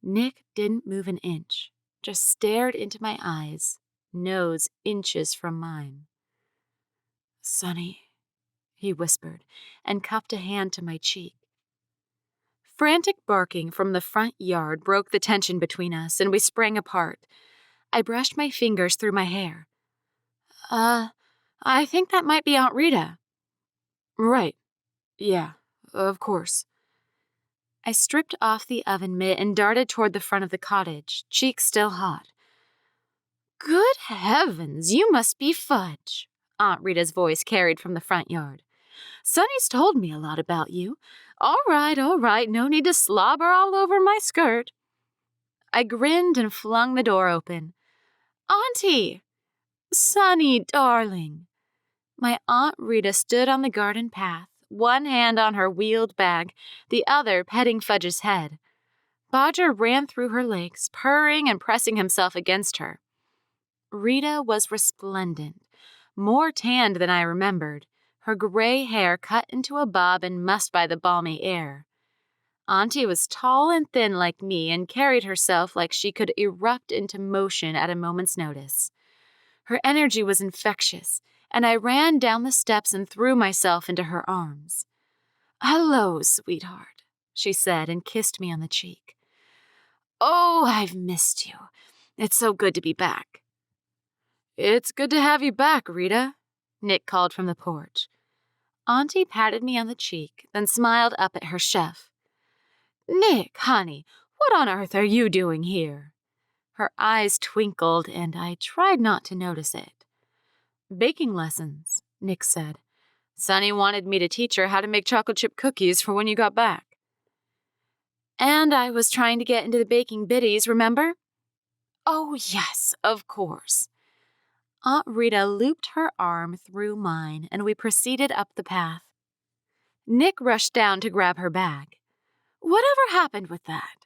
Nick didn't move an inch, just stared into my eyes, nose inches from mine. Sonny, he whispered, and cupped a hand to my cheek. Frantic barking from the front yard broke the tension between us, and we sprang apart. I brushed my fingers through my hair. I think that might be Aunt Rita. Right. Yeah, of course. I stripped off the oven mitt and darted toward the front of the cottage, cheeks still hot. Good heavens, you must be Fudge, Aunt Rita's voice carried from the front yard. Sonny's told me a lot about you. All right, no need to slobber all over my skirt. I grinned and flung the door open. Auntie! Sonny, darling. My Aunt Rita stood on the garden path, one hand on her wheeled bag, the other petting Fudge's head. Bodger ran through her legs, purring and pressing himself against her. Rita was resplendent, more tanned than I remembered, her gray hair cut into a bob and mussed by the balmy air. Auntie was tall and thin like me and carried herself like she could erupt into motion at a moment's notice. Her energy was infectious, and I ran down the steps and threw myself into her arms. Hello, sweetheart, she said and kissed me on the cheek. Oh, I've missed you. It's so good to be back. It's good to have you back, Rita, Nick called from the porch.
Auntie patted me on the cheek, then smiled up at her chef. Nick, honey, what on earth are you doing here? Her eyes twinkled, and I tried not to notice it. Baking lessons, Nick said. Sonny wanted me to teach her how to make chocolate chip cookies for when you got back. And I was trying to get into the baking biddies, remember? Oh, yes, of course. Aunt Rita looped her arm through mine, and we proceeded up the path. Nick rushed down to grab her bag. Whatever happened with that?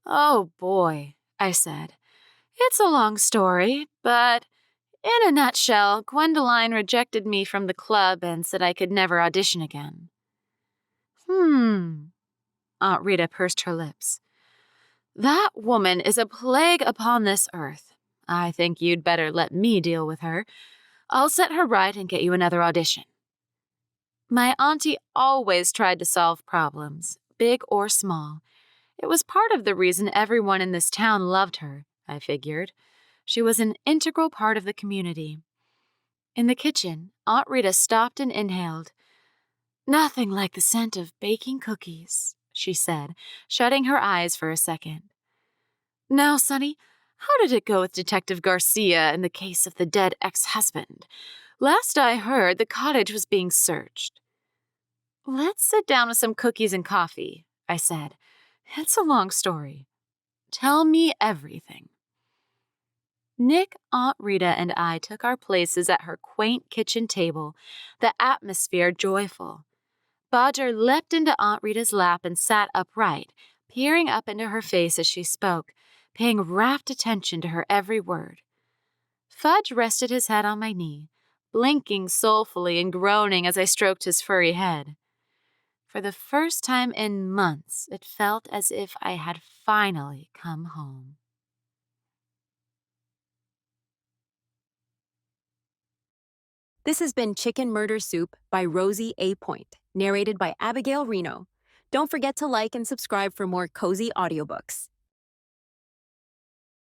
Oh, boy, I said. It's a long story, but in a nutshell, Gwendoline rejected me from the club and said I could never audition again. Aunt Rita pursed her lips. That woman is a plague upon this earth. I think you'd better let me deal with her. I'll set her right and get you another audition. My auntie always tried to solve problems, big or small. It was part of the reason everyone in this town loved her, I figured. She was an integral part of the community. In the kitchen, Aunt Rita stopped and inhaled. Nothing like the scent of baking cookies, she said, shutting her eyes for a second. Now, Sonny, how did it go with Detective Garcia in the case of the dead ex-husband? Last I heard, the cottage was being searched. Let's sit down with some cookies and coffee, I said. It's a long story. Tell me everything. Nick, Aunt Rita, and I took our places at her quaint kitchen table, the atmosphere joyful. Bodger leapt into Aunt Rita's lap and sat upright, peering up into her face as she spoke, paying rapt attention to her every word. Fudge rested his head on my knee, blinking soulfully and groaning as I stroked his furry head. For the first time in months, it felt as if I had finally come home.
This has been Chicken Murder Soup by Rosie A. Point, narrated by Abigail Reno. Don't forget to like and subscribe for more cozy audiobooks.